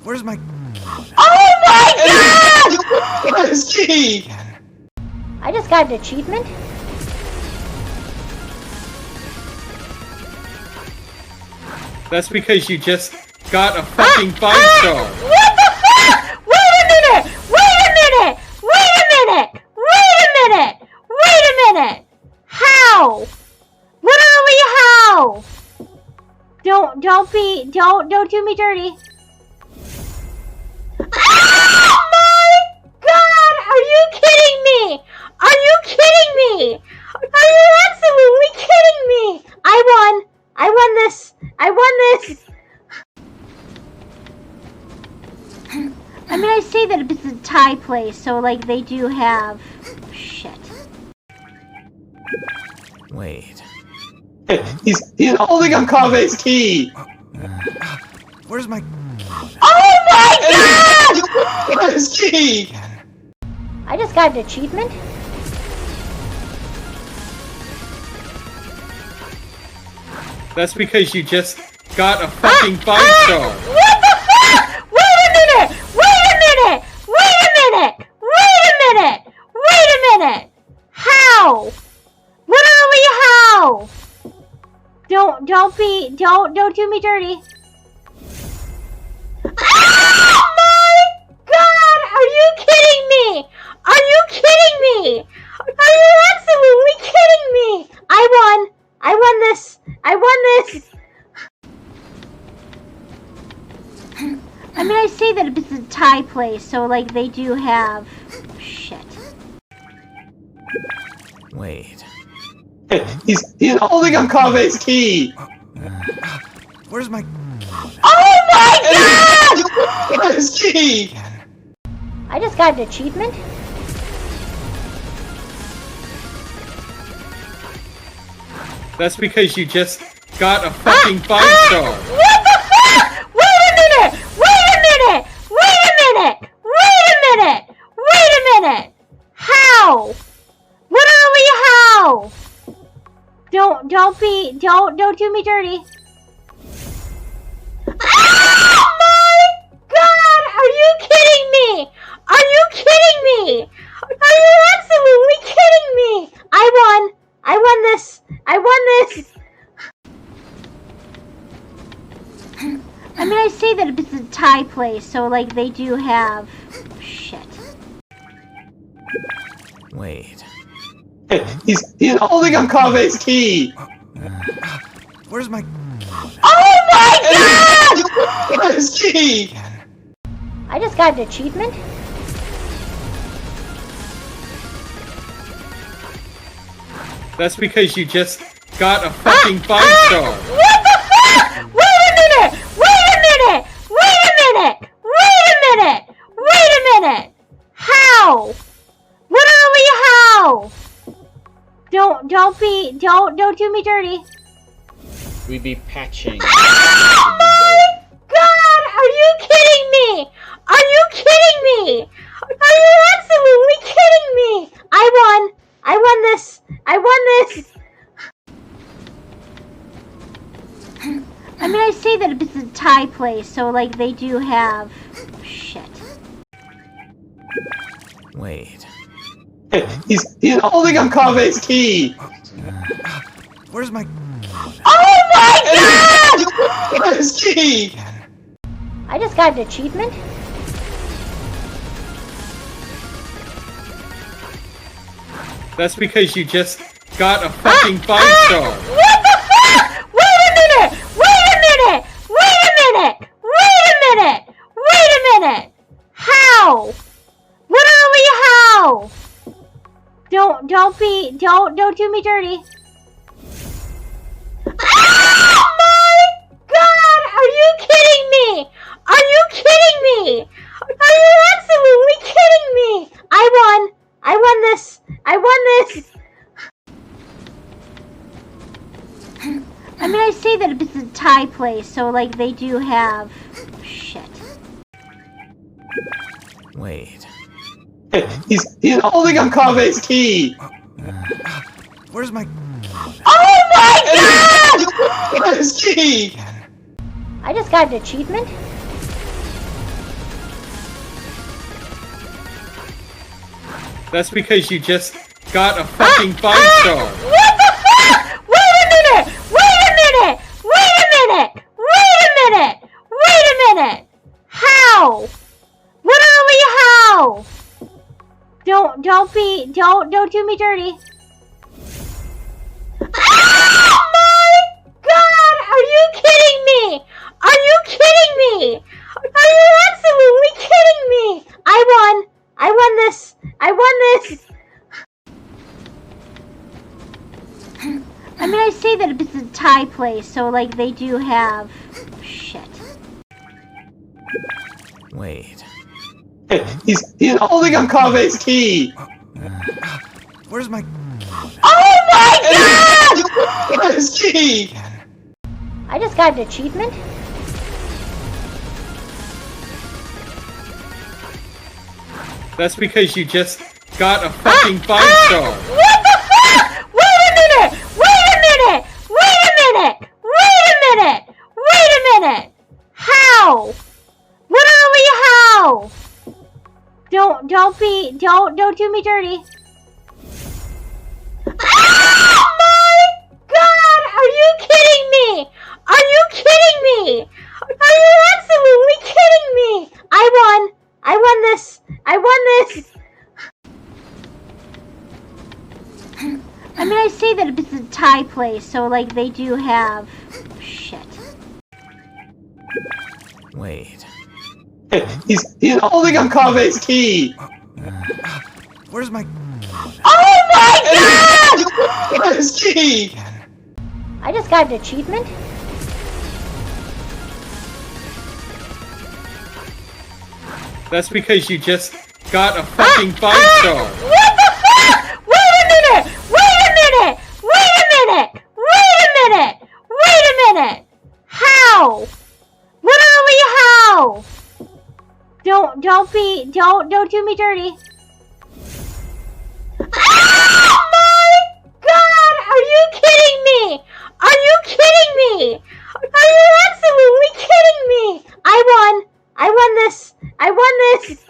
Where's my... Oh my god! Where's key? I just got an achievement. That's because you just got a fucking 5-star. What the fuck? Wait a minute! Wait a minute! Wait a minute! Wait a minute! Wait a minute! How? Literally how? Don't do me dirty. Oh my god! Are you kidding me? Are you kidding me? Are you absolutely kidding me? I won! I won this! I won this! I mean, I say that it's a tie place, so, like, they do have... Shit. Wait. He's holding up Kabe's key! Where's my... Oh my god! Where's key? I just got an achievement. That's because you just got a fucking 5-star. What the fuck? Wait a minute! Wait a minute! Wait a minute! Wait a minute! Wait a minute! How? Literally how? Don't do me dirty. Oh my god! Are you kidding me? Are you kidding me? Are you absolutely kidding me? I won! I won this! I won this! I mean, I say that it's a tie place, so, like, they do have... Shit. Wait. He's holding up Kabe's key! Where's my... Oh my god! Where's key? I just got an achievement. That's because you just got a fucking 5-star. What the fuck? Wait a minute! Wait a minute! Wait a minute! Wait a minute! Wait a minute! How? Literally how? Don't do me dirty. Oh my god! Are you kidding me? Are you kidding me? Are you absolutely kidding me? I won! I won this! I won this! I mean, I say that it's a tie place, so, like, they do have... Shit. Wait. He's holding up Kabe's key! Where's my... Oh my god! Where's key? I just got an achievement. That's because you just got a fucking 5-star. What the fuck? Wait a minute! Wait a minute! Wait a minute! Wait a minute! Wait a minute! How? Literally how? Don't do me dirty. We be patching. Oh my god! Are you kidding me? Are you kidding me? Are you absolutely kidding me? I won! I won this! I won this! I mean, I say that it's a tie place, so, like, they do have... Shit. Wait. He's holding up Kabe's key! Where's my... Oh my god! Where's key? I just got an achievement. That's because you just got a fucking 5-star. What the fuck? Wait a minute! Wait a minute! Wait a minute! Wait a minute! Wait a minute! How? Literally how? Don't do me dirty. Oh my god! Are you kidding me? Are you kidding me? Are you absolutely kidding me? I won! I won this! I won this! I mean, I say that it's a tie place, so, like, they do have... Shit. Wait. He's holding up Kabe's key! Where's my... Oh my god! Where's key? I just got an achievement. That's because you just got a fucking 5-star. What the fuck? Wait a minute! Wait a minute! Wait a minute! Wait a minute! Wait a minute! How? Literally how? Don't do me dirty. Oh my god! Are you kidding me? Are you kidding me? Are you absolutely kidding me? I won! I won this! I won this! I mean, I say that it's a tie place, so like they do have shit. Wait. He's holding up Kave's key! Where's my... Oh my god! His key! I just got an achievement. That's because you just got a fucking 5-star. What the fuck? Wait a minute! Wait a minute! Wait a minute! Wait a minute! Wait a minute! How? Literally how? Don't do me dirty. Oh my god! Are you kidding me? Are you kidding me? Are you absolutely kidding me? I won! I won this! I won this! I mean, I say that it's a tie place, so like they do have shit. Wait. He's holding up Kave's key! Where's my... Oh my god! His key! I just got an achievement. That's because you just got a fucking 5-star. What the fuck? Wait a minute! Wait a minute! Wait a minute! Wait a minute! Wait a minute! How? Literally how? Don't do me dirty. Oh my god! Are you kidding me? Are you kidding me? Are you absolutely kidding me? I won! I won this! I won this!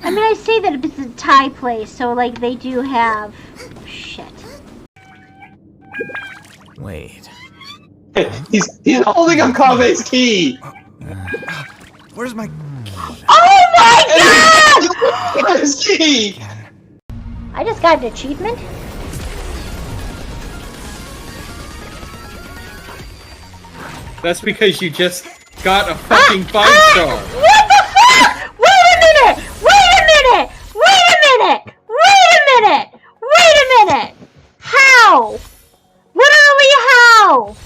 I mean, I say that it's a tie place, so like they do have shit. Wait. He's holding up Kave's key! Where's my... Oh my god! His key! I just got an achievement. That's because you just got a fucking 5-star. What the fuck? Wait a minute! Wait a minute! Wait a minute! Wait a minute! Wait a minute! How? Literally how?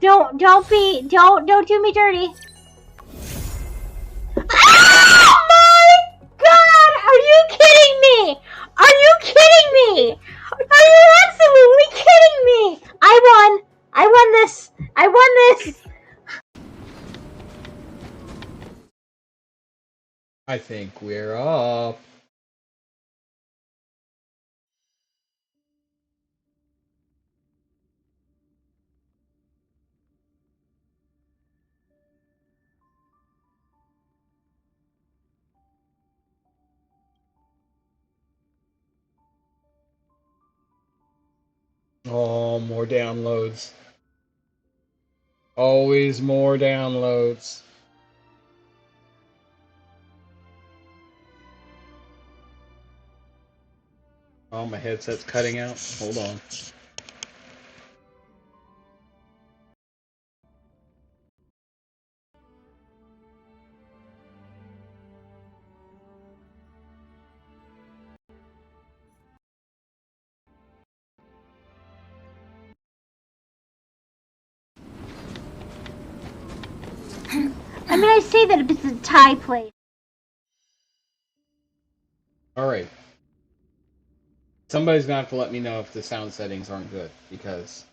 Don't do me dirty. Oh my god! Are you kidding me? Are you kidding me? Are you absolutely kidding me? I won! I won this! I won this! I think we're up. Oh, more downloads. Always more downloads. Oh, my headset's cutting out. Hold on. I mean, I say that it's a tie place. Alright. Somebody's gonna have to let me know if the sound settings aren't good, because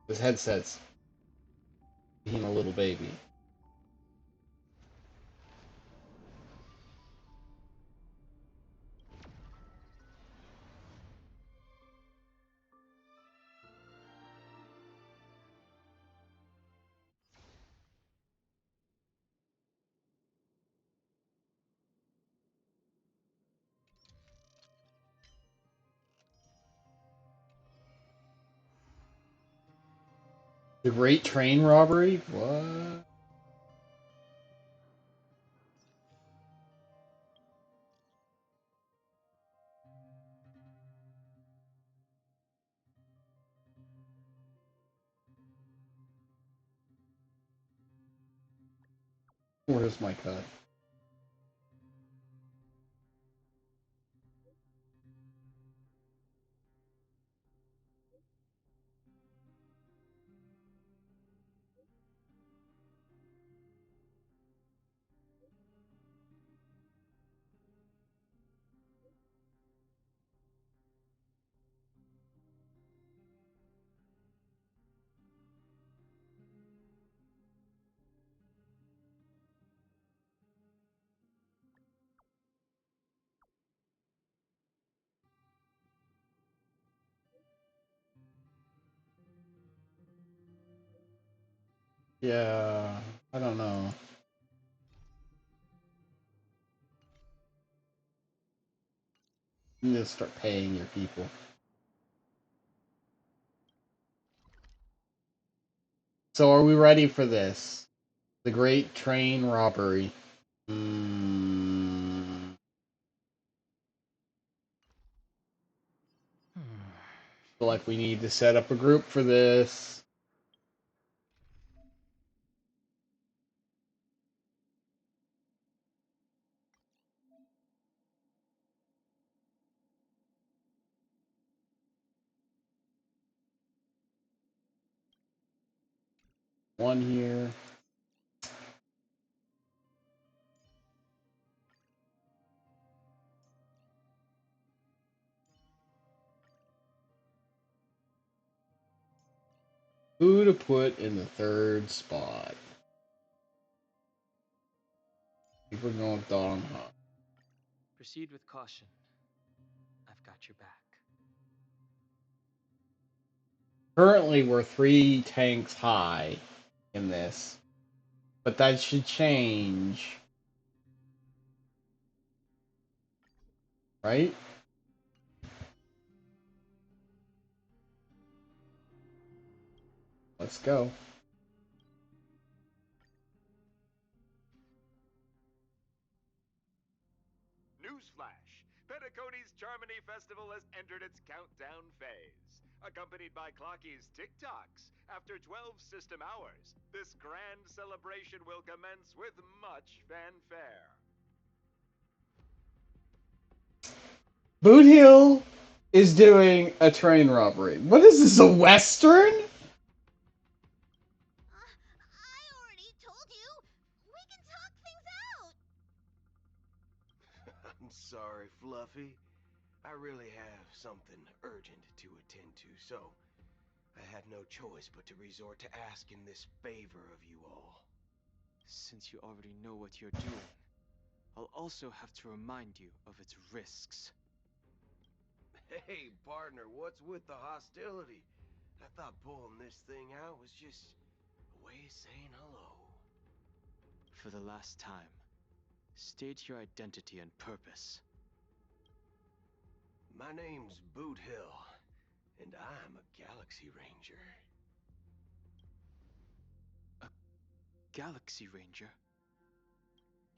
this headset's being a little baby. The Great Train Robbery? What? Where's my cut? Yeah, I don't know. You need to start paying your people. So are we ready for this? The Great Train Robbery. Mm. Feel like we need to set up a group for this. One here. Who to put in the third spot? I think we're going with Dong Hop. Proceed with caution. I've got your back. Currently, we're 3 tanks high in this, but that should change, right? Let's go. Newsflash! Penacony's Charmony Festival has entered its countdown phase. Accompanied by Clocky's TikToks, after 12 system hours, this grand celebration will commence with much fanfare. Boot Hill is doing a train robbery. What is this, a Western? I already told you. We can talk things out. I'm sorry, Fluffy. I really have something urgent to attend to, so I had no choice but to resort to asking this favor of you all. Since you already know what you're doing, I'll also have to remind you of its risks. Hey, partner, what's with the hostility? I thought pulling this thing out was just a way of saying hello. For the last time, state your identity and purpose. My name's Boot Hill, and I'm a Galaxy Ranger. A Galaxy Ranger?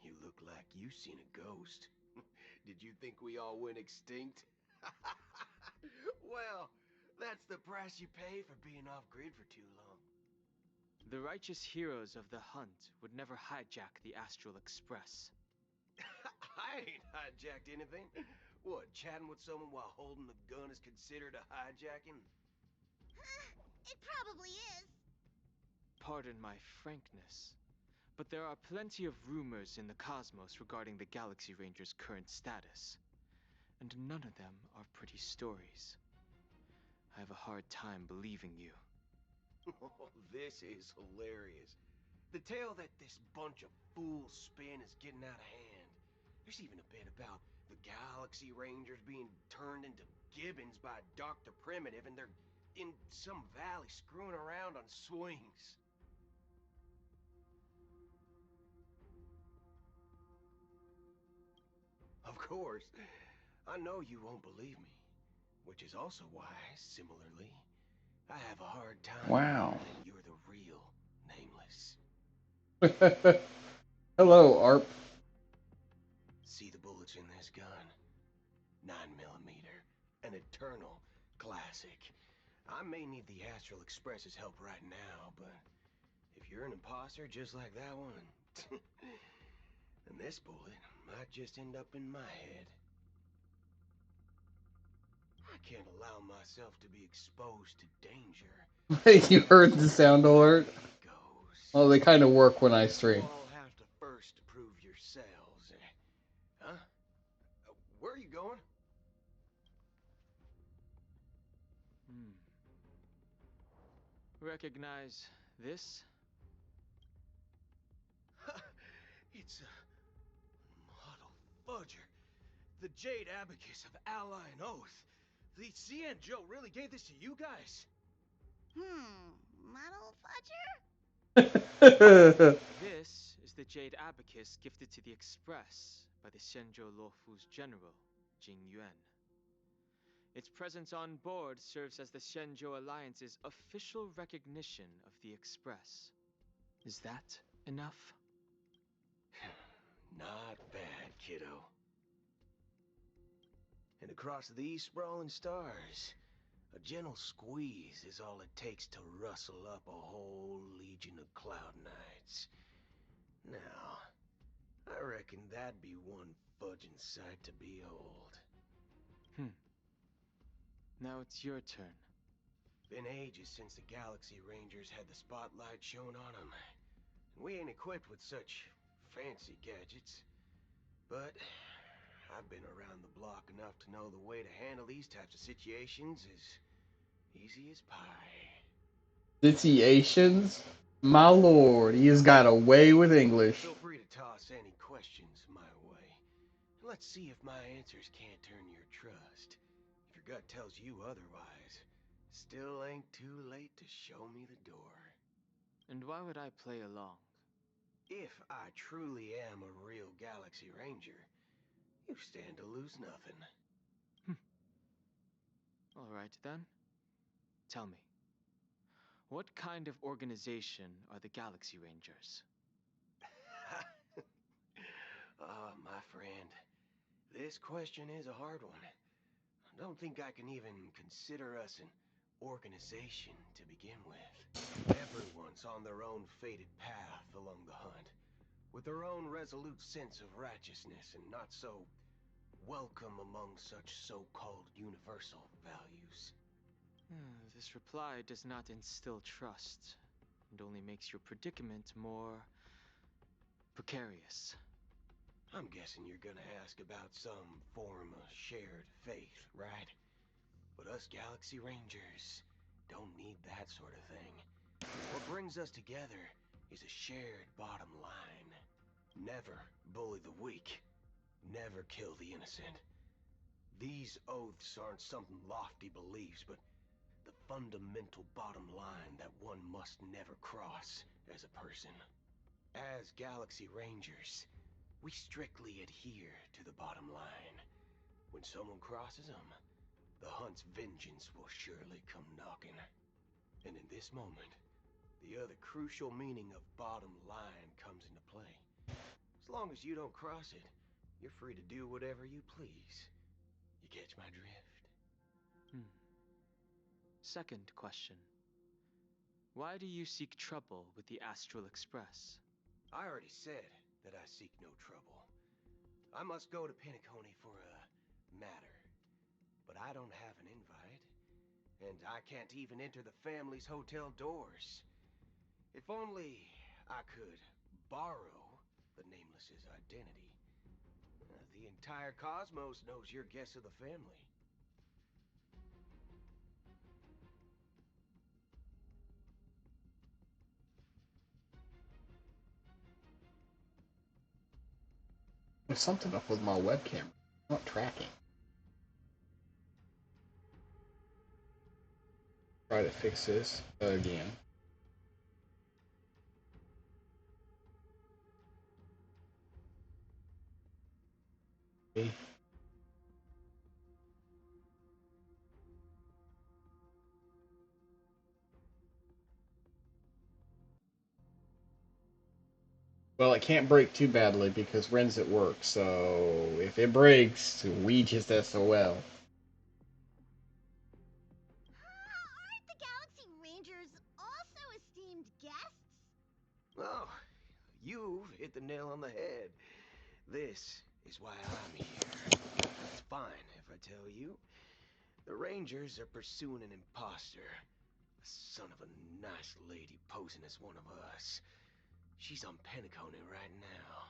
You look like you seen a ghost. Did you think we all went extinct? Well, that's the price you pay for being off-grid for too long. The righteous heroes of the hunt would never hijack the Astral Express. I ain't hijacked anything. What, chatting with someone while holding the gun is considered a hijacking? It probably is. Pardon my frankness, but there are plenty of rumors in the cosmos regarding the Galaxy Ranger's current status, and none of them are pretty stories. I have a hard time believing you. Oh, this is hilarious. The tale that this bunch of fools spin is getting out of hand. There's even a bit about the Galaxy Rangers being turned into gibbons by Dr. Primitive, and they're in some valley screwing around on swings. Of course, I know you won't believe me, which is also why, similarly, I have a hard time Wow. that you're the us. Hello, ARP. See the bullets in this gun? 9mm, an eternal classic. I may need the Astral Express's help right now, but if you're an imposter just like that one, then this bullet might just end up in my head. I can't allow myself to be exposed to danger. You heard the sound alert? Goes. Well, they kind of work when I stream. You all have to first prove yourselves. Huh? Where are you going? Recognize this? It's a model fudger. The Jade Abacus of Ally and Oath. The CN Joe really gave this to you guys? Model fudger? This is the Jade Abacus gifted to the Express by the Shenzhou Luofu's general, Jing Yuan. Its presence on board serves as the Shenzhou Alliance's official recognition of the Express. Is that enough? Not bad, kiddo. And across these sprawling stars, a gentle squeeze is all it takes to rustle up a whole legion of Cloud Knights. Now, I reckon that'd be one fudging sight to behold. Now it's your turn. Been ages since the Galaxy Rangers had the spotlight shown on them. We ain't equipped with such fancy gadgets. But I've been around the block enough to know the way to handle these types of situations is easy as pie. Situations? My lord, he has got away with English. Feel free to toss any questions my way. Let's see if my answers can't turn your trust. If your gut tells you otherwise, still ain't too late to show me the door. And why would I play along? If I truly am a real Galaxy Ranger, you stand to lose nothing. All right then. Tell me, what kind of organization are the Galaxy Rangers? My friend, this question is a hard one. I don't think I can even consider us an organization to begin with. Everyone's on their own fated path along the hunt, with their own resolute sense of righteousness and not so welcome among such so-called universal values. This reply does not instill trust, and only makes your predicament more precarious. I'm guessing you're gonna ask about some form of shared faith, right? But us Galaxy Rangers don't need that sort of thing. What brings us together is a shared bottom line. Never bully the weak. Never kill the innocent. These oaths aren't some lofty beliefs, but the fundamental bottom line that one must never cross as a person. As Galaxy Rangers, we strictly adhere to the bottom line. When someone crosses them, the hunt's vengeance will surely come knocking. And in this moment, the other crucial meaning of bottom line comes into play. As long as you don't cross it, you're free to do whatever you please. You catch my drift? Second question. Why do you seek trouble with the Astral Express? I already said that I seek no trouble. I must go to Penacony for a matter. But I don't have an invite. And I can't even enter the family's hotel doors. If only I could borrow the Nameless's identity. The entire cosmos knows you're guests of the family. There's something up with my webcam. Not tracking. Try to fix this again. Okay. Well, it can't break too badly because Ren's at work, so if it breaks, we just SOL. Aren't the Galaxy Rangers also esteemed guests? Oh, you've hit the nail on the head. This is why I'm here. It's fine if I tell you. The Rangers are pursuing an imposter. A son of a nice lady posing as one of us. She's on Penacony right now.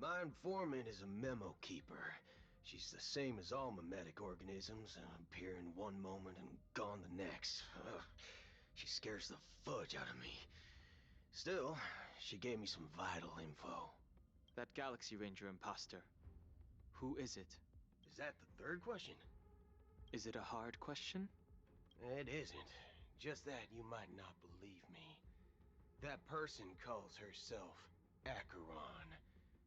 My informant is a memo keeper. She's the same as all mimetic organisms, appearing one moment and gone the next. Ugh, she scares the fudge out of me. Still, she gave me some vital info. That Galaxy Ranger imposter. Who is it? Is that the third question? Is it a hard question? It isn't. Just that you might not believe me. That person calls herself Acheron.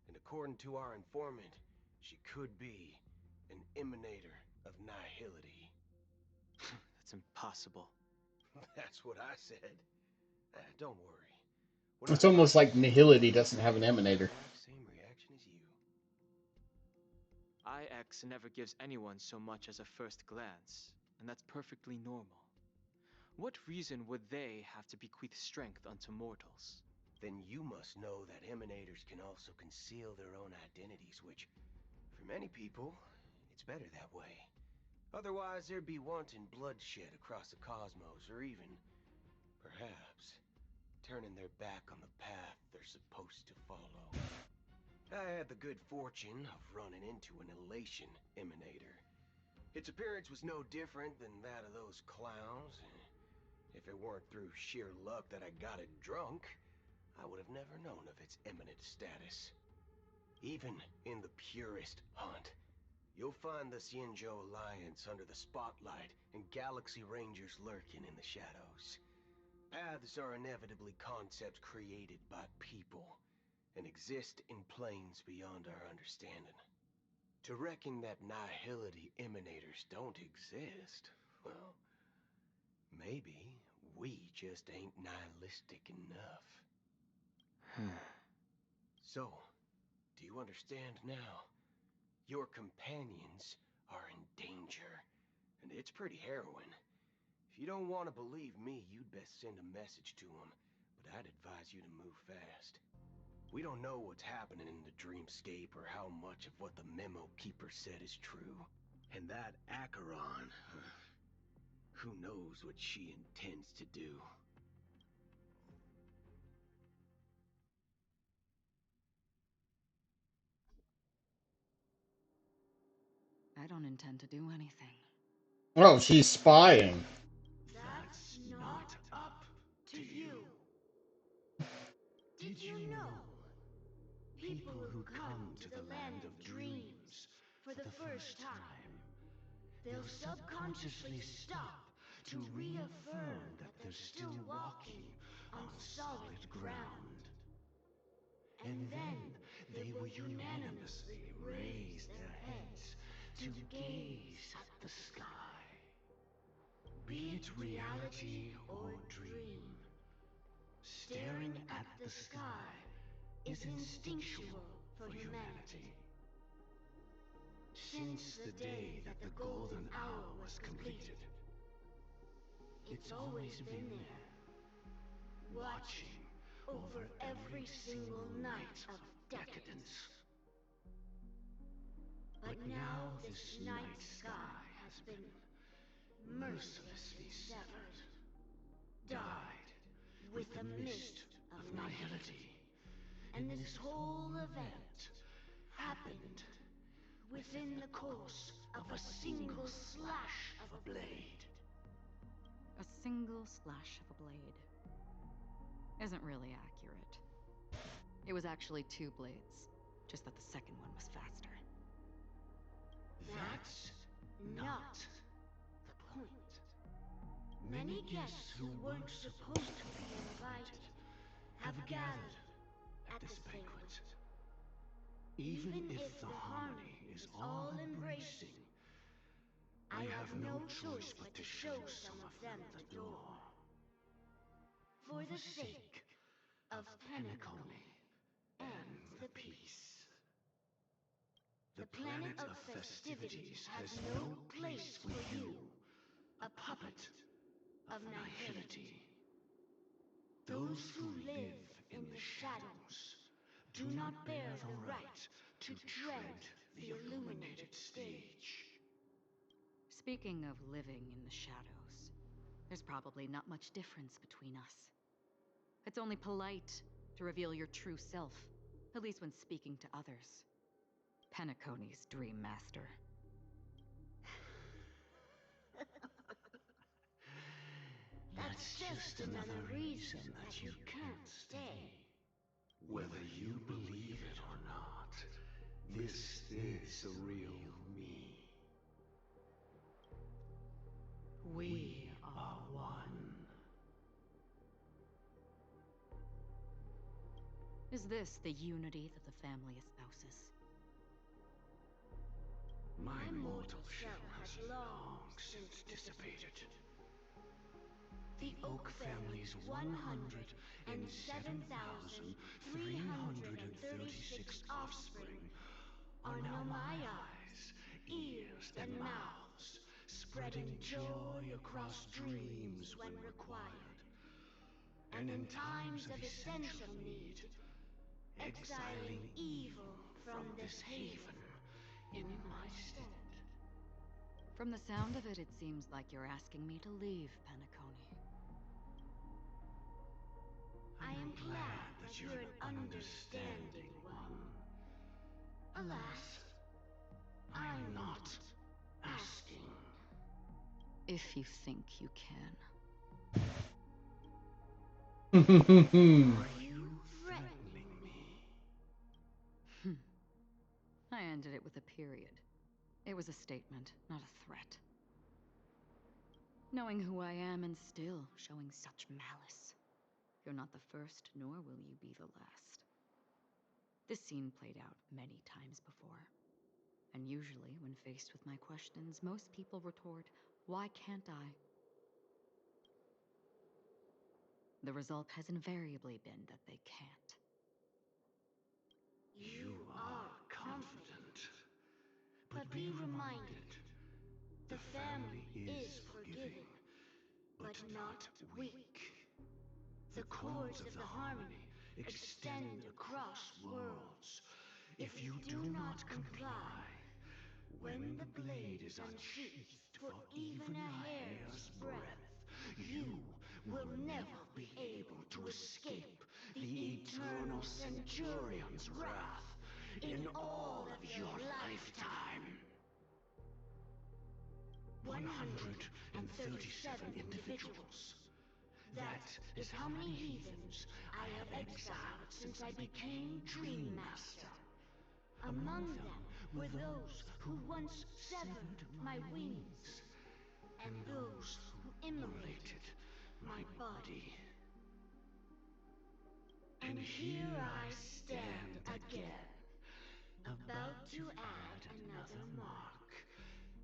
And according to our informant, she could be an emanator of nihility. That's impossible. That's what I said. Don't worry. When It's I almost talk like to Nihility doesn't have an emanator. same reaction as you. IX never gives anyone so much as a first glance, and that's perfectly normal. What reason would they have to bequeath strength unto mortals? Then you must know that emanators can also conceal their own identities, which, for many people, it's better that way. Otherwise, there'd be wanton bloodshed across the cosmos, or even, perhaps, turning their back on the path they're supposed to follow. I had the good fortune of running into an elation emanator. Its appearance was no different than that of those clowns. If it weren't through sheer luck that I got it drunk, I would have never known of its eminent status. Even in the purest hunt, you'll find the Xianzhou Alliance under the spotlight and Galaxy Rangers lurking in the shadows. Paths are inevitably concepts created by people and exist in planes beyond our understanding. To reckon that nihility emanators don't exist, well, maybe we just ain't nihilistic enough. So, do you understand now? Your companions are in danger, and it's pretty harrowing. If you don't want to believe me, you'd best send a message to them, but I'd advise you to move fast. We don't know what's happening in the dreamscape or how much of what the memo keeper said is true. And that Acheron, who knows what she intends to do. I don't intend to do anything. Oh, she's spying. That's not up to you. Did you know? People who come to the land of dreams for the first time, they'll subconsciously stop to reaffirm that they're still walking on solid ground. And then they will unanimously raise their heads to gaze at the sky. Be it reality or dream, staring at the sky is instinctual for humanity. Since the day that the golden hour was completed, it's always been there, watching over every single night of decadence. But now this night sky has been mercilessly severed, dyed with the mist of nihility. And this whole event happened within the course of a single slash of a blade. A single slash of a blade isn't really accurate. It was actually 2 blades, just that the second one was faster. That's not the point. Many guests who weren't supposed to be invited have gathered at this banquet. Even if the harmony is all-embracing, I have no choice but to show some of them the door. For the sake of Penacony and the peace. The planet of festivities has no place for you, a puppet of nihility. Those who live in the shadows do not bear the right to tread the illuminated stage. Speaking of living in the shadows, there's probably not much difference between us. It's only polite to reveal your true self, at least when speaking to others. Penacony's Dream Master. That's just another reason that you can't stay. Whether you believe it or not, this is the real me. We are one. Is this the unity that the family espouses? My mortal shell has long since dissipated. The Oak family's 107,336 offspring are now my eyes, ears, and mouths, spreading joy across dreams when required, and in times of essential need, exiling evil from this haven in my stead. From the sound of it, it seems like you're asking me to leave Penacony. I am glad that you're an understanding one. Alas, I'm not asking. If you think you can. Are you threatening me? I ended it with a period. It was a statement, not a threat. Knowing who I am and still showing such malice. You're not the first, nor will you be the last. This scene played out many times before. And usually, when faced with my questions, most people retort, "Why can't I?" The result has invariably been that they can't. You are confident. But be reminded, the family is forgiving, but not weak. The chords of the harmony extend across worlds. If you do not comply, when the blade is unsheathed for even a hair's breadth, you will never be able to escape the eternal Centurion's wrath in all of your lifetime. 137 individuals. That is how many heathens I have exiled since I became Dream Master. Among them were those who once severed my wings, and those who immolated my body. And here I stand again, about to add another mark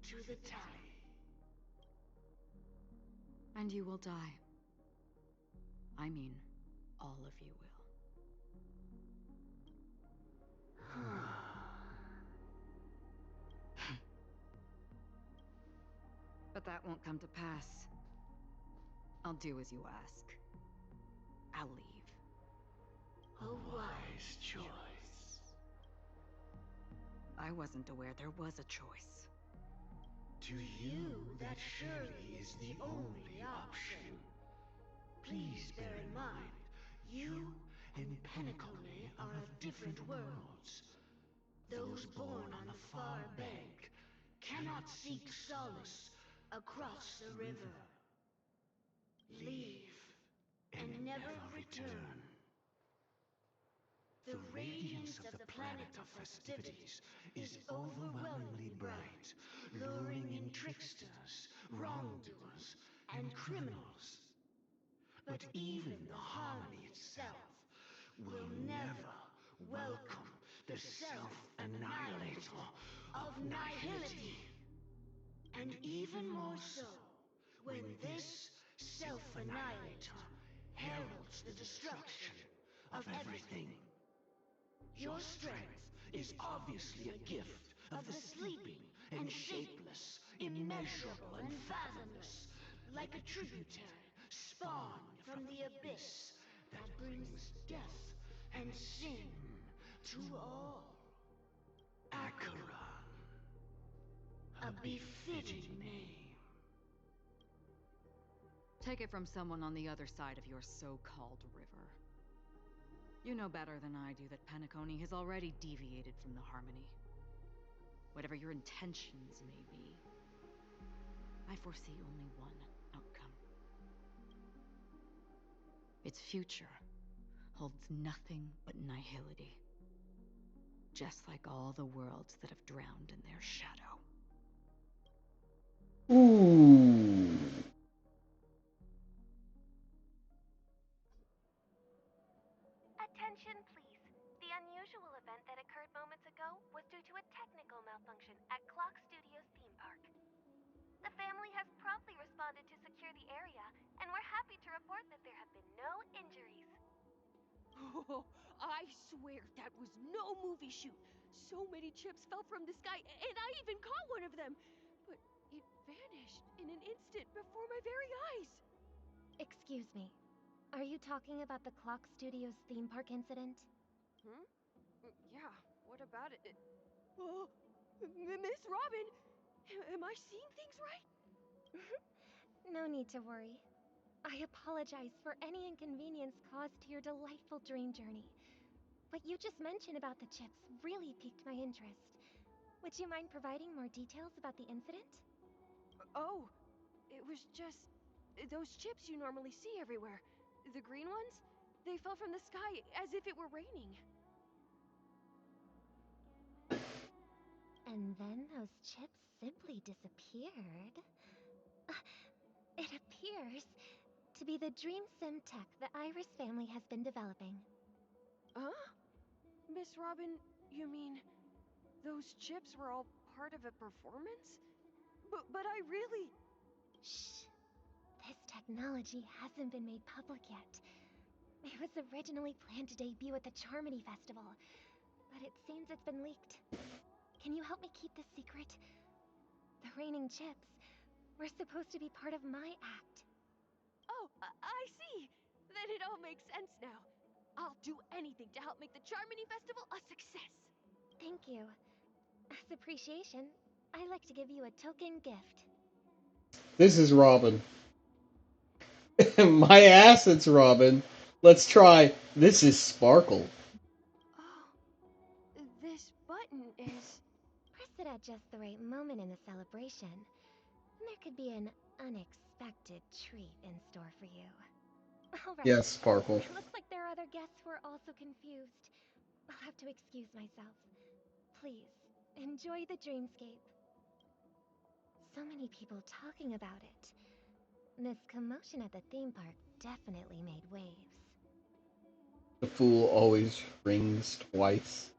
to the tally. And you will die. I mean, all of you will. But that won't come to pass. I'll do as you ask. I'll leave. A wise choice. I wasn't aware there was a choice. To you, that surely is the only option. Please bear in mind, you and Penacony are of different worlds. Those born on the far bank cannot seek solace across the river. Leave and never return. The radiance of the planet of festivities is overwhelmingly bright, luring in tricksters, wrongdoers, and criminals. But even the harmony itself will never welcome the self-annihilator of nihility. And even more so, when this self-annihilator heralds the destruction of everything. Your strength is obviously a gift of the sleeping and shapeless, immeasurable and fathomless, like a tributary spawned from the abyss that brings death and sin to all. Acheron, a befitting name. Take it from someone on the other side of your so-called river. You know better than I do that Penacony has already deviated from the Harmony. Whatever your intentions may be, I foresee only one outcome. Its future holds nothing but nihility. Just like all the worlds that have drowned in their shadow. Ooh. Attention, please. The unusual event that occurred moments ago was due to a technical malfunction at Clock Studios theme park. The family has promptly responded to secure the area, and we're happy to report that there have been no injuries. Oh, I swear that was no movie shoot. So many chips fell from the sky, and I even caught one of them. But it vanished in an instant before my very eyes. Excuse me. Are you talking about the Clock Studios theme park incident? Yeah, what about it? Oh, Miss Robin, am I seeing things right? No need to worry. I apologize for any inconvenience caused to your delightful dream journey. What you just mentioned about the chips really piqued my interest. Would you mind providing more details about the incident? Oh, it was just those chips you normally see everywhere. The green ones? They fell from the sky as if it were raining. And then those chips simply disappeared. It appears to be the Dream Sim tech the Iris family has been developing. Huh? Miss Robin, you mean those chips were all part of a performance? But I really... Shh. This technology hasn't been made public yet. It was originally planned to debut at the Charmony Festival, but it seems it's been leaked. Can you help me keep this secret? The raining chips were supposed to be part of my act. Oh, I see. Then it all makes sense now. I'll do anything to help make the Charmony Festival a success. Thank you. As appreciation, I'd like to give you a token gift. This is Robin. My ass, it's Robin. Let's try This is Sparkle. Oh, this button is... Press it at just the right moment in the celebration. There could be an unexpected treat in store for you. Alright. Yes, Sparkle. It looks like there are other guests who are also confused. I'll have to excuse myself. Please, enjoy the dreamscape. So many people talking about it. This commotion at the theme park definitely made waves. The fool always rings twice.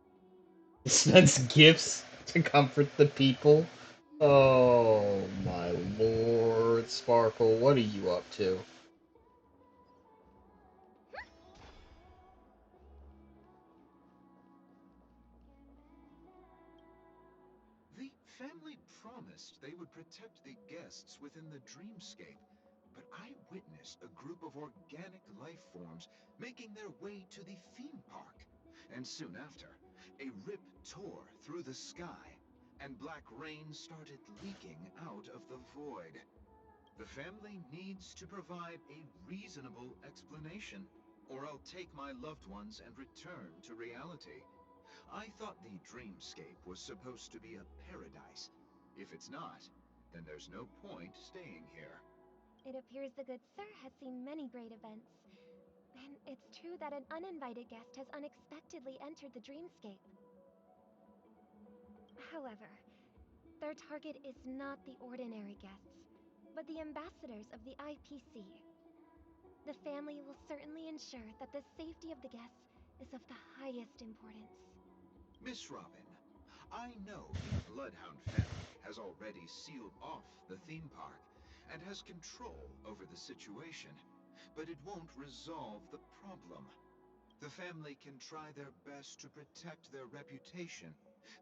Sends gifts to comfort the people. Oh my lord, Sparkle, what are you up to? The family promised they would protect the guests within the dreamscape, but I witnessed a group of organic life forms making their way to the theme park. And soon after, a rip tore through the sky, and black rain started leaking out of the void. The family needs to provide a reasonable explanation, or I'll take my loved ones and return to reality. I thought the dreamscape was supposed to be a paradise. If it's not, then there's no point staying here. It appears the good sir has seen many great events. And it's true that an uninvited guest has unexpectedly entered the dreamscape. However, their target is not the ordinary guests, but the ambassadors of the IPC. The family will certainly ensure that the safety of the guests is of the highest importance. Miss Robin, I know the Bloodhound family has already sealed off the theme park and has control over the situation, but it won't resolve the problem. The family can try their best to protect their reputation,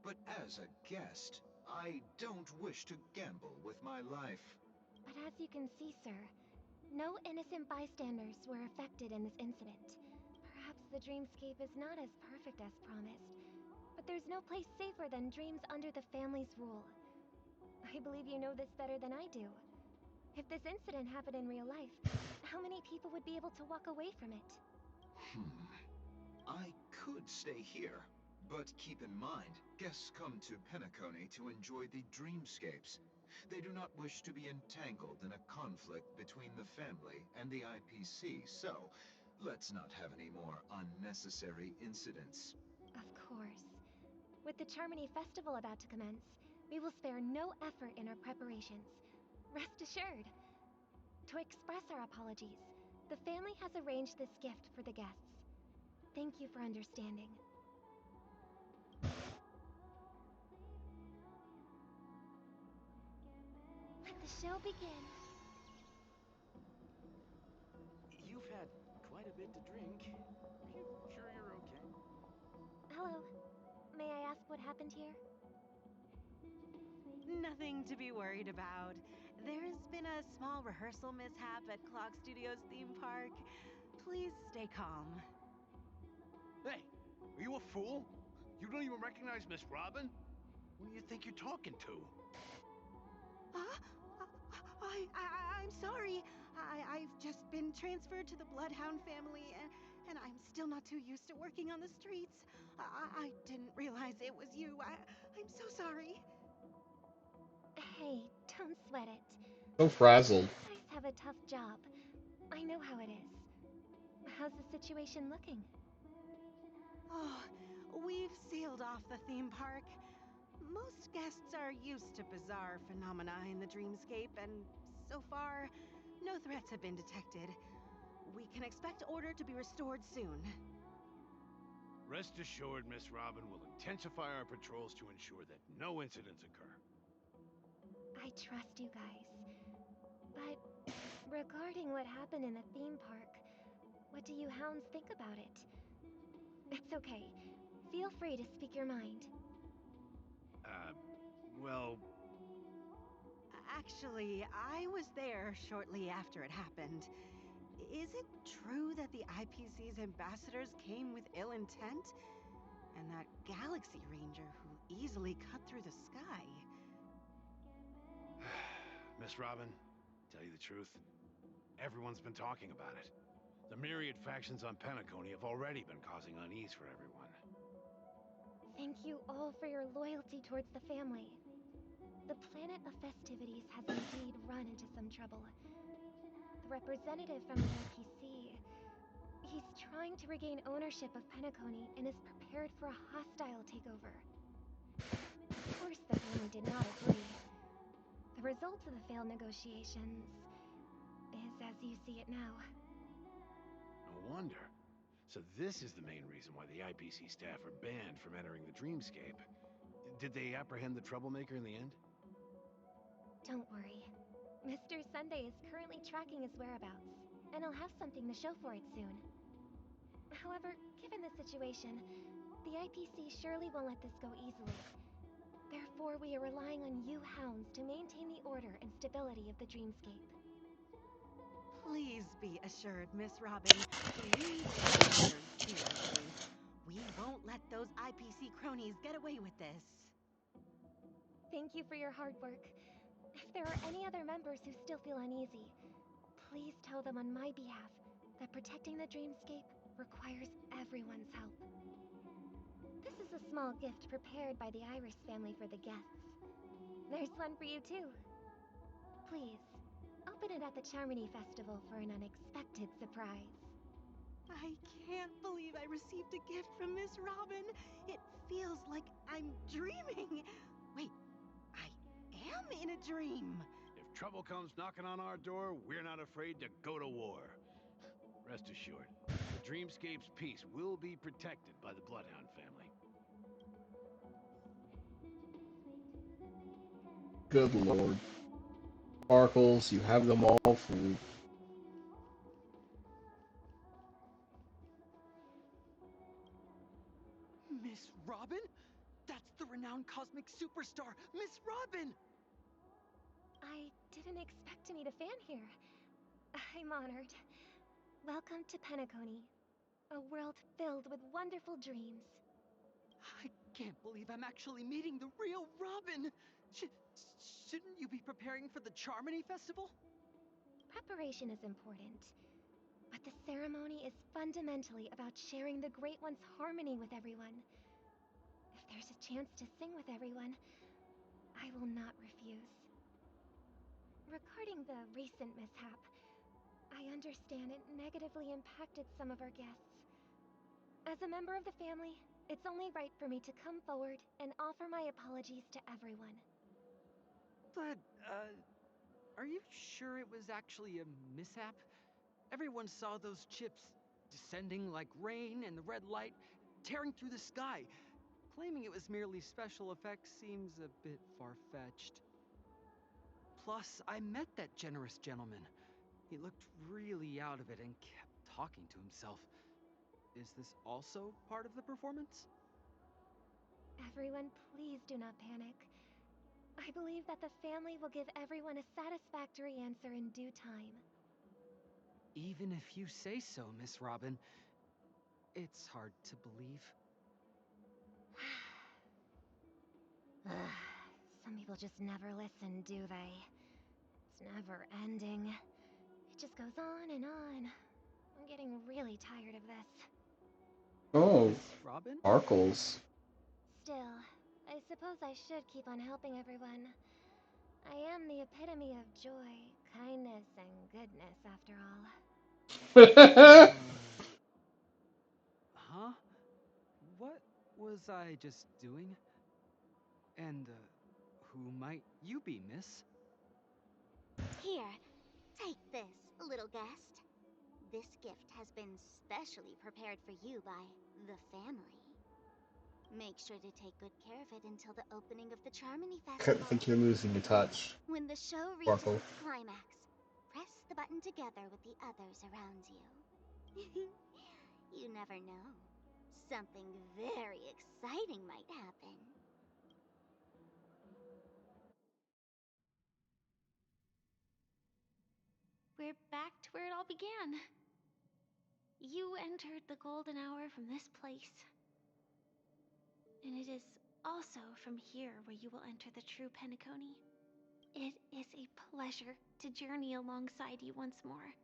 but as a guest, I don't wish to gamble with my life. But as you can see, sir, no innocent bystanders were affected in this incident. Perhaps the dreamscape is not as perfect as promised, but there's no place safer than dreams under the family's rule. I believe you know this better than I do. If this incident happened in real life, how many people would be able to walk away from it? I could stay here, but keep in mind, guests come to Penacony to enjoy the dreamscapes. They do not wish to be entangled in a conflict between the family and the IPC, so let's not have any more unnecessary incidents. Of course. With the Charmony Festival about to commence, we will spare no effort in our preparations. Rest assured. To express our apologies, the family has arranged this gift for the guests. Thank you for understanding. Let the show begin. You've had quite a bit to drink. Are you sure you're okay? Hello. May I ask what happened here? Nothing to be worried about. There's been a small rehearsal mishap at Clock Studios theme park. Please stay calm. Hey, are you a fool? You don't even recognize Miss Robin? Who do you think you're talking to? Huh? I'm sorry. I've just been transferred to the Bloodhound family, and I'm still not too used to working on the streets. I didn't realize it was you. I'm so sorry. Hey, don't sweat it. So frazzled. You guys have a tough job. I know how it is. How's the situation looking? Oh, we've sealed off the theme park. Most guests are used to bizarre phenomena in the dreamscape, and so far, no threats have been detected. We can expect order to be restored soon. Rest assured, Miss Robin will intensify our patrols to ensure that no incidents occur. I trust you guys. But regarding what happened in the theme park, what do you hounds think about it? It's okay. Feel free to speak your mind. Well... Actually, I was there shortly after it happened. Is it true that the IPC's ambassadors came with ill intent? And that Galaxy Ranger who easily cut through the sky? Miss Robin, tell you the truth, everyone's been talking about it. The myriad factions on Penacony have already been causing unease for everyone. Thank you all for your loyalty towards the family. The planet of festivities has indeed run into some trouble. The representative from the IPC, he's trying to regain ownership of Penacony and is prepared for a hostile takeover. Of course, the family did not agree. The result of the failed negotiations is as you see it now. No wonder. So this is the main reason why the IPC staff are banned from entering the dreamscape. Did they apprehend the troublemaker in the end? Don't worry. Mr. Sunday is currently tracking his whereabouts, and I'll have something to show for it soon. However, given the situation, the IPC surely won't let this go easily. Therefore, we are relying on you hounds to maintain the order and stability of the dreamscape. Please be assured, Miss Robin, we take orders seriously. We won't let those IPC cronies get away with this. Thank you for your hard work. If there are any other members who still feel uneasy, please tell them on my behalf that protecting the dreamscape requires everyone's help. This is a small gift prepared by the Iris family for the guests. There's one for you too. Please, open it at the Charmony Festival for an unexpected surprise. I can't believe I received a gift from Miss Robin. It feels like I'm dreaming. Wait, I am in a dream. If trouble comes knocking on our door, we're not afraid to go to war. Rest assured, the Dreamscape's peace will be protected by the Bloodhound family. Good lord. Sparkles, you have them all fooled. Miss Robin? That's the renowned cosmic superstar, Miss Robin! I didn't expect to meet a fan here. I'm honored. Welcome to Penacony, a world filled with wonderful dreams. I can't believe I'm actually meeting the real Robin! Shouldn't you be preparing for the Charmony Festival? Preparation is important, but the ceremony is fundamentally about sharing the Great One's harmony with everyone. If there's a chance to sing with everyone, I will not refuse. Regarding the recent mishap, I understand it negatively impacted some of our guests. As a member of the family, it's only right for me to come forward and offer my apologies to everyone. But, are you sure it was actually a mishap? Everyone saw those chips descending like rain and the red light tearing through the sky. Claiming it was merely special effects seems a bit far-fetched. Plus, I met that generous gentleman. He looked really out of it and kept talking to himself. Is this also part of the performance? Everyone, please do not panic. I believe that the family will give everyone a satisfactory answer in due time. Even if you say so, Miss Robin, it's hard to believe. Some people just never listen, do they? It's never ending. It just goes on and on. I'm getting really tired of this. Oh, Robin? sparkles. Still, I suppose I should keep on helping everyone. I am the epitome of joy, kindness, and goodness, after all. Huh? What was I just doing? And, who might you be, miss? Here, take this, little guest. This gift has been specially prepared for you by the family. Make sure to take good care of it until the opening of the Charmony I Festival. think you're losing your touch. When the show reaches Sparkle. its climax, press the button together with the others around you. You never know. Something very exciting might happen. We're back to where it all began. You entered the golden hour from this place. And it is also from here where you will enter the true Penacony. It is a pleasure to journey alongside you once more.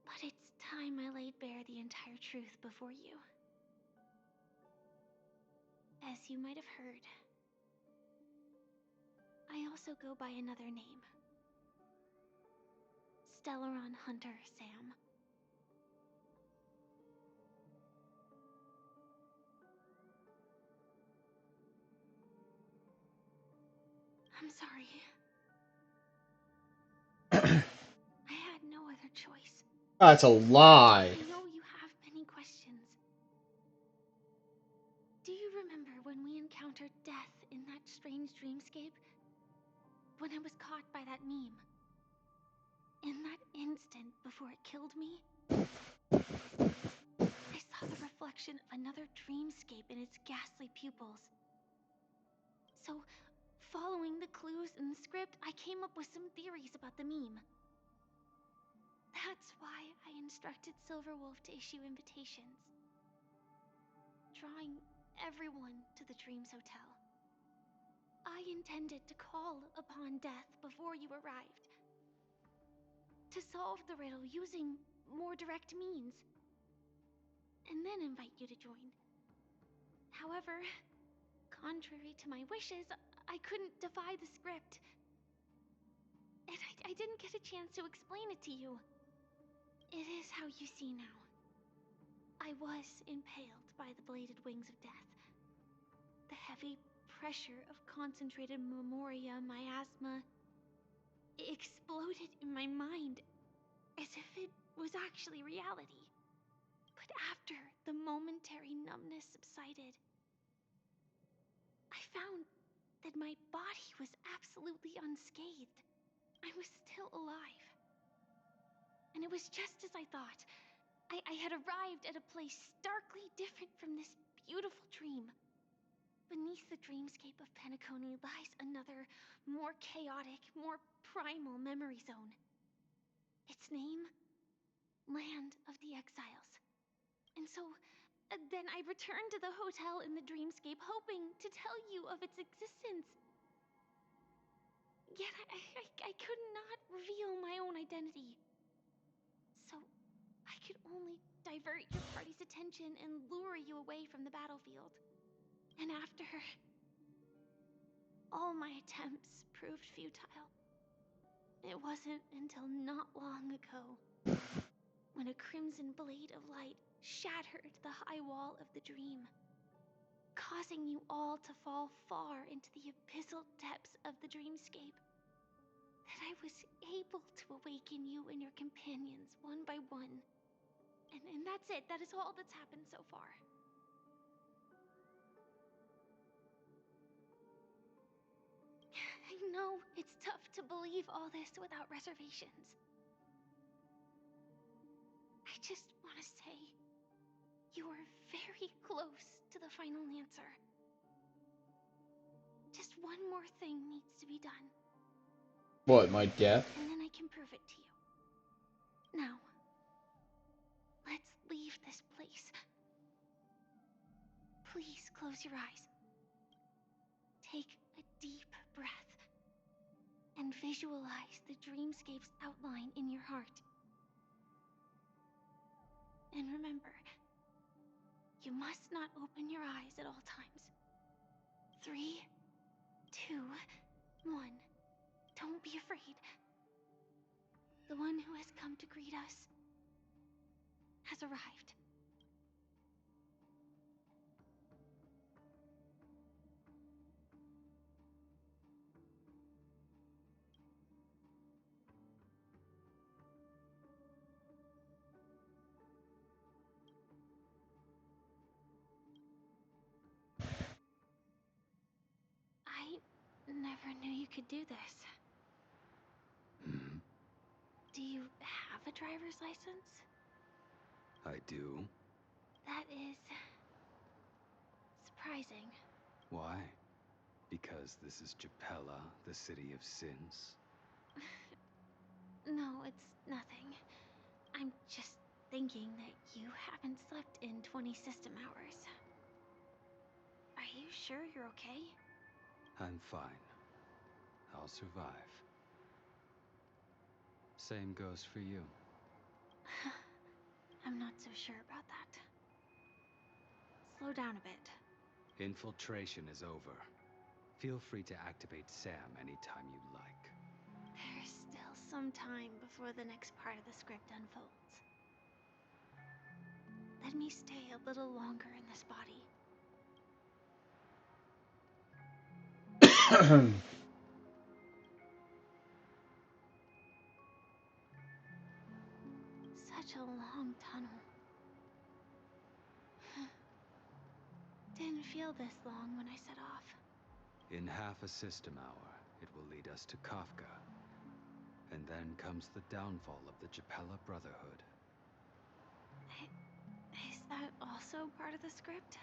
But it's time I laid bare the entire truth before you. As you might have heard, I also go by another name. Stellaron Hunter Sam. I'm sorry. I had no other choice. That's a lie. I know you have many questions. Do you remember when we encountered death in that strange dreamscape? When I was caught by that meme? In that instant before it killed me? I saw the reflection of another dreamscape in its ghastly pupils. So, following the clues in the script, I came up with some theories about the meme. That's why I instructed Silverwolf to issue invitations, drawing everyone to the Dreams Hotel. I intended to call upon death before you arrived, to solve the riddle using more direct means, and then invite you to join. However, contrary to my wishes, I couldn't defy the script, and I didn't get a chance to explain it to you. It is how you see now. I was impaled by the bladed wings of death. The heavy pressure of concentrated memoria miasma exploded in my mind as if it was actually reality. But after the momentary numbness subsided, I found that my body was absolutely unscathed. I was still alive. And it was just as I thought. I had arrived at a place starkly different from this beautiful dream. Beneath the dreamscape of Penacony lies another, more chaotic, more primal memory zone. Its name? Land of the Exiles. And so, then I returned to the hotel in the dreamscape, hoping to tell you of its existence. Yet I could not reveal my own identity. So, I could only divert your party's attention and lure you away from the battlefield. And after, all my attempts proved futile. It wasn't until not long ago when a crimson blade of light shattered the high wall of the dream, causing you all to fall far into the abyssal depths of the dreamscape, that I was able to awaken you and your companions one by one. And that's it. That is all that's happened so far. I know it's tough to believe all this without reservations. I just want to say, you are very close to the final answer. Just one more thing needs to be done. What, my death? And then I can prove it to you. Now, let's leave this place. Please close your eyes. Take a deep breath and visualize the dreamscape's outline in your heart. And remember, you must not open your eyes at all times. 3, 2, 1. Don't be afraid. The one who has come to greet us has arrived. I never knew you could do this. Hmm? Do you have a driver's license? I do. That is surprising. Why? Because this is Japella, the city of sins? No, it's nothing. I'm just thinking that you haven't slept in 20 system hours. Are you sure you're okay? I'm fine. I'll survive. Same goes for you. I'm not so sure about that. Slow down a bit. Infiltration is over. Feel free to activate Sam anytime you like. There's still some time before the next part of the script unfolds. Let me stay a little longer in this body. Such a long tunnel. Didn't feel this long when I set off. In half a system hour, it will lead us to Kafka. And then comes the downfall of the Japella Brotherhood. Is that also part of the script?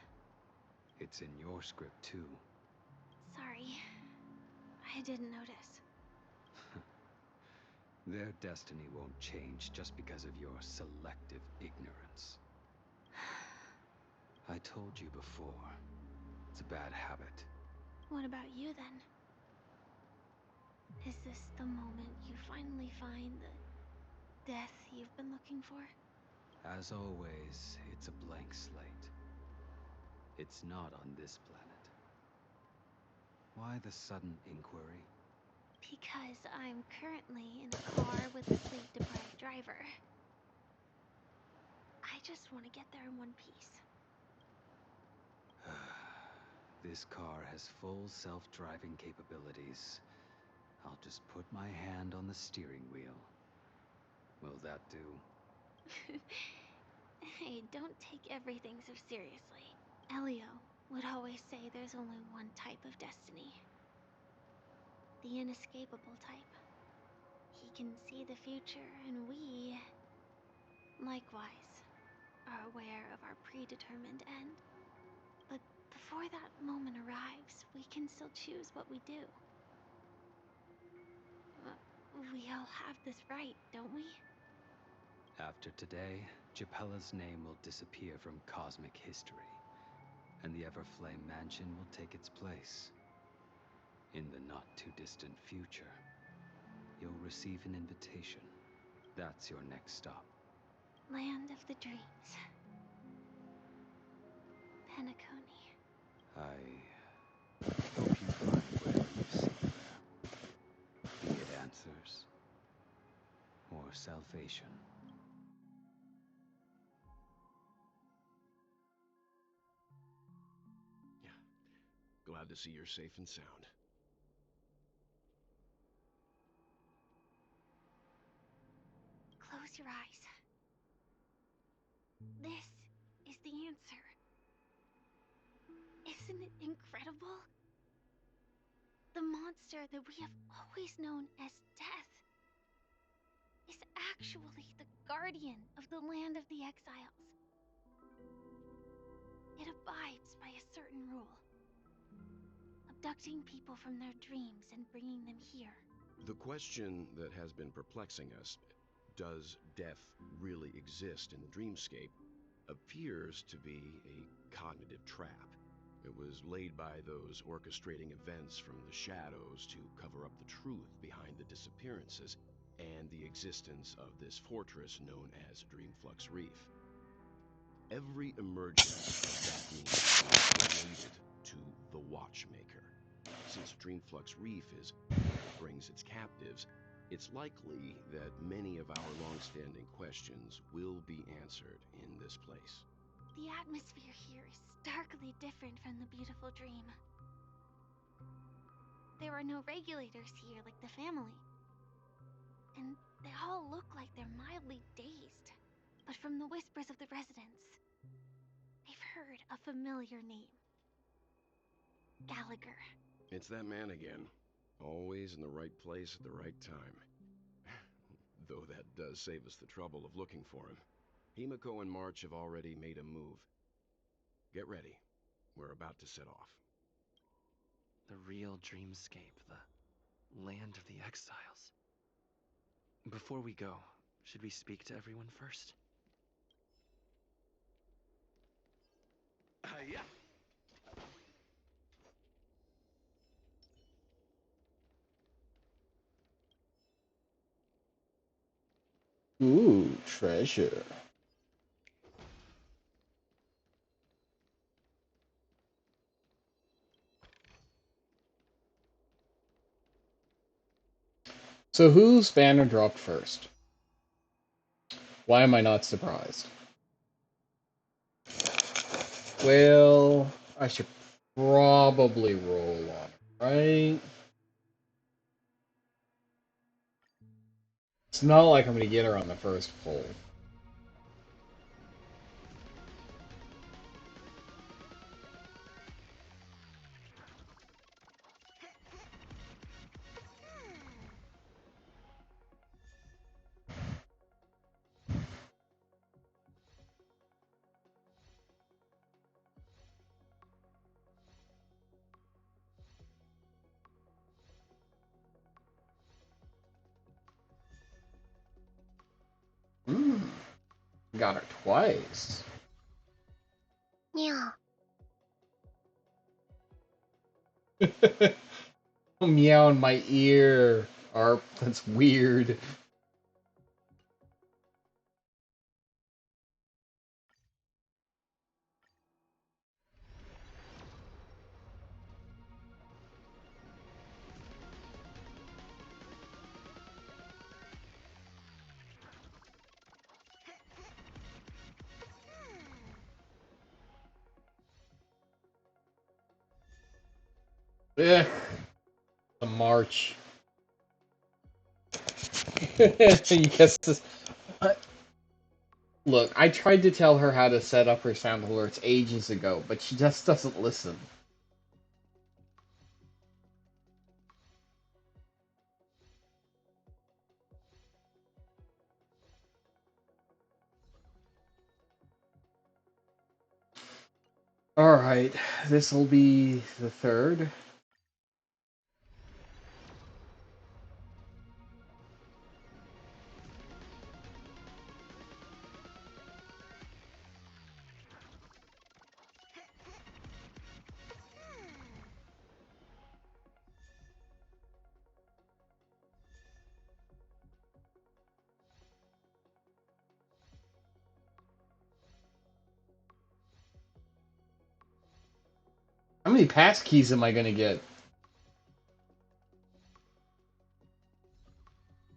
It's in your script too. Sorry. I didn't notice. Their destiny won't change just because of your selective ignorance. I told you before, it's a bad habit. What about you then? Is this the moment you finally find the death you've been looking for? As always, it's a blank slate. It's not on this planet. Why the sudden inquiry? Because I'm currently in a car with a sleep-deprived driver. I just want to get there in one piece. This car has full self-driving capabilities. I'll just put my hand on the steering wheel. Will that do? Hey, don't take everything so seriously. Elio would always say there's only one type of destiny. The inescapable type. He can see the future, and we... likewise. are aware of our predetermined end. But before that moment arrives, we can still choose what we do. We all have this right, don't we? After today, Japella's name will disappear from cosmic history, and the Everflame Mansion will take its place. In the not-too-distant future, you'll receive an invitation. That's your next stop. Land of the Dreams. Penacony. I hope you find whatever you seek there. Be it answers or salvation. Glad to see you're safe and sound. Close your eyes. This is the answer. Isn't it incredible? The monster that we have always known as Death is actually the guardian of the land of the exiles. It abides by a certain rule. Abducting people from their dreams and bringing them here. The question that has been perplexing us, does death really exist in the dreamscape, appears to be a cognitive trap. It was laid by those orchestrating events from the shadows to cover up the truth behind the disappearances and the existence of this fortress known as Dreamflux Reef. Every emergence of that means is related to the Watchmaker. Since Dreamflux Reef is what brings its captives, it's likely that many of our long-standing questions will be answered in this place. The atmosphere here is starkly different from the beautiful dream. There are no regulators here like the family. And they all look like they're mildly dazed. But from the whispers of the residents, they've heard a familiar name. Gallagher. It's that man again. Always in the right place at the right time. Though that does save us the trouble of looking for him. Himiko and March have already made a move. Get ready. We're about to set off. The real dreamscape, the land of the exiles. Before we go, should we speak to everyone first? Yeah. Ooh, treasure. So whose banner dropped first? Why am I not surprised? Well, I should probably roll on it, right? It's not like I'm gonna get her on the first pull. Hmm. Got her twice. Yeah. Meow in my ear. Arp, that's weird. Ugh. The march. Yes. Look, I tried to tell her how to set up her sound alerts ages ago, but she just doesn't listen. Alright, this will be the third. How many pass keys am I gonna get?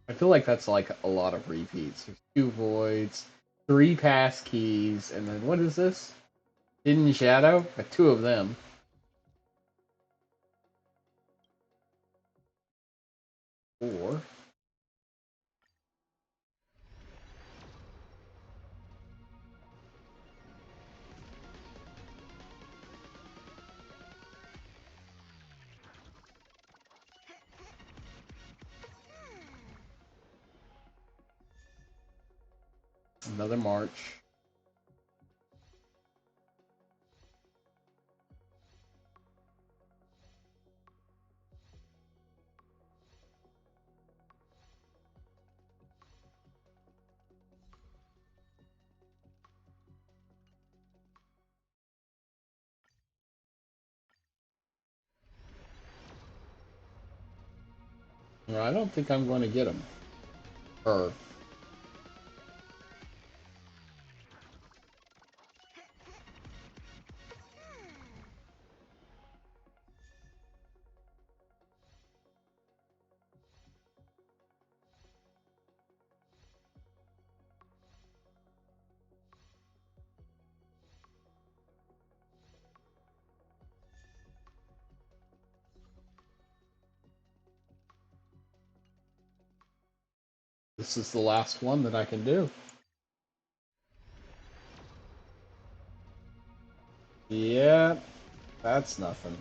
I feel like that's like a lot of repeats. There's 2 voids, 3 pass keys, and then what is this? Hidden Shadow? Got 2 of them. 4. Another march. No, I don't think I'm going to get them. Or this is the last one that I can do. Yeah, that's nothing.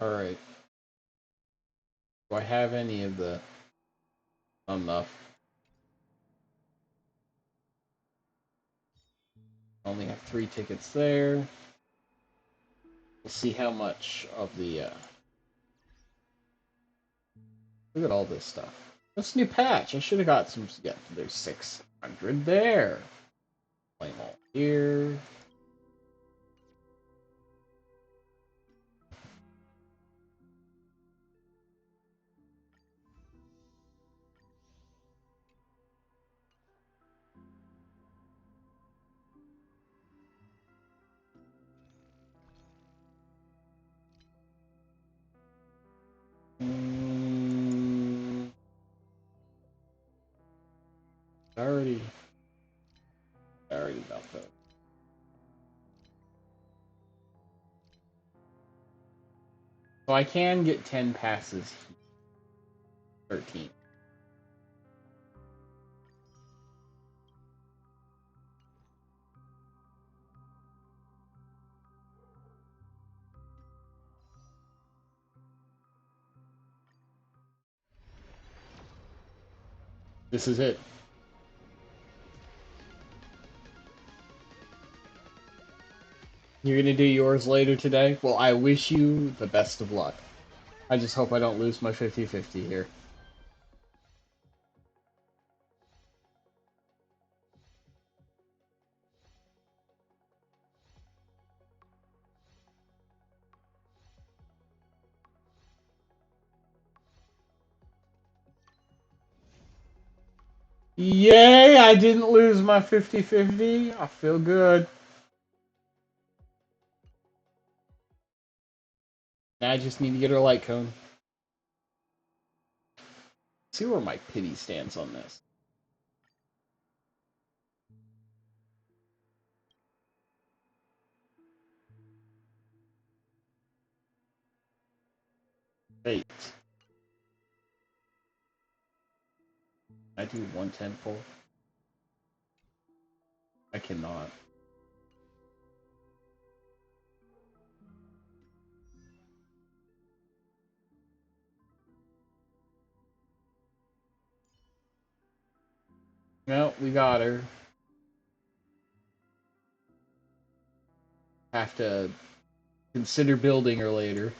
Alright. Do I have any of the... enough? I only have 3 tickets there. We'll see how much of the... Look at all this stuff. What's new patch? I should have got some... Yeah, there's 600 there. Flame all here. I already got those. So I can get 10 passes. 13. This is it. You're gonna do yours later today? Well, I wish you the best of luck. I just hope I don't lose my 50-50 here. Yay! I didn't lose my 50-50. I feel good. Now I just need to get her light cone. See where my pity stands on this. Wait. I do 110 full? I cannot. No, we got her. Have to consider building her later.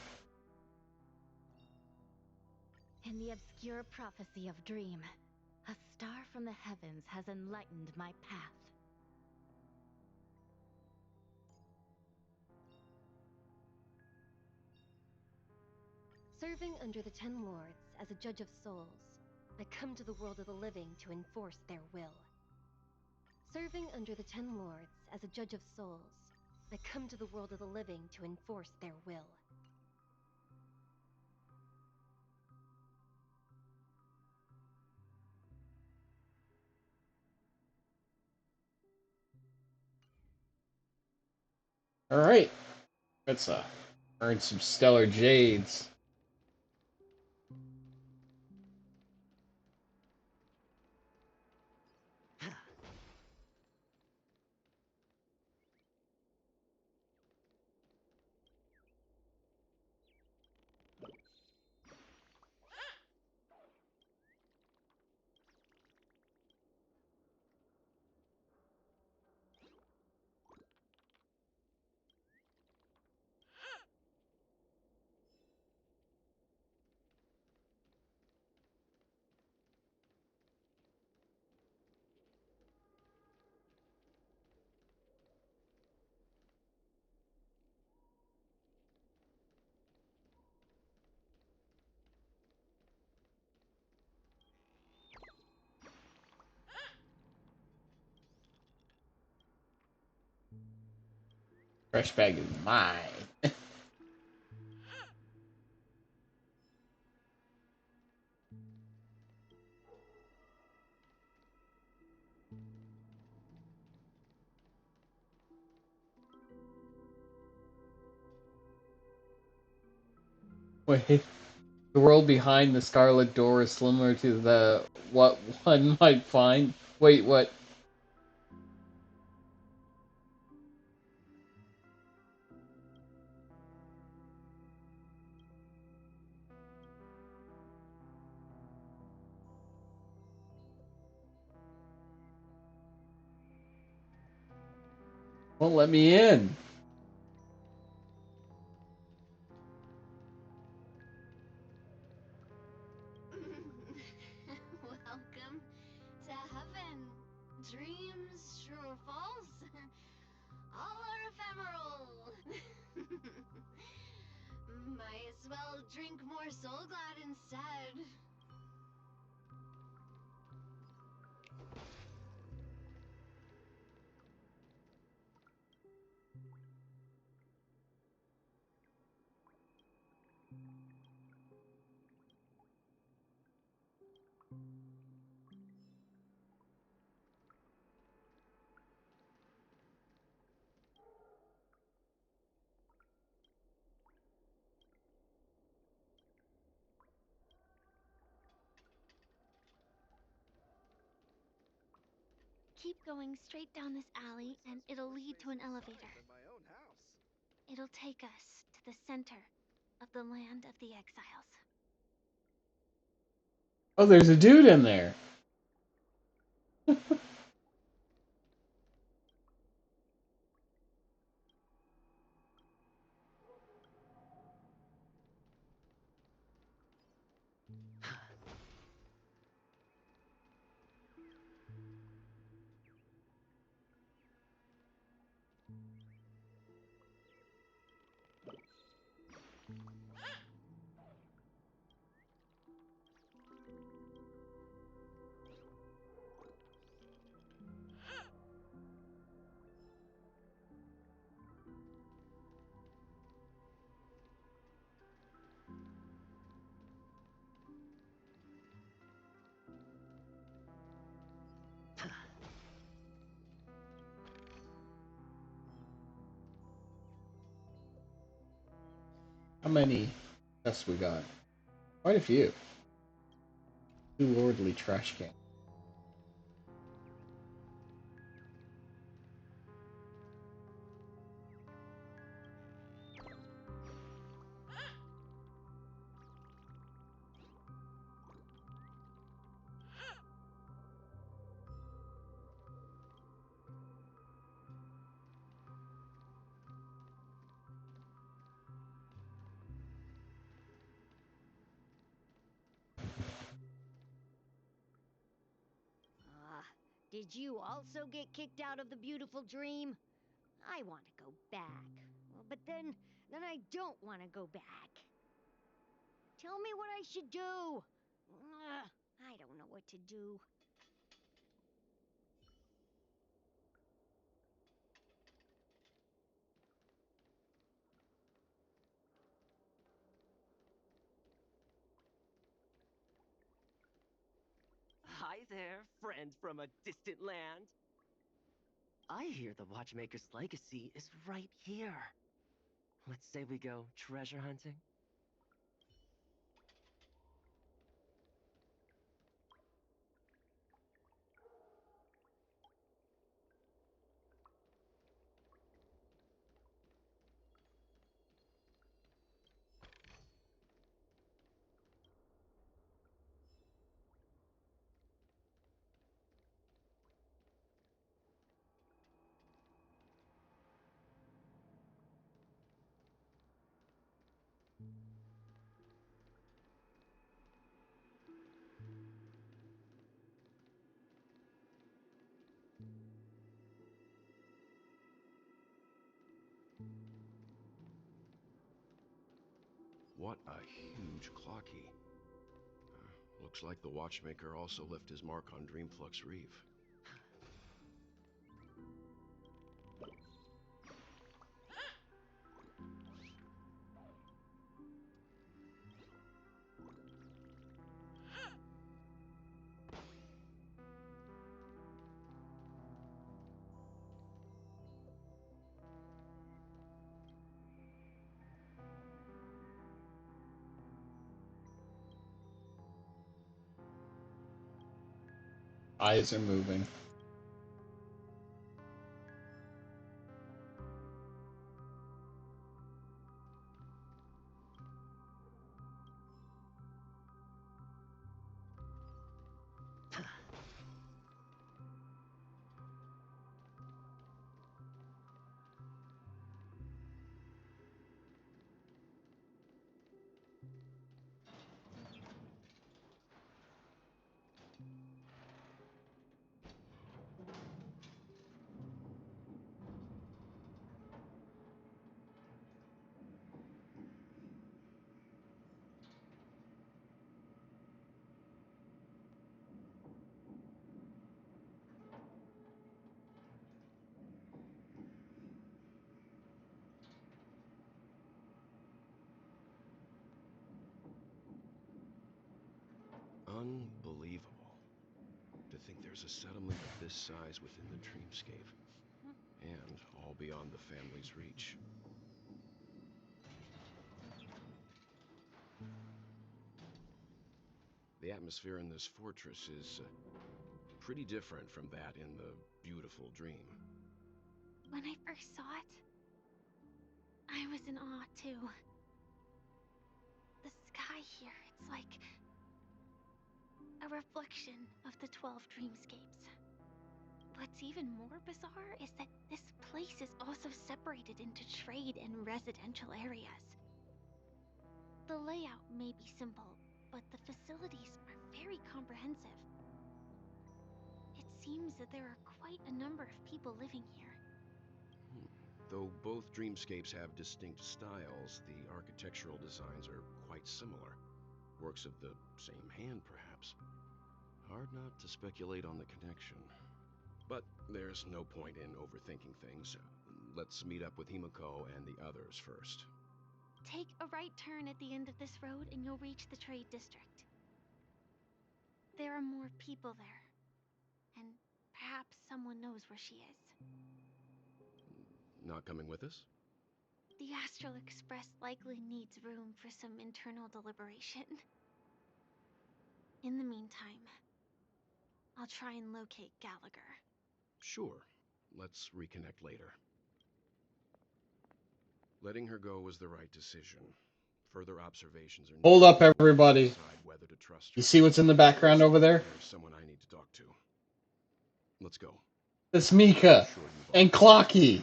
In the obscure prophecy of Dream, a star from the heavens has enlightened my path. Serving under the Ten Lords as a judge of souls, I come to the world of the living to enforce their will. Serving under the Ten Lords as a judge of souls, I come to the world of the living to enforce their will. Alright. Let's earn some stellar jades. Fresh bag is mine. Wait, the world behind the Scarlet Door is similar to the what one might find. Wait, what? Won't let me in. Welcome to heaven. Dreams, true or false, all are ephemeral. Might as well drink more Soul Glad instead. Keep going straight down this alley, and it'll lead to an elevator. It'll take us to the center of the land of the exiles. Oh, there's a dude in there. How many tests we got? Quite a few. 2 lordly trash cans. Did you also get kicked out of the beautiful dream? I want to go back. But then I don't want to go back. Tell me what I should do. I don't know what to do. Hi there, friend from a distant land. I hear the Watchmaker's legacy is right here. Let's say we go treasure hunting. What a huge clocky. Looks like the watchmaker also left his mark on Dreamflux Reef. Eyes are moving. Unbelievable. To think there's a settlement of this size within the dreamscape. And all beyond the family's reach. The atmosphere in this fortress is pretty different from that in the beautiful dream. When I first saw it, I was in awe too. The sky here, it's like a reflection of the 12 dreamscapes. What's even more bizarre is that this place is also separated into trade and residential areas. The layout may be simple, but the facilities are very comprehensive. It seems that there are quite a number of people living here. Though both dreamscapes have distinct styles, the architectural designs are quite similar. Works of the same hand, perhaps. Hard not to speculate on the connection. But there's no point in overthinking things. Let's meet up with Himiko and the others first. Take a right turn at the end of this road and you'll reach the trade district. There are more people there. And perhaps someone knows where she is. Not coming with us? The Astral Express likely needs room for some internal deliberation. In the meantime, I'll try and locate Gallagher. Sure. Let's reconnect later. Letting her go was the right decision. Further observations are Hold up, needed to everybody. decide whether to trust You her. see what's in the background First, over there? there's someone I need to talk to. Let's go. That's Mika Sure you've and already- Clocky.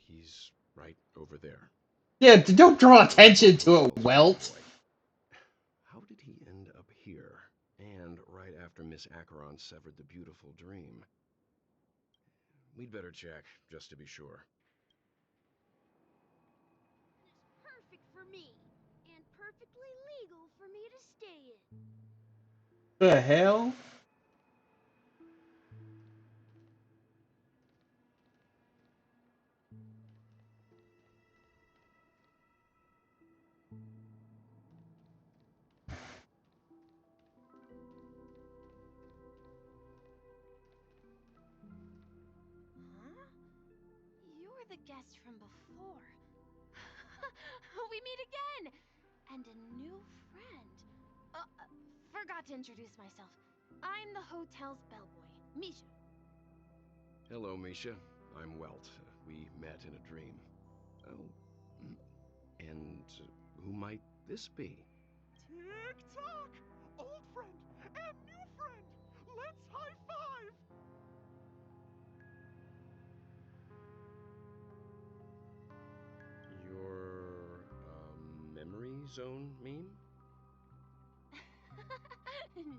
He's right over there. Yeah, don't draw attention to it, Welt. How did he end up here? And right after Miss Acheron severed the beautiful dream. We'd better check, just to be sure. Perfect for me, and perfectly legal for me to stay in. The hell? Huh? You're the guest from before. We meet again! And a new friend. Forgot to introduce myself. I'm the hotel's bellboy, Misha. Hello, Misha. I'm Welt. We met in a dream. Oh, and who might this be? Tick-tock! Old friend and new friend! Let's high-five! Your, memory zone meme?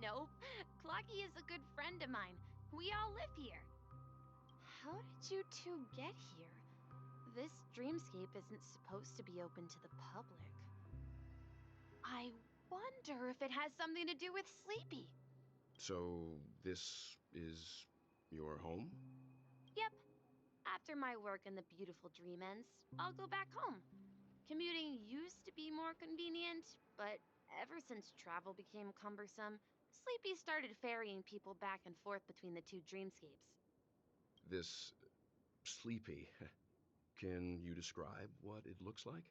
Nope. Clocky is a good friend of mine. We all live here. How did you two get here? This dreamscape isn't supposed to be open to the public. I wonder if it has something to do with Sleepy. So, this is your home? Yep. After my work in the beautiful dream ends, I'll go back home. Commuting used to be more convenient, but ever since travel became cumbersome, Sleepy started ferrying people back and forth between the two dreamscapes. This Sleepy. Can you describe what it looks like?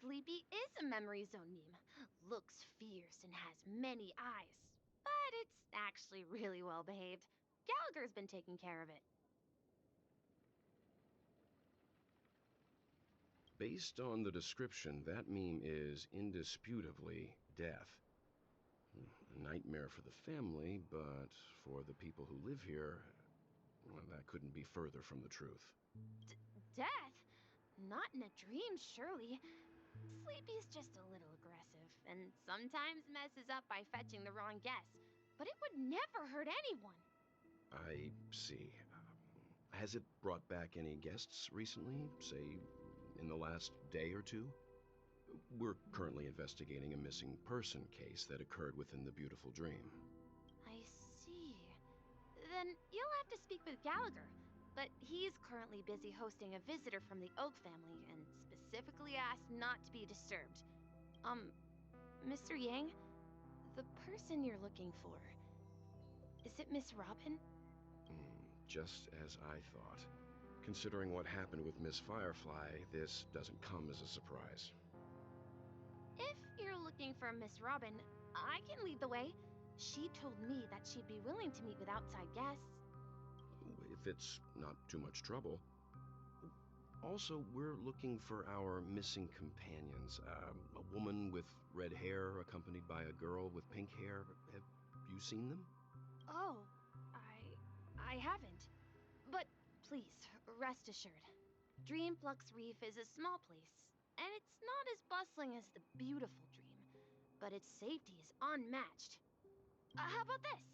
Sleepy is a memory zone meme. Looks fierce and has many eyes. But it's actually really well behaved. Gallagher's been taking care of it. Based on the description, that meme is indisputably death. A nightmare for the family, but for the people who live here, well, that couldn't be further from the truth. Death? Not in a dream, surely. Sleepy's just a little aggressive, and sometimes messes up by fetching the wrong guess. But it would never hurt anyone. I see. Has it brought back any guests recently, say, in the last day or two? We're currently investigating a missing person case that occurred within the beautiful dream. I see. Then you'll have to speak with Gallagher. But he's currently busy hosting a visitor from the Oak family and specifically asked not to be disturbed. Mr. Yang, the person you're looking for, is it Miss Robin? Just as I thought. Considering what happened with Miss Firefly, this doesn't come as a surprise. If you're looking for Miss Robin, I can lead the way. She told me that she'd be willing to meet with outside guests. If it's not too much trouble. Also, we're looking for our missing companions. A woman with red hair accompanied by a girl with pink hair. Have you seen them? Oh, I haven't. But please, rest assured. Dreamflux Reef is a small place, and it's not as bustling as the beautiful dream, but its safety is unmatched. How about this?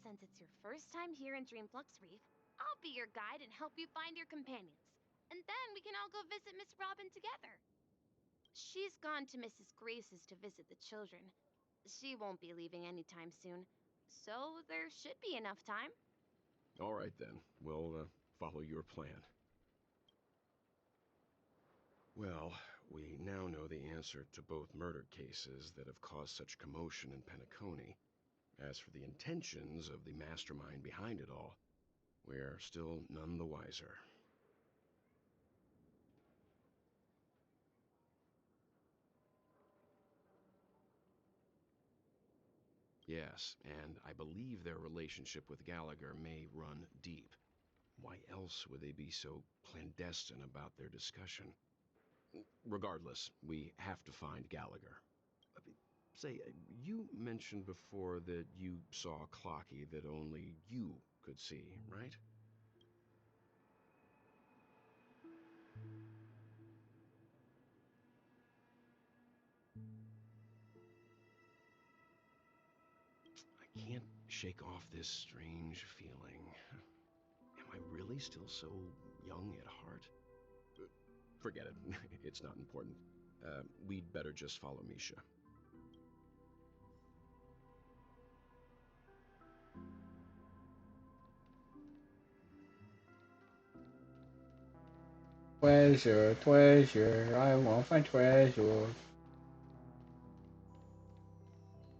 Since it's your first time here in Dreamflux Reef, I'll be your guide and help you find your companions. And then we can all go visit Miss Robin together. She's gone to Mrs. Grace's to visit the children. She won't be leaving anytime soon, so there should be enough time. All right then, we'll follow your plan. Well, we now know the answer to both murder cases that have caused such commotion in Penacony. As for the intentions of the mastermind behind it all, we're still none the wiser. Yes, and I believe their relationship with Gallagher may run deep. Why else would they be so clandestine about their discussion? Regardless, we have to find Gallagher. Say, you mentioned before that you saw Clocky that only you could see, right? I can't shake off this strange feeling. Am I really still so young at heart? Forget it. It's not important. We'd better just follow Misha. Treasure, treasure, I want to find treasure. The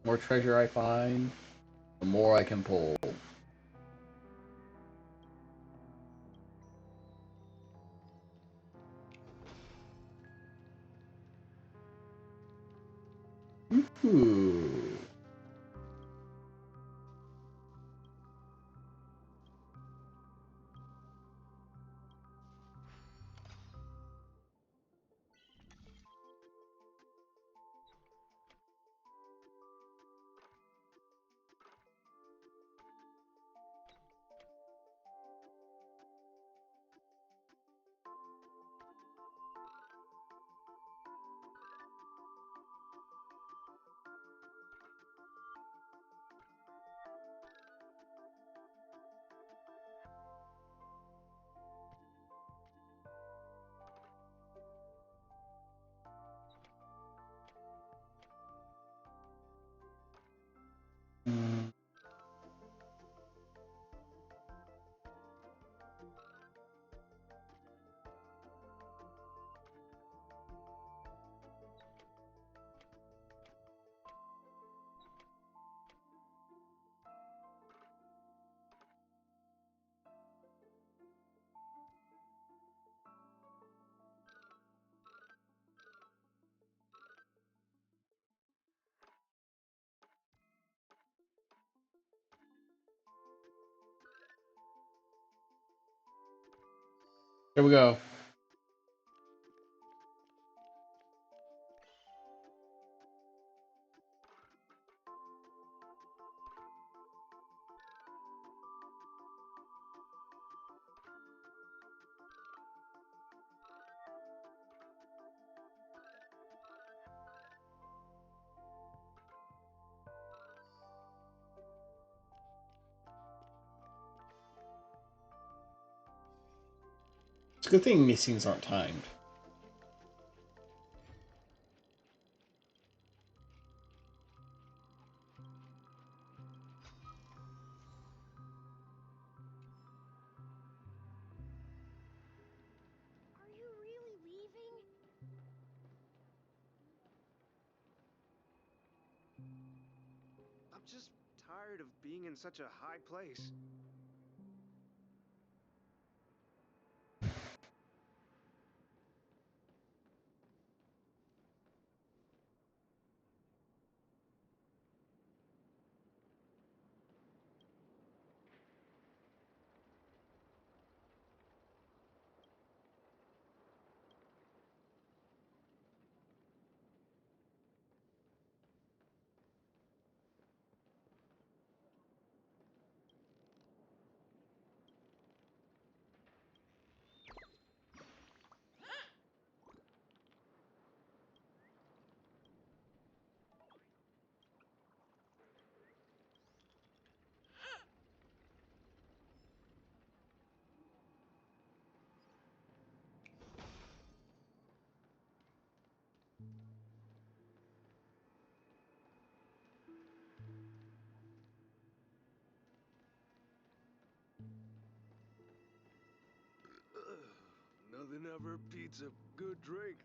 more treasure I find, the more I can pull. Ooh. Mm. Here we go. It's a good thing these scenes aren't timed. Are you really leaving? I'm just tired of being in such a high place. Nothing ever beats a good drink.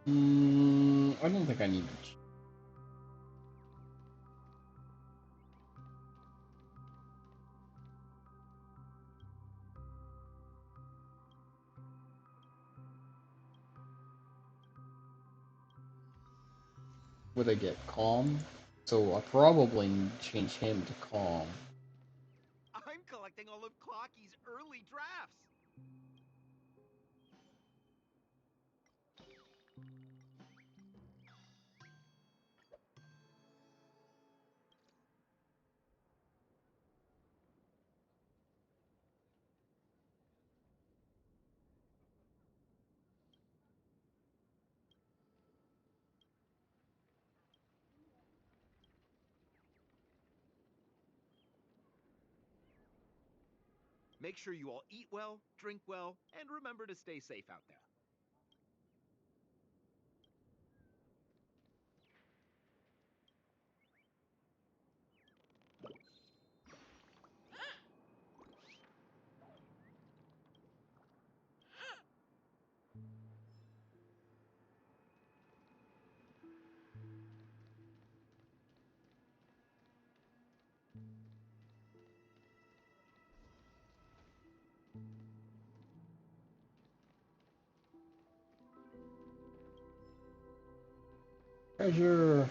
I don't think I need to. Would I get calm? So I probably need to change him to calm. I'm collecting all of Clocky's early drafts. Make sure you all eat well, drink well, and remember to stay safe out there. Treasure!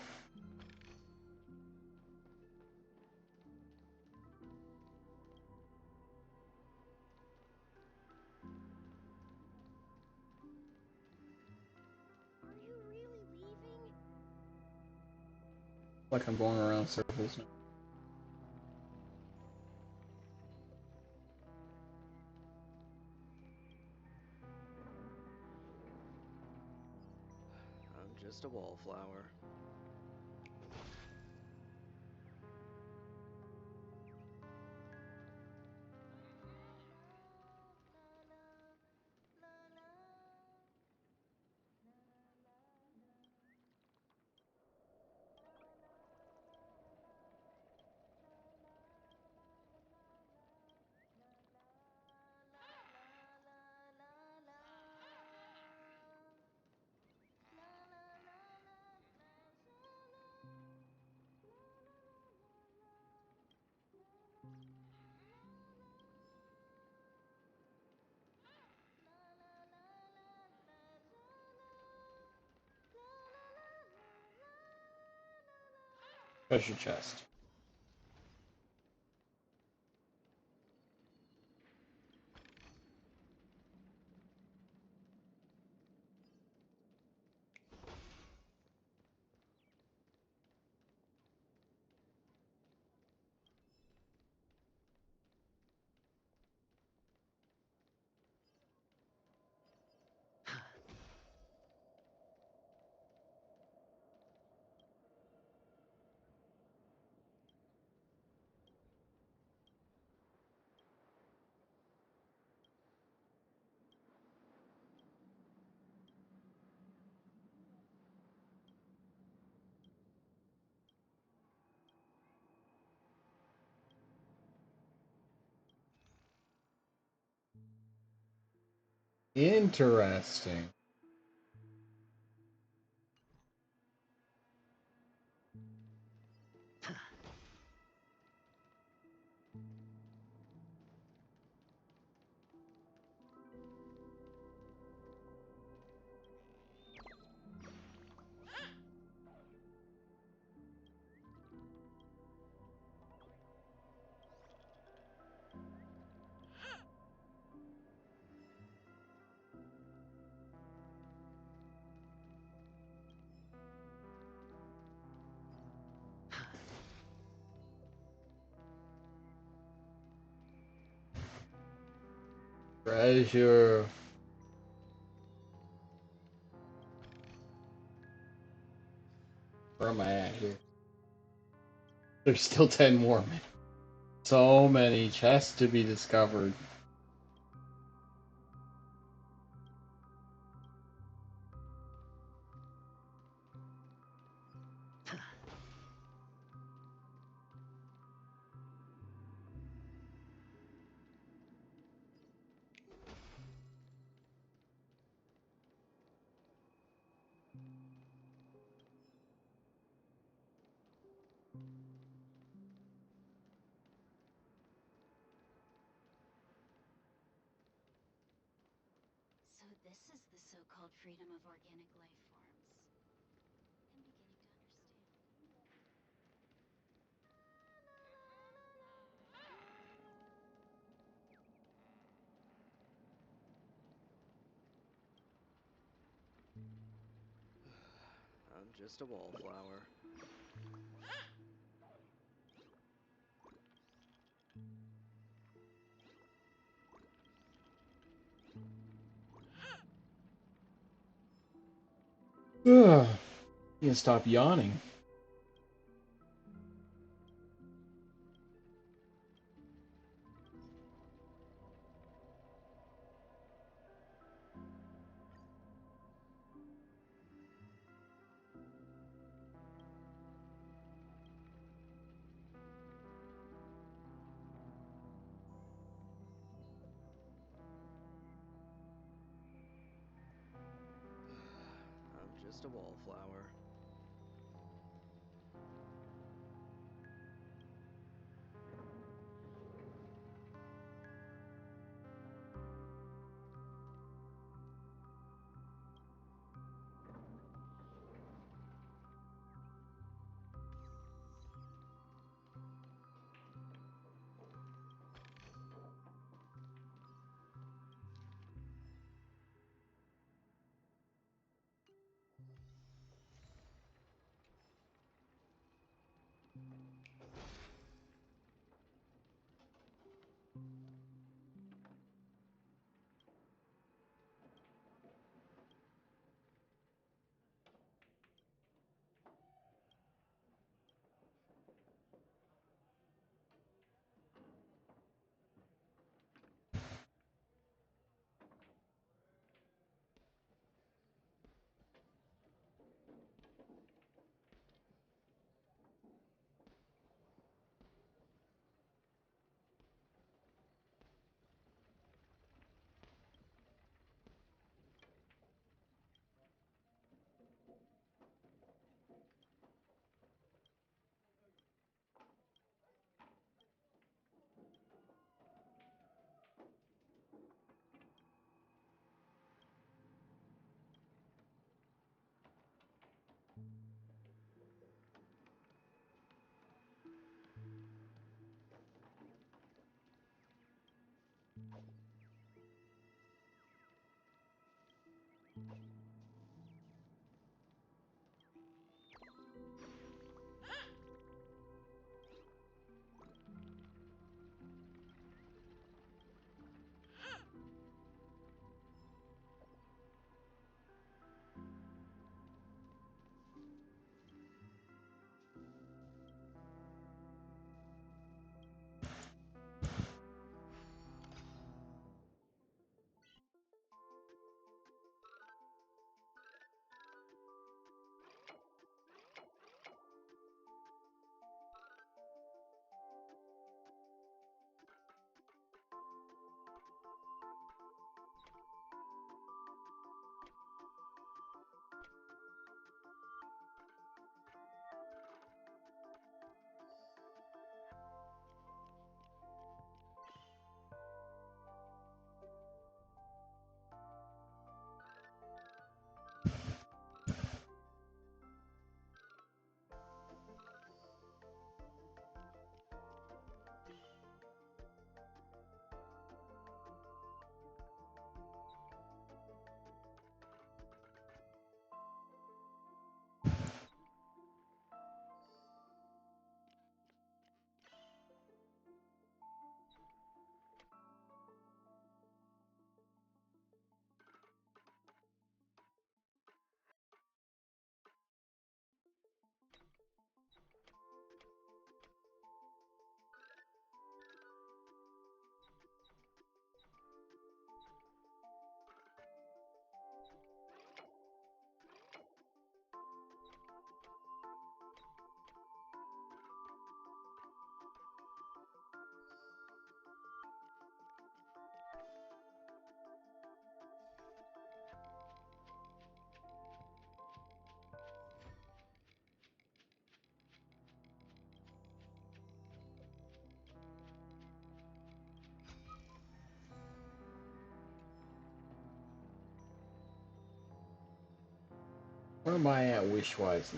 Are you really leaving? Like I'm going around circles now. I'm just a wallflower. Treasure chest. Interesting. Treasure. Where am I at here? There's still 10 more, man. So many chests to be discovered. this is the so-called freedom of organic life forms. I'm beginning to understand. I'm just a wallflower. Ugh. You can stop yawning. I'm just a wallflower. Where am I at wish-wise?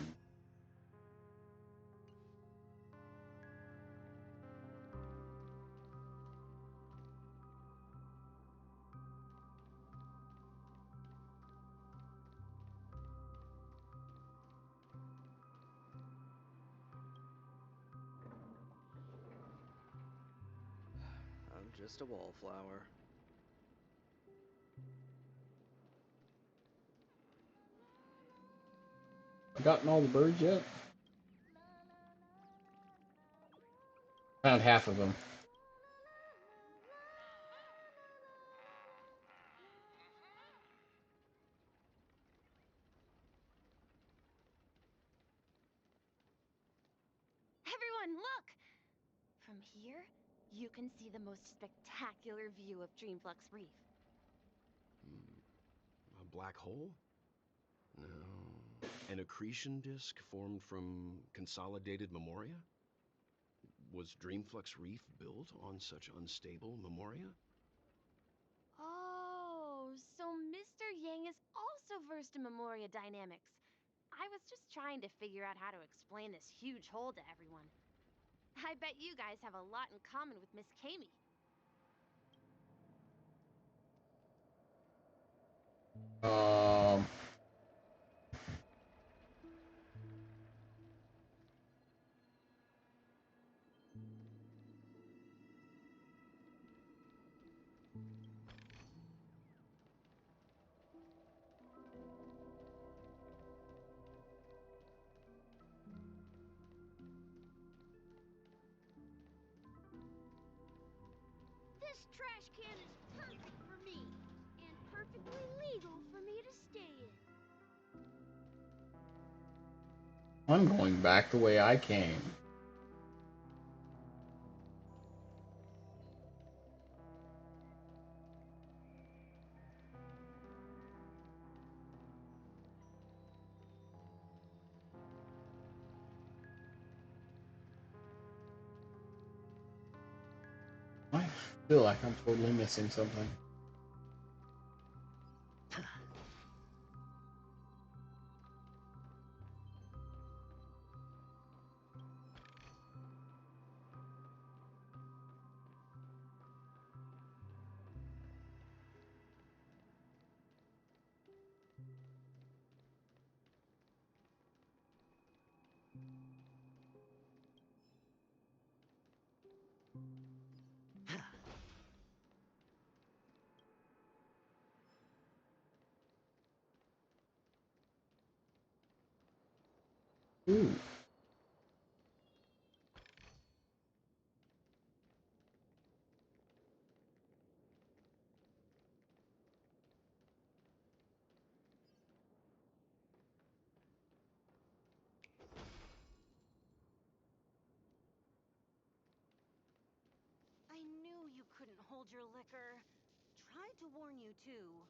I'm just a wallflower. Gotten all the birds yet? Found half of them. Everyone, look! From here, you can see the most spectacular view of Dreamflux Reef. A black hole? No. An accretion disk formed from consolidated memoria? Was Dreamflux Reef built on such unstable memoria? Oh, so Mr. Yang is also versed in Memoria dynamics. I was just trying to figure out how to explain this huge hole to everyone. I bet you guys have a lot in common with Miss Kami. Um, This trash can is perfect for me, and perfectly legal for me to stay in. I'm going back the way I came. I feel like I'm totally missing something. Ooh. I knew you couldn't hold your liquor. Tried to warn you too.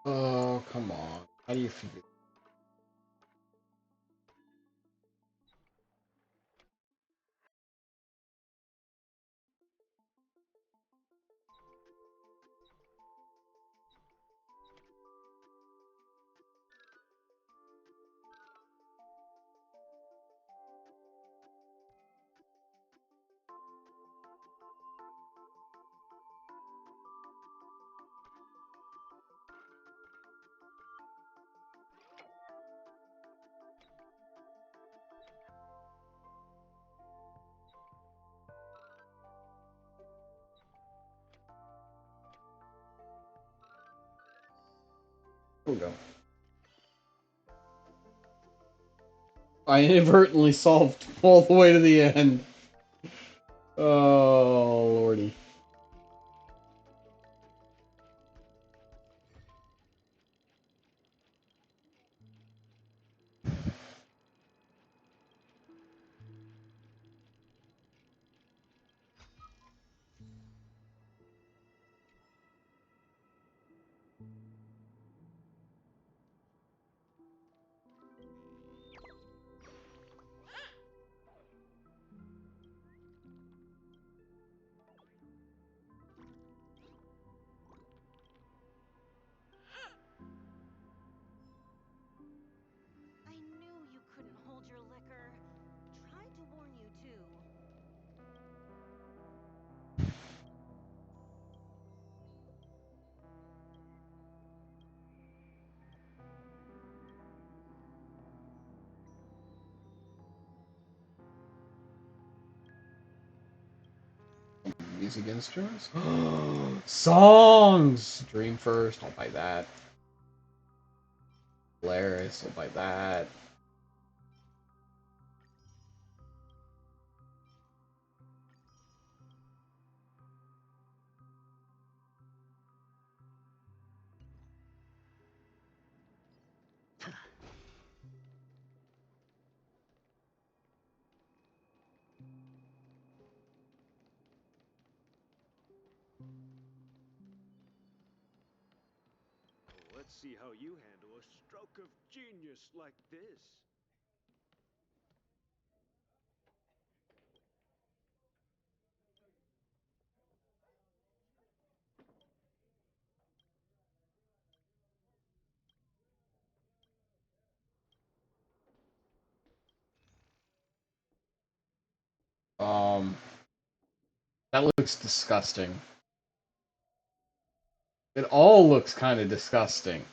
Oh, come on. How do you figure? Here we go. I inadvertently solved all the way to the end. Oh, lordy. I knew you couldn't hold your liquor. Tried to warn you too. Music instruments? Songs! Dream first, I'll buy that. Polaris, I'll buy that. Let's see how you handle a stroke of genius like this. Um, that looks disgusting. It all looks kind of disgusting.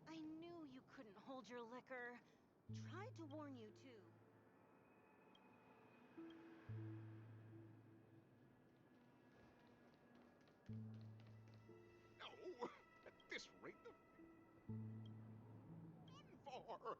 I knew you couldn't hold your liquor. Tried to warn you too. No! At this rate, the done for!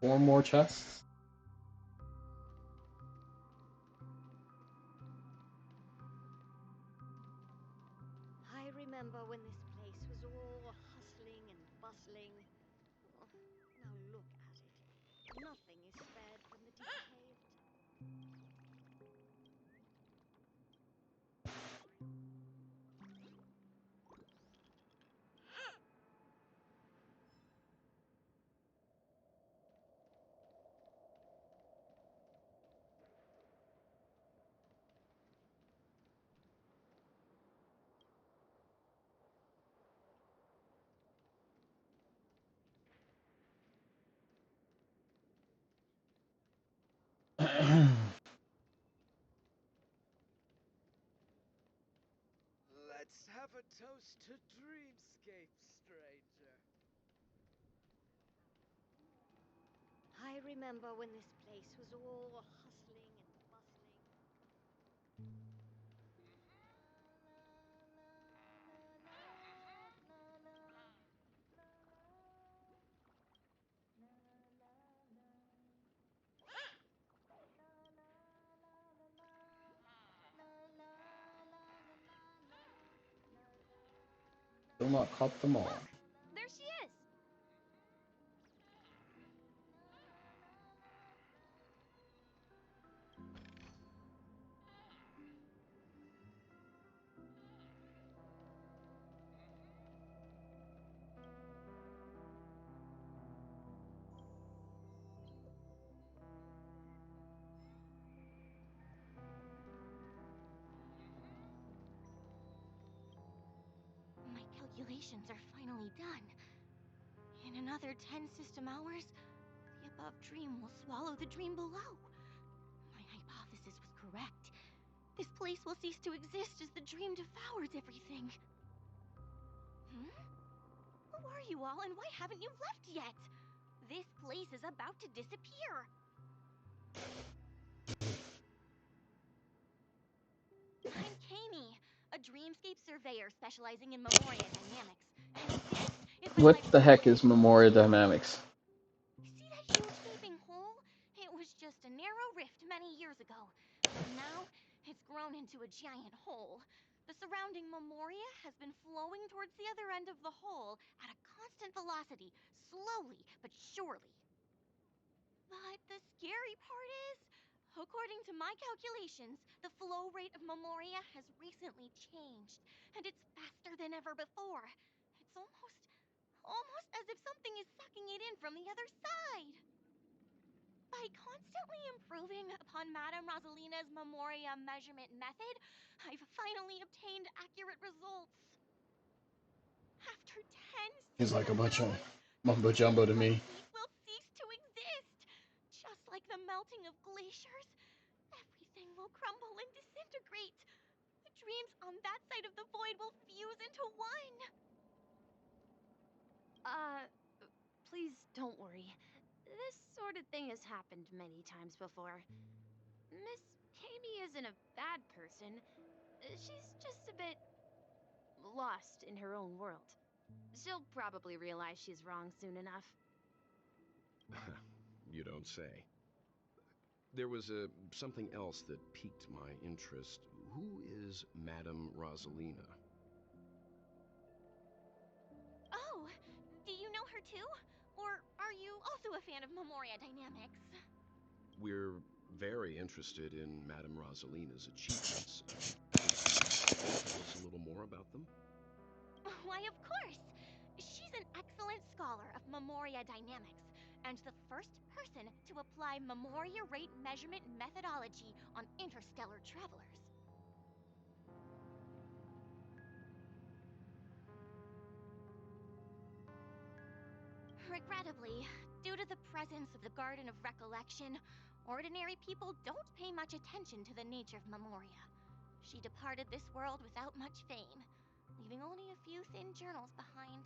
Four more chests? I remember when this place was all hustling and bustling. Oh, now look at it. Nothing is spared from the decayed. Let's have a toast to Dreamscape, stranger. I remember when this place was all hustling and bustling. Still not caught them all. Look! There she is! My calculations are finally done. In another 10 system hours, the above dream will swallow the dream below. My hypothesis was correct. This place will cease to exist as the dream devours everything. Hmm? Who are you all, and why haven't you left yet? This place is about to disappear. I'm Kami, a dreamscape surveyor specializing in Memoria dynamics. And this is my What the heck is life. Memoria Dynamics? See that huge gaping hole? It was just a narrow rift many years ago. But now, it's grown into a giant hole. The surrounding Memoria has been flowing towards the other end of the hole at a constant velocity, slowly but surely. But the scary part is, according to my calculations, the flow rate of Memoria has recently changed, and it's faster than ever before. It's almost as if something is sucking it in from the other side. By constantly improving upon Madame Rosalina's Memoria measurement method, I've finally obtained accurate results. After 10 He's like a system bunch of hours, mumbo jumbo to me. place will cease to exist. Just like the melting of glaciers, everything will crumble and disintegrate. The dreams on that side of the void will fuse into one. Please don't worry. This sort of thing has happened many times before. Miss Kami isn't a bad person. She's just a bit lost in her own world. She'll probably realize she's wrong soon enough. You don't say. There was something else that piqued my interest. Who is Madame Rosalina? Oh, do you know her too? Or are you also a fan of Memoria dynamics? We're very interested in Madame Rosalina's achievements. Could you tell us a little more about them? Why, of course! She's an excellent scholar of Memoria dynamics, and the first person to apply Memoria rate measurement methodology on interstellar travelers. Regrettably, due to the presence of the Garden of Recollection, ordinary people don't pay much attention to the nature of Memoria. She departed this world without much fame, leaving only a few thin journals behind.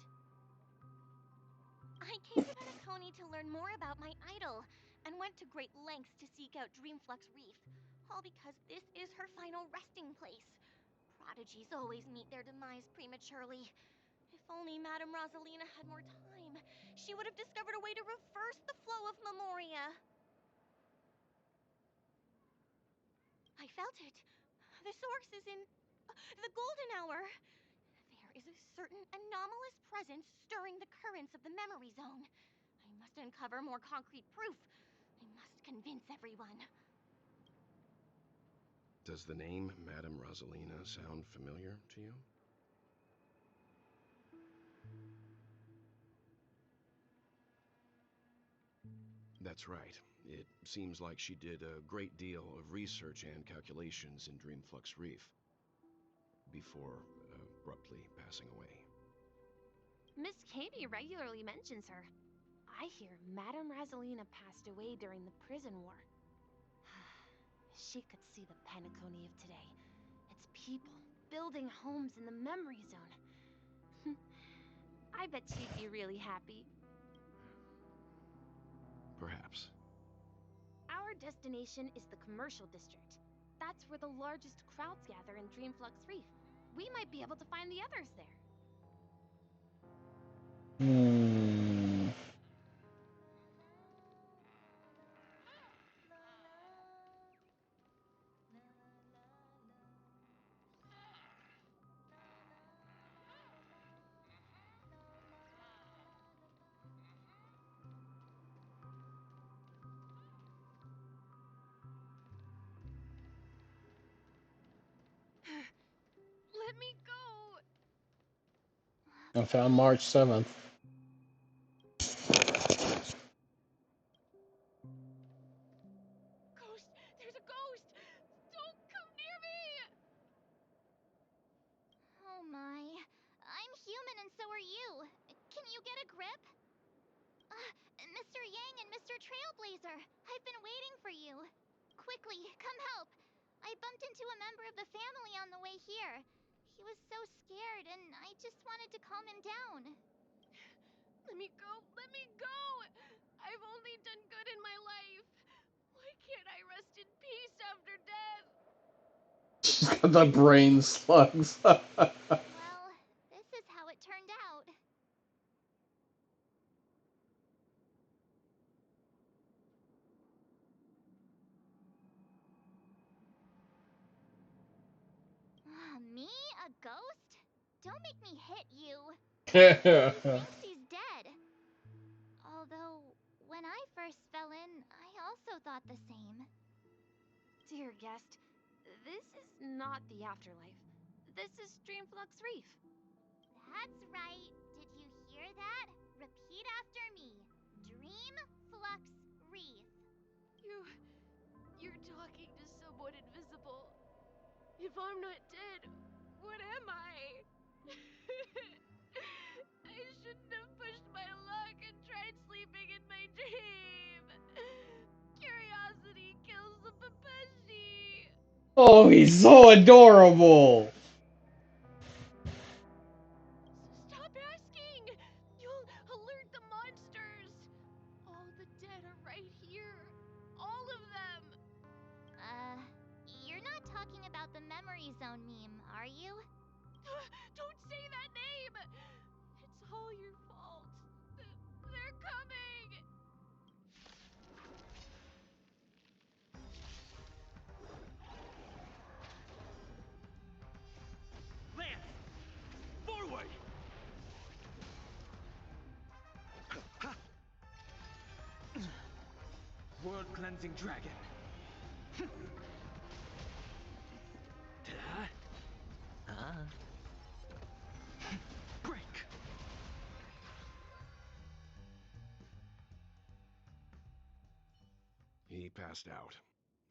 I came to Penacony to learn more about my idol, and went to great lengths to seek out Dreamflux Reef, all because this is her final resting place. Prodigies always meet their demise prematurely. If only Madame Rosalina had more time, she would have discovered a way to reverse the flow of Memoria. I felt it. The source is in the golden hour. There is a certain anomalous presence stirring the currents of the memory zone. I must uncover more concrete proof. I must convince everyone. Does the name Madame Rosalina sound familiar to you? That's right. It seems like she did a great deal of research and calculations in Dreamflux Reef before abruptly passing away. Miss Kami regularly mentions her. I hear Madame Rosalina passed away during the prison war. she could see the Penacony of today. Its people building homes in the memory zone. I bet she'd be really happy. Perhaps. Our destination is the commercial district. That's where the largest crowds gather in Dreamflux Reef. We might be able to find the others there. Let me go! I found March 7th. Ghost! There's a ghost! Don't come near me! Oh my. I'm human and so are you. Can you get a grip? Mr. Yang and Mr. Trailblazer, I've been waiting for you. Quickly, come help. I bumped into a member of the family on the way here. He was so scared and I just wanted to calm him down. Let me go! Let me go! I've only done good in my life. Why can't I rest in peace after death? She's got the brain slugs. Well, this is how it turned out. Me? A ghost? Don't make me hit you. He thinks he's dead. Although, when I first fell in, I also thought the same. Dear guest, this is not the afterlife. This is Dreamflux Reef. That's right. Did you hear that? Repeat after me. Dreamflux Reef. You're talking to someone invisible. If I'm not dead, what am I? I shouldn't have pushed my luck and tried sleeping in my dream. Curiosity kills the Papeshi. Oh, he's so adorable. Stop asking! You'll alert the monsters. All the dead are right here. All of them. You're not talking about the memory zone meme, are you? Don't say that name! It's all your fault. They're coming! Lance! Forward! World cleansing dragon. Break! He passed out.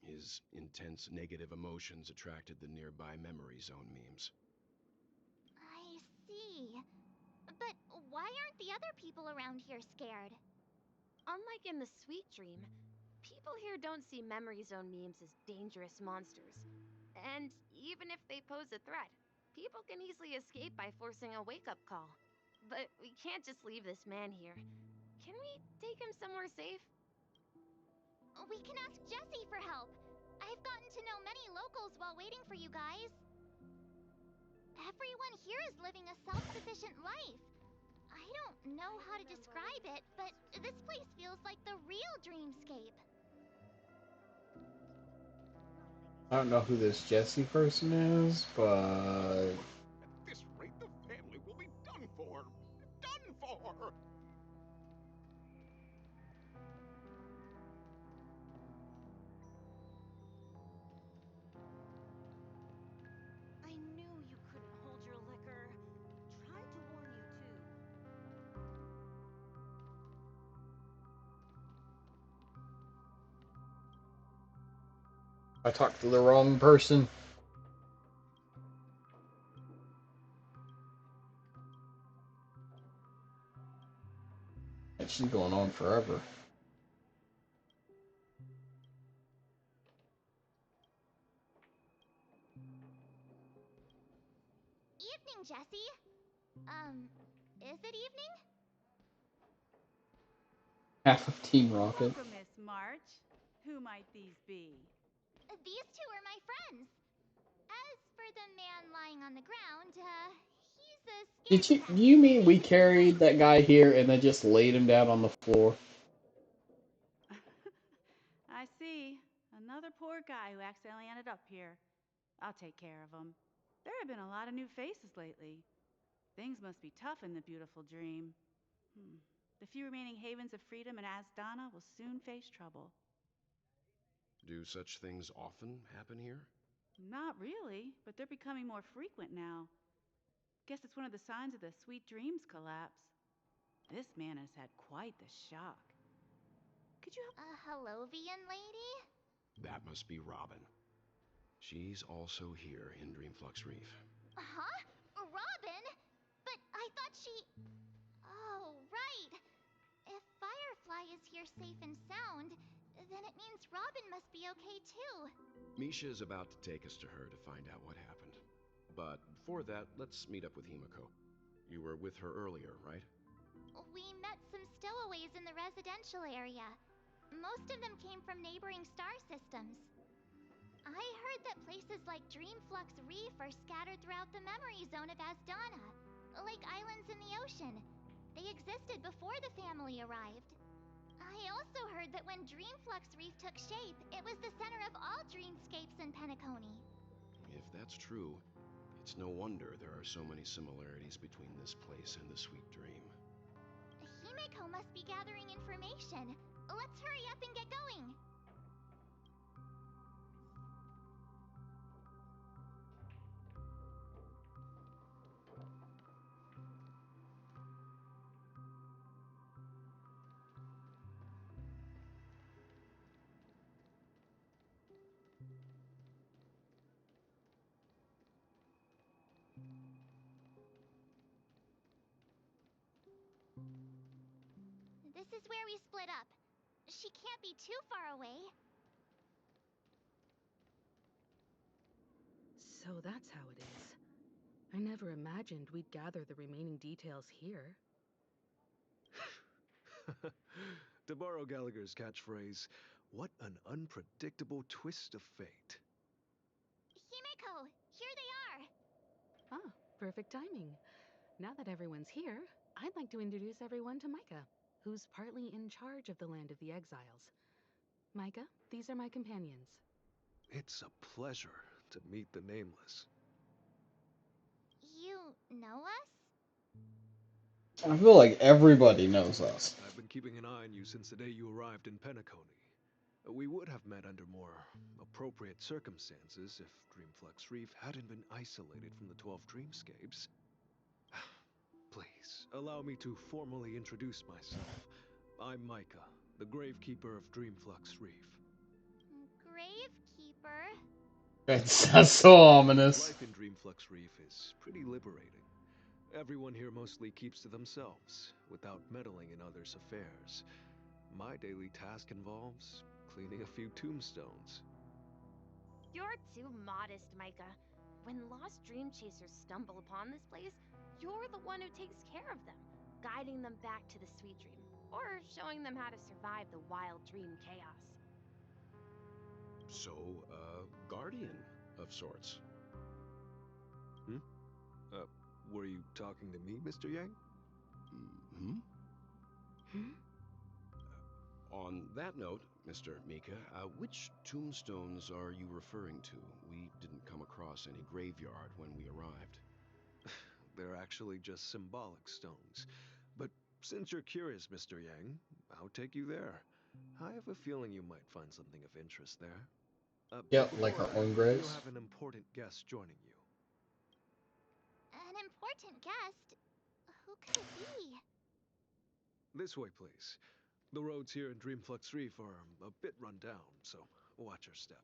His intense negative emotions attracted the nearby memory zone memes. I see. But why aren't the other people around here scared? Unlike in the Sweet Dream, people here don't see memory zone memes as dangerous monsters. And even if they pose a threat, people can easily escape by forcing a wake-up call. But we can't just leave this man here. Can we take him somewhere safe? We can ask Jessie for help. I've gotten to know many locals while waiting for you guys. Everyone here is living a self-sufficient life. I don't know how to describe it, but this place feels like the real dreamscape. I don't know who this Jesse person is, but At this rate, the family will be done for. Done for! I knew you couldn't hold your liquor. Tried to warn you too. I talked to the wrong person. And she's going on forever. Is it evening? Half of Team Rocket. Welcome, Miss March. Who might these be? These two are my friends. As for the man lying on the ground, he's a Did scaredy cat. you mean we carried that guy here and then just laid him down on the floor? I see. Another poor guy who accidentally ended up here. I'll take care of him. There have been a lot of new faces lately. Things must be tough in the beautiful dream. The few remaining havens of freedom in Asdana will soon face trouble. Do such things often happen here? Not really, but they're becoming more frequent now. Guess it's one of the signs of the Sweet Dreams collapse. This man has had quite the shock. Could you help? Hellovian lady? That must be Robin. She's also here in Dreamflux Reef. Huh? Robin? But I thought she... Oh, right. If Firefly is here safe and sound, then it means Robin must be okay too. Misha is about to take us to her to find out what happened. But before that, let's meet up with Himiko. You were with her earlier, right? We met some stowaways in the residential area. Most of them came from neighboring star systems. I heard that places like Dreamflux Reef are scattered throughout the memory zone of Asdana, like islands in the ocean. They existed before the family arrived. I also heard that when Dreamflux Reef took shape, it was the center of all dreamscapes in Penacony. If that's true, it's no wonder there are so many similarities between this place and the Sweet Dream. Himiko must be gathering information. Let's hurry up and get going. This is where we split up. She can't be too far away. So that's how it is. I never imagined we'd gather the remaining details here. To borrow Gallagher's catchphrase, what an unpredictable twist of fate. Himiko, here they are. Ah, perfect timing. Now that everyone's here, I'd like to introduce everyone to Micah, who's partly in charge of the Land of the Exiles. Micah, these are my companions. It's a pleasure to meet the Nameless. You know us? I feel like everybody knows us. I've been keeping an eye on you since the day you arrived in Penacony. We would have met under more appropriate circumstances if Dreamflux Reef hadn't been isolated from the 12 dreamscapes. Please, allow me to formally introduce myself. I'm Micah, the Gravekeeper of Dreamflux Reef. Gravekeeper? That sounds so ominous. Life in Dreamflux Reef is pretty liberating. Everyone here mostly keeps to themselves, without meddling in others' affairs. My daily task involves cleaning a few tombstones. You're too modest, Micah. When lost dream chasers stumble upon this place, you're the one who takes care of them, guiding them back to the sweet dream, or showing them how to survive the wild dream chaos. So, guardian of sorts. Were you talking to me, Mr. Yang? On that note, Mr. Mika, which tombstones are you referring to? We didn't come across any graveyard when we arrived. They're actually just symbolic stones. But since you're curious, Mr. Yang, I'll take you there. I have a feeling you might find something of interest there. Yeah, like our own graves. You have an important guest joining you. An important guest? Who could it be? This way, please. The roads here in Dreamflux Reef are a bit run down, so watch your step.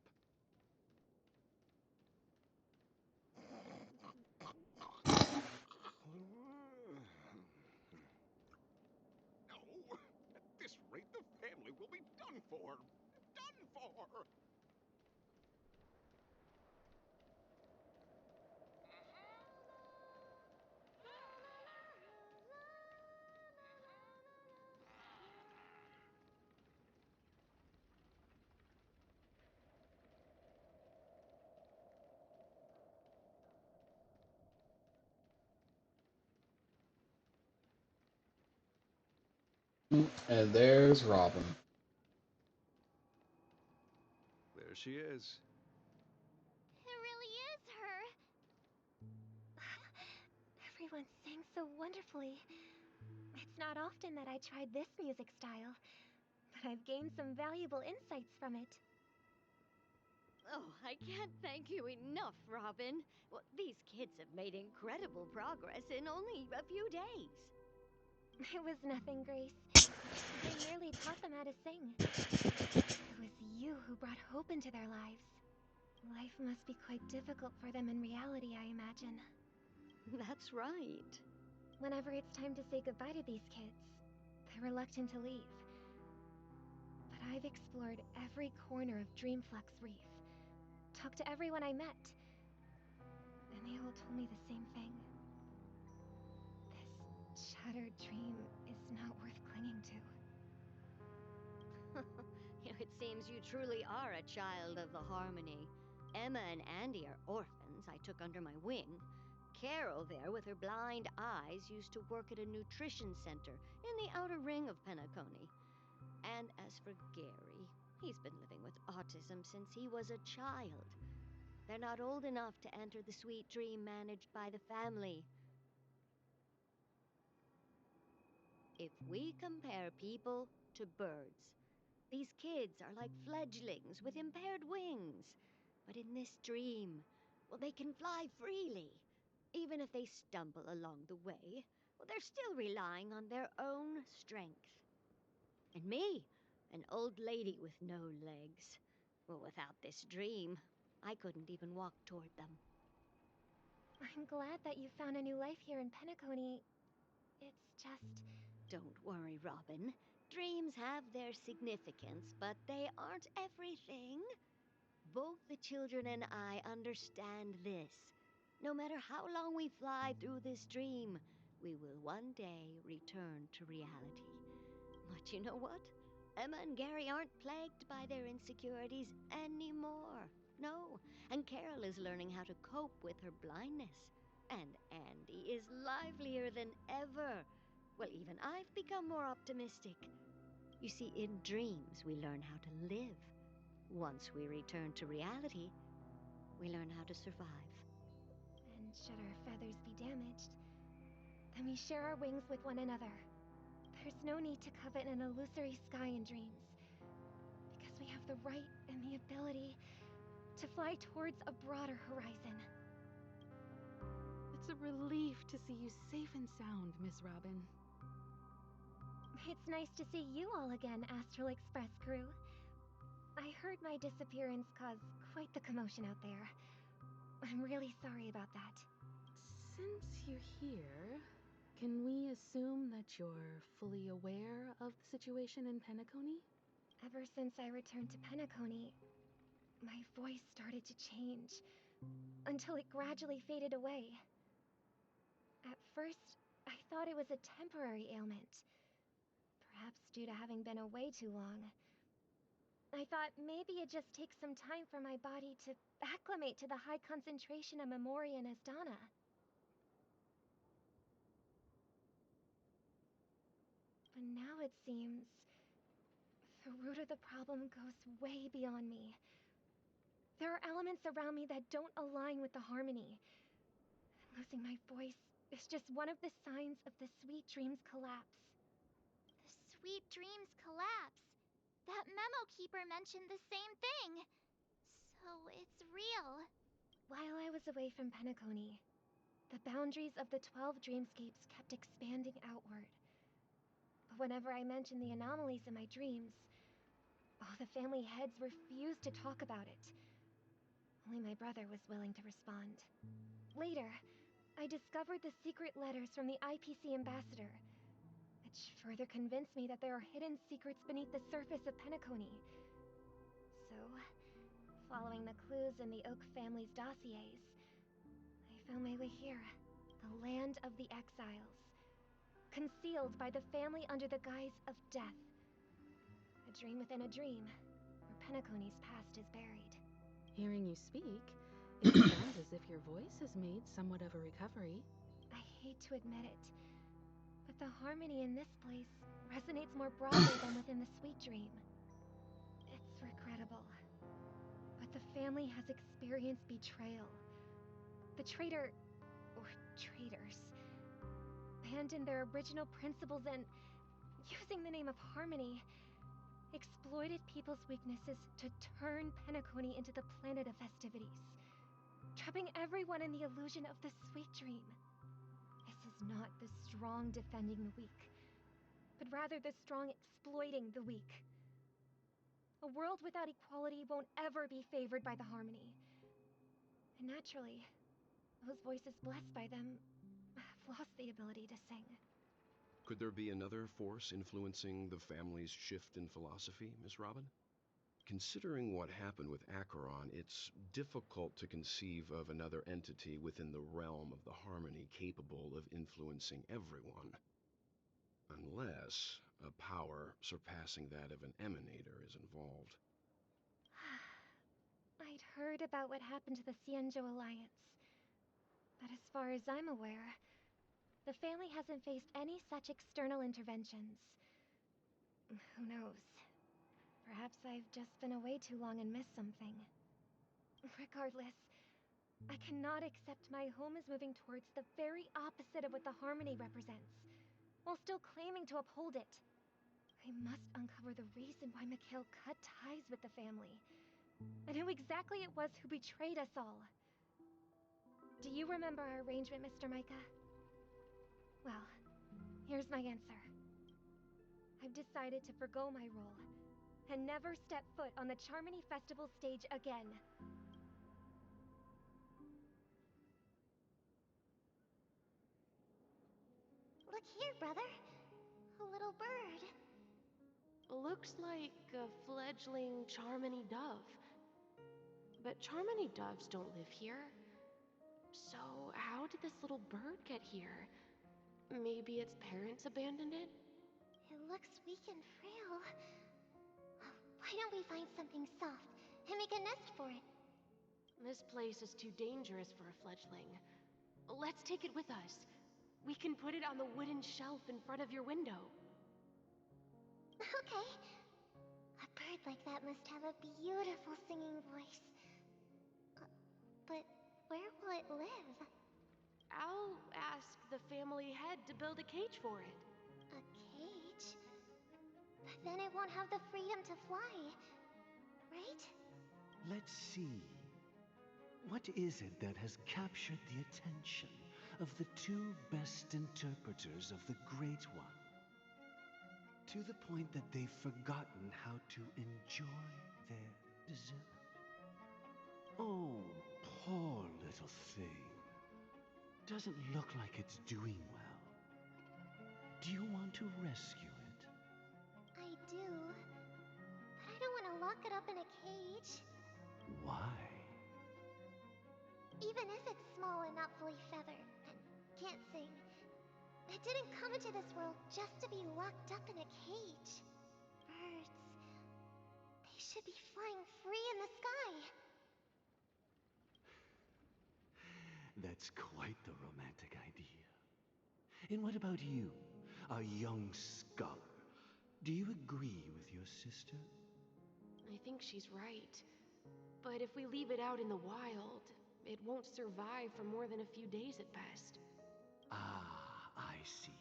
No, at this rate, the family will be done for. Done for! And there's Robin. There she is. It really is her. Everyone sang so wonderfully. It's not often that I tried this music style, but I've gained some valuable insights from it. Oh, I can't thank you enough, Robin. Well, these kids have made incredible progress in only a few days. It was nothing, Grace. I merely taught them how to sing. It was you who brought hope into their lives. Life must be quite difficult for them in reality, I imagine. That's right. Whenever it's time to say goodbye to these kids, they're reluctant to leave. But I've explored every corner of Dreamflux Reef, talked to everyone I met, and they all told me the same thing. This shattered dream is not worth clinging to. It seems you truly are a child of the Harmony. Emma and Andy are orphans I took under my wing. Carol there, with her blind eyes, used to work at a nutrition center in the outer ring of Penacony. And as for Gary, he's been living with autism since he was a child. They're not old enough to enter the sweet dream managed by the family. If we compare people to birds, these kids are like fledglings with impaired wings. But in this dream, well, they can fly freely. Even if they stumble along the way, well, they're still relying on their own strength. And me, an old lady with no legs. Well, without this dream, I couldn't even walk toward them. I'm glad that you found a new life here in Penacony. It's just... Don't worry, Robin. Dreams have their significance, but they aren't everything. Both the children and I understand this. No matter how long we fly through this dream, we will one day return to reality. But you know what? Emma and Gary aren't plagued by their insecurities anymore. No, and Carol is learning how to cope with her blindness. And Andy is livelier than ever. Well, even I've become more optimistic. You see, in dreams, we learn how to live. Once we return to reality, we learn how to survive. And should our feathers be damaged, then we share our wings with one another. There's no need to covet an illusory sky in dreams, because we have the right and the ability to fly towards a broader horizon. It's a relief to see you safe and sound, Miss Robin. It's nice to see you all again, Astral Express crew. I heard my disappearance caused quite the commotion out there. I'm really sorry about that. Since you're here, can we assume that you're fully aware of the situation in Penacony? Ever since I returned to Penacony, my voice started to change, until it gradually faded away. At first, I thought it was a temporary ailment, perhaps due to having been away too long. I thought maybe it just takes some time for my body to acclimate to the high concentration of Memoria and Asdana. But now it seems the root of the problem goes way beyond me. There are elements around me that don't align with the harmony. Losing my voice is just one of the signs of the Sweet Dreams collapse. The Sweet Dreams collapse. That memo keeper mentioned the same thing. So it's real. While I was away from Penacony, the boundaries of the 12 dreamscapes kept expanding outward. But whenever I mentioned the anomalies in my dreams, all the family heads refused to talk about it. Only my brother was willing to respond. Later, I discovered the secret letters from the IPC ambassador, which further convinced me that there are hidden secrets beneath the surface of Penacony. So, following the clues in the Oak family's dossiers, I found my way here, the land of the exiles, concealed by the family under the guise of death. A dream within a dream, where Penacony's past is buried. Hearing you speak, it sounds as if your voice has made somewhat of a recovery. I hate to admit it, But the harmony in this place resonates more broadly than within the Sweet Dream. It's regrettable, but the family has experienced betrayal. The traitor, or traitors, abandoned their original principles and, using the name of harmony, exploited people's weaknesses to turn Penacony into the planet of festivities, trapping everyone in the illusion of the Sweet Dream. This is not the strong defending the weak, but rather the strong exploiting the weak. A world without equality won't ever be favored by the harmony. And naturally, those voices blessed by them have lost the ability to sing. Could there be another force influencing the family's shift in philosophy, Miss Robin? Considering what happened with Acheron, it's difficult to conceive of another entity within the realm of the harmony capable of influencing everyone. Unless a power surpassing that of an emanator is involved. I'd heard about what happened to the Xianzhou Alliance, but as far as I'm aware, the family hasn't faced any such external interventions. Who knows? Perhaps I've just been away too long and missed something. Regardless, I cannot accept my home is moving towards the very opposite of what the harmony represents, while still claiming to uphold it. I must uncover the reason why Mikhail cut ties with the family, and who exactly it was who betrayed us all. Do you remember our arrangement, Mr. Micah? Well, here's my answer. I've decided to forgo my role, and never step foot on the Charmony Festival stage again. Look here, brother. A little bird. Looks like a fledgling Charmony dove. But Charmony doves don't live here. So how did this little bird get here? Maybe its parents abandoned it? It looks weak and frail. Why don't we find something soft and make a nest for it? This place is too dangerous for a fledgling. Let's take it with us. We can put it on the wooden shelf in front of your window. Okay. A bird like that must have a beautiful singing voice. But where will it live? I'll ask the family head to build a cage for it. A cage? But then it won't have the freedom to fly, right? Let's see. What is it that has captured the attention of the two best interpreters of the Great One? To the point that they've forgotten how to enjoy their dessert. Oh, poor little thing. Doesn't look like it's doing well. Do you want to rescue it? I do. But I don't want to lock it up in a cage. Why? Even if it's small and not fully feathered, and can't sing, it didn't come into this world just to be locked up in a cage. Birds, they should be flying free in the sky. That's quite the romantic idea. And what about you, a young scholar? Do you agree with your sister? I think she's right. But if we leave it out in the wild, it won't survive for more than a few days at best. Ah, I see.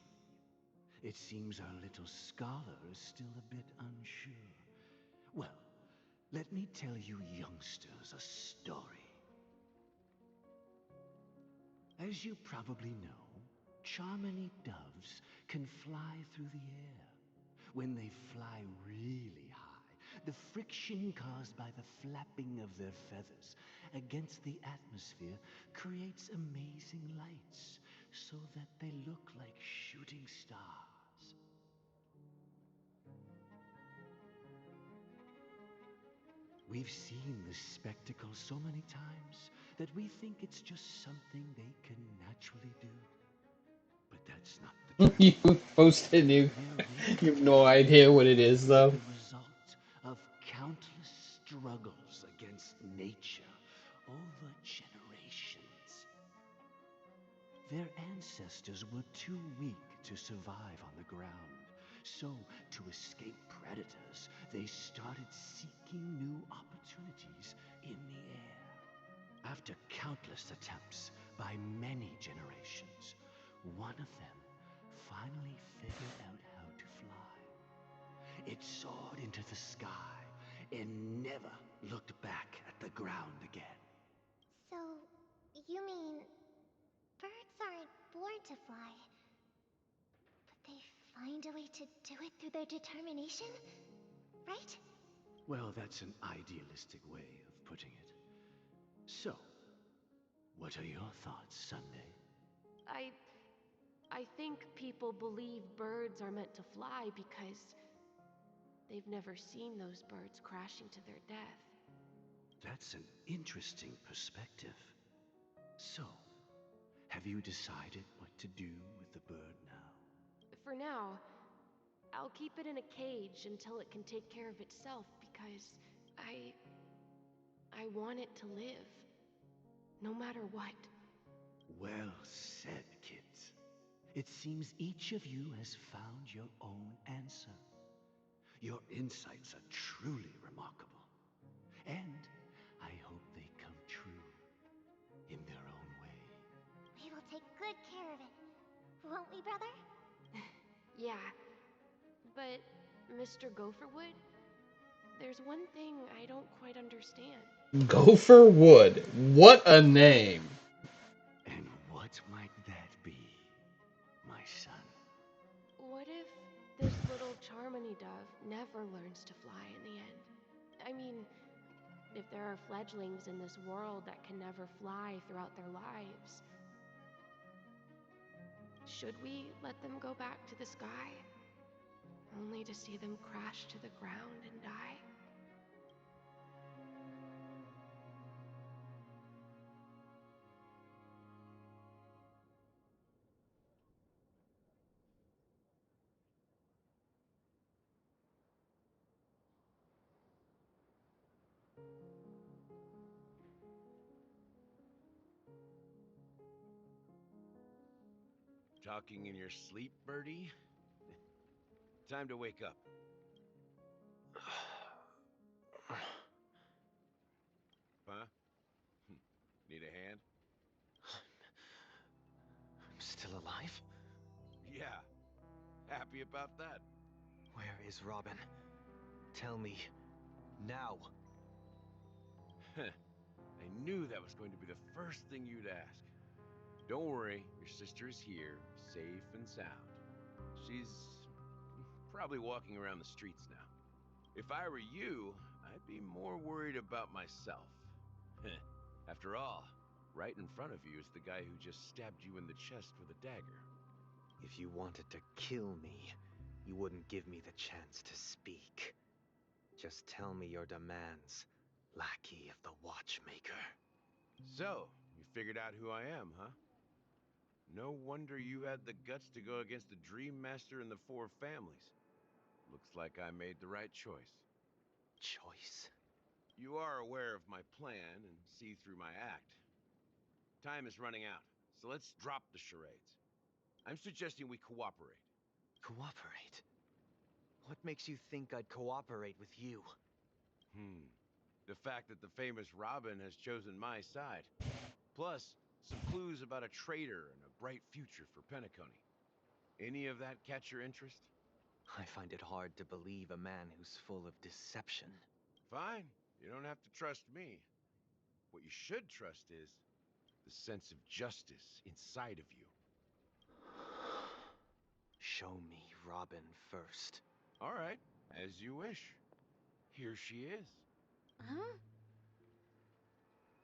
It seems our little scholar is still a bit unsure. Well, let me tell you youngsters a story. As you probably know, Charmony doves can fly through the air. When they fly really high, the friction caused by the flapping of their feathers against the atmosphere creates amazing lights, so that they look like shooting stars. We've seen this spectacle so many times that we think it's just something they can naturally do. But that's not the You truth. posted you. You have no idea what it is though. The result of countless struggles against nature over generations. Their ancestors were too weak to survive on the ground. So, to escape predators, they started seeking new opportunities in the air. After countless attempts by many generations, one of them finally figured out how to fly. It soared into the sky and never looked back at the ground again. So, you mean birds aren't born to fly, but they find a way to do it through their determination? Right? Well, that's an idealistic way of putting it. So, what are your thoughts, Sunday? I think people believe birds are meant to fly because they've never seen those birds crashing to their death. That's an interesting perspective. So, have you decided what to do with the bird now? For now, I'll keep it in a cage until it can take care of itself because I want it to live. No matter what. Well said, kids. It seems each of you has found your own answer. Your insights are truly remarkable. And I hope they come true in their own way. We will take good care of it. Won't we, brother? Yeah. But, Mr. Gopherwood, there's one thing I don't quite understand. Gopher Wood. What a name. And what might that be, my son? What if this little Charmony dove never learns to fly in the end? I mean, if there are fledglings in this world that can never fly throughout their lives, should we let them go back to the sky? Only to see them crash to the ground and die? Talking in your sleep, Birdie? Time to wake up. Huh? Need a hand? I'm still alive? Yeah. Happy about that? Where is Robin? Tell me. Now. I knew that was going to be the first thing you'd ask. Don't worry, your sister is here, safe and sound. She's probably walking around the streets now. If I were you, I'd be more worried about myself. After all, right in front of you is the guy who just stabbed you in the chest with a dagger. If you wanted to kill me, you wouldn't give me the chance to speak. Just tell me your demands, lackey of the Watchmaker. So, you figured out who I am, huh? No wonder you had the guts to go against the Dream Master and the Four Families. Looks like I made the right choice. Choice? You are aware of my plan and see through my act. Time is running out, so let's drop the charades. I'm suggesting we cooperate. Cooperate? What makes you think I'd cooperate with you? The fact that the famous Robin has chosen my side. Plus, some clues about a traitor and a bright future for Penacony. Any of that catch your interest? I find it hard to believe a man who's full of deception. Fine, you don't have to trust me. What you should trust is the sense of justice inside of you. Show me Robin first. All right, as you wish. Here she is. Huh?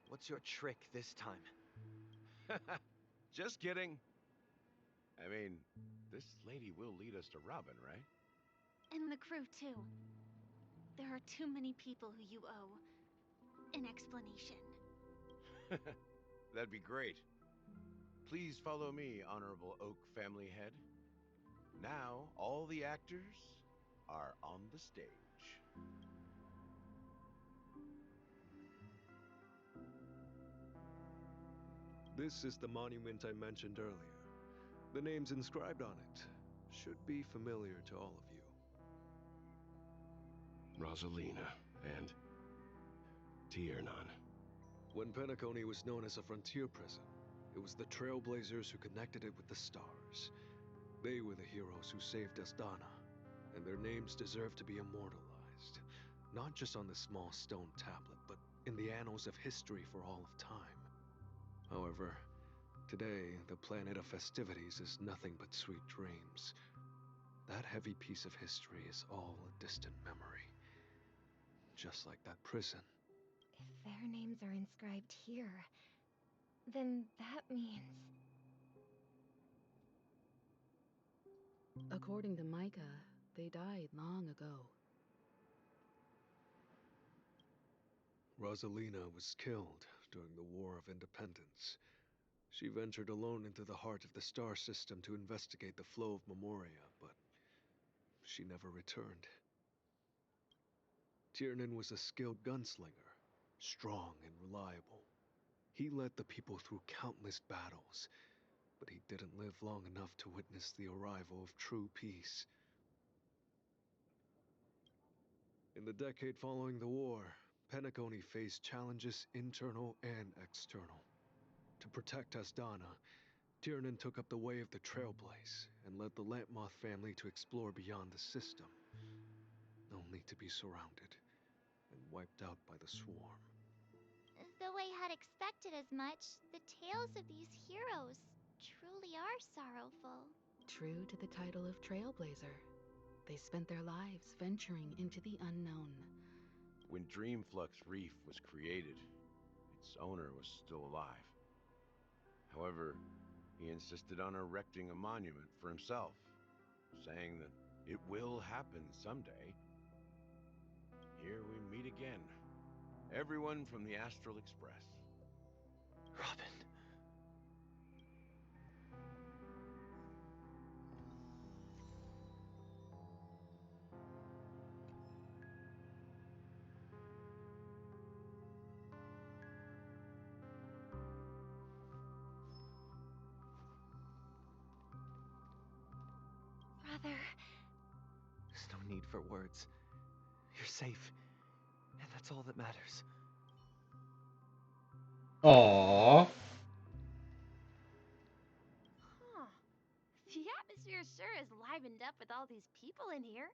What's your trick this time? Just kidding. I mean, this lady will lead us to Robin, right? And the crew, too. There are too many people who you owe an explanation. That'd be great. Please follow me, Honorable Oak Family Head. Now, all the actors are on the stage. This is the monument I mentioned earlier. The names inscribed on it should be familiar to all of you. Rosalina and Tiernan. When Penacony was known as a frontier prison, it was the Trailblazers who connected it with the stars. They were the heroes who saved Asdana, and their names deserve to be immortalized, not just on this small stone tablet, but in the annals of history for all of time. However, today, the planet of festivities is nothing but sweet dreams. That heavy piece of history is all a distant memory. Just like that prison. If their names are inscribed here, then that means... According to Micah, they died long ago. Rosalina was killed during the War of Independence. She ventured alone into the heart of the star system to investigate the flow of Memoria, but she never returned. Tiernan was a skilled gunslinger, strong and reliable. He led the people through countless battles, but he didn't live long enough to witness the arrival of true peace. In the decade following the war, Penacony faced challenges internal and external. To protect Asdana, Tiernan took up the way of the Trailblaze and led the Lampmoth family to explore beyond the system, only to be surrounded and wiped out by the swarm. Though I had expected as much, the tales of these heroes truly are sorrowful. True to the title of Trailblazer, they spent their lives venturing into the unknown. When Dreamflux Reef was created, its owner was still alive. However, he insisted on erecting a monument for himself, saying that it will happen someday. Here we meet again. Everyone from the Astral Express. Robin. Brother... There's no need for words. You're safe, and that's all that matters. Aww. Huh. The atmosphere sure is livened up with all these people in here.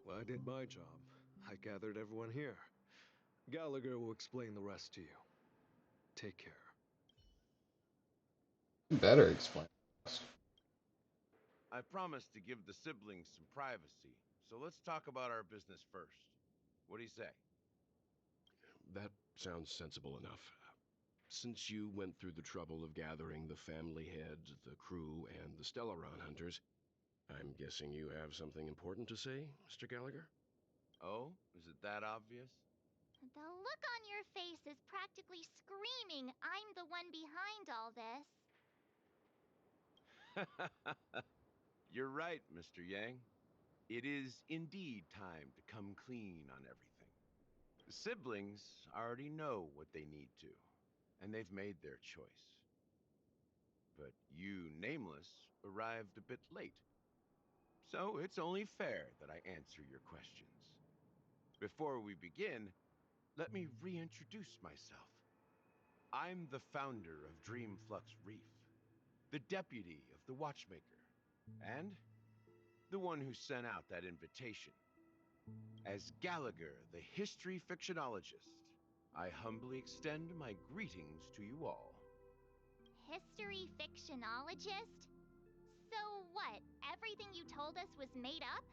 Well, I did my job. I gathered everyone here. Gallagher will explain the rest to you. Take care. You better explain. I promised to give the siblings some privacy, so let's talk about our business first. What do you say? That sounds sensible enough. Since you went through the trouble of gathering the family heads, the crew, and the Stellaron hunters, I'm guessing you have something important to say, Mr. Gallagher? Oh, is it that obvious? The look on your face is practically screaming, I'm the one behind all this. You're right, Mr. Yang. It is indeed time to come clean on everything. The siblings already know what they need to, and they've made their choice. But you, Nameless, arrived a bit late. So it's only fair that I answer your questions. Before we begin, let me reintroduce myself. I'm the founder of Dreamflux Reef, the deputy of the Watchmaker, and the one who sent out that invitation. As Gallagher, the history fictionologist, I humbly extend my greetings to you all. History fictionologist? So what, everything you told us was made up?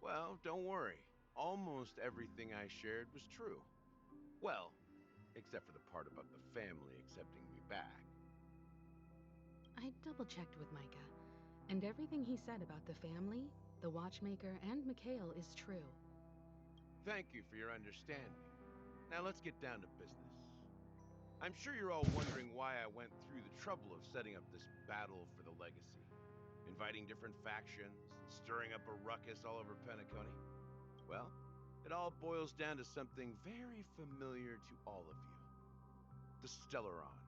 Well, don't worry. Almost everything I shared was true. Well, except for the part about the family accepting me back. I double-checked with Micah, and everything he said about the family, the Watchmaker, and Mikhail is true. Thank you for your understanding. Now let's get down to business. I'm sure you're all wondering why I went through the trouble of setting up this battle for the legacy, inviting different factions, and stirring up a ruckus all over Penacony. Well, it all boils down to something very familiar to all of you. the Stellaron.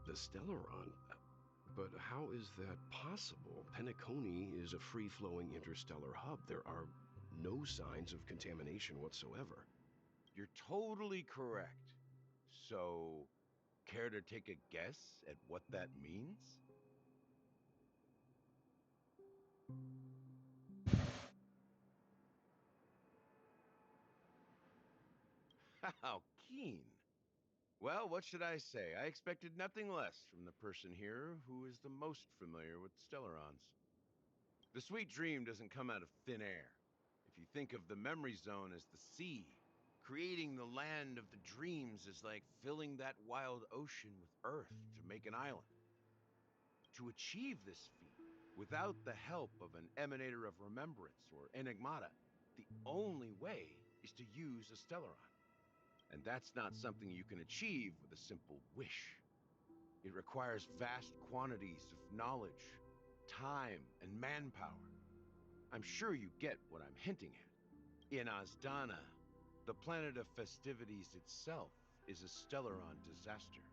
The Stellaron? But how is that possible? Penacony is a free-flowing interstellar hub. There are no signs of contamination whatsoever. You're totally correct. So, care to take a guess at what that means? How keen. Well, what should I say? I expected nothing less from the person here who is the most familiar with Stellarons. The sweet dream doesn't come out of thin air. If you think of the memory zone as the sea, creating the land of the dreams is like filling that wild ocean with earth to make an island. To achieve this feat, without the help of an emanator of remembrance or enigmata, the only way is to use a Stellaron. And that's not something you can achieve with a simple wish. It requires vast quantities of knowledge, time, and manpower. I'm sure you get what I'm hinting at. In Azdana, the planet of festivities itself is a Stellaron disaster.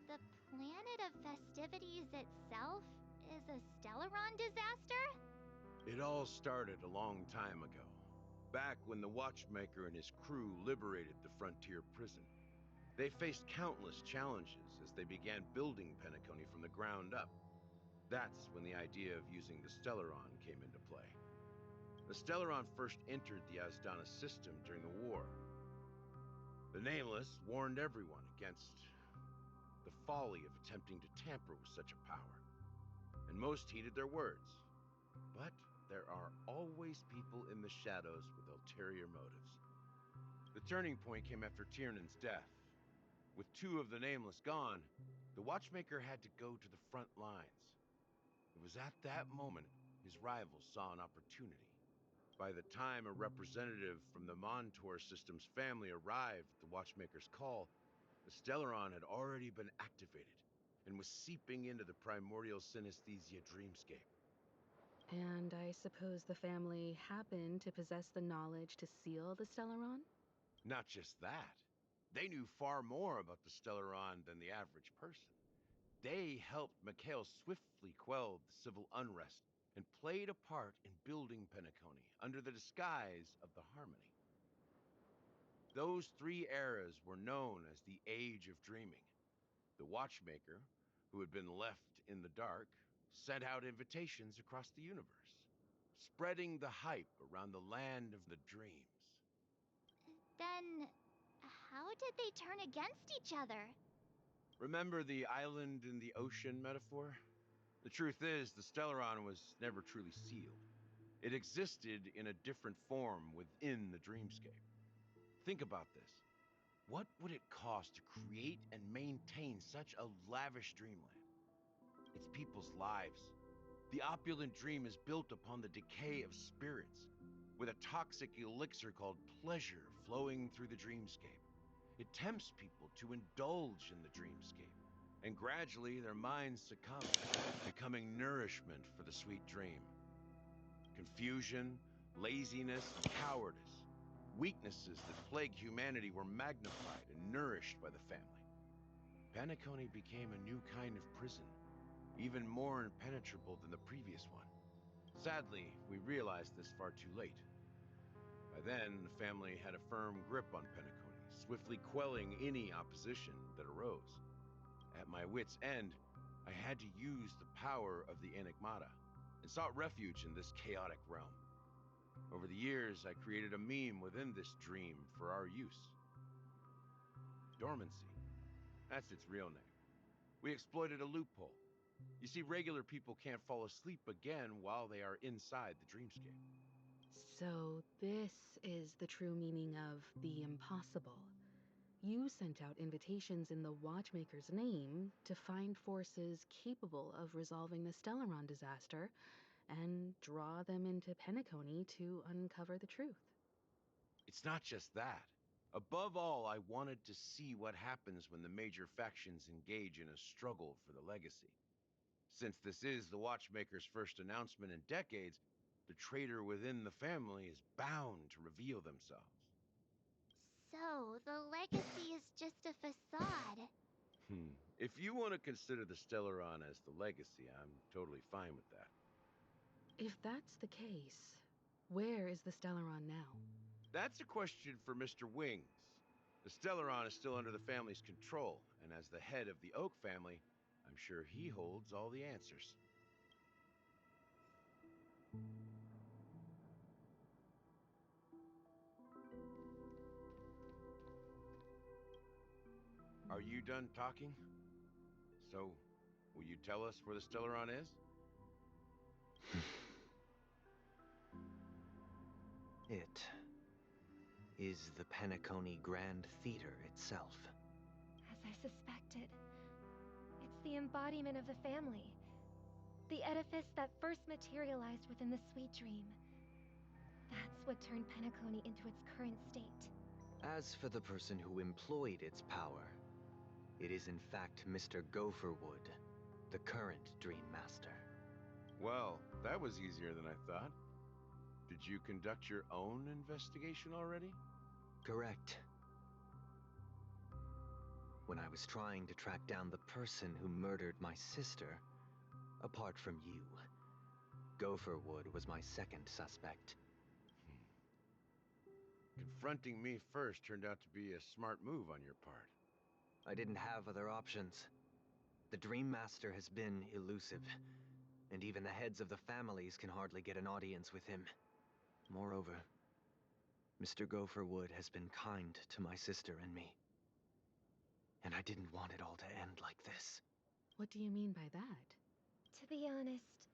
The planet of festivities itself is a Stellaron disaster? It all started a long time ago, back when the Watchmaker and his crew liberated the frontier prison. They faced countless challenges as they began building Penacony from the ground up. That's when the idea of using the Stellaron came into play. The Stellaron first entered the Azdana system during the war. The Nameless warned everyone against the folly of attempting to tamper with such a power, and most heeded their words. But there are always people in the shadows with ulterior motives. The turning point came after Tiernan's death. With two of the Nameless gone, the Watchmaker had to go to the front lines. It was at that moment his rivals saw an opportunity. By the time a representative from the Montour System's family arrived at the Watchmaker's call, the Stellaron had already been activated and was seeping into the primordial synesthesia dreamscape. And I suppose the family happened to possess the knowledge to seal the Stellaron? Not just that. They knew far more about the Stellaron than the average person. They helped Mikhail swiftly quell the civil unrest and played a part in building Penacony under the disguise of the Harmony. Those three eras were known as the Age of Dreaming. The Watchmaker, who had been left in the dark, sent out invitations across the universe, spreading the hype around the land of the dreams. Then, how did they turn against each other? Remember the island in the ocean metaphor? The truth is, the Stellaron was never truly sealed. It existed in a different form within the dreamscape. Think about this. What would it cost to create and maintain such a lavish dreamland? It's people's lives. The opulent dream is built upon the decay of spirits, with a toxic elixir called pleasure flowing through the dreamscape. It tempts people to indulge in the dreamscape, and gradually their minds succumb, becoming nourishment for the sweet dream. Confusion, laziness, and cowardice, weaknesses that plague humanity, were magnified and nourished by the family. Penacony became a new kind of prison, even more impenetrable than the previous one. Sadly, we realized this far too late. By then, the family had a firm grip on Penacony, swiftly quelling any opposition that arose. At my wit's end, I had to use the power of the Enigmata, and sought refuge in this chaotic realm. Over the years, I created a meme within this dream for our use. Dormancy. That's its real name. We exploited a loophole. You see, regular people can't fall asleep again while they are inside the dreamscape. So this is the true meaning of the impossible. You sent out invitations in the Watchmaker's name to find forces capable of resolving the Stellaron disaster and draw them into Penacony to uncover the truth. It's not just that. Above all, I wanted to see what happens when the major factions engage in a struggle for the legacy. Since this is the Watchmaker's first announcement in decades, the traitor within the family is bound to reveal themselves. So, the legacy is just a facade. If you want to consider the Stellaron as the legacy, I'm totally fine with that. If that's the case, where is the Stellaron now? That's a question for Mr. Wings. The Stellaron is still under the family's control, and as the head of the Oak family, I'm sure he holds all the answers. Are you done talking? So, will you tell us where the Stellaron is? It is the Penacony Grand Theater itself. As I suspected, it's the embodiment of the family. The edifice that first materialized within the Sweet Dream. That's what turned Penacony into its current state. As for the person who employed its power, it is in fact Mr. Gopherwood, the current Dream Master. Well, that was easier than I thought. Did you conduct your own investigation already? Correct. When I was trying to track down the person who murdered my sister, apart from you, Gopherwood was my second suspect. Confronting me first turned out to be a smart move on your part. I didn't have other options. The Dream Master has been elusive, and even the heads of the families can hardly get an audience with him. Moreover, Mr. Gopherwood has been kind to my sister and me. And I didn't want it all to end like this. What do you mean by that? To be honest,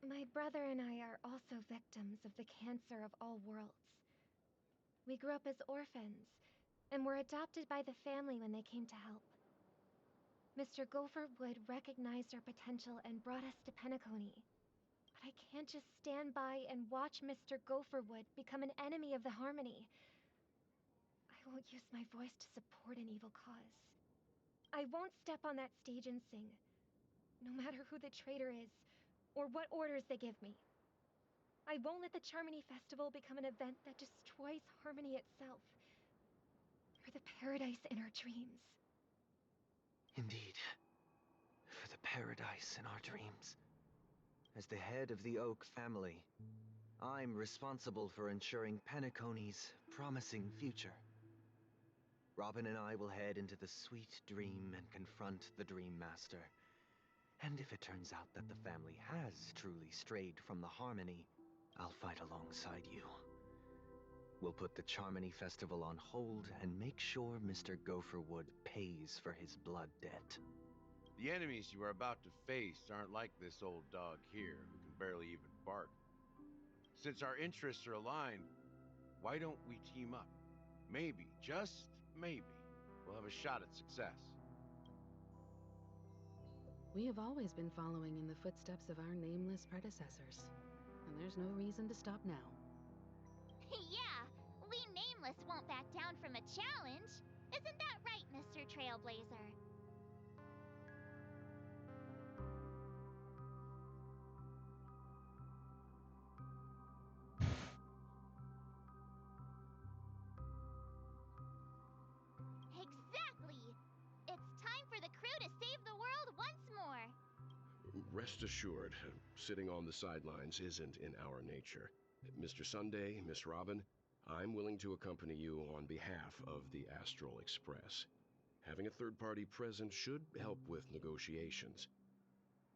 my brother and I are also victims of the cancer of all worlds. We grew up as orphans, and were adopted by the family when they came to help. Mr. Gopherwood recognized our potential and brought us to Penacony. But I can't just stand by and watch Mr. Gopherwood become an enemy of the Harmony. I won't use my voice to support an evil cause. I won't step on that stage and sing, no matter who the traitor is, or what orders they give me. I won't let the Charmony Festival become an event that destroys Harmony itself, or the paradise in our dreams. Indeed, for the paradise in our dreams. As the head of the Oak family, I'm responsible for ensuring Penacony's promising future. Robin and I will head into the Sweet Dream and confront the Dream Master. And if it turns out that the family has truly strayed from the Harmony, I'll fight alongside you. We'll put the Charmony Festival on hold and make sure Mr. Gopherwood pays for his blood debt. The enemies you are about to face aren't like this old dog here, who can barely even bark. Since our interests are aligned, why don't we team up? Maybe, just maybe, we'll have a shot at success. We have always been following in the footsteps of our nameless predecessors, and there's no reason to stop now. Yeah, we Nameless won't back down from a challenge. Isn't that right, Mr. Trailblazer? Exactly! It's time for the crew to save the world once more. Rest assured, sitting on the sidelines isn't in our nature. Mr. Sunday, Miss Robin, I'm willing to accompany you on behalf of the Astral Express. Having a third party present should help with negotiations,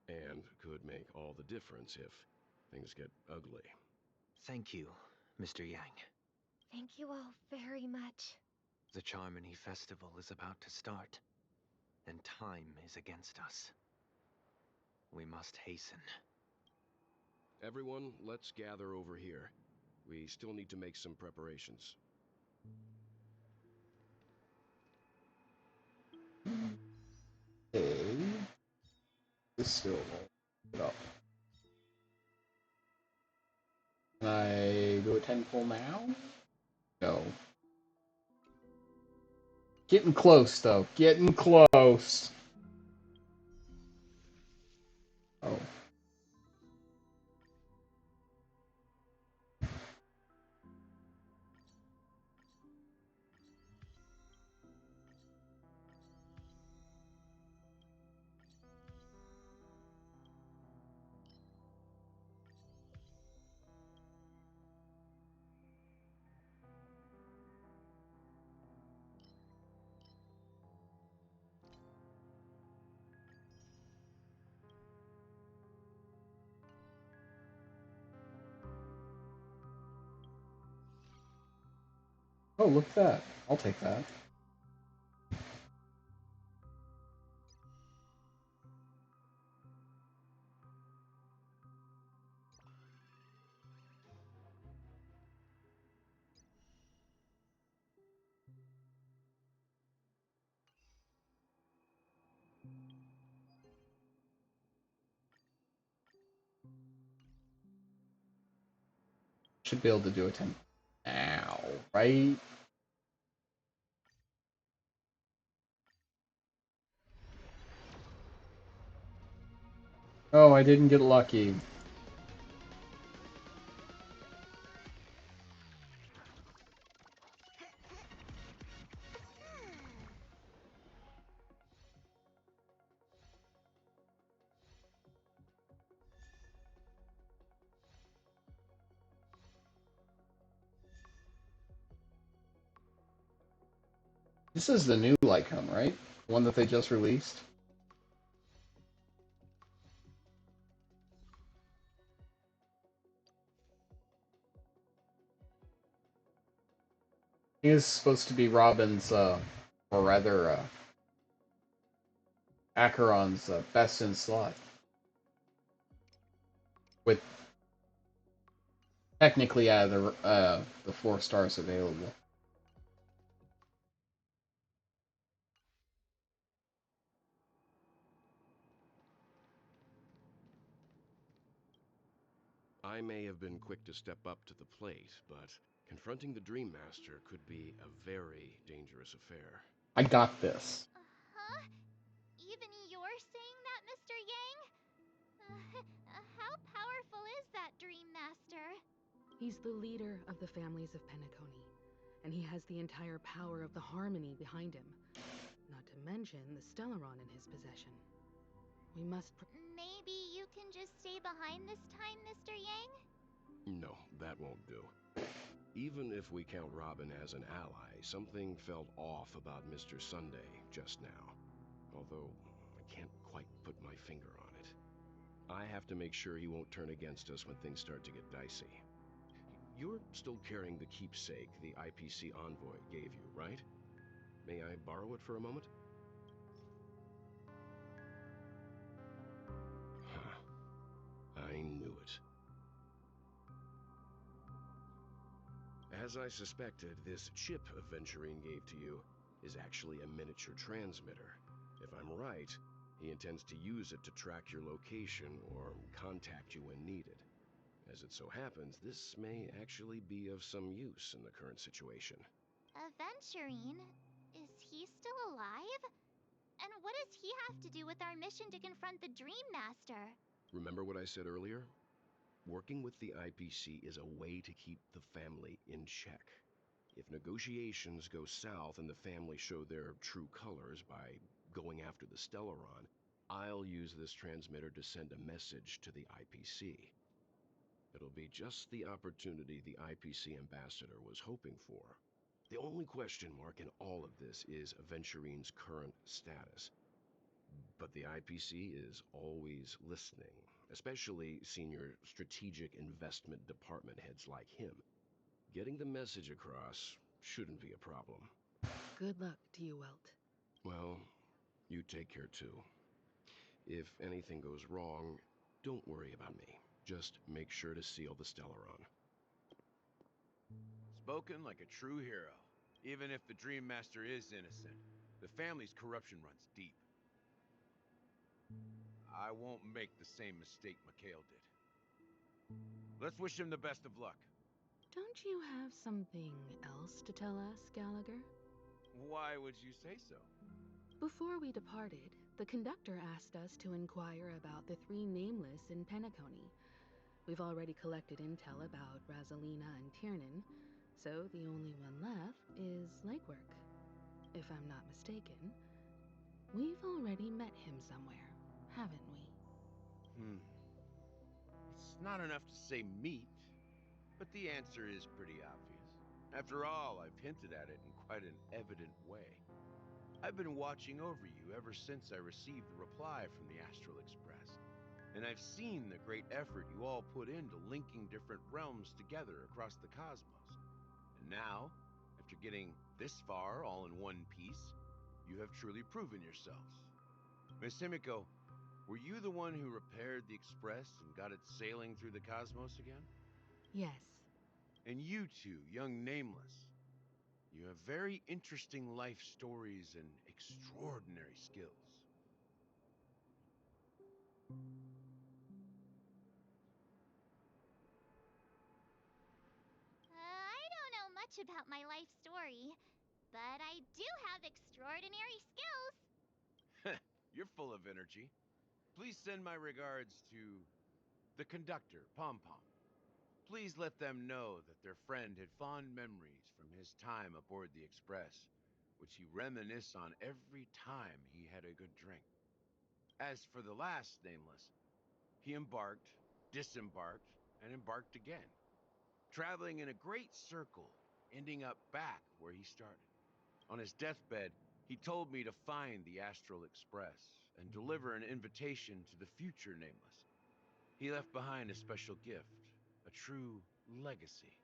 and could make all the difference if things get ugly. Thank you, Mr. Yang. Thank you all very much. The Charmony Festival is about to start, and time is against us. We must hasten. Everyone, let's gather over here. We still need to make some preparations. Okay. This still won't up. Can I go 10 full now? No. Getting close, though. Getting close. Oh. Oh, look at that. I'll take that. Should be able to do a 10 now, right? Oh, I didn't get lucky. This is the new Lycum, right? The one that they just released. He is supposed to be Robin's, or rather, Acheron's best in slot. With technically out of the 4 stars available. I may have been quick to step up to the plate, but confronting the Dream Master could be a very dangerous affair. I got this. Huh? Even you're saying that, Mr. Yang? How powerful is that Dream Master? He's the leader of the families of Penacony, and he has the entire power of the Harmony behind him. Not to mention the Stellaron in his possession. We must... Maybe you can just stay behind this time, Mr. Yang? No, that won't do. Even if we count Robin as an ally, something felt off about Mr. Sunday just now. Although, I can't quite put my finger on it. I have to make sure he won't turn against us when things start to get dicey. You're still carrying the keepsake the IPC envoy gave you, right? May I borrow it for a moment? Huh. I knew it. As I suspected, this chip Aventurine gave to you is actually a miniature transmitter. If I'm right, he intends to use it to track your location or contact you when needed. As it so happens, this may actually be of some use in the current situation. Aventurine? Is he still alive? And what does he have to do with our mission to confront the Dream Master? Remember what I said earlier? Working with the IPC is a way to keep the family in check. If negotiations go south and the family show their true colors by going after the Stellaron, I'll use this transmitter to send a message to the IPC. It'll be just the opportunity the IPC ambassador was hoping for. The only question mark in all of this is Aventurine's current status. But the IPC is always listening, especially senior strategic investment department heads like him. Getting the message across shouldn't be a problem. Good luck to you, Welt. Well, you take care too. If anything goes wrong, don't worry about me. Just make sure to seal the Stellaron. Spoken like a true hero. Even if the Dream Master is innocent, the family's corruption runs deep. I won't make the same mistake Mikhail did. Let's wish him the best of luck. Don't you have something else to tell us, Gallagher? Why would you say so? Before we departed, the conductor asked us to inquire about the 3 nameless in Penacony. We've already collected intel about Razelina and Tiernan, so the only one left is Legwork. If I'm not mistaken, we've already met him somewhere, haven't we? It's not enough to say meet, but the answer is pretty obvious. After all, I've hinted at it in quite an evident way. I've been watching over you ever since I received the reply from the Astral Express, and I've seen the great effort you all put into linking different realms together across the cosmos. And now, After getting this far all in one piece, you have truly proven yourselves. Miss Himiko, were you the one who repaired the Express and got it sailing through the cosmos again? Yes. And you two, young Nameless, you have very interesting life stories and extraordinary skills. I don't know much about my life story, but I do have extraordinary skills. You're full of energy. Please send my regards to the conductor, Pom Pom. Please let them know that their friend had fond memories from his time aboard the Express, which he reminisced on every time he had a good drink. As for the last Nameless, he embarked, disembarked, and embarked again, traveling in a great circle, ending up back where he started. On his deathbed, he told me to find the Astral Express and deliver an invitation to the future Nameless. He left behind a special gift, a true legacy.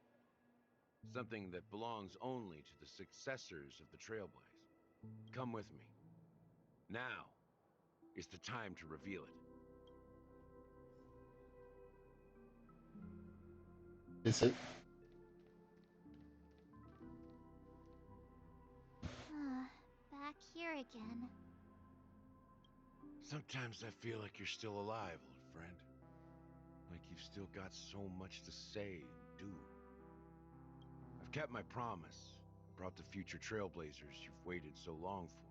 Something that belongs only to the successors of the Trailblaze. Come with me. Now is the time to reveal it. Is it? Back here again. Sometimes I feel like you're still alive, old friend. Like you've still got so much to say and do. I've kept my promise, brought the future Trailblazers you've waited so long for.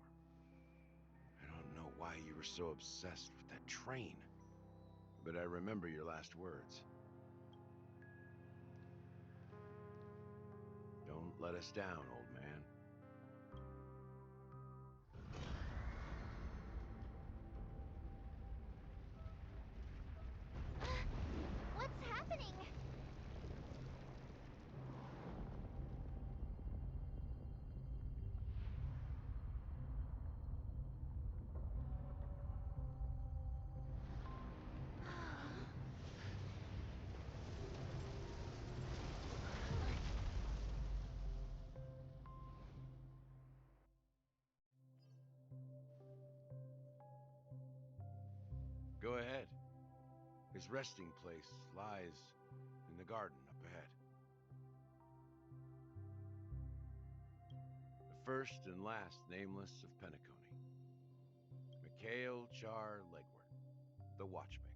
I don't know why you were so obsessed with that train, but I remember your last words. Don't let us down, old man. What's happening? Go ahead. His resting place lies in the garden up ahead. The first and last Nameless of Penacony. Mikhail Char Legward, the Watchmaker.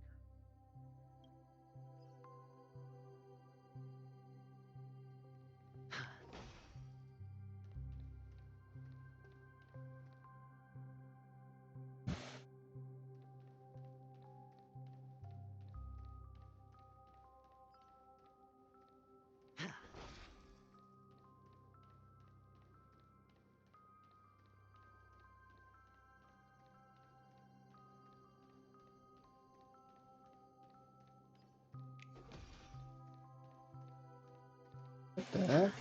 What the heck?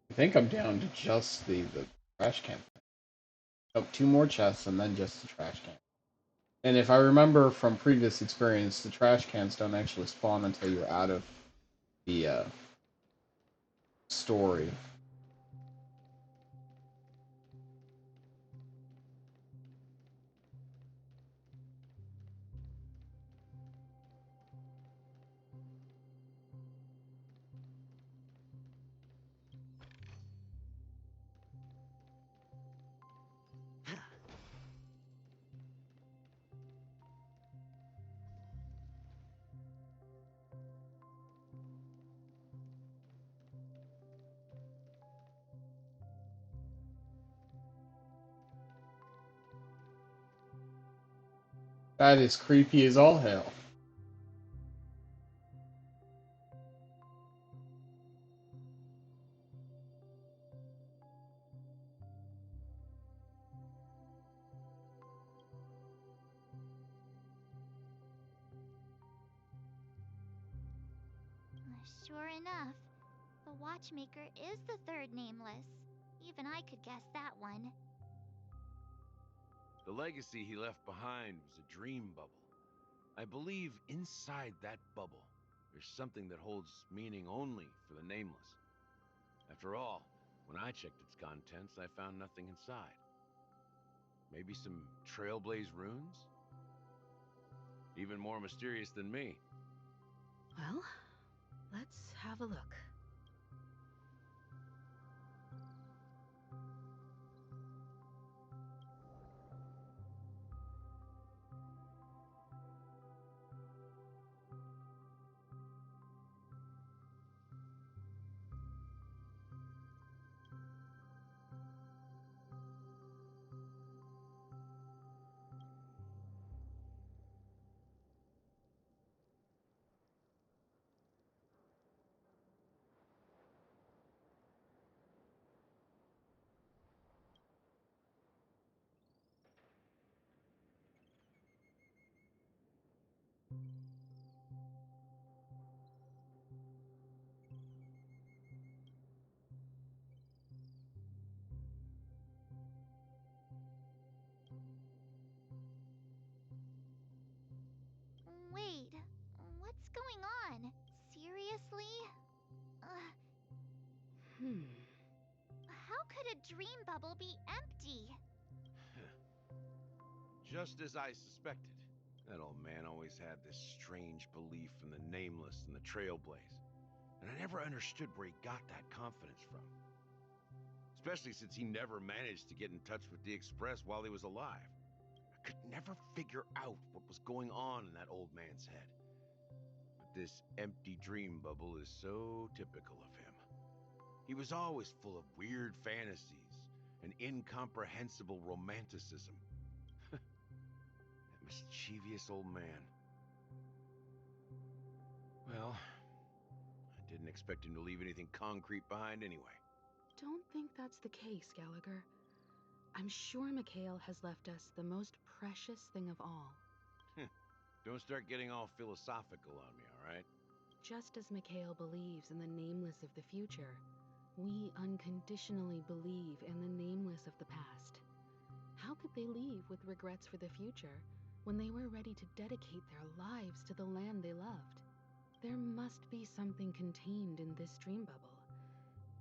I think I'm down to just the trash can. Oh, two more chests and then just the trash can. And if I remember from previous experience, the trash cans don't actually spawn until you're out of the story. That is creepy as all hell. Sure enough, the watchmaker is the third nameless. Even I could guess that one. The legacy he left behind was a dream bubble. I believe inside that bubble, there's something that holds meaning only for the nameless. After all, when I checked its contents, I found nothing inside. Maybe some trailblaze runes? Even more mysterious than me. Well, let's have a look. Wait, what's going on? Seriously? How could a dream bubble be empty? Just as I suspected. That old man always had this strange belief in the nameless and the trailblaze. And I never understood where he got that confidence from. Especially since he never managed to get in touch with the Express while he was alive. I could never figure out what was going on in that old man's head. But this empty dream bubble is so typical of him. He was always full of weird fantasies and incomprehensible romanticism. That mischievous old man. Well, I didn't expect him to leave anything concrete behind anyway. Don't think that's the case, Gallagher. I'm sure Mikhail has left us the most precious thing of all. Don't start getting all philosophical on me, all right? Just as Mikhail believes in the nameless of the future, we unconditionally believe in the nameless of the past. How could they leave with regrets for the future when they were ready to dedicate their lives to the land they loved? There must be something contained in this dream bubble.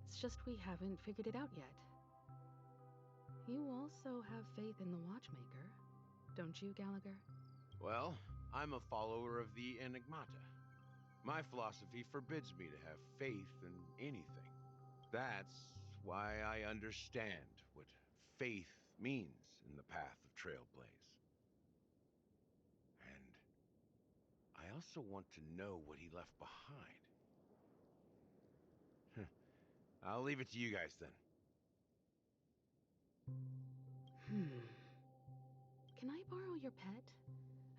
It's just we haven't figured it out yet. You also have faith in the watchmaker, don't you, Gallagher? Well, I'm a follower of the Enigmata. My philosophy forbids me to have faith in anything. That's why I understand what faith means in the path of Trailblaze. And I also want to know what he left behind. I'll leave it to you guys then. Can I borrow your pet?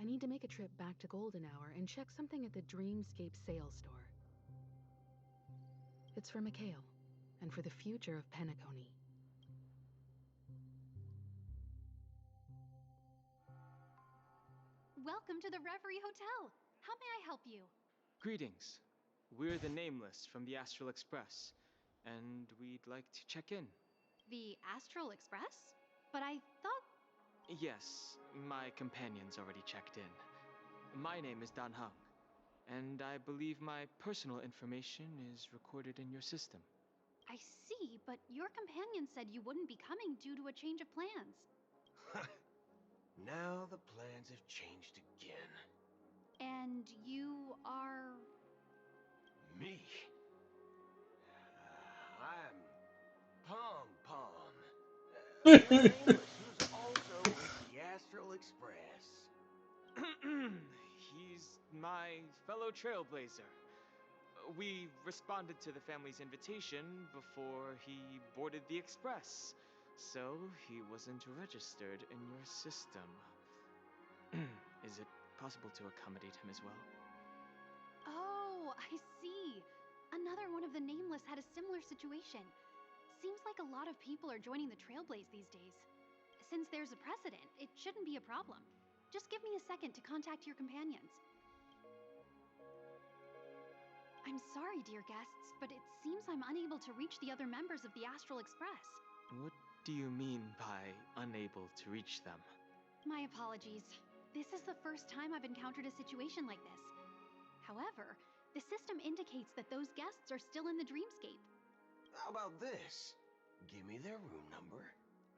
I need to make a trip back to Golden Hour and check something at the Dreamscape sales store. It's for Mikhail, and for the future of Penacony. Welcome to the Reverie Hotel. How may I help you? Greetings. We're the Nameless from the Astral Express, and we'd like to check in. The Astral Express? But I thought... Yes, my companion's already checked in. My name is Dan Hung, and I believe my personal information is recorded in your system. I see, but your companion said you wouldn't be coming due to a change of plans. Now the plans have changed again. And you are... Me? I'm Pom Pom. The Nameless, who's also with the Astral Express. He's my fellow trailblazer. We responded to the family's invitation before he boarded the express, so he wasn't registered in your system. Is it possible to accommodate him as well? Oh, I see. Another one of the Nameless had a similar situation. Seems like a lot of people are joining the Trailblaze these days. Since there's a precedent, it shouldn't be a problem. Just give me a second to contact your companions. I'm I'm sorry, dear guests, but it seems I'm unable to reach the other members of the Astral Express. What do you mean by unable to reach them? My apologies. This is the first time I've encountered a situation like this. However, the system indicates that those guests are still in the dreamscape. How about this? Give me their room number,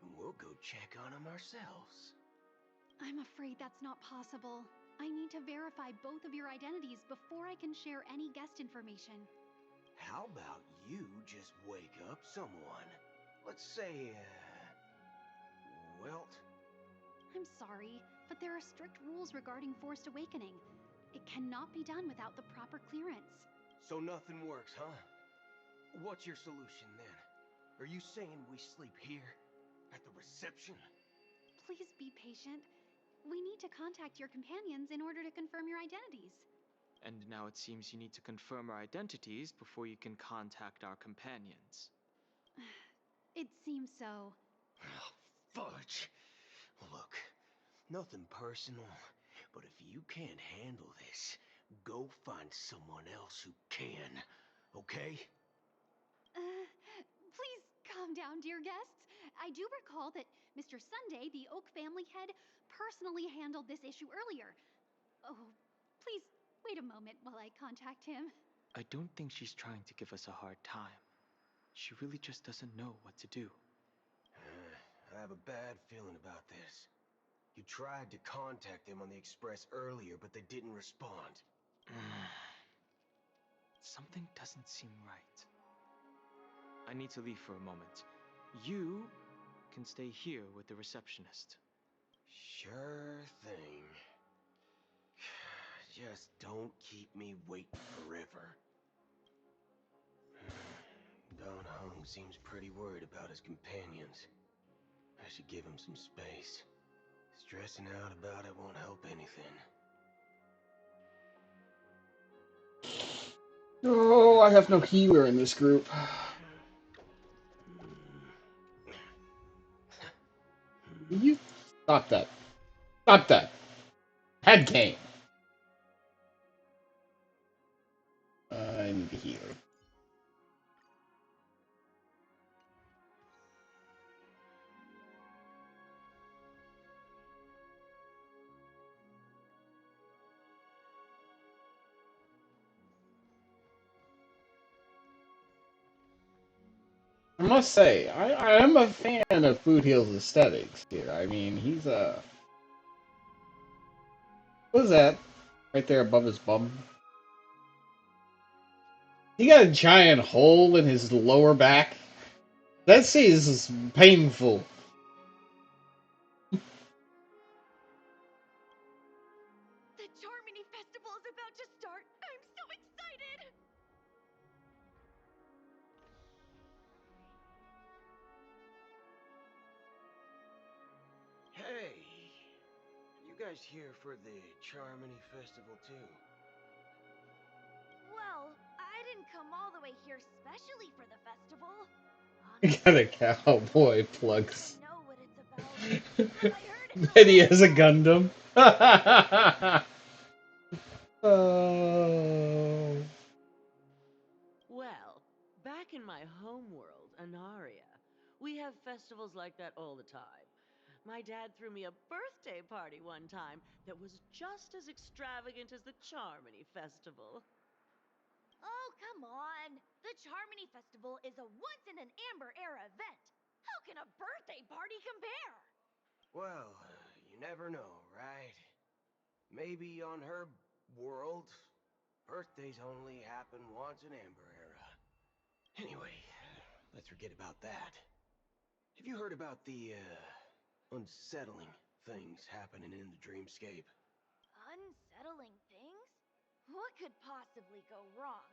and we'll go check on them ourselves. I'm afraid that's not possible. I need to verify both of your identities before I can share any guest information. How about you just wake up someone? Let's say, Welt? I'm sorry, but there are strict rules regarding forced awakening. It cannot be done without the proper clearance. So nothing works, huh? What's your solution then? Are you saying we sleep here? At the reception? Please be patient. We need to contact your companions in order to confirm your identities. And now it seems you need to confirm our identities before you can contact our companions. It seems so. Oh, fudge. Look, nothing personal, but if you can't handle this, go find someone else who can, okay? Please calm down, dear guests. I do recall that Mr. Sunday, the Oak family head, personally handled this issue earlier. Oh, please wait a moment while I contact him. I don't think she's trying to give us a hard time. She really just doesn't know what to do. I have a bad feeling about this. You tried to contact them on the Express earlier, but they didn't respond. Something doesn't seem right. I need to leave for a moment. You can stay here with the receptionist. Sure thing. Just don't keep me waiting forever. Don Hung seems pretty worried about his companions. I should give him some space. Stressing out about it won't help anything. Oh, I have no healer in this group. You stop that. Stop that. Head game. I need a healer. I must say, I am a fan of Food Hill's aesthetics here. I mean, he's a... What is that? Right there above his bum? He got a giant hole in his lower back. That is painful. The Charmony Festival is about to start! I'm so excited! Hey! You guys here for the Charmony Festival too? Well, I didn't come all the way here specially for the festival. He got a cowboy plugs. I know what it's about. I heard it. And he has a Gundam. Oh. Well, back in my homeworld, Anaria, we have festivals like that all the time. My dad threw me a birthday party one time that was just as extravagant as the Charmony Festival. Oh, come on! The Charmony Festival is a once-in-an-Amber Era event. How can a birthday party compare? Well, you never know, right? Maybe on her world, birthdays only happen once in Amber Era. Anyway, let's forget about that. Have you heard about the, unsettling things happening in the dreamscape? Unsettling things? What could possibly go wrong?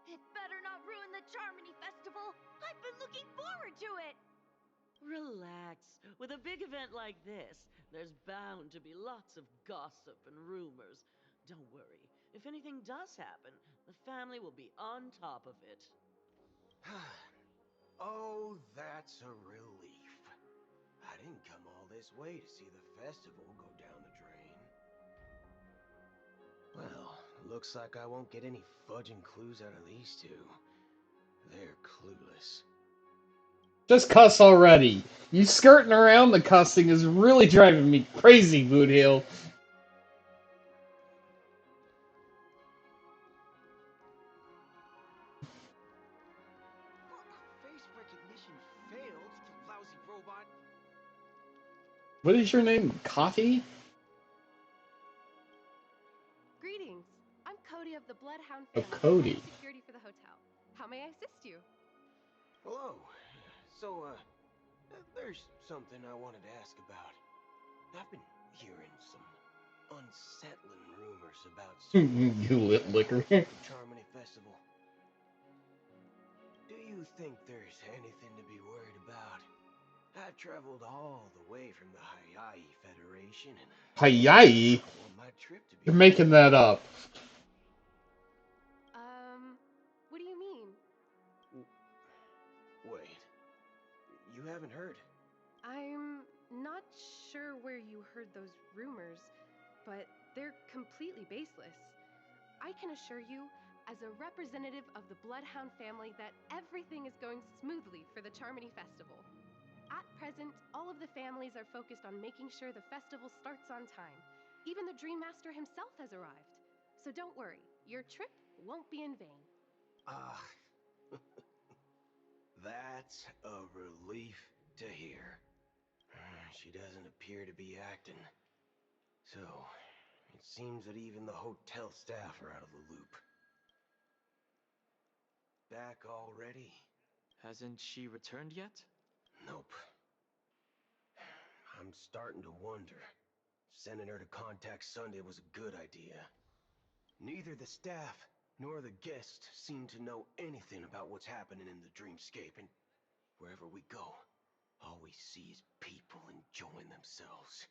It better not ruin the Charmony Festival! I've been looking forward to it! Relax. With a big event like this, there's bound to be lots of gossip and rumors. Don't worry. If anything does happen, the family will be on top of it. Oh, that's a relief. I didn't come all this way to see the festival go down the drain. Well, Looks like I won't get any fudging clues out of these two. They're clueless. Just cuss already. You skirting around the cussing is really driving me crazy, Boothill. Face recognition failed, you lousy robot. What is your name? Coffee? Greetings. I'm Cody of the Bloodhound Oh, family, Cody. head of security for the hotel. How may I assist you? Hello. So, there's something I wanted to ask about. I've been hearing some unsettling rumors about You lit liquor. the Charmony Festival. Do you think there's anything to be worried about? I've traveled all the way from the Hawaii Federation and Hawaii? I want my trip to be You're making that up. What do you mean? Wait. You haven't heard? I'm not sure where you heard those rumors, but they're completely baseless. I can assure you, as a representative of the Bloodhound family, that everything is going smoothly for the Charmony Festival. At present, all of the families are focused on making sure the festival starts on time. Even the Dream Master himself has arrived. So don't worry, your trip won't be in vain. That's a relief to hear. She doesn't appear to be acting. So, it seems that even the hotel staff are out of the loop. Back already? Hasn't she returned yet? Nope. I'm starting to wonder. Sending her to contact Sunday was a good idea. Neither the staff nor the guests seem to know anything about what's happening in the dreamscape, and wherever we go, all we see is people enjoying themselves.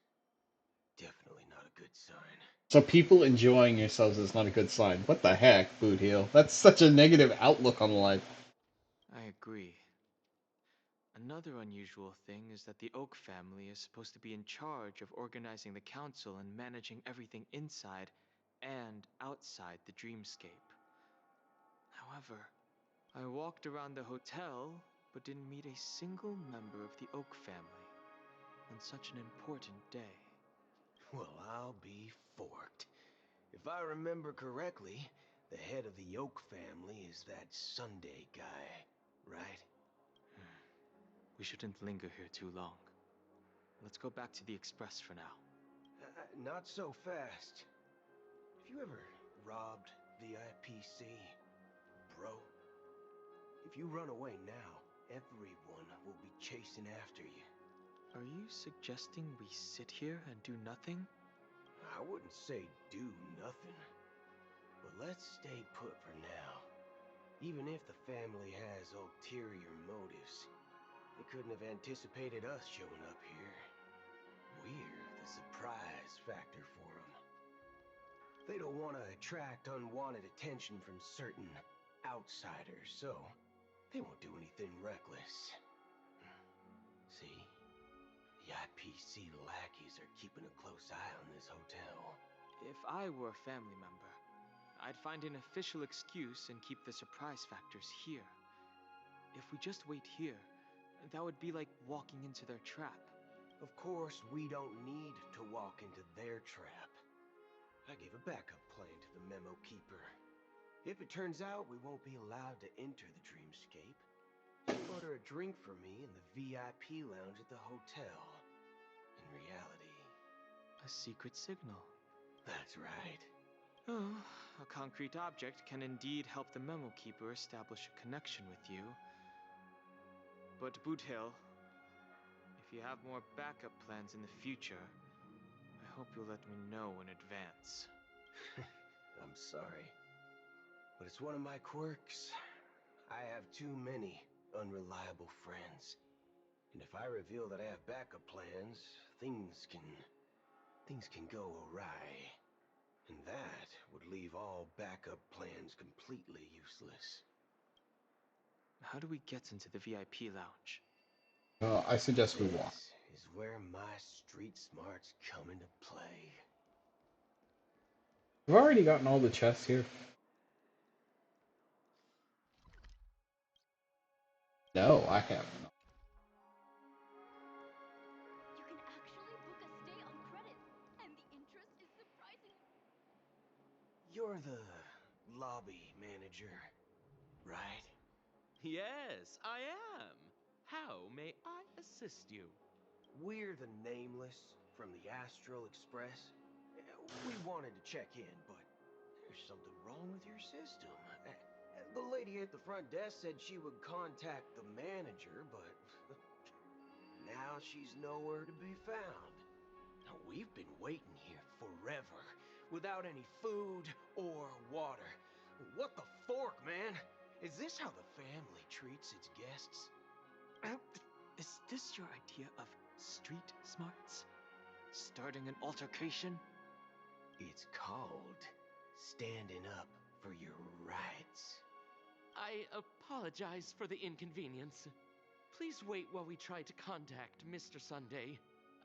Definitely not a good sign. So people enjoying yourselves is not a good sign. What the heck, Boothill? That's such a negative outlook on life. I agree. Another unusual thing is that the Oak family is supposed to be in charge of organizing the council and managing everything inside and outside the dreamscape. However, I walked around the hotel but didn't meet a single member of the Oak family on such an important day. Well, I'll be forked. If I remember correctly, the head of the Oak family is that Sunday guy, right? We shouldn't linger here too long. Let's go back to the Express for now. Not so fast. Have you ever robbed VIPC, bro? If you run away now, everyone will be chasing after you. Are you suggesting we sit here and do nothing? I wouldn't say do nothing. But let's stay put for now. Even if the family has ulterior motives, they couldn't have anticipated us showing up here. We're the surprise factor for them. They don't want to attract unwanted attention from certain outsiders, so they won't do anything reckless. See? The IPC lackeys are keeping a close eye on this hotel. If I were a family member, I'd find an official excuse and keep the surprise factors here. If we just wait here, that would be like walking into their trap. Of course, we don't need to walk into their trap. I gave a backup plan to the memo keeper. If it turns out we won't be allowed to enter the dreamscape, he'll order a drink for me in the VIP lounge at the hotel. In reality, a secret signal. That's right. Oh, a concrete object can indeed help the memo keeper establish a connection with you. But Boothill, if you have more backup plans in the future, I hope you'll let me know in advance. I'm sorry, but it's one of my quirks. I have too many unreliable friends. And if I reveal that I have backup plans, things can go awry. And that would leave all backup plans completely useless. How do we get into the VIP lounge? I suggest we walk. This is where my street smarts come into play. I've already gotten all the chests here. No, I have not. You can actually book a stay on credit, and the interest is surprising. You're the lobby manager, right? Yes, I am. How may I assist you? We're the Nameless from the Astral Express. We wanted to check in, but there's something wrong with your system. The lady at the front desk said she would contact the manager, but now she's nowhere to be found. Now, we've been waiting here forever, without any food or water. What the fork, man? Is this how the family treats its guests? Is this your idea of street smarts? Starting an altercation? It's called standing up for your rights. I apologize for the inconvenience. Please wait while we try to contact Mr. Sunday.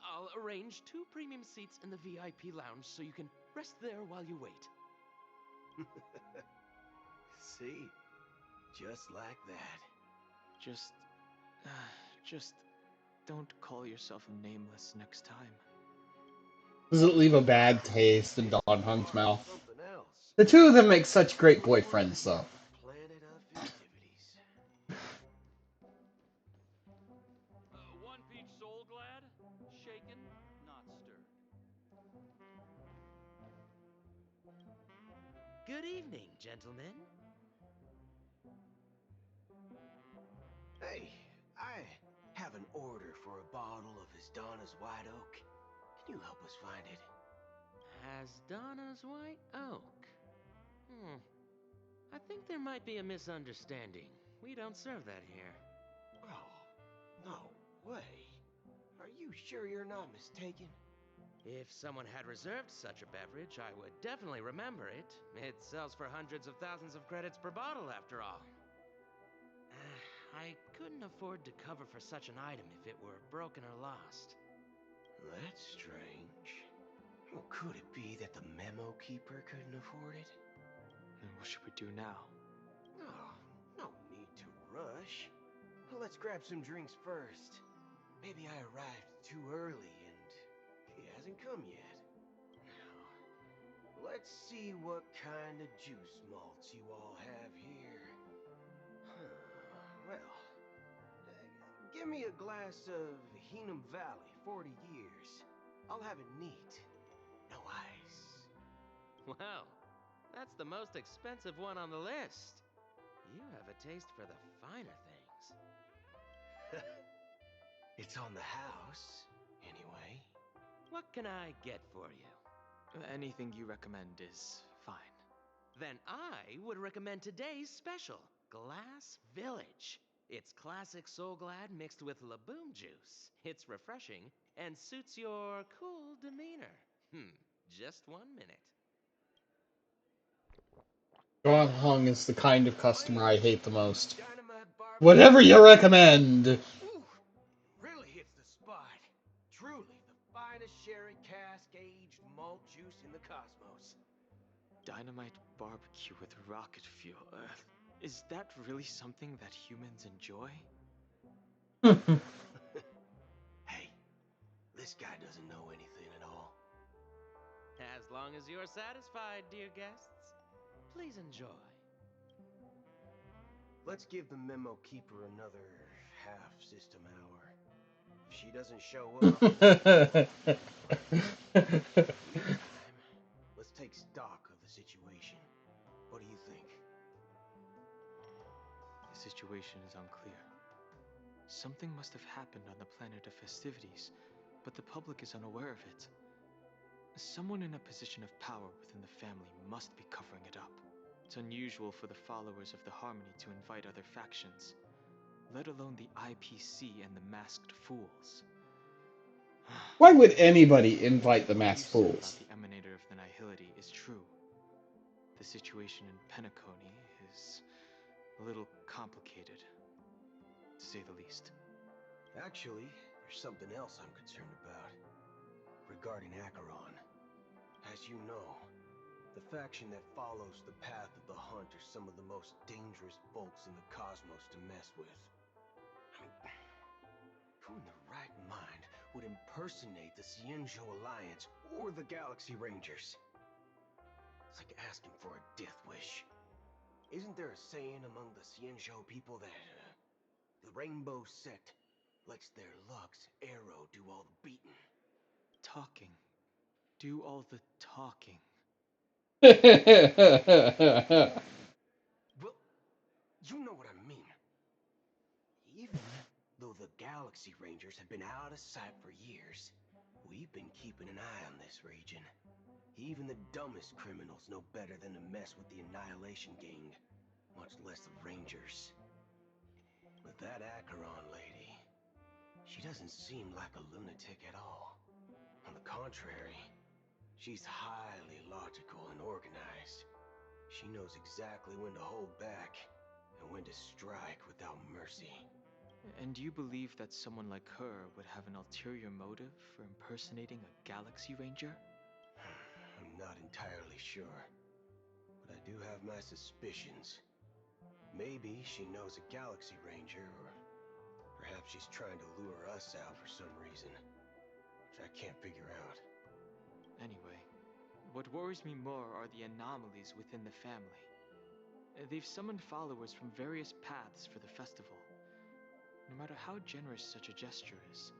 I'll arrange 2 premium seats in the VIP lounge so you can rest there while you wait. See? Just like that. Just don't call yourself Nameless next time. Does it leave a bad taste in Don Hung's mouth? The two of them make such great boyfriends, though. Planet of festivities. One peach soul glad, shaken, not stirred. Good evening, gentlemen. Hey, I have an order for a bottle of Donna's White Oak. Can you help us find it? Donna's White Oak. I think there might be a misunderstanding. We don't serve that here. Oh, no way. Are you sure you're not mistaken? If someone had reserved such a beverage, I would definitely remember it. It sells for hundreds of thousands of credits per bottle, after all. I couldn't afford to cover for such an item if it were broken or lost. That's strange. Well, could it be that the memo keeper couldn't afford it? Then what should we do now? Oh, no need to rush. Let's grab some drinks first. Maybe I arrived too early and he hasn't come yet. Now, let's see what kind of juice malts you all have here. Well, give me a glass of Heenum Valley, 40 years. I'll have it neat. No ice. Well, that's the most expensive one on the list. You have a taste for the finer things. It's on the house, anyway. What can I get for you? Anything you recommend is fine. Then I would recommend today's special, Glass Village. It's classic Soul Glad mixed with Laboom juice. It's refreshing and suits your cool demeanor. Just 1 minute. Don Hung is the kind of customer I hate the most. Whatever you recommend! Ooh, really hits the spot. Truly the finest sherry cask aged malt juice in the cosmos. Dynamite barbecue with rocket fuel. Is that really something that humans enjoy? Hey, this guy doesn't know anything at all. As long as you're satisfied, dear guests, please enjoy. Let's give the memo keeper another half system hour. If she doesn't show up, meantime, let's take stock of the situation. What do you think? The situation is unclear. Something must have happened on the planet of festivities, but the public is unaware of it. Someone in a position of power within the family must be covering it up. It's unusual for the followers of the Harmony to invite other factions, let alone the IPC and the Masked Fools. Why would anybody invite the Masked Fools? The Emanator of the Nihility is true. The situation in Penacony is a little complicated, to say the least. Actually, there's something else I'm concerned about. Regarding Acheron. As you know, The faction that follows the path of the hunt are some of the most dangerous folks in the cosmos to mess with. I mean, who in their right mind would impersonate the Xianzhou Alliance or the Galaxy Rangers? It's like asking for a death wish. Isn't there a saying among the Xianzhou people that the Rainbow Sect lets their Lux arrow do all the beating? Talking. Do all the talking. Well, you know what I mean. Even though the Galaxy Rangers have been out of sight for years, we've been keeping an eye on this region. Even the dumbest criminals know better than to mess with the Annihilation Gang, much less the Rangers. But that Acheron lady, she doesn't seem like a lunatic at all. On the contrary, she's highly logical and organized. She knows exactly when to hold back and when to strike without mercy. And you believe that someone like her would have an ulterior motive for impersonating a Galaxy Ranger? I'm not entirely sure, but I do have my suspicions. Maybe she knows a Galaxy Ranger, or perhaps she's trying to lure us out for some reason, which I can't figure out. Anyway, what worries me more are the anomalies within the family. They've summoned followers from various paths for the festival. No matter how generous such a gesture is,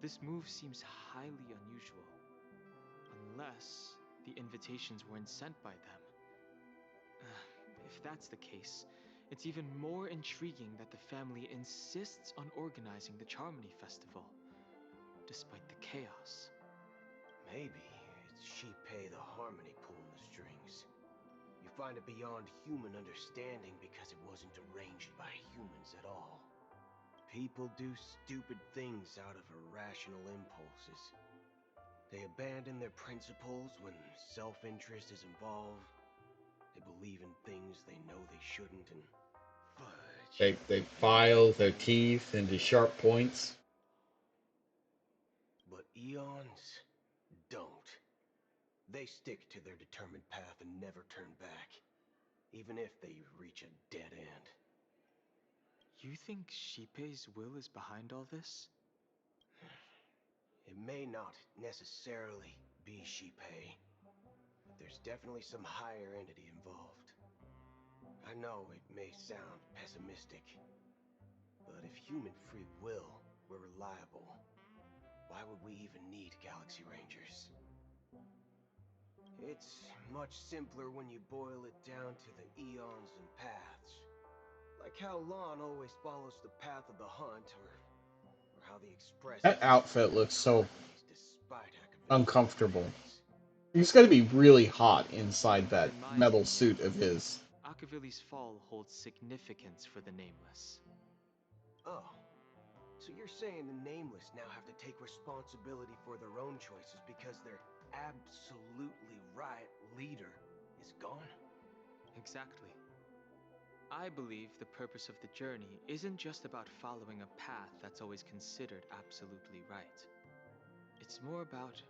this move seems highly unusual. Unless the invitations weren't sent by them. If that's the case, it's even more intriguing that the family insists on organizing the Charmony Festival, despite the chaos. Maybe it's Shipei the Harmony pulling the strings. You find it beyond human understanding because it wasn't arranged by humans at all. People do stupid things out of irrational impulses. They abandon their principles when self-interest is involved. They believe in things they know they shouldn't, and fudge. They file their teeth into sharp points. But Eons don't. They stick to their determined path and never turn back, even if they reach a dead end. You think Shipei's will is behind all this? It may not necessarily be Shipei, but there's definitely some higher entity involved. I know it may sound pessimistic, but if human free will were reliable, why would we even need Galaxy Rangers? It's much simpler when you boil it down to the eons and paths. Like how Lon always follows the path of the hunt, or how the Express That is outfit looks so despite uncomfortable. He's got to be really hot inside that In my metal opinion, suit of his. Akavili's fall holds significance for the Nameless. Oh, so you're saying the Nameless now have to take responsibility for their own choices because their absolutely right leader is gone? Exactly. I believe the purpose of the journey isn't just about following a path that's always considered absolutely right. It's more about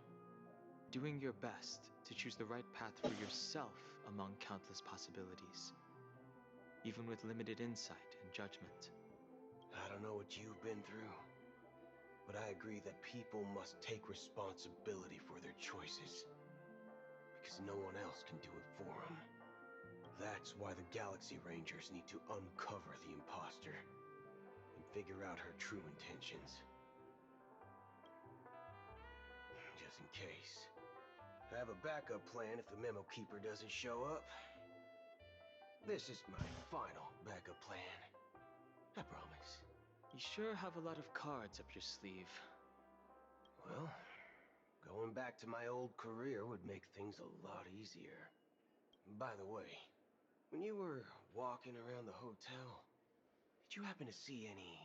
doing your best to choose the right path for yourself among countless possibilities, even with limited insight and judgment. I don't know what you've been through, but I agree that people must take responsibility for their choices, because no one else can do it for them. That's why the Galaxy Rangers need to uncover the imposter and figure out her true intentions. Just in case. I have a backup plan if the Memo Keeper doesn't show up. This is my final backup plan. I promise. You sure have a lot of cards up your sleeve. Well, going back to my old career would make things a lot easier. By the way, when you were walking around the hotel, did you happen to see any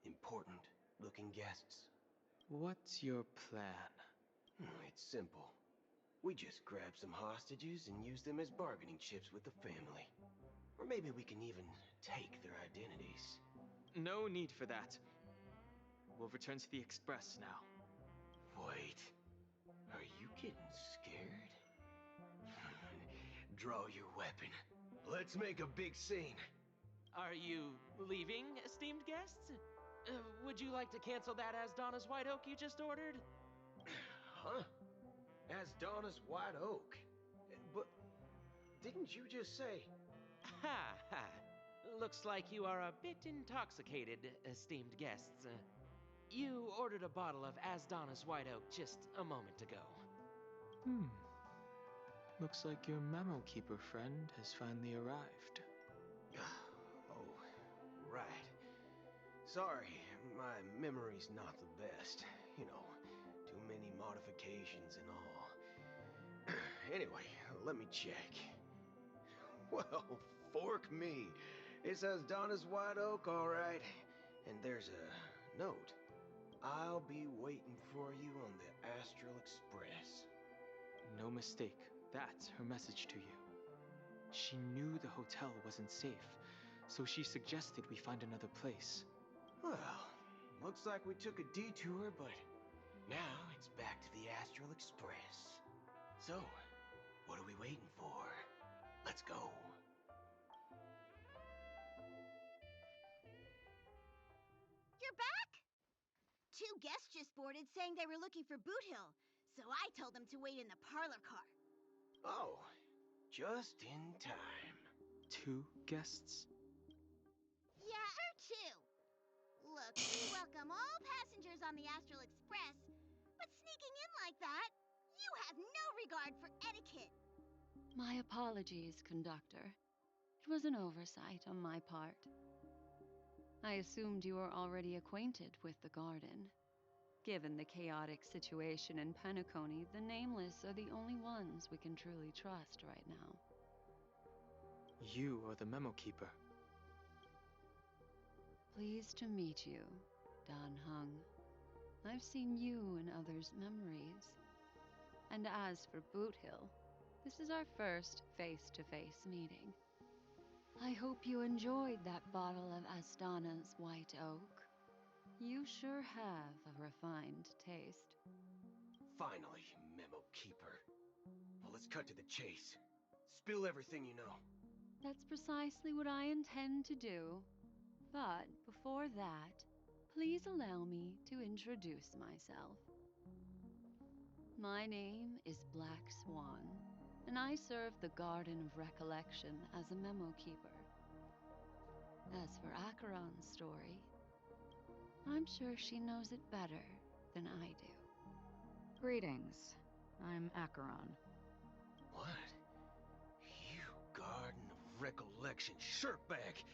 important-looking guests? What's your plan? It's simple. We just grab some hostages and use them as bargaining chips with the family. Or maybe we can even take their identities. No need for that. We'll return to the Express now. Wait, are you getting scared? draw your weapon. Let's make a big scene. Are you leaving, esteemed guests? Would you like to cancel that Asdana's White Oak you just ordered? Huh? Asdana's White Oak? But didn't you just say... Ha ha. Looks like you are a bit intoxicated, esteemed guests. You ordered a bottle of Asdana's White Oak just a moment ago. Looks like your Memo Keeper friend has finally arrived. Oh, right. Sorry, my memory's not the best. You know, too many modifications and all. Anyway, let me check. Well, fork me. It says Donna's White Oak, all right. And there's a note. I'll be waiting for you on the Astral Express. No mistake, that's her message to you. She knew the hotel wasn't safe, so she suggested we find another place. Well, looks like we took a detour, but now it's back to the Astral Express. So, what are we waiting for? Let's go. You're back? Two guests just boarded saying they were looking for Boot Hill, so I told them to wait in the parlor car. Oh, just in time. 2 guests? Yeah, or 2. Look, we welcome all passengers on the Astral Express, but sneaking in like that, you have no regard for etiquette. My apologies, conductor. It was an oversight on my part. I assumed you were already acquainted with the garden. Given the chaotic situation in Penacony, the Nameless are the only ones we can truly trust right now. You are the Memo Keeper. Pleased to meet you, Dan Hung. I've seen you in others' memories. And as for Boot Hill, this is our first face-to-face meeting. I hope you enjoyed that bottle of Astana's White Oak. You sure have a refined taste. Finally, Memo Keeper. Well, let's cut to the chase. Spill everything you know. That's precisely what I intend to do. But before that, please allow me to introduce myself. My name is Black Swan, and I serve the Garden of Recollection as a memo keeper. As for Acheron's story, I'm sure she knows it better than I do. Greetings. I'm Acheron. What? You Garden of Recollection shirtbag!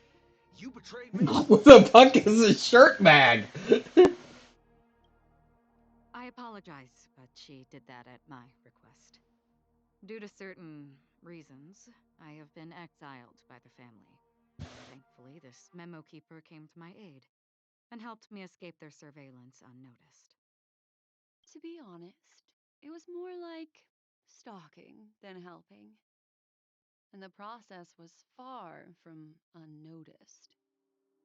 You betrayed me! What the fuck is a shirt bag? I apologize, but she did that at my request. Due to certain reasons, I have been exiled by the family. Thankfully, this memo keeper came to my aid and helped me escape their surveillance unnoticed. To be honest, it was more like stalking than helping. And the process was far from unnoticed.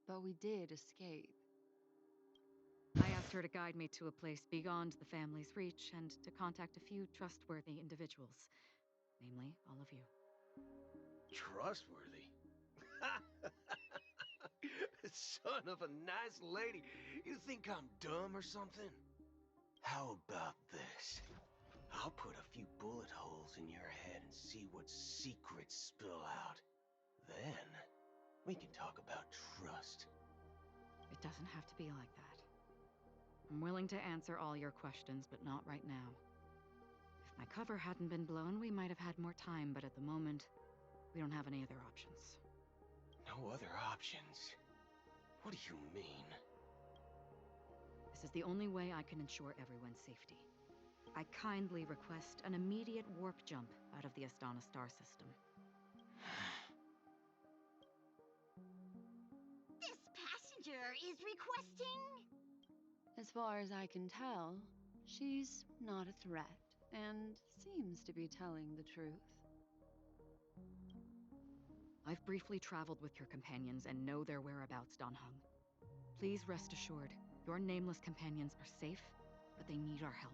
But we did escape. I asked her to guide me to a place beyond the family's reach and to contact a few trustworthy individuals, namely all of you. Trustworthy? Son of a nice lady. You think I'm dumb or something? How about this? I'll put a few bullet holes in your head and see what secrets spill out. Then, we can talk about trust. It doesn't have to be like that. I'm willing to answer all your questions, but not right now. If my cover hadn't been blown, we might have had more time, but at the moment, we don't have any other options. No other options? What do you mean? This is the only way I can ensure everyone's safety. I kindly request an immediate warp jump out of the Astana star system. This passenger is requesting... As far as I can tell, she's not a threat and seems to be telling the truth. I've briefly traveled with your companions and know their whereabouts, Dan Hung. Please rest assured, your nameless companions are safe, but they need our help.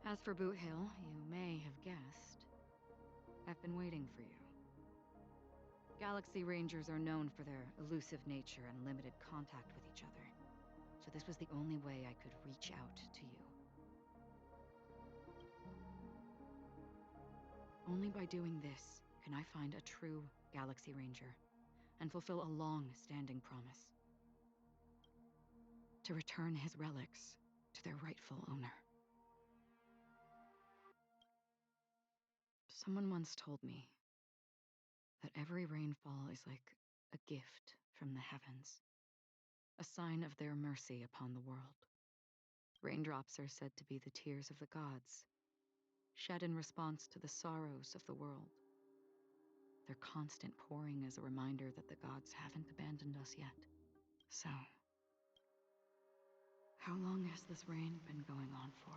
As for Boot Hill, you may have guessed. I've been waiting for you. Galaxy Rangers are known for their elusive nature and limited contact with each other, so this was the only way I could reach out to you. Only by doing this can I find a true Galaxy Ranger and fulfill a long-standing promise. To return his relics to their rightful owner. Someone once told me that every rainfall is like a gift from the heavens, a sign of their mercy upon the world. Raindrops are said to be the tears of the gods, shed in response to the sorrows of the world. Their constant pouring is a reminder that the gods haven't abandoned us yet. So, how long has this rain been going on for?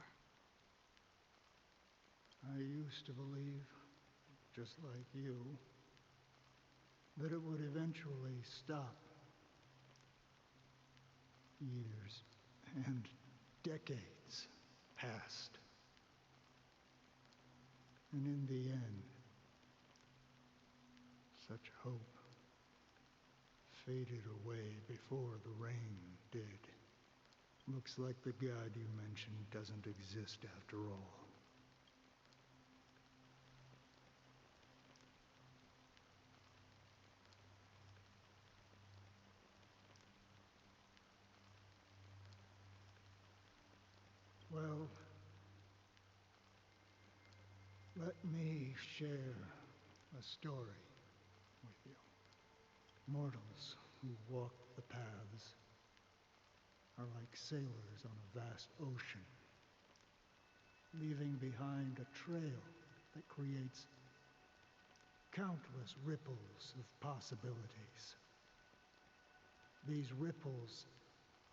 I used to believe, just like you, that it would eventually stop. Years and decades passed. And in the end, such hope faded away before the rain did. Looks like the god you mentioned doesn't exist after all. Well, let me share a story with you. Mortals who walk the paths are like sailors on a vast ocean, leaving behind a trail that creates countless ripples of possibilities. These ripples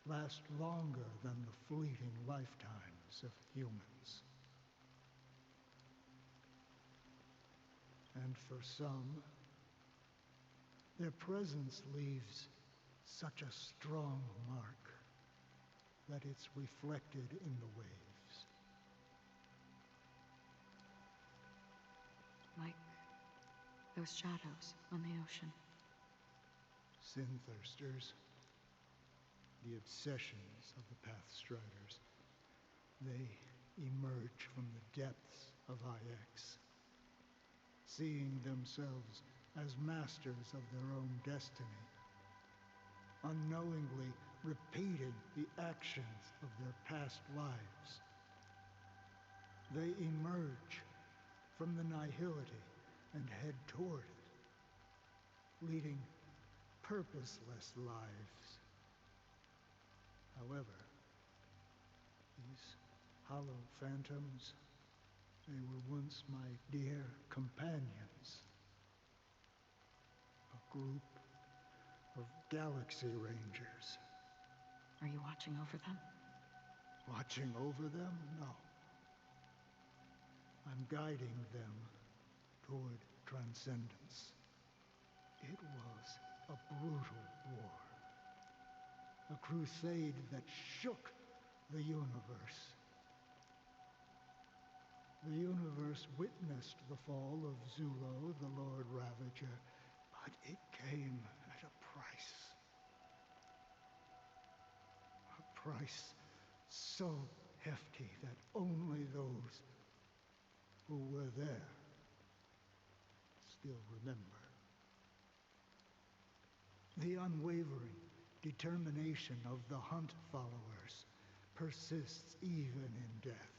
last longer than the fleeting lifetimes of humans. And for some, their presence leaves such a strong mark that it's reflected in the waves. Like those shadows on the ocean. Sin-thirsters, the obsessions of the Pathstriders, they emerge from the depths of IX, seeing themselves as masters of their own destiny, unknowingly repeating the actions of their past lives. They emerge from the nihility and head toward it, leading purposeless lives. However, these hollow phantoms, they were once my dear companions. A group of Galaxy Rangers. Are you watching over them? Watching over them? No. I'm guiding them toward transcendence. It was a brutal war. A crusade that shook the universe. The universe witnessed the fall of Zulo, the Lord Ravager, but it came at a price. A price so hefty that only those who were there still remember. The unwavering determination of the Hunt followers persists even in death.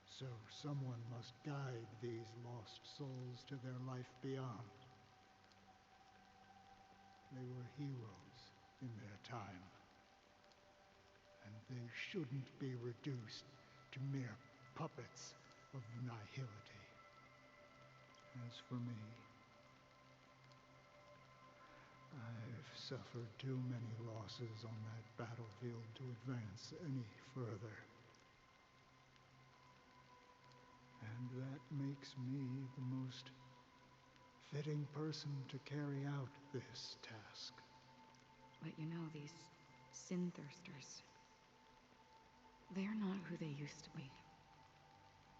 So someone must guide these lost souls to their life beyond. They were heroes in their time, and they shouldn't be reduced to mere puppets of the nihility. As for me, I've suffered too many losses on that battlefield to advance any further. And that makes me the most fitting person to carry out this task. But you know, these sin-thirsters, they're not who they used to be.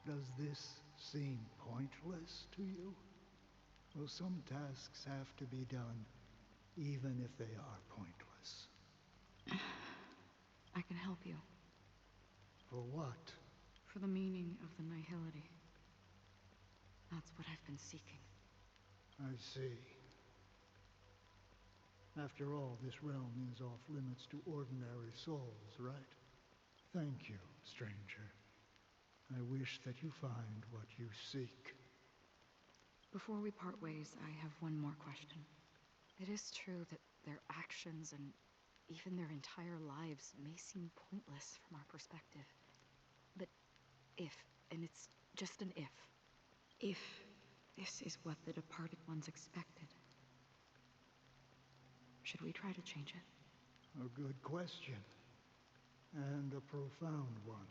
Does this seem pointless to you? Well, some tasks have to be done, even if they are pointless. I can help you. For what? For the meaning of the nihility. That's what I've been seeking. I see. After all, this realm is off limits to ordinary souls, right? Thank you, stranger. I wish that you find what you seek. Before we part ways, I have one more question. It is true that their actions and even their entire lives may seem pointless from our perspective. But if, and it's just an if this is what the departed ones expected, should we try to change it? A good question. And a profound one.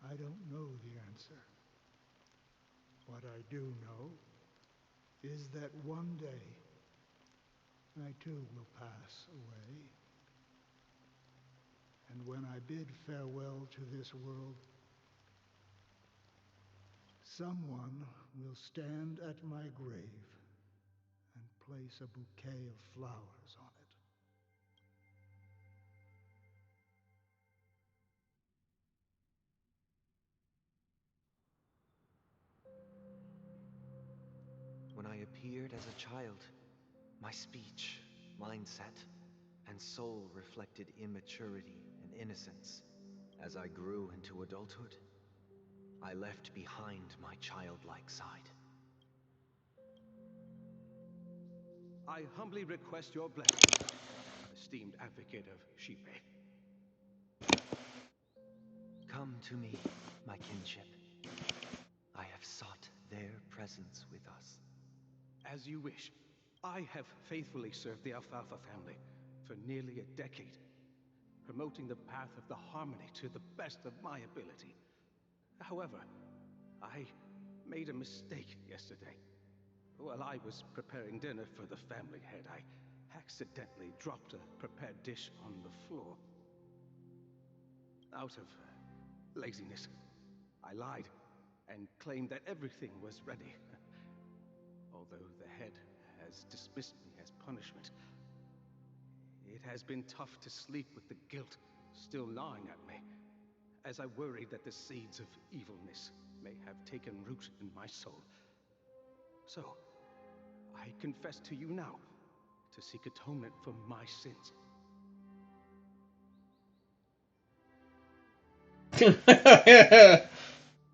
I don't know the answer. What I do know is that one day I too will pass away. And when I bid farewell to this world, someone will stand at my grave and place a bouquet of flowers on it. When I appeared as a child, my speech, mindset, and soul reflected immaturity and innocence. As I grew into adulthood, I left behind my childlike side. I humbly request your blessing, esteemed advocate of Shipe. Come to me, my kinship. I have sought their presence with us. As you wish. I have faithfully served the Alfalfa family for nearly a decade, promoting the path of the harmony to the best of my ability. However, I made a mistake yesterday. While I was preparing dinner for the family head, I accidentally dropped a prepared dish on the floor. Out of laziness, I lied and claimed that everything was ready. Although the head has dismissed me as punishment, it has been tough to sleep with the guilt still gnawing at me, as I worry that the seeds of evilness may have taken root in my soul. So, I confess to you now to seek atonement for my sins.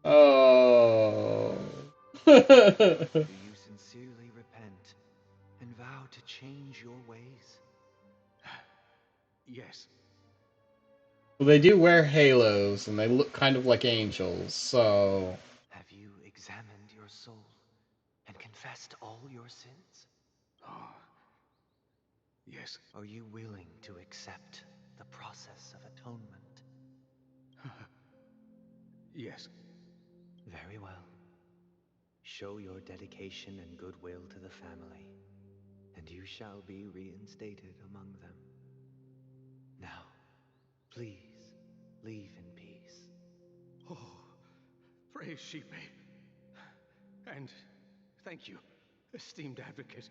Oh. Do you sincerely repent and vow to change your ways? Yes. Well, they do wear halos, and they look kind of like angels, so... Have you examined your soul and confessed all your sins? Oh, yes. Are you willing to accept the process of atonement? Yes. Very well. Show your dedication and goodwill to the family, and you shall be reinstated among them. Now, please, leave in peace. Oh, praise Shipe. And thank you, esteemed advocate.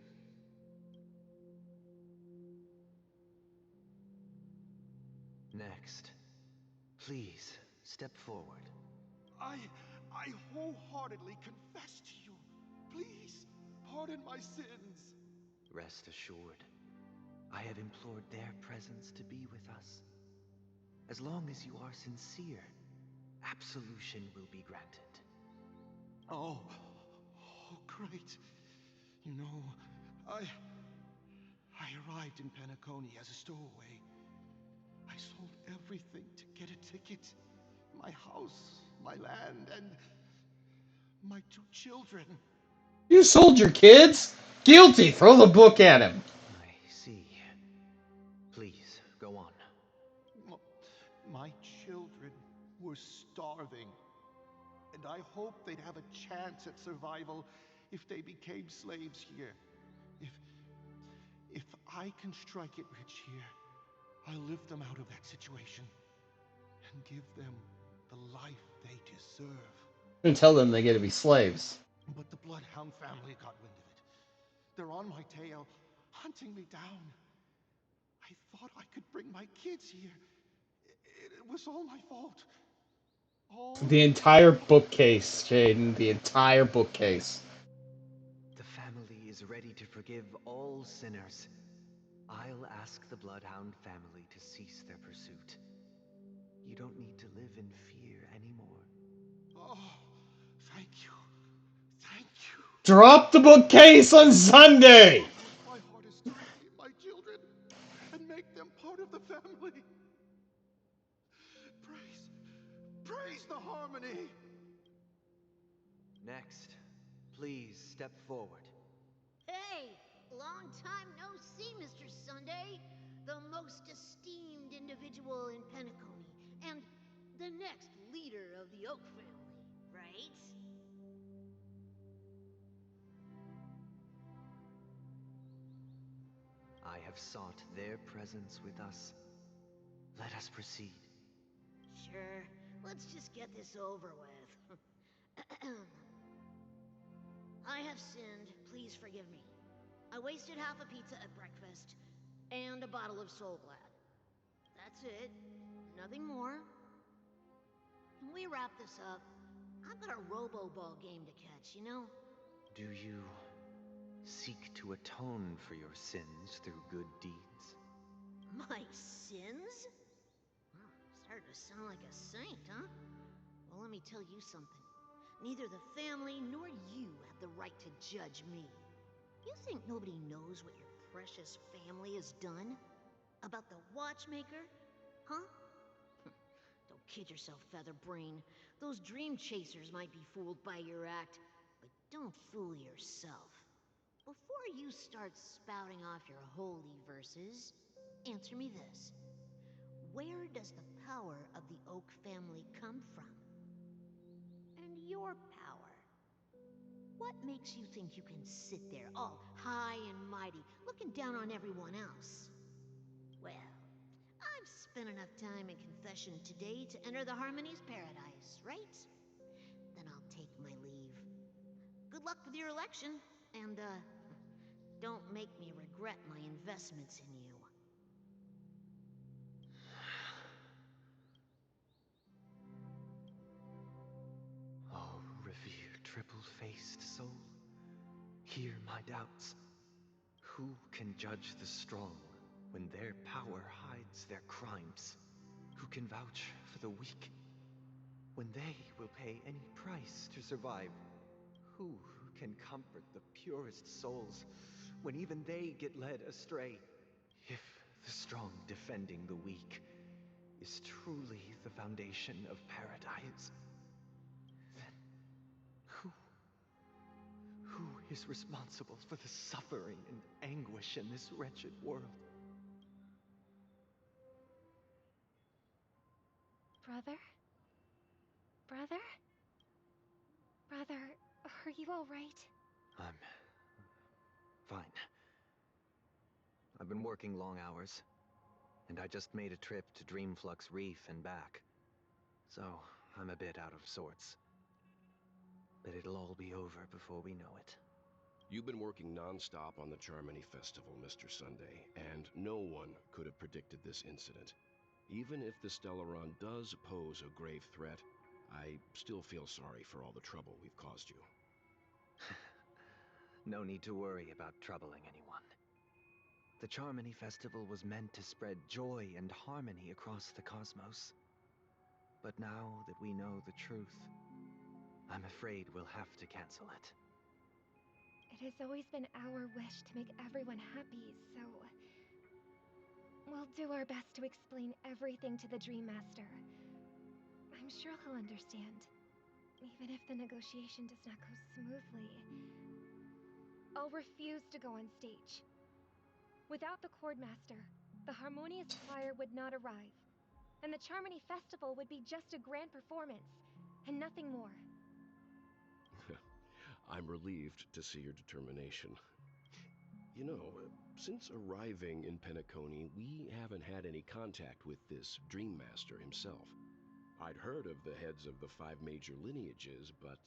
Next, please step forward. I wholeheartedly confess to you. Please, pardon my sins. Rest assured, I have implored their presence to be with us. As long as you are sincere, absolution will be granted. Oh, great. You know, I arrived in Penacony as a stowaway. I sold everything to get a ticket. My house, my land, and my 2 children. You sold your kids? Guilty! Throw the book at him! I see. Please, go on. My children were starving, and I hoped they'd have a chance at survival if they became slaves here. If I can strike it rich here, I'll lift them out of that situation and give them the life they deserve. And tell them they get to be slaves. But the Bloodhound family got wind of it. They're on my tail, hunting me down. I thought I could bring my kids here. It was all my fault. The entire bookcase, Jaden. The entire bookcase. The family is ready to forgive all sinners. I'll ask the Bloodhound family to cease their pursuit. You don't need to live in fear anymore. Oh, thank you. Thank you. Drop the bookcase on Sunday! My heart is to redeem my children and make them part of the family. Praise the harmony! Next, please step forward. Hey, long time no see, Mr. Sunday. The most esteemed individual in Penacony, and the next leader of the Oak family, right? I have sought their presence with us. Let us proceed. Sure, let's just get this over with. I have sinned, please forgive me. I wasted half a pizza at breakfast, and a bottle of Soul Glad. That's it. Nothing more. When we wrap this up, I've got a Robo-Ball game to catch, you know? Do you seek to atone for your sins through good deeds? My sins? Wow, started to sound like a saint, huh? Well, let me tell you something. Neither the family nor you have the right to judge me. You think nobody knows what your precious family has done? About the watchmaker? Huh? Don't kid yourself, Featherbrain. Those dream chasers might be fooled by your act, but don't fool yourself. Before you start spouting off your holy verses, answer me this. Where does the power of the Oak family come from? And your power? What makes you think you can sit there all high and mighty, looking down on everyone else? Well, I've spent enough time in confession today to enter the Harmony's paradise, right? Then I'll take my leave. Good luck with your election, and, don't make me regret my investments in you. Oh, revered triple-faced soul, hear my doubts. Who can judge the strong when their power hides their crimes? Who can vouch for the weak when they will pay any price to survive? Who can comfort the purest souls when even they get led astray? If the strong defending the weak is truly the foundation of paradise, then who is responsible for the suffering and anguish in this wretched world? Brother? Brother? Brother, are you all right? I'm fine. I've been working long hours, and I just made a trip to Dreamflux Reef and back. So, I'm a bit out of sorts. But it'll all be over before we know it. You've been working non-stop on the Charmony Festival, Mr. Sunday, and no one could have predicted this incident. Even if the Stellaron does pose a grave threat, I still feel sorry for all the trouble we've caused you. No need to worry about troubling anyone. The Charmony Festival was meant to spread joy and harmony across the cosmos. But now that we know the truth, I'm afraid we'll have to cancel it. It has always been our wish to make everyone happy, so... we'll do our best to explain everything to the Dream Master. I'm sure he'll understand, even if the negotiation does not go smoothly. I'll refuse to go on stage. Without the Chordmaster, the Harmonious Choir would not arrive, and the Charmony Festival would be just a grand performance, and nothing more. I'm relieved to see your determination. You know, since arriving in Penacony, we haven't had any contact with this Dream Master himself. I'd heard of the heads of the 5 major lineages, but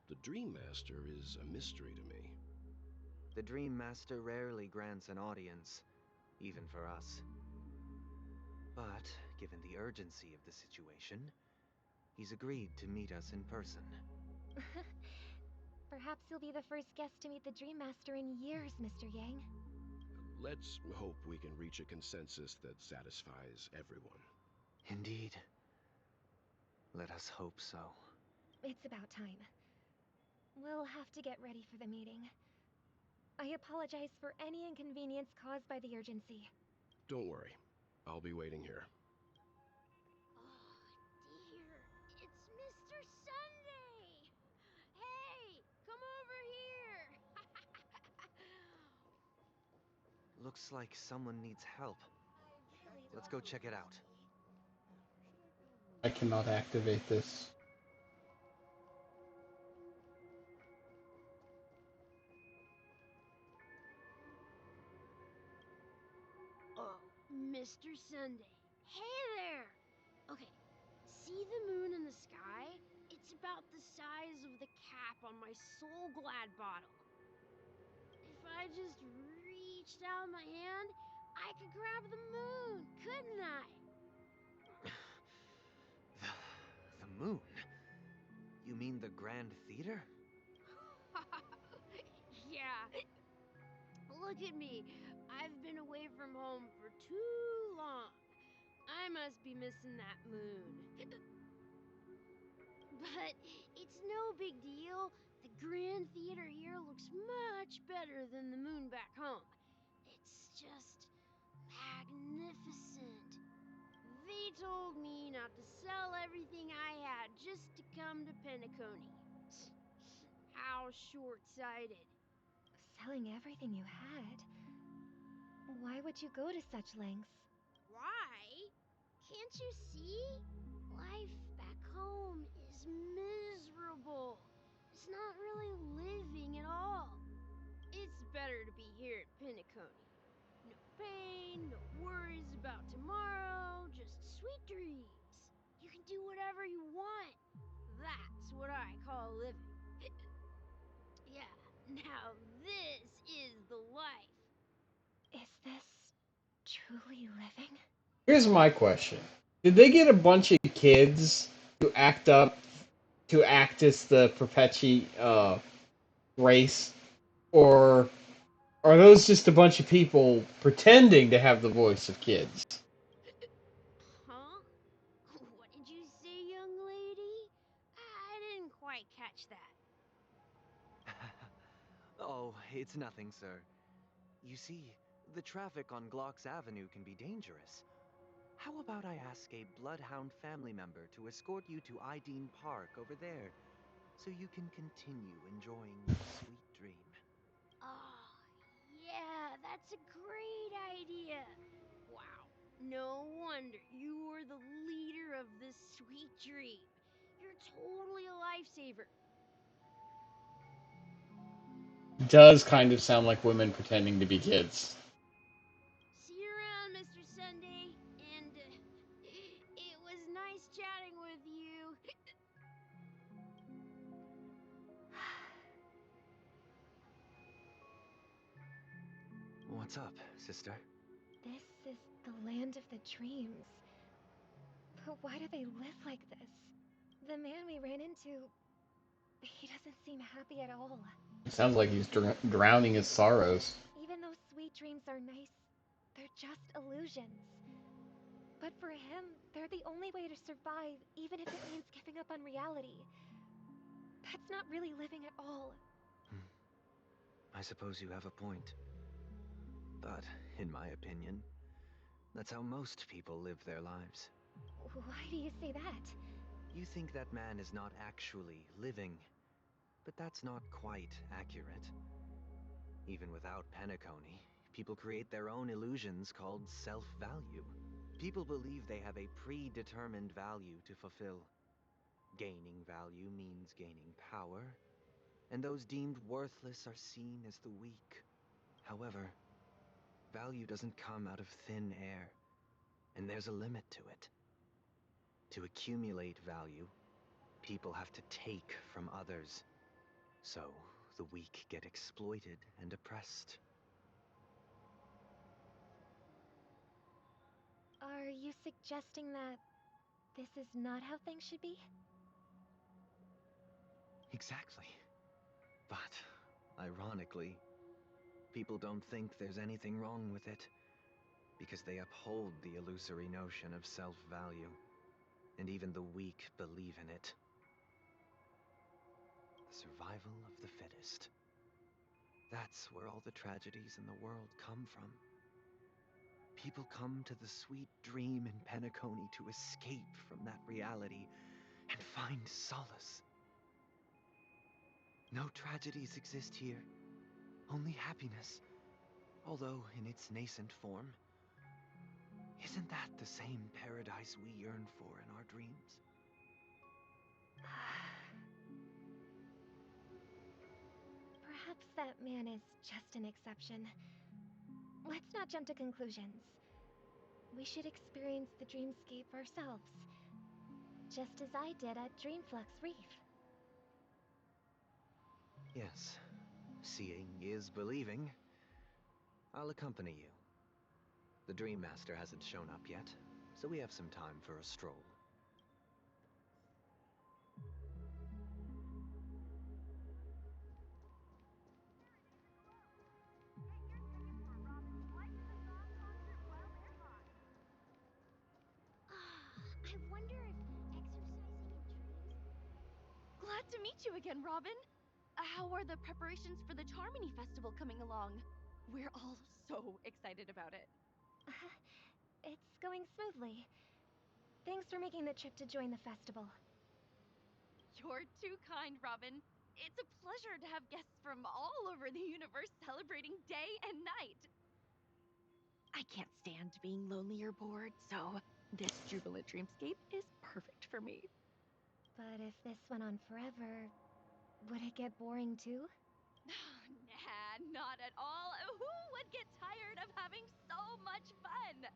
the Dream Master is a mystery to me. The Dream Master rarely grants an audience, even for us. But, given the urgency of the situation, he's agreed to meet us in person. Perhaps you'll be the first guest to meet the Dream Master in years, Mr. Yang. Let's hope we can reach a consensus that satisfies everyone. Indeed. Let us hope so. It's about time. We'll have to get ready for the meeting. I apologize for any inconvenience caused by the urgency. Don't worry. I'll be waiting here. Oh, dear. It's Mr. Sunday! Hey, come over here! Looks like someone needs help. Let's go check it out. I cannot activate this. Oh, Mr. Sunday. Hey there! Okay, see the moon in the sky? It's about the size of the cap on my Soul Glad bottle. If I just reached out my hand, I could grab the moon, couldn't I? The moon? You mean the Grand Theater? Yeah. Look at me. I've been away from home for too long. I must be missing that moon. But it's no big deal. The Grand Theater here looks much better than the moon back home. It's just magnificent. They told me not to sell everything I had just to come to Penacony. How short-sighted. Selling everything you had? Why would you go to such lengths? Why? Can't you see? Life back home is miserable. It's not really living at all. It's better to be here at Penacony. No pain, no worries about tomorrow, just sweet dreams. You can do whatever you want. That's what I call living. Yeah, now this is the life. Is this truly living? Here's my question. Did they get a bunch of kids to act as the Perpetual race? Or are those just a bunch of people pretending to have the voice of kids? Huh? What did you say, young lady? I didn't quite catch that. Oh, it's nothing, sir. You see, the traffic on Glock's Avenue can be dangerous. How about I ask a Bloodhound family member to escort you to Ideen Park over there, so you can continue enjoying your sweet dream? Oh, yeah, that's a great idea. Wow, no wonder you were the leader of this sweet dream. You're totally a lifesaver. It does kind of sound like women pretending to be kids. See you around, Mr. Sunday. And it was nice chatting with you. What's up, sister? This is the land of the dreams. But why do they live like this? The man we ran into, he doesn't seem happy at all. It sounds like he's drowning his sorrows. Even though sweet dreams are nice, they're just illusions. But for him, they're the only way to survive, even if it means giving up on reality. That's not really living at all. I suppose you have a point. But, in my opinion, that's how most people live their lives. Why do you say that? You think that man is not actually living, but that's not quite accurate. Even without Penacony, people create their own illusions called self-value. People believe they have a predetermined value to fulfill. Gaining value means gaining power, and those deemed worthless are seen as the weak. However, value doesn't come out of thin air, and there's a limit to it. To accumulate value, people have to take from others. So, the weak get exploited and oppressed. Are you suggesting that this is not how things should be? Exactly. But, ironically, people don't think there's anything wrong with it, because they uphold the illusory notion of self-value, and even the weak believe in it. The survival of the fittest. That's where all the tragedies in the world come from. People come to the sweet dream in Penacony to escape from that reality and find solace. No tragedies exist here, only happiness, although in its nascent form. Isn't that the same paradise we yearn for in our dreams? Perhaps that man is just an exception. Let's not jump to conclusions. We should experience the dreamscape ourselves, just as I did at Dreamflux Reef. Yes, seeing is believing. I'll accompany you. The Dream Master hasn't shown up yet, so we have some time for a stroll. I wonder if exercising in dreams... Glad to meet you again, Robin. How are the preparations for the Charmony Festival coming along? We're all so excited about it. It's going smoothly. Thanks for making the trip to join the festival. You're too kind, Robin. It's a pleasure to have guests from all over the universe celebrating day and night. I can't stand being lonely or bored, so this jubilant dreamscape is perfect for me. But if this went on forever, would it get boring too? Nah, not at all. Who would get tired of having so much fun?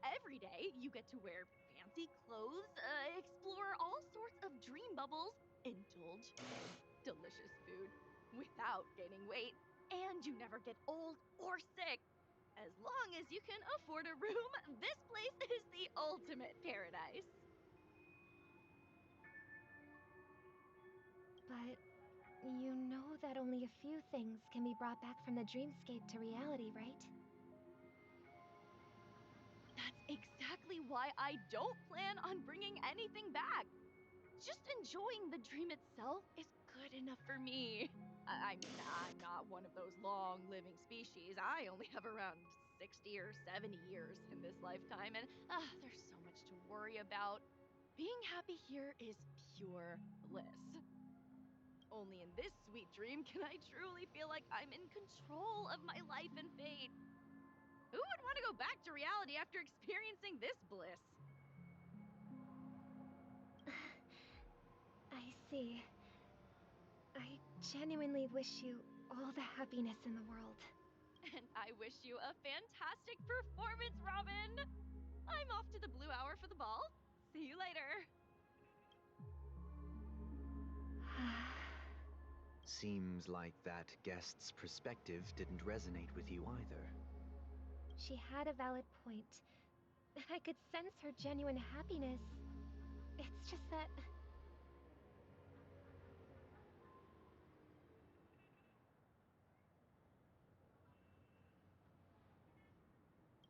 Every day, you get to wear fancy clothes, explore all sorts of dream bubbles, indulge in delicious food without gaining weight, and you never get old or sick. As long as you can afford a room, this place is the ultimate paradise. But you know that only a few things can be brought back from the dreamscape to reality, right? That's exactly why I don't plan on bringing anything back. Just enjoying the dream itself is good enough for me. I mean, I'm not one of those long-living species. I only have around 60 or 70 years in this lifetime, and there's so much to worry about. Being happy here is pure bliss. Only in this sweet dream can I truly feel like I'm in control of my life and fate. Who would want to go back to reality after experiencing this bliss? I see. I genuinely wish you all the happiness in the world. And I wish you a fantastic performance, Robin! I'm off to the Blue Hour for the ball. See you later. Seems like that guest's perspective didn't resonate with you either. She had a valid point. I could sense her genuine happiness. It's just that...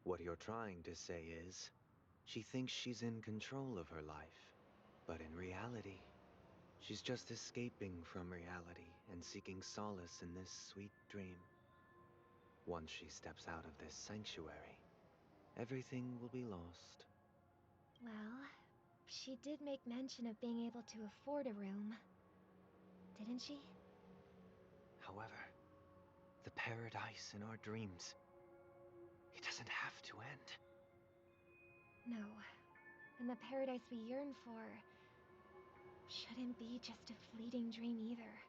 What you're trying to say is, she thinks she's in control of her life. But in reality, she's just escaping from reality and seeking solace in this sweet dream. Once she steps out of this sanctuary, everything will be lost. Well, she did make mention of being able to afford a room. Didn't she? However, the paradise in our dreams, it doesn't have to end. No. And the paradise we yearn for shouldn't be just a fleeting dream either.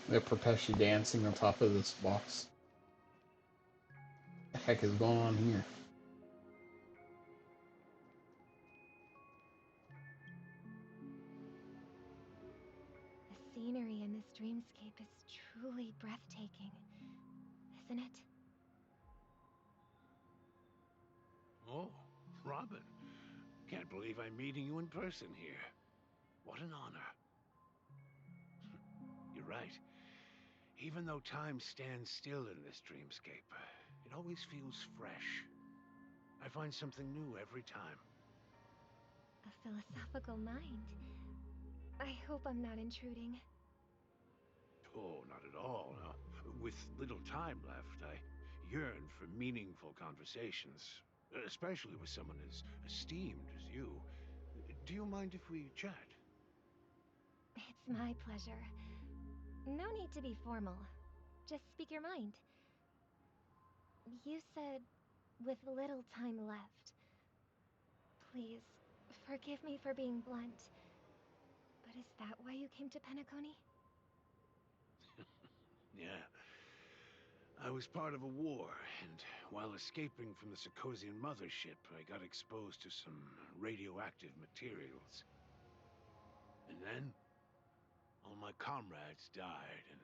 They're perpetually dancing on top of this box. What the heck is going on here? The scenery in this dreamscape is truly breathtaking, isn't it? Oh, Robin. Can't believe I'm meeting you in person here. What an honor. You're right. Even though time stands still in this dreamscape, it always feels fresh. I find something new every time. A philosophical mind. I hope I'm not intruding. Oh, not at all. No. With little time left, I yearn for meaningful conversations, especially with someone as esteemed as you. Do you mind if we chat? It's my pleasure. No need to be formal. Just speak your mind. You said, with little time left. Please, forgive me for being blunt. But is that why you came to Penacony? Yeah. I was part of a war, and while escaping from the Sarkosian mothership, I got exposed to some radioactive materials. And then, all my comrades died, and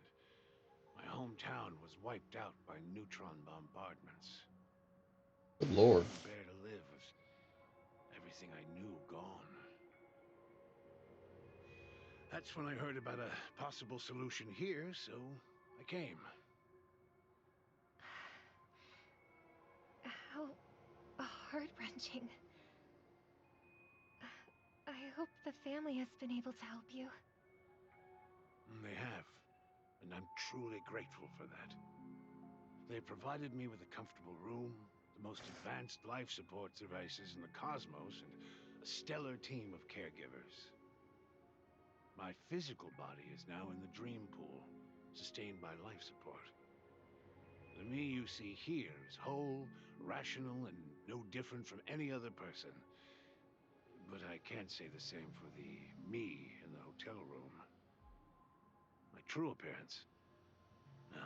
my hometown was wiped out by neutron bombardments. Good Lord. Couldn't bear to live with everything I knew gone. That's when I heard about a possible solution here, so I came. How heart-wrenching. I hope the family has been able to help you. They have, and I'm truly grateful for that. They provided me with a comfortable room, the most advanced life support devices in the cosmos, and a stellar team of caregivers. My physical body is now in the dream pool, sustained by life support. The me you see here is whole, rational, and no different from any other person. But I can't say the same for the me in the hotel room. My true appearance. No.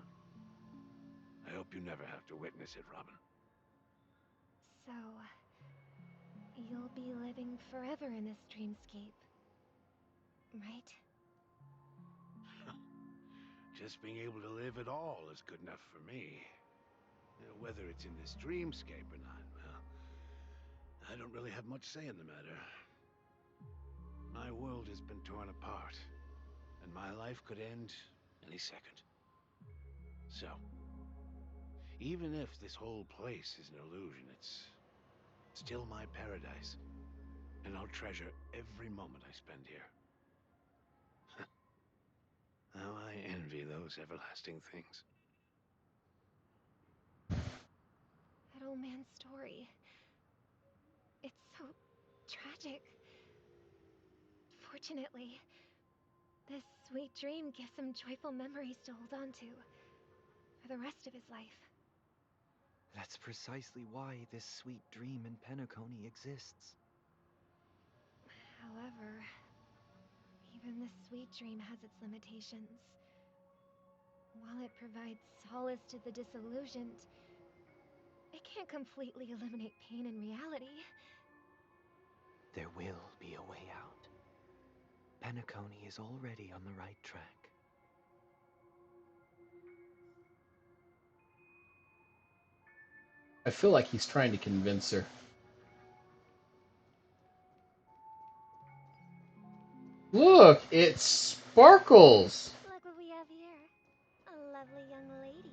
I hope you never have to witness it, Robin. So, you'll be living forever in this dreamscape, right? Just being able to live at all is good enough for me. Whether it's in this dreamscape or not, well, I don't really have much say in the matter. My world has been torn apart, and my life could end any second. So, even if this whole place is an illusion, it's still my paradise, and I'll treasure every moment I spend here. How I envy those everlasting things. That old man's story. It's so tragic. Fortunately, this sweet dream gives him joyful memories to hold on to for the rest of his life. That's precisely why this sweet dream in Penacony exists. However, even this sweet dream has its limitations. While it provides solace to the disillusioned, it can't completely eliminate pain in reality. There will be a way out. Penacony is already on the right track. I feel like he's trying to convince her. Look, it sparkles! Look what we have here. A lovely young lady.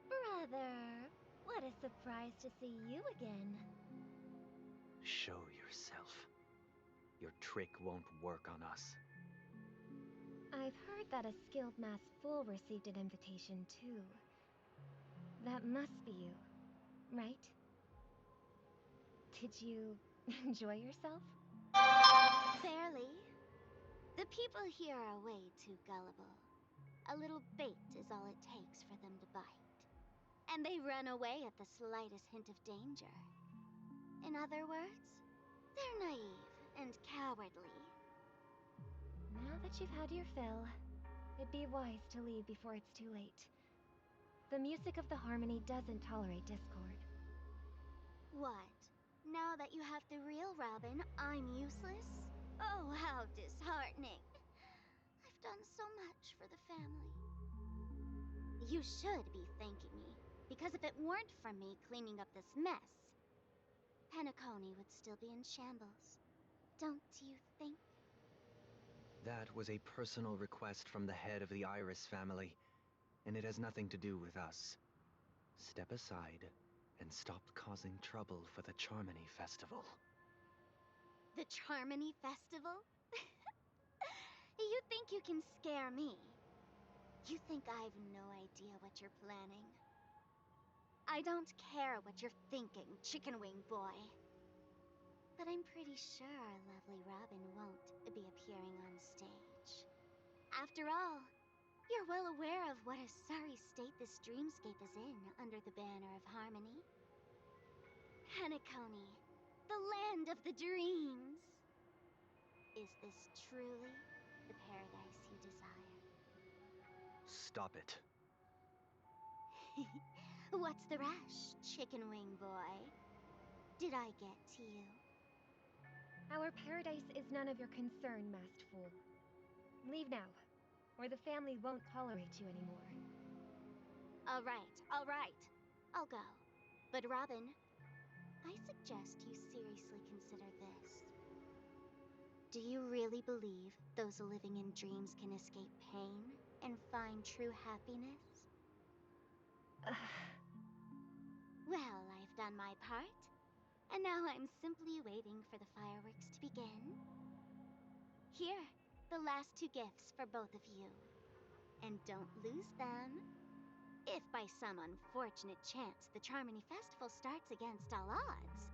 Brother, what a surprise to see you again. Show yourself. Your trick won't work on us. I've heard that a skilled mass fool received an invitation too. That must be you, right? Did you enjoy yourself? Barely. The people here are way too gullible. A little bait is all it takes for them to bite. And they run away at the slightest hint of danger. In other words, they're naive and cowardly. Now But you've had your fill. It'd be wise to leave before it's too late. The music of the harmony doesn't tolerate discord. What? Now that you have the real Robin, I'm useless? Oh, how disheartening. I've done so much for the family. You should be thanking me, because if it weren't for me cleaning up this mess, Penacony would still be in shambles. Don't you think? That was a personal request from the head of the Iris family, and it has nothing to do with us. Step aside and stop causing trouble for the Charmony Festival. The Charmony Festival? You think you can scare me? You think I've no idea what you're planning? I don't care what you're thinking, Chicken Wing Boy. But I'm pretty sure our lovely Robin won't be appearing on stage. After all, you're well aware of what a sorry state this dreamscape is in under the banner of harmony. Penacony, the land of the dreams. Is this truly the paradise you desire? Stop it. What's the rush, Chicken Wing Boy? Did I get to you? Our paradise is none of your concern, masked fool. Leave now, or the family won't tolerate you anymore. All right. I'll go. But Robin, I suggest you seriously consider this. Do you really believe those living in dreams can escape pain and find true happiness? Well, I've done my part, and now I'm simply waiting for the fireworks to begin. Here, the last 2 gifts for both of you. And don't lose them. If by some unfortunate chance the Charmony Festival starts against all odds,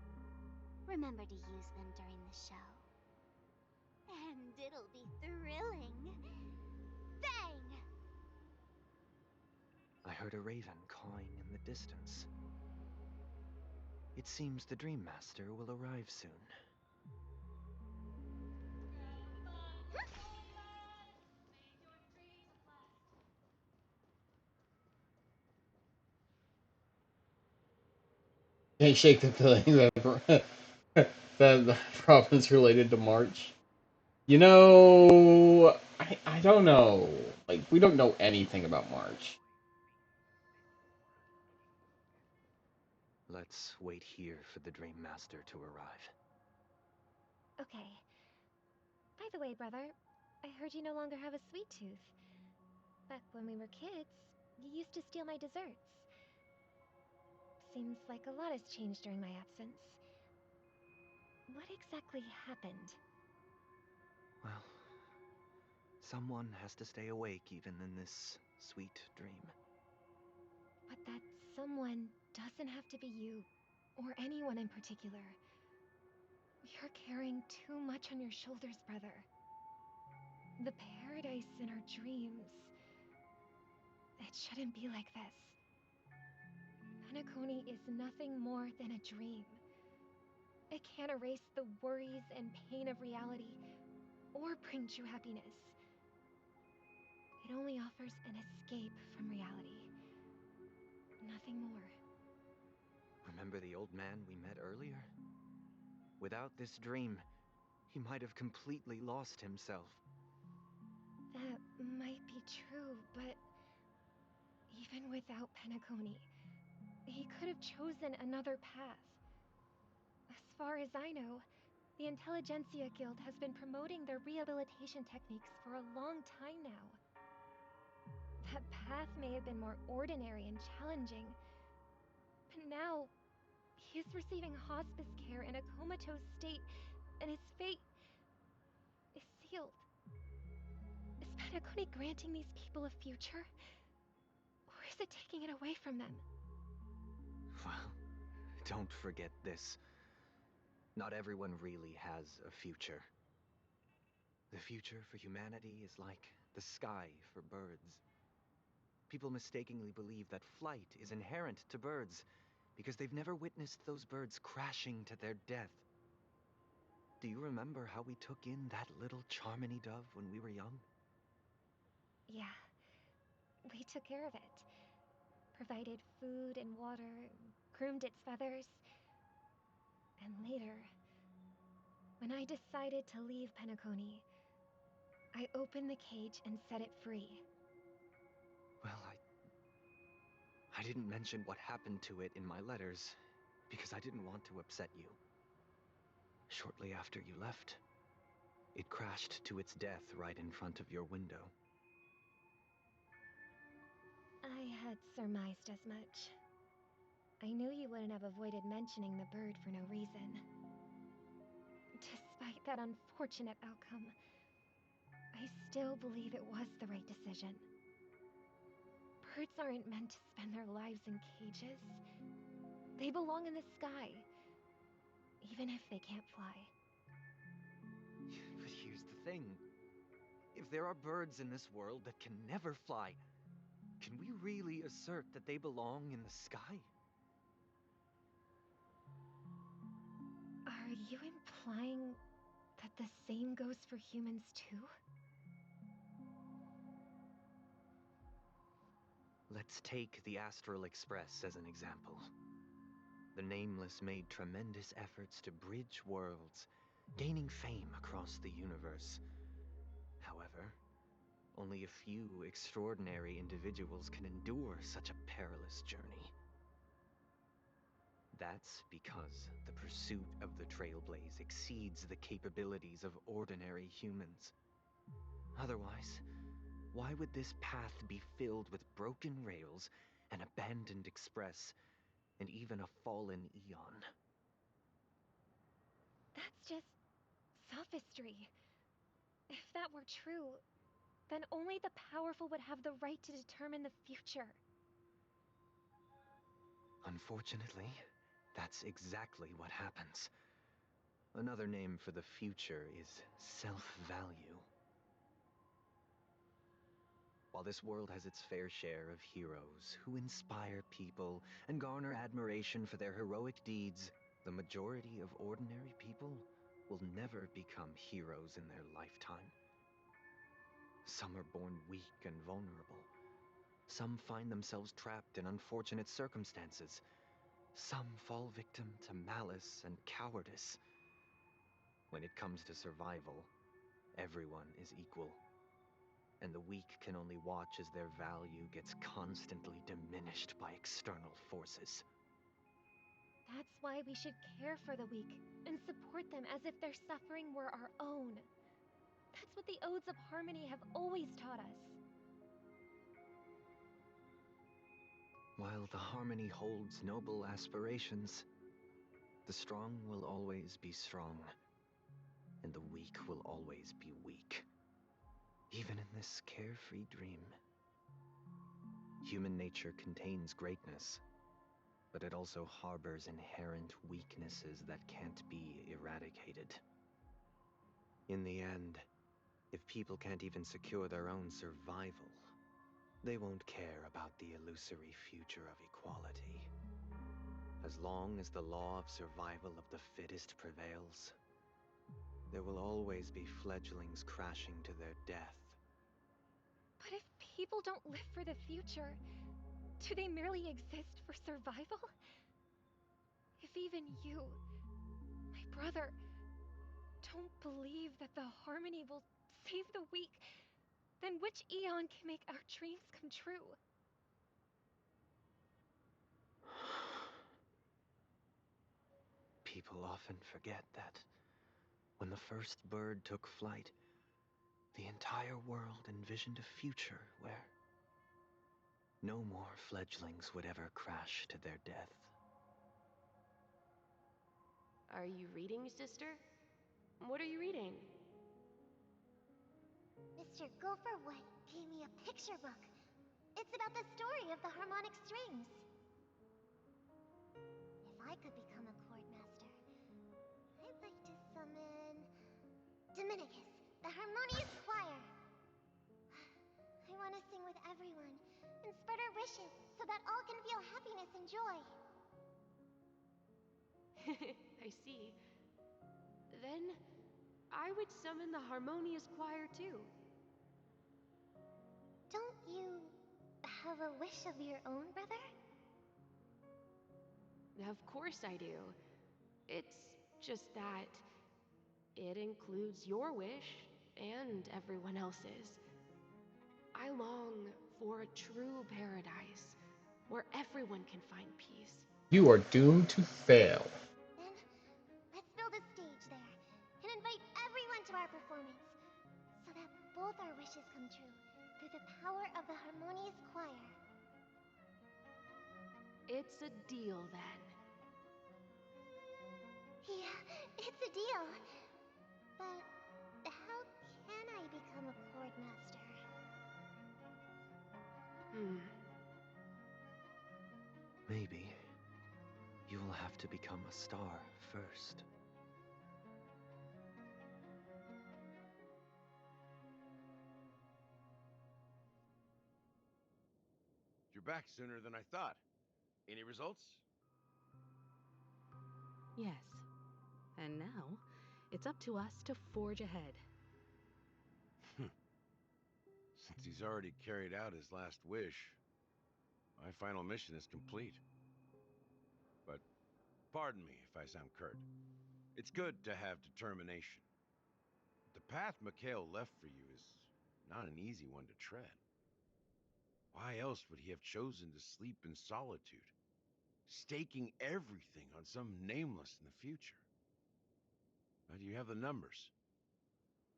remember to use them during the show. And it'll be thrilling. Bang! I heard a raven cawing in the distance. It seems the Dream Master will arrive soon. Can't shake the feeling that the problem's related to March. You know, I don't know. Like, we don't know anything about March. Let's wait here for the Dream Master to arrive. Okay. By the way, brother, I heard you no longer have a sweet tooth. Back when we were kids, you used to steal my desserts. Seems like a lot has changed during my absence. What exactly happened? Well, someone has to stay awake even in this sweet dream. But that someone doesn't have to be you, or anyone in particular. You're carrying too much on your shoulders, brother. The paradise in our dreams. It shouldn't be like this. Penacony is nothing more than a dream. It can't erase the worries and pain of reality, or bring true happiness. It only offers an escape from reality. Nothing more. Remember the old man we met earlier? Without this dream, he might have completely lost himself. That might be true, but even without Penacony, he could have chosen another path. As far as I know, the Intelligentsia Guild has been promoting their rehabilitation techniques for a long time now. That path may have been more ordinary and challenging, but now he is receiving hospice care in a comatose state, and his fate is sealed. Is Penacony granting these people a future? Or is it taking it away from them? Well, don't forget this. Not everyone really has a future. The future for humanity is like the sky for birds. People mistakenly believe that flight is inherent to birds because they've never witnessed those birds crashing to their death. Do you remember how we took in that little Charmony dove when we were young? Yeah, we took care of it. Provided food and water, groomed its feathers. And later, when I decided to leave Penacony, I opened the cage and set it free. Well, I didn't mention what happened to it in my letters because I didn't want to upset you. Shortly after you left, it crashed to its death right in front of your window. I had surmised as much. I knew you wouldn't have avoided mentioning the bird for no reason. Despite that unfortunate outcome, I still believe it was the right decision. Birds aren't meant to spend their lives in cages. They belong in the sky, even if they can't fly. But here's the thing. If there are birds in this world that can never fly, can we really assert that they belong in the sky? Are you implying that the same goes for humans too? Let's take the Astral Express as an example. The Nameless made tremendous efforts to bridge worlds, gaining fame across the universe. However, only a few extraordinary individuals can endure such a perilous journey. That's because the pursuit of the Trailblaze exceeds the capabilities of ordinary humans. Otherwise, why would this path be filled with broken rails, an abandoned express, and even a fallen Eon? That's just sophistry. If that were true, then only the powerful would have the right to determine the future. Unfortunately, that's exactly what happens. Another name for the future is self-value. While this world has its fair share of heroes who inspire people and garner admiration for their heroic deeds, the majority of ordinary people will never become heroes in their lifetime. Some are born weak and vulnerable. Some find themselves trapped in unfortunate circumstances. Some fall victim to malice and cowardice. When it comes to survival, everyone is equal. And the weak can only watch as their value gets constantly diminished by external forces. That's why we should care for the weak and support them as if their suffering were our own. That's what the Odes of Harmony have always taught us. While the Harmony holds noble aspirations, the strong will always be strong, and the weak will always be weak. Even in this carefree dream. Human nature contains greatness, but it also harbors inherent weaknesses that can't be eradicated. In the end, if people can't even secure their own survival, they won't care about the illusory future of equality. As long as the law of survival of the fittest prevails, there will always be fledglings crashing to their death. But if people don't live for the future, do they merely exist for survival? If even you, my brother, don't believe that the Harmony will save the weak, then which Eon can make our dreams come true? People often forget that when the first bird took flight, the entire world envisioned a future where no more fledglings would ever crash to their death. Are you reading, sister? What are you reading? Mr. Gopherwood gave me a picture book. It's about the story of the harmonic strings. If I could become a chord master, I'd like to summon Dominicus, the harmonious choir. I want to sing with everyone and spread our wishes so that all can feel happiness and joy. I see. then I would summon the Harmonious Choir too. Don't you have a wish of your own, brother? Of course I do. It's just that it includes your wish and everyone else's. I long for a true paradise where everyone can find peace. You are doomed to fail. Then, let's build a stage there and invite everyone to our performance so that both our wishes come true through the power of the Harmonious Choir. It's a deal then. Yeah, it's a deal. But how can I become a chord master? Maybe you will have to become a star first. You're back sooner than I thought. Any results? Yes. And now, it's up to us to forge ahead. Since he's already carried out his last wish, my final mission is complete. But pardon me if I sound curt. It's good to have determination. The path Mikhail left for you is not an easy one to tread. Why else would he have chosen to sleep in solitude, staking everything on some nameless in the future? But you have the numbers,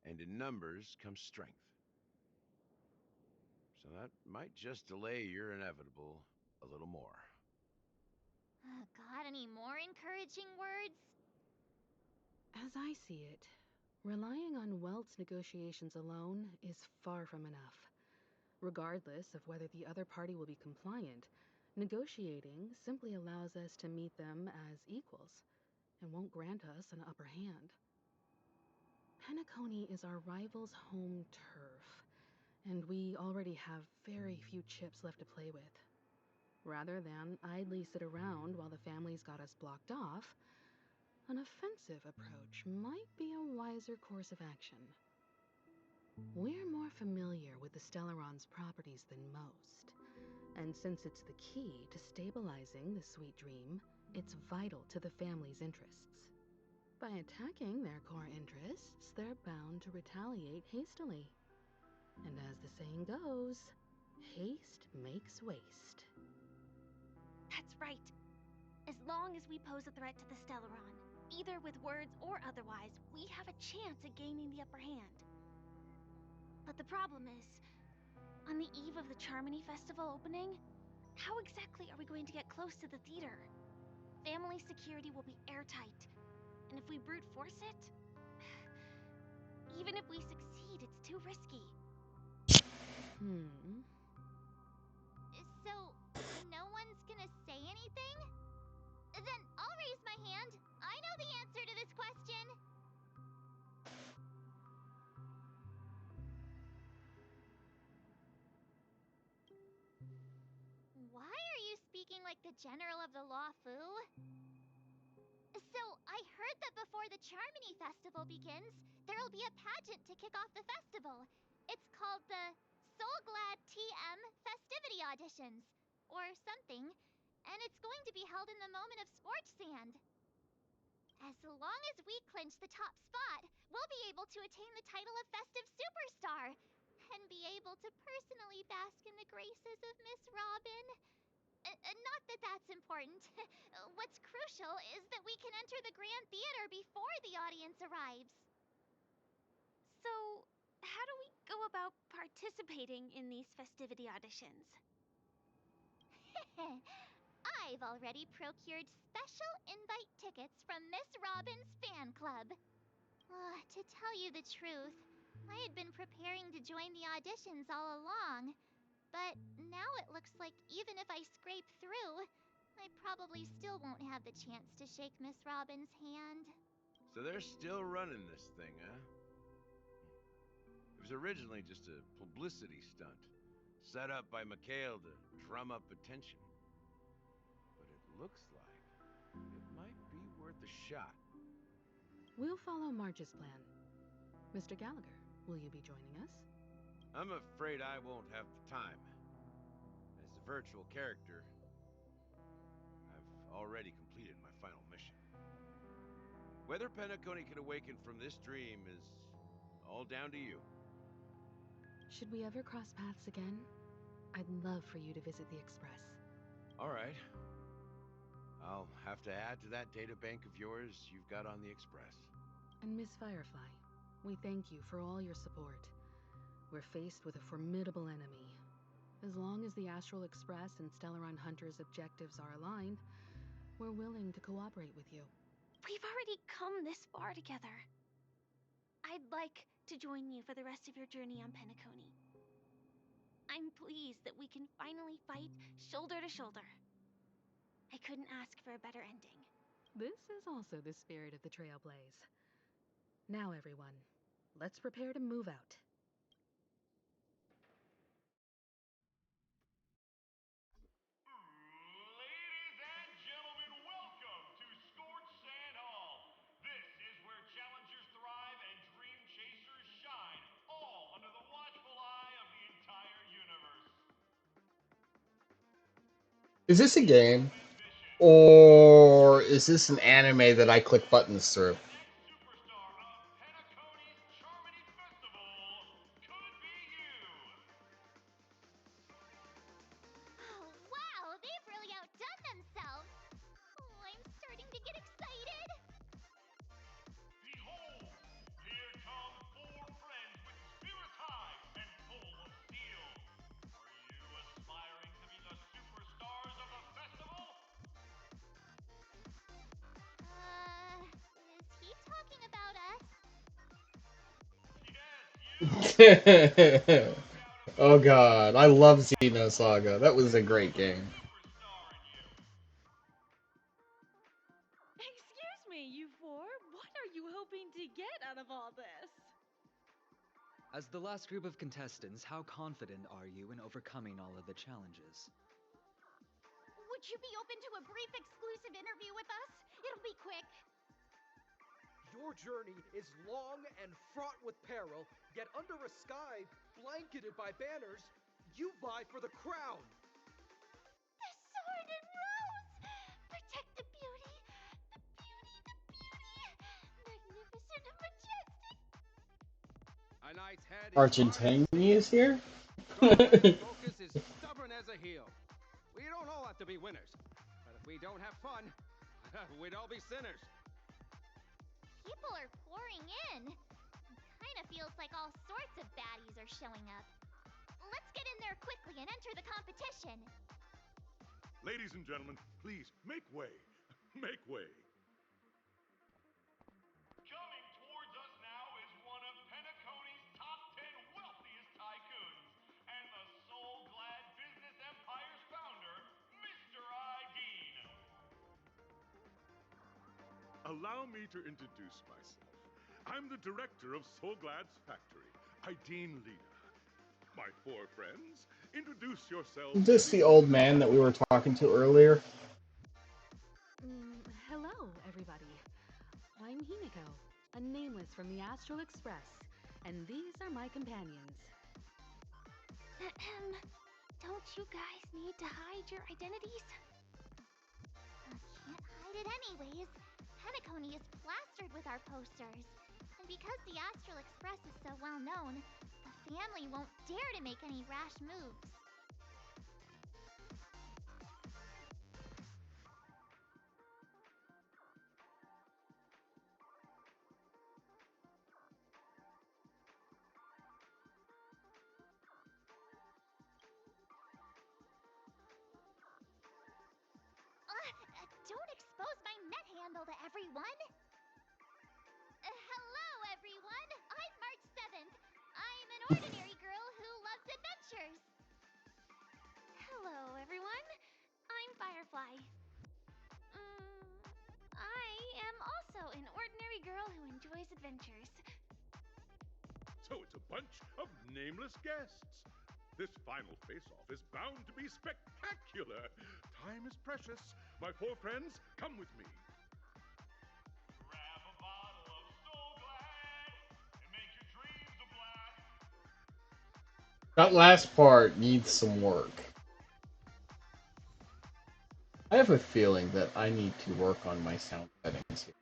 and in numbers comes strength. So that might just delay your inevitable a little more. Got any more encouraging words? As I see it, relying on Welt's negotiations alone is far from enough. Regardless of whether the other party will be compliant, negotiating simply allows us to meet them as equals and won't grant us an upper hand. Penacony is our rival's home turf, and we already have very few chips left to play with. Rather than idly sit around while the family's got us blocked off, an offensive approach might be a wiser course of action. We're more familiar with the Stellaron's properties than most, and since it's the key to stabilizing the sweet dream, it's vital to the family's interests. By attacking their core interests, they're bound to retaliate hastily. And as the saying goes, haste makes waste. That's right. As long as we pose a threat to the Stellaron, either with words or otherwise, we have a chance at gaining the upper hand. But the problem is, on the eve of the Charmony Festival opening, how exactly are we going to get close to the theater? Family security will be airtight, and if we brute force it, even if we succeed, it's too risky. So, no one's gonna say anything? Then I'll raise my hand. I know the answer to this question. Why are you speaking like the General of the Law Fu? So, I heard that before the Charmony Festival begins, there'll be a pageant to kick off the festival. It's called the Soul Glad TM Festivity Auditions, or something, and it's going to be held in the moment of Scorch Sand. As long as we clinch the top spot, we'll be able to attain the title of Festive Superstar, and be able to personally bask in the graces of Miss Robin. Not that that's important. What's crucial is that we can enter the Grand Theater before the audience arrives. So, how do we go about participating in these festivity auditions? I've already procured special invite tickets from Miss Robin's fan club. To tell you the truth, I had been preparing to join the auditions all along. But now it looks like even if I scrape through, I probably still won't have the chance to shake Miss Robin's hand. So they're still running this thing, huh? It was originally just a publicity stunt, set up by Mikhail to drum up attention. But it looks like it might be worth a shot. We'll follow March's plan. Mr. Gallagher, will you be joining us? I'm afraid I won't have the time. As a virtual character, I've already completed my final mission. Whether Penacony can awaken from this dream is all down to you. Should we ever cross paths again, I'd love for you to visit the Express. All right. I'll have to add to that databank of yours you've got on the Express. And Miss Firefly, we thank you for all your support. We're faced with a formidable enemy. As long as the Astral Express and Stellaron Hunter's objectives are aligned, we're willing to cooperate with you. We've already come this far together. I'd like to join you for the rest of your journey on Penacony. I'm pleased that we can finally fight shoulder to shoulder. I couldn't ask for a better ending. This is also the spirit of the Trailblaze. Now, everyone, let's prepare to move out. Ladies and gentlemen, welcome to Scorched Sand Hall. This is where challengers thrive and dream chasers shine, all under the watchful eye of the entire universe. Is this a game? Or is this an anime that I click buttons through? Oh, wow, they've really outdone themselves. Oh, I'm starting to get excited. Behold, here come four friends with spirits high and full of steel. Are you aspiring to be the superstars of the festival? Is he talking about us? Oh god, I love Xenosaga. That was a great game. Excuse me, you four. What are you hoping to get out of all this? As the last group of contestants, how confident are you in overcoming all of the challenges? Would you be open to a brief exclusive interview with us? It'll be quick. Your journey is long and fraught with peril, yet under a sky blanketed by banners, you vie for the crown. The sword and rose! Protect the beauty! The beauty, the beauty! Magnificent and majestic! A knight's head is Argentini is here? focus is stubborn as a heel. We don't all have to be winners, but if we don't have fun, we'd all be sinners. People are pouring in. Kinda feels like all sorts of baddies are showing up. Let's get in there quickly and enter the competition. Ladies and gentlemen, please make way. Make way. Coming towards us now is one of Penacony's top 10 wealthiest tycoons and the soul-glad business empire's founder, Mr. Dean. Allow me to introduce myself. I'm the director of Soulglad's factory, Ideen Lena. My four friends, introduce yourselves. Is this the old man that we were talking to earlier? Hello, everybody. I'm Himiko, a nameless from the Astral Express, and these are my companions. Don't you guys need to hide your identities? Can't hide it anyways. Penacony is plastered with our posters. And because the Astral Express is so well known, the family won't dare to make any rash moves. Don't expose my net handle to everyone! Hello, everyone! I'm March 7th. I'm an ordinary girl who loves adventures. Hello, everyone. I'm Firefly. I am also an ordinary girl who enjoys adventures. So it's a bunch of nameless guests. This final face-off is bound to be spectacular. Time is precious. My four friends, come with me. Grab a bottle of That last part needs some work. I have a feeling that I need to work on my sound settings here.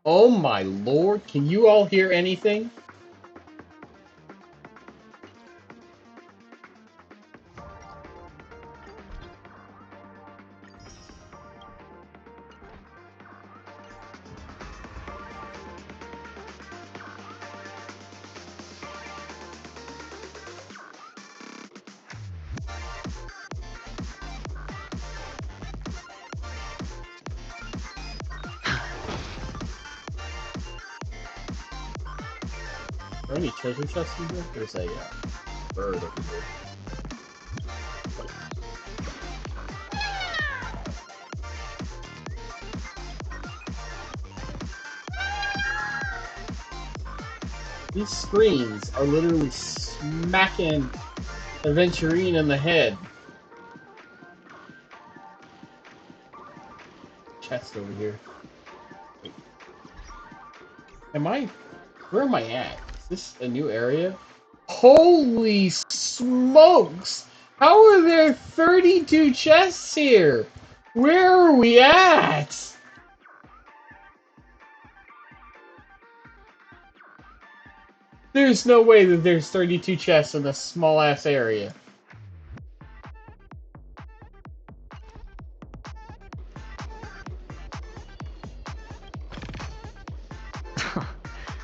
Oh my lord, can you all hear anything? Are there any treasure chests in here? There's a bird over here. These screens are literally smacking Aventurine in the head. Chest over here. Wait. Where am I at? Is this a new area? Holy smokes! How are there 32 chests here? Where are we at? There's no way that there's 32 chests in a small ass area.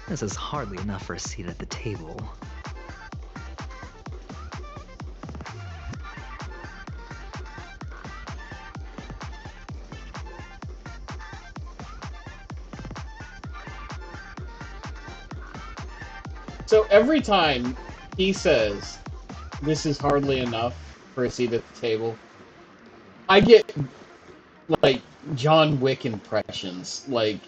This is hardly enough for a seat at the table. So every time he says, this is hardly enough for a seat at the table, I get, like, John Wick impressions, like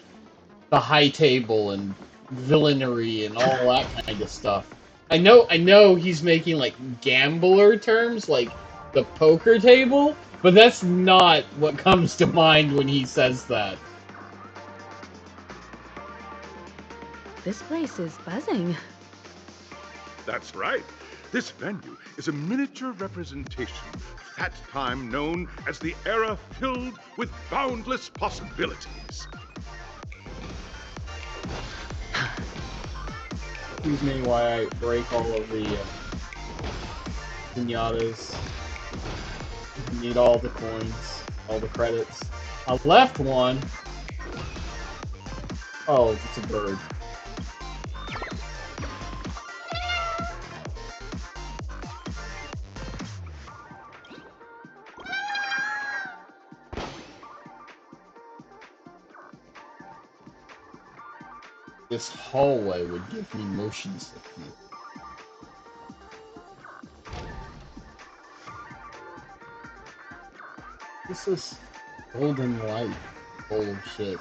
the high table and villainy and all that kind of stuff. I know he's making, like, gambler terms, like the poker table, but that's not what comes to mind when he says that. This place is buzzing. That's right. This venue is a miniature representation of that time known as the era filled with boundless possibilities. Excuse me while I break all of the pinatas. Need all the coins, all the credits. I left one. Oh, it's a bird. This hallway would give me motion sickness. This is golden light. Bullshit.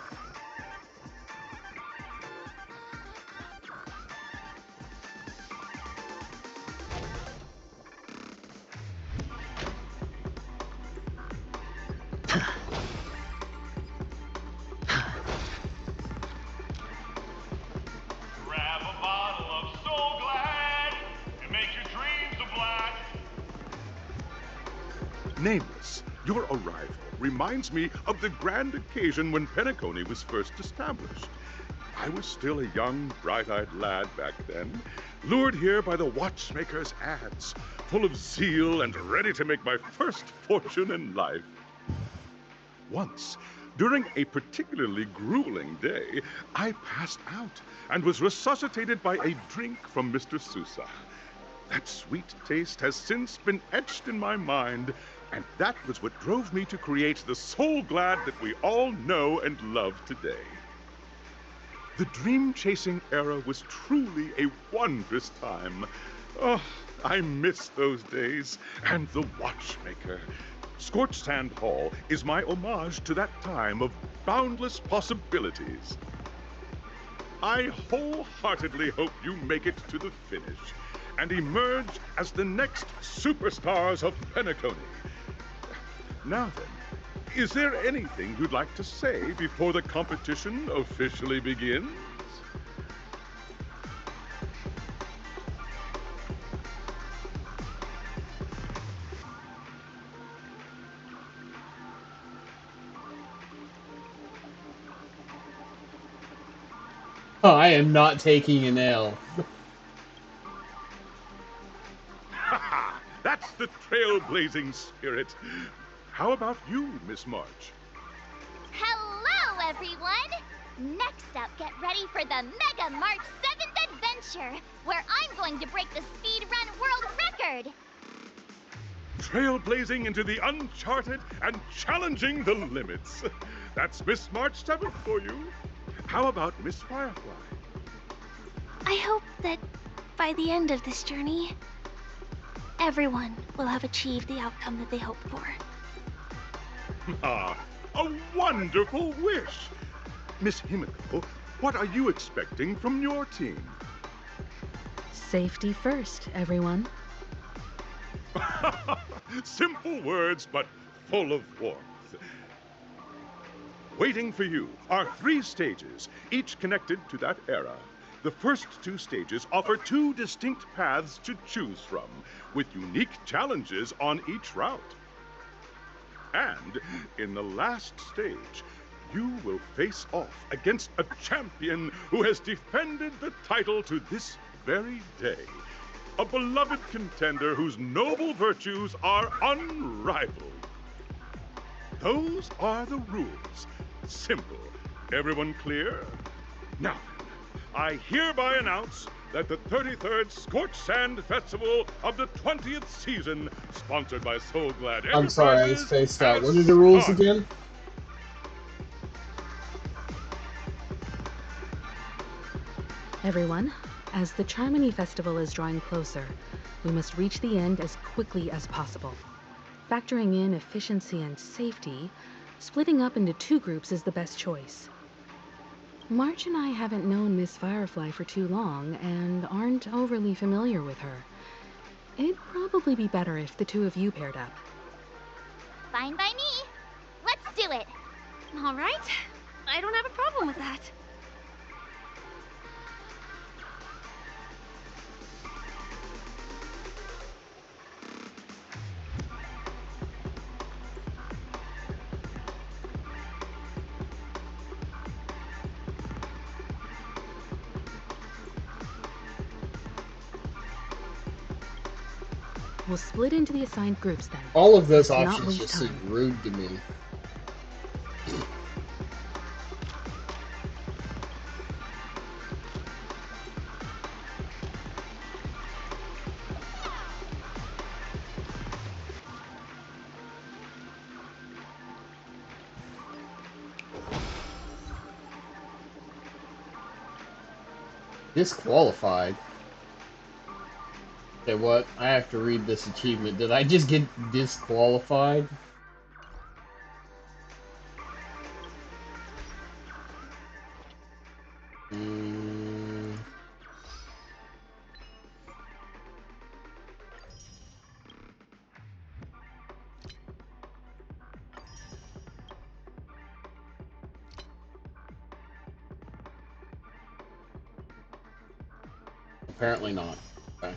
Grab a bottle of Soul Glad and make your dreams a blast. Nameless, your arrival reminds me of the grand occasion when Penacony was first established. I was still a young, bright-eyed lad back then, lured here by the watchmaker's ads, full of zeal and ready to make my first fortune in life. Once, during a particularly grueling day, I passed out and was resuscitated by a drink from Mr. Sousa. That sweet taste has since been etched in my mind, and that was what drove me to create the Soul Glad that we all know and love today. The dream-chasing era was truly a wondrous time. Oh, I miss those days, and the watchmaker. Scorched Sand Hall is my homage to that time of boundless possibilities. I wholeheartedly hope you make it to the finish and emerge as the next superstars of Penacony. Now then, is there anything you'd like to say before the competition officially begins? Oh, I am not taking an L. Ha! That's the trailblazing spirit. How about you, Miss March? Hello, everyone! Next up, get ready for the Mega March 7th Adventure, where I'm going to break the speedrun world record! Trailblazing into the uncharted and challenging the limits. That's Miss March 7th for you. How about Miss Firefly? I hope that by the end of this journey, everyone will have achieved the outcome that they hoped for. Ah, a wonderful wish! Miss Himiko, what are you expecting from your team? Safety first, everyone. Simple words, but full of warmth. Waiting for you are 3 stages, each connected to that era. The first 2 stages offer 2 distinct paths to choose from, with unique challenges on each route. And in the last stage, you will face off against a champion who has defended the title to this very day. A beloved contender whose noble virtues are unrivaled. Those are the rules. Simple. Everyone clear? Now then, I hereby announce that the 33rd Scorched Sand Festival of the 20th season, sponsored by So Glad Enterprises, I'm sorry, I was spaced out. What are the rules again? Everyone, as the Charmony Festival is drawing closer, we must reach the end as quickly as possible. Factoring in efficiency and safety, splitting up into 2 groups is the best choice. March and I haven't known Miss Firefly for too long and aren't overly familiar with her. It'd probably be better if the 2 of you paired up. Fine by me. Let's do it. All right. I don't have a problem with that. We'll split into the assigned groups then. All of those Let's not options waste just time. seem rude to me. Disqualified? Okay, what? I have to read this achievement. Did I just get disqualified? Apparently not. Okay.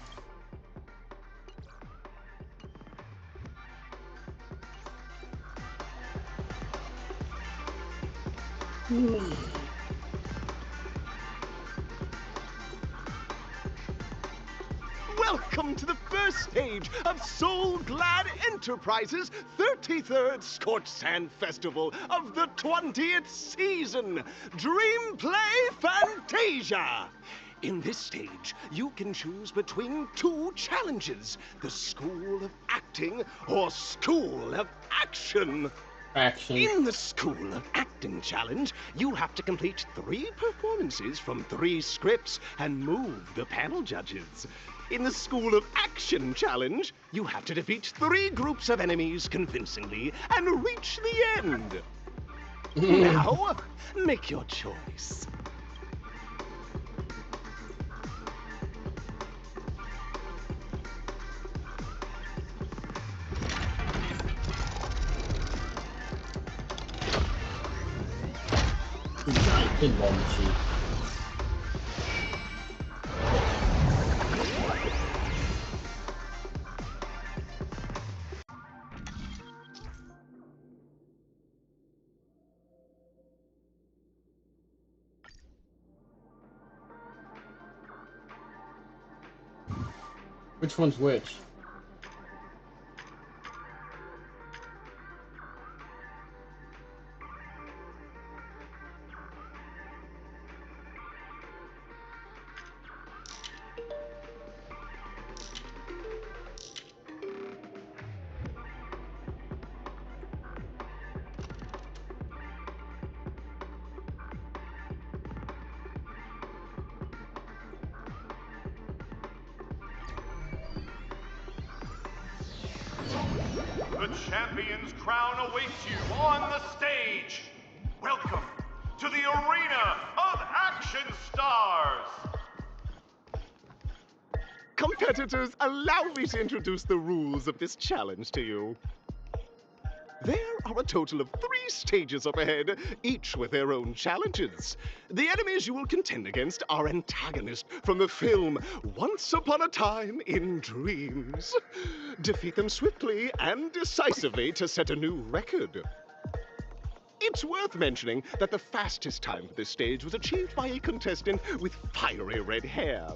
Welcome to the first stage of So Glad Enterprises' 33rd Scorched Sand Festival of the 20th season, Dream Play Fantasia! In this stage, you can choose between 2 challenges, the School of Acting or School of Action. Action. In the School of Acting Challenge, you have to complete 3 performances from 3 scripts and move the panel judges. In the School of Action Challenge, you have to defeat 3 groups of enemies convincingly and reach the end. Now, make your choice. The giant pinball machine. Which one's which? The champion's crown awaits you on the stage. Welcome to the Arena of Action Stars. Competitors, allow me to introduce the rules of this challenge to you. There are a total of 3 stages up ahead, each with their own challenges. The enemies you will contend against are antagonists from the film Once Upon a Time in Dreams. Defeat them swiftly and decisively to set a new record. It's worth mentioning that the fastest time for this stage was achieved by a contestant with fiery red hair.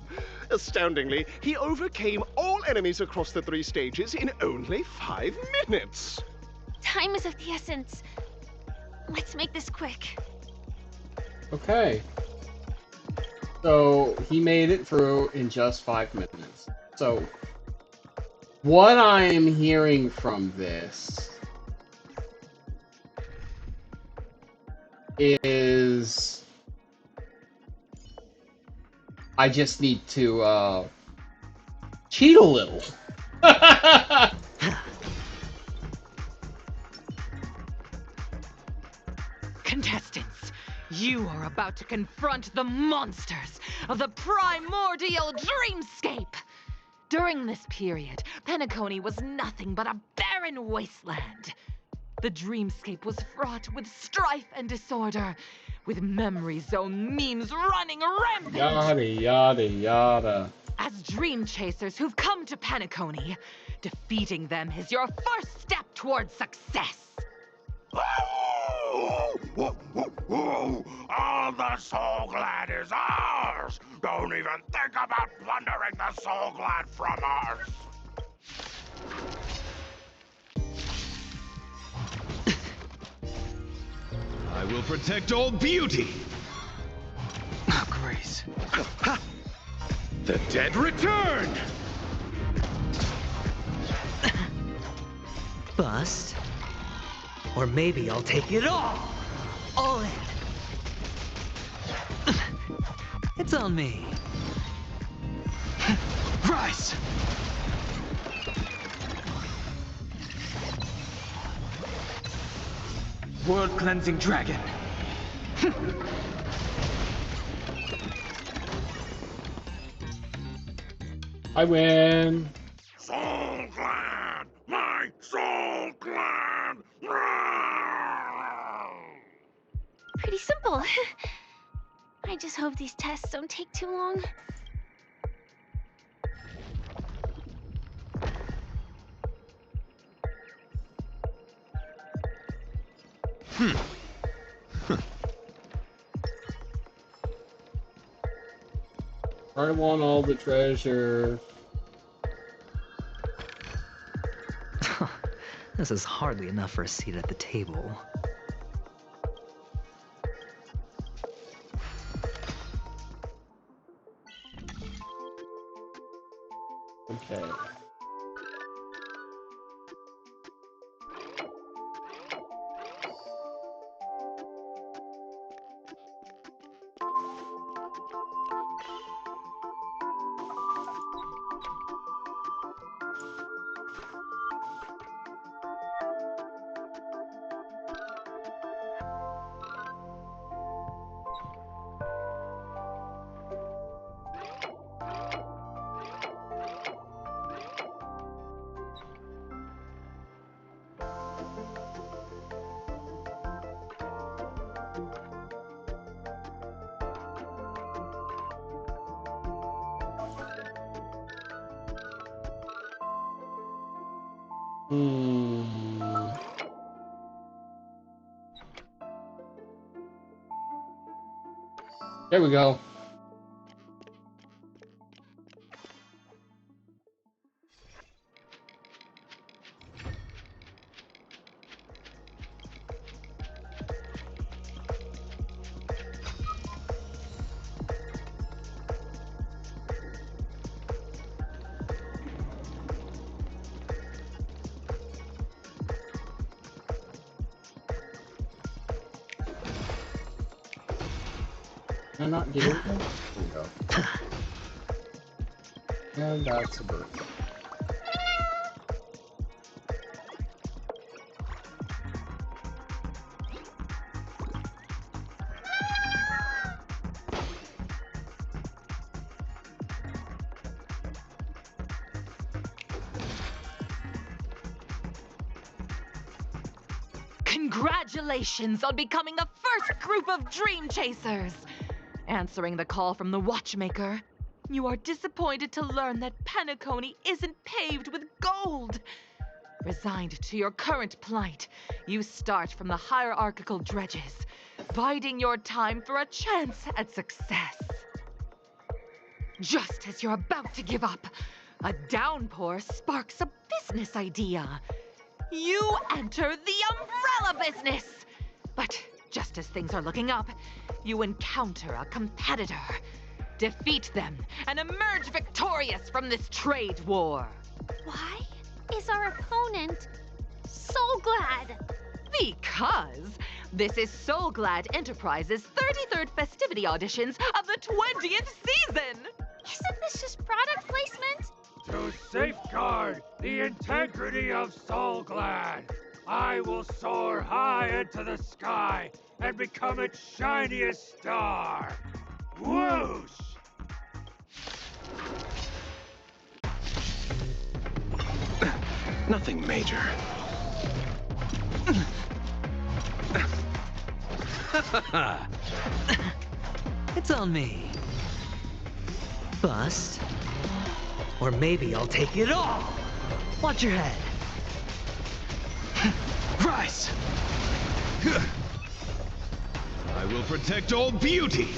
Astoundingly, he overcame all enemies across the 3 stages in only 5 minutes. Time is of the essence. Let's make this quick. Okay. So he made it through in just 5 minutes. So what I am hearing from this is I just need to cheat a little. Contestants, you are about to confront the monsters of the primordial dreamscape. During this period, Penacony was nothing but a barren wasteland. The dreamscape was fraught with strife and disorder, with memory zone memes running rampant. Yada yada yada. As dream chasers who've come to Penacony, defeating them is your first step towards success. All the Soul Glad is ours! Don't even think about plundering the Soul Glad from us! I will protect all beauty! Grace. The dead return! Bust. Or maybe I'll take it all! All in. It's on me. Rise! World-cleansing dragon. I win. Soul Glad! My Soul Glad! Pretty simple. I just hope these tests don't take too long. I want all the treasure. This is hardly enough for a seat at the table. Okay. There we go. Can I not get in there? There we go. And that's a bird. Congratulations on becoming the first group of Dream Chasers! Answering the call from the Watchmaker, you are disappointed to learn that Penacony isn't paved with gold. Resigned to your current plight, you start from the hierarchical dredges, biding your time for a chance at success. Just as you're about to give up, a downpour sparks a business idea. You enter the umbrella business! But just as things are looking up, you encounter a competitor. Defeat them and emerge victorious from this trade war. Why is our opponent Soul Glad? Because this is Soul Glad Enterprises' 33rd festivity auditions of the 20th season! Isn't this just product placement? To safeguard the integrity of Soul Glad, I will soar high into the sky and become its shiniest star. Whoosh! Nothing major. It's on me. Bust. Or maybe I'll take it all. Watch your head. Rise! I will protect all beauty!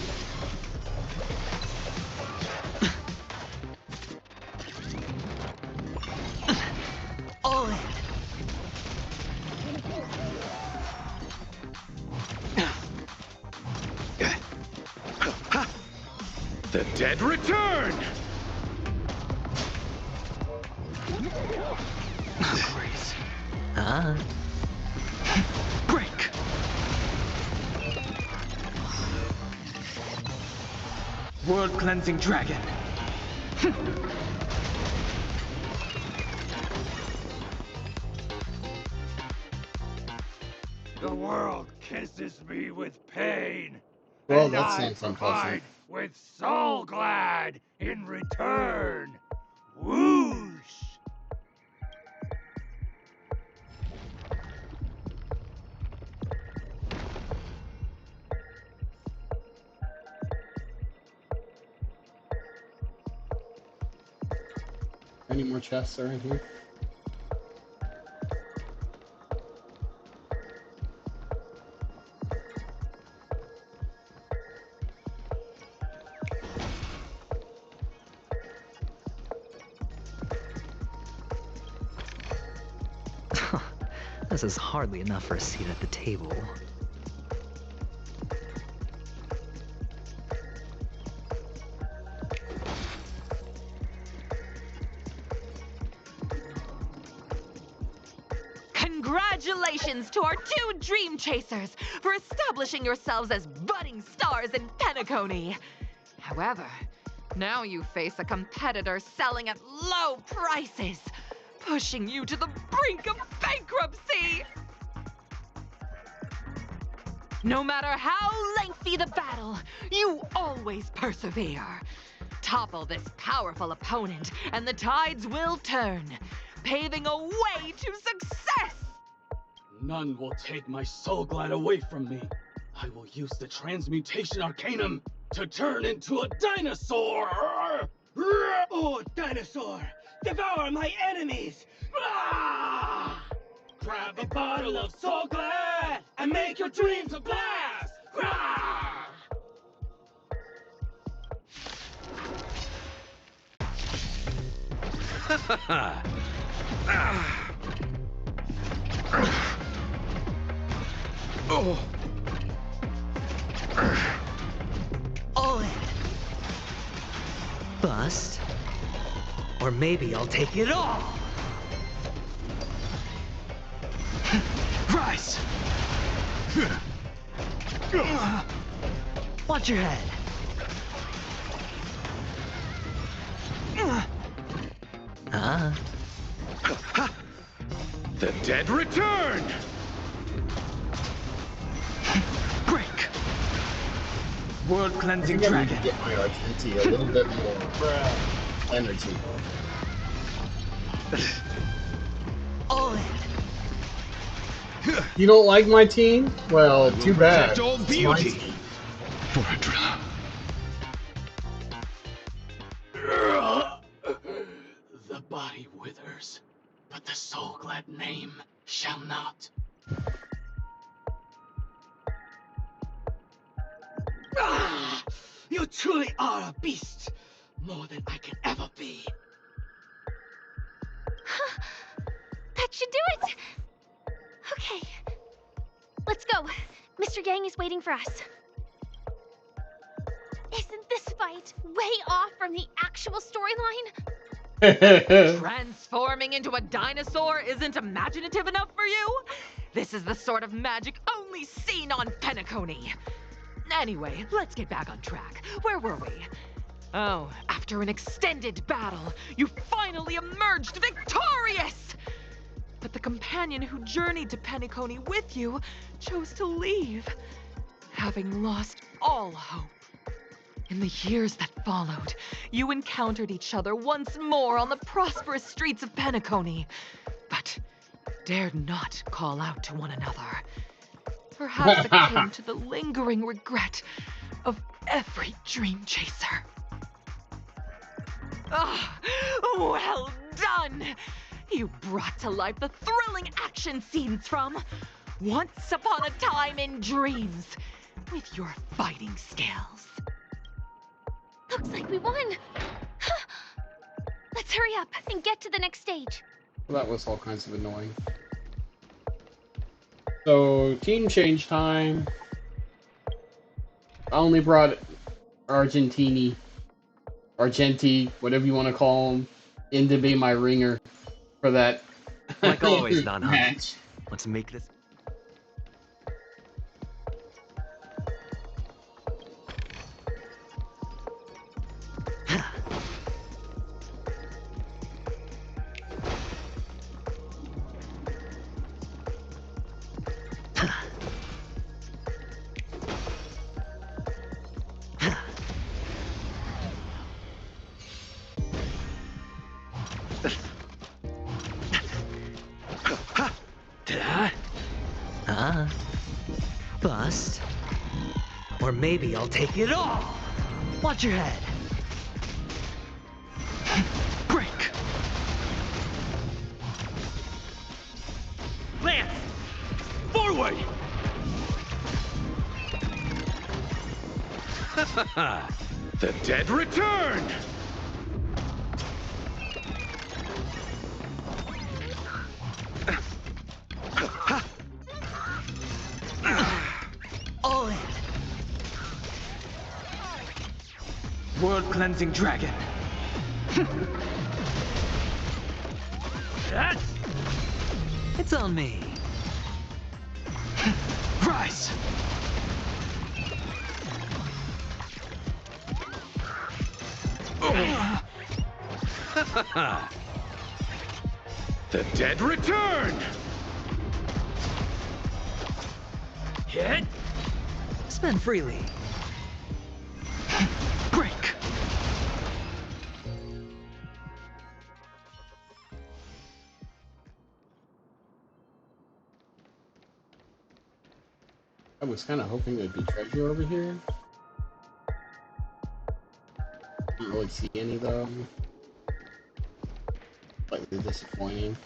All in. The dead return! Ah. Break! World-cleansing dragon. The world kisses me with pain. Well, and that I sounds provide impressive. with Soul Glad in return. Whoosh! Any more chests are in here? This is hardly enough for a seat at the table. Congratulations to our two Dream Chasers for establishing yourselves as budding stars in Penacony. However, now you face a competitor selling at low prices, pushing you to the brink of bankruptcy. No matter how lengthy the battle, you always persevere. Topple this powerful opponent, and the tides will turn, paving a way to success! None will take my Soul Glad away from me. I will use the Transmutation Arcanum to turn into a dinosaur! Oh, dinosaur! Devour my enemies! Ah! Grab a bottle of Soul Glad and make your dreams a blast! Ah! Oh. All in. Bust. Or maybe I'll take it all. Rise! Watch your head. The dead return! Break! World cleansing I need dragon. to get my RTT a little bit more energy. All in. You don't like my team? Well, too bad. Protect all It's my beauty. team. For a drop. The body withers, but the soul-glad name shall not. Ah, you truly are a beast, more than I can ever be. That should do it! Okay. Let's go. Mr. Yang is waiting for us. Isn't this fight way off from the actual storyline? Transforming into a dinosaur isn't imaginative enough for you? This is the sort of magic only seen on Penacony. Anyway, let's get back on track. Where were we? Oh, after an extended battle, you finally emerged victorious! But the companion who journeyed to Penacony with you chose to leave, having lost all hope. In the years that followed, you encountered each other once more on the prosperous streets of Penacony, but dared not call out to one another. Perhaps akin to the lingering regret of every dream chaser. Ah, well done! You brought to life the thrilling action scenes from Once Upon a Time in Dreams with your fighting skills. Looks like we won! Let's hurry up and get to the next stage. Well, that was all kinds of annoying. So, team change time. I only brought Argenti, whatever you want to call him, in to be my ringer for that Like always, Nan match. Let's make this. Bust. Or maybe I'll take it all. Watch your head. Break. Lance! Forward! The dead return! All in. World cleansing dragon. It's on me. Rise! The dead return! Hit! Spend freely. Break! I was kind of hoping there'd be treasure over here. Didn't really see any though. Slightly disappointing.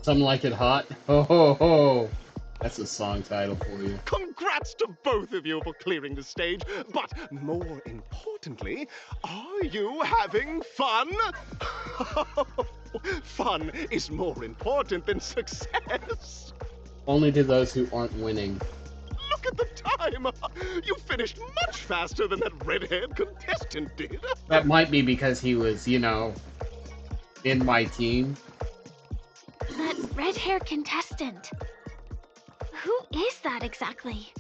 Some like it hot. Ho ho ho! That's a song title for you. Congrats to both of you for clearing the stage, but more importantly, are you having fun? Fun is more important than success. Only to those who aren't winning. Look at the time! You finished much faster than that red-haired contestant did. That might be because he was, you know, in my team. That red-haired contestant. Who is that exactly?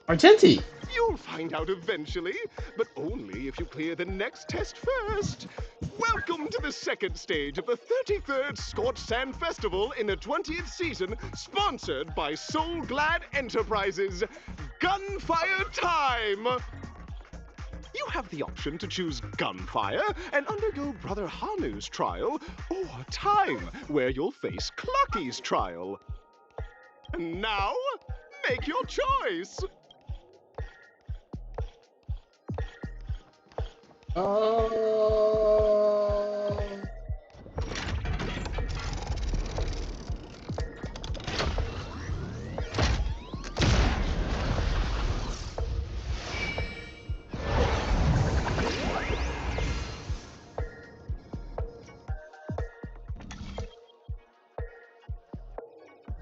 Argenti! You'll find out eventually, but only if you clear the next test first. Welcome to the second stage of the 33rd Scorched Sand Festival in the 20th season, sponsored by Soul Glad Enterprises. Gunfire time! You have the option to choose gunfire and undergo Brother Hanu's trial, or time, where you'll face Clucky's trial. And now, make your choice!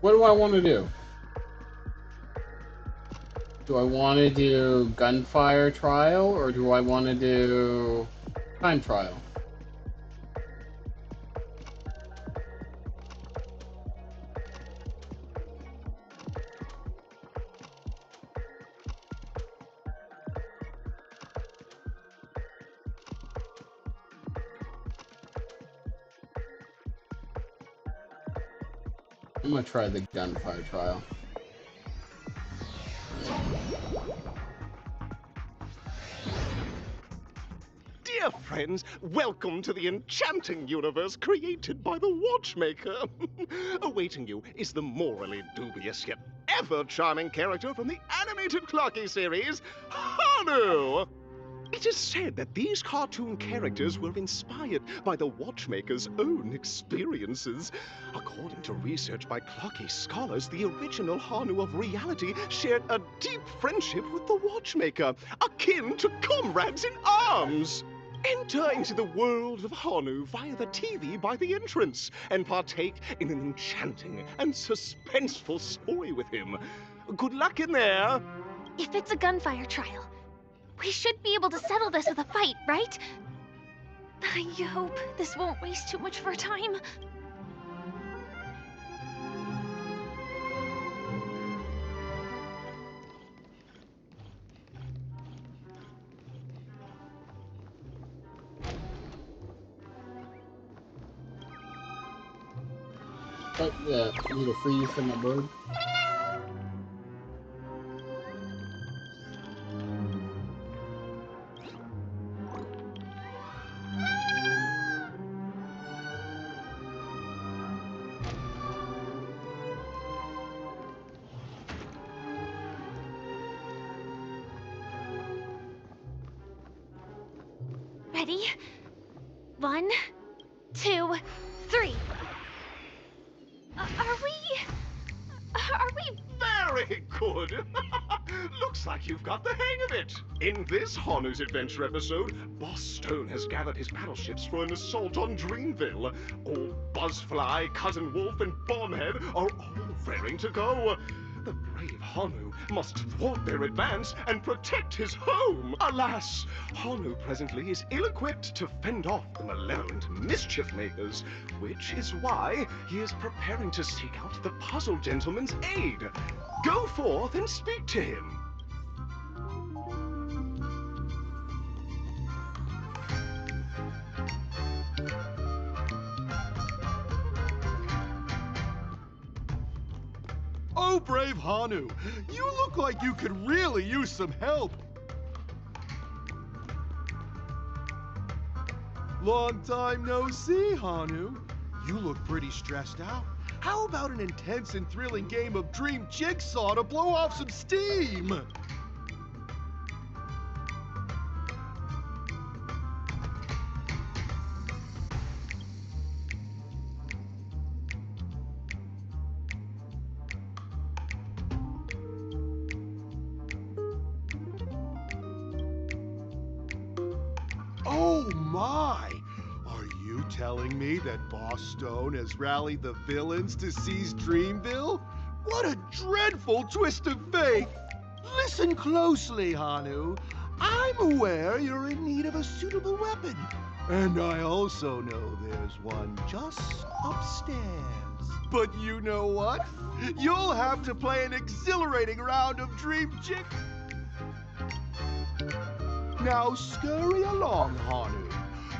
What do I want to do? Do I want to do gunfire trial, or do I want to do time trial? I'm gonna try the gunfire trial. Dear friends, welcome to the enchanting universe created by the Watchmaker. Awaiting you is the morally dubious yet ever charming character from the animated Clocky series, Hanu! It is said that these cartoon characters were inspired by the Watchmaker's own experiences. According to research by Clocky scholars, the original Hanu of reality shared a deep friendship with the Watchmaker, akin to comrades in arms. Enter into the world of Hanu via the TV by the entrance and partake in an enchanting and suspenseful story with him. Good luck in there! If it's a gunfire trial, we should be able to settle this with a fight, right? I hope this won't waste too much of our time. Oh, yeah, I need a freeze from my bird. Ready? 1, 2, 3. Are we... Very good! Looks like you've got the hang of it! In this Hanu's Adventure episode, Boss Stone has gathered his battleships for an assault on Dreamville. Old Buzzfly, Cousin Wolf, and Bombhead are all raring to go. The brave Hanu must thwart their advance and protect his home. Alas, Hanu presently is ill-equipped to fend off the malevolent mischief makers, which is why he is preparing to seek out the Puzzle Gentleman's aid. Go forth and speak to him. Oh, brave Hanu, you look like you could really use some help. Long time no see, Hanu. You look pretty stressed out. How about an intense and thrilling game of Dream Jigsaw to blow off some steam? Oh my! Are you telling me that Boss Stone has rallied the villains to seize Dreamville? What a dreadful twist of fate! Listen closely, Hanu. I'm aware you're in need of a suitable weapon. And I also know there's one just upstairs. But you know what? You'll have to play an exhilarating round of Dream Chick. Now scurry along, Hanu,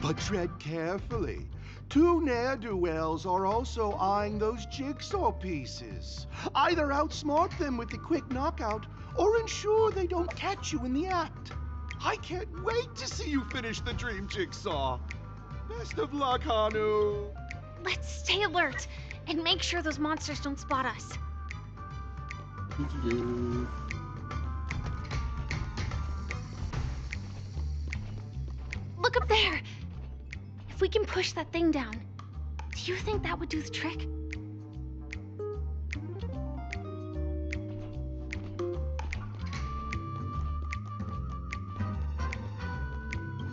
but tread carefully. Two ne'er-do-wells are also eyeing those jigsaw pieces. Either outsmart them with the quick knockout, or ensure they don't catch you in the act. I can't wait to see you finish the dream jigsaw. Best of luck, Hanu. Let's stay alert and make sure those monsters don't spot us. Look up there! If we can push that thing down, do you think that would do the trick?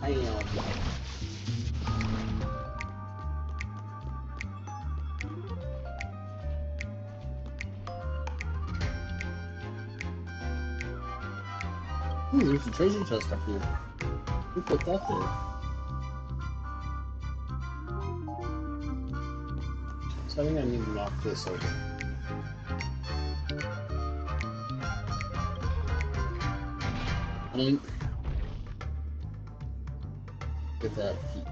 I am. Ooh, there's a treasure chest up here. Who put that there? So I think I need to knock this over. Get that key.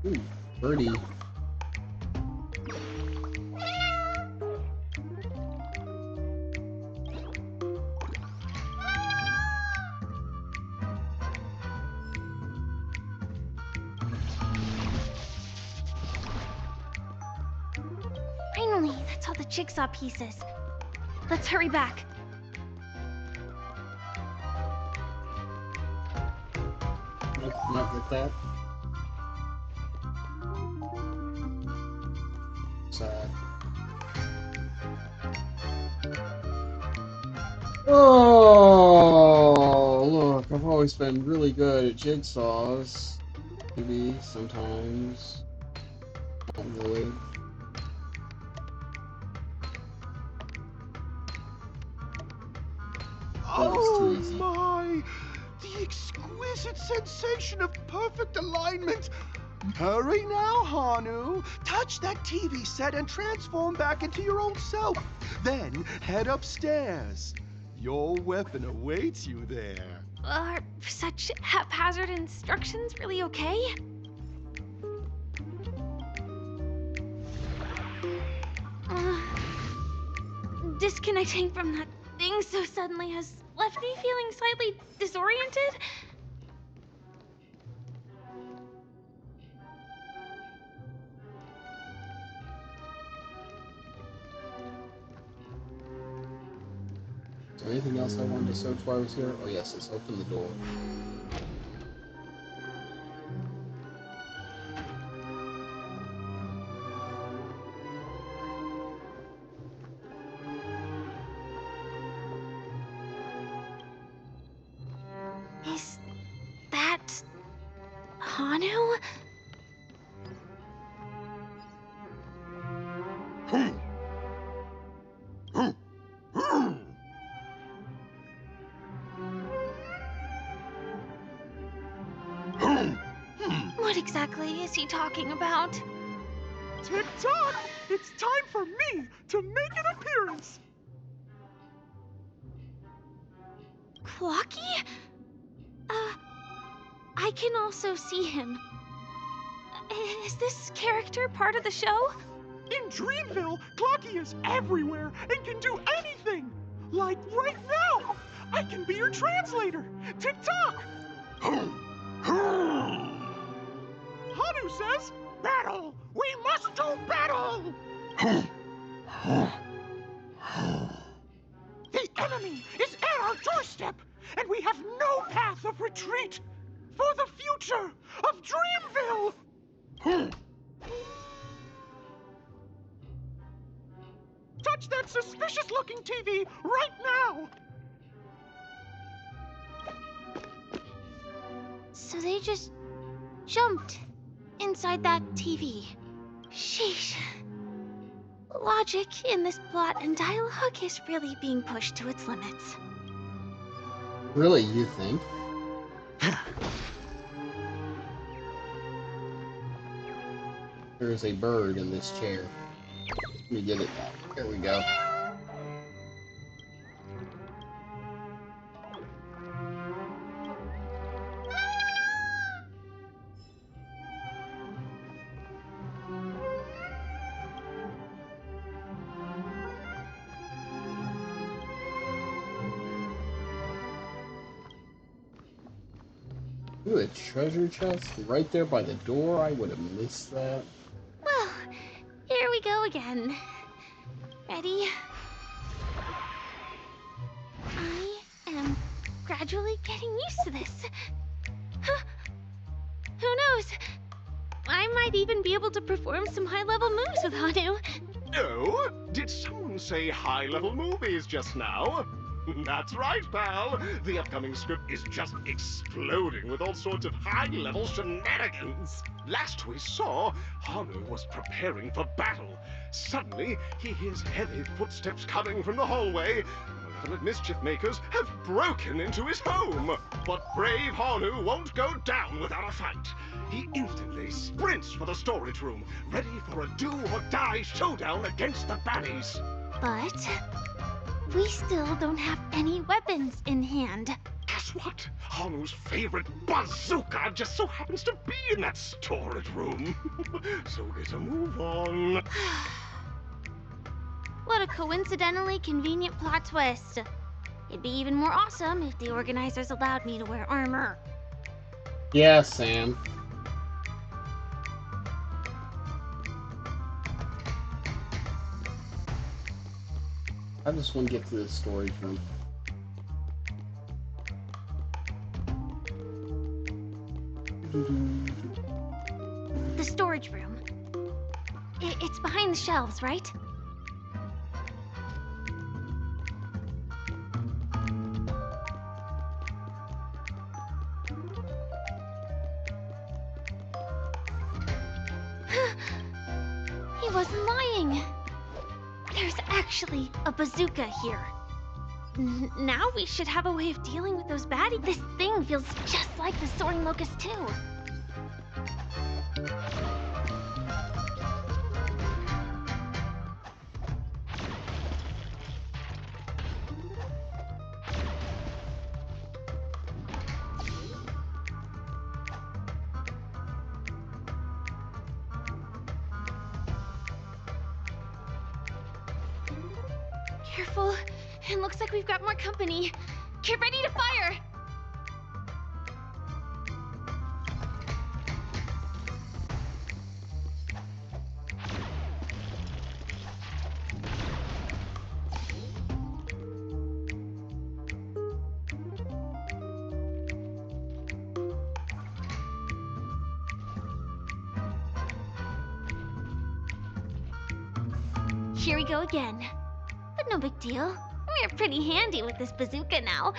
Ooh, birdie. Finally, that's all the jigsaw pieces. Let's hurry back. Not get that. Sad. Oh, look, I've always been really good at jigsaws. Maybe, sometimes. Not really. Oh my! The exquisite sensation of perfect alignment! Hurry now, Hanu! Touch that TV set and transform back into your old self. Then head upstairs. Your weapon awaits you there. Are such haphazard instructions really okay? Disconnecting from that thing so suddenly has left me feeling slightly disoriented. Is there anything else I wanted to search while I was here? Oh yes, let's open the door. Is that Hanu? What exactly is he talking about? Tick-tock! It's time for me to make an appearance! Clocky? I can also see him. Is this character part of the show? In Dreamville, Clocky is everywhere and can do anything! Like right now! I can be your translator! Tick-tock! Hanu says, battle! We must do battle! The enemy is at our doorstep, and we have no path of retreat for the future of Dreamville! Touch that suspicious-looking TV right now! So they just jumped inside that TV. Sheesh. Logic in this plot and dialogue is really being pushed to its limits. Really, you think? There is a bird in this chair. Let me get it. There we go. Ooh, a treasure chest right there by the door. I would have missed that. Well, here we go again. Ready? I am gradually getting used to this. Huh. Who knows? I might even be able to perform some high-level moves with Hanu. Oh? Did someone say high-level movies just now? That's right, pal. The upcoming script is just exploding with all sorts of high-level shenanigans. Last we saw, Hanu was preparing for battle. Suddenly, he hears heavy footsteps coming from the hallway. Malevolent mischief makers have broken into his home. But brave Hanu won't go down without a fight. He instantly sprints for the storage room, ready for a do-or-die showdown against the baddies. But we still don't have any weapons in hand. Guess what? Hanu's favorite bazooka just so happens to be in that storage room. So get a move on. What a coincidentally convenient plot twist. It'd be even more awesome if the organizers allowed me to wear armor. Yeah, Sam. I just want to get to the storage room. The storage room. It's behind the shelves, right? He wasn't lying. There's actually a bazooka here. Now we should have a way of dealing with those baddies. This thing feels just like the Soaring Locust too. Careful. It looks like we've got more company. Get ready to fire! Here we go again. But no big deal. We're pretty handy with this bazooka now.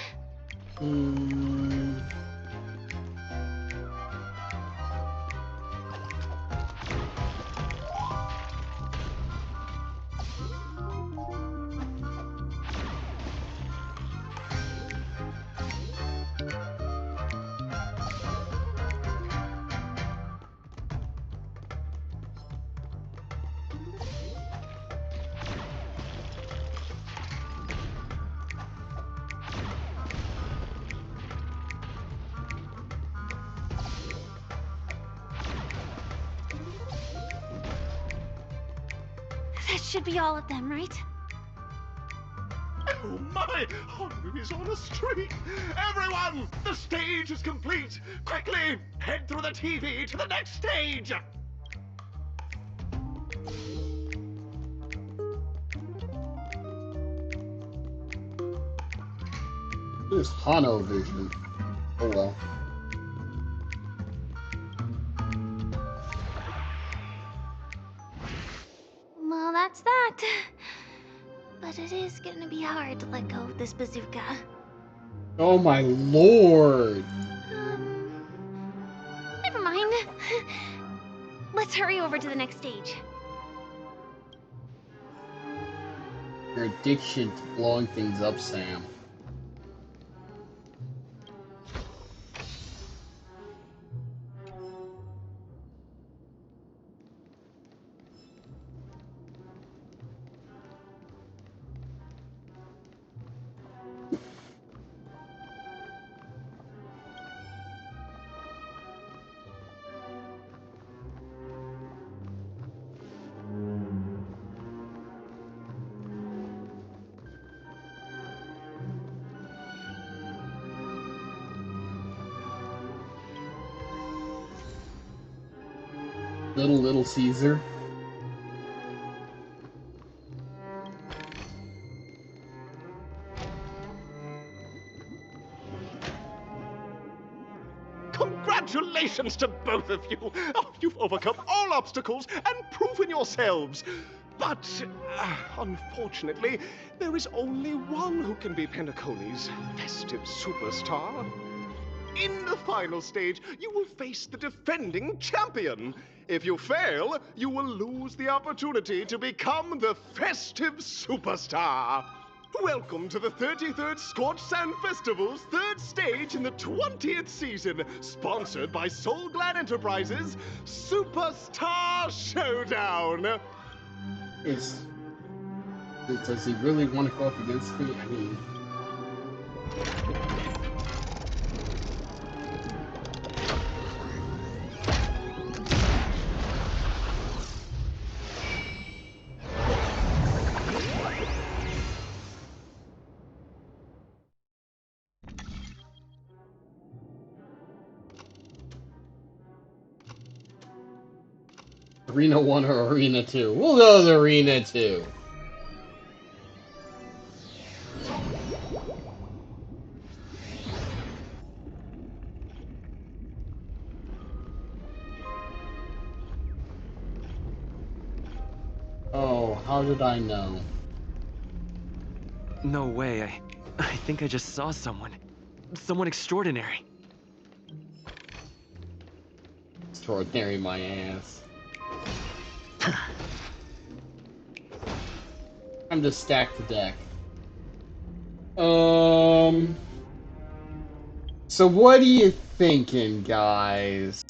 That should be all of them, right? Oh my! Hanu is on a streak! Everyone! The stage is complete! Quickly! Head through the TV to the next stage! There's Hano vision. Oh well. that. But it is gonna be hard to let go of this bazooka. Oh my lord! Never mind. Let's hurry over to the next stage. Your addiction to blowing things up, Sam. Little Caesar. Congratulations to both of you! Oh, you've overcome all obstacles and proven yourselves. But, unfortunately, there is only one who can be Penacony's festive superstar. In the final stage, you will face the defending champion. If you fail, you will lose the opportunity to become the festive superstar. Welcome to the 33rd Scorched Sand Festival's third stage in the 20th season, sponsored by Soul Glad Enterprises, Superstar Showdown. Does he really want to go up against me? I mean... Arena 1 or Arena 2? We'll go with Arena 2. Oh, how did I know? No way, I think I just saw someone. Someone extraordinary. Extraordinary, my ass. Time to stack the deck. So what are you thinking, guys?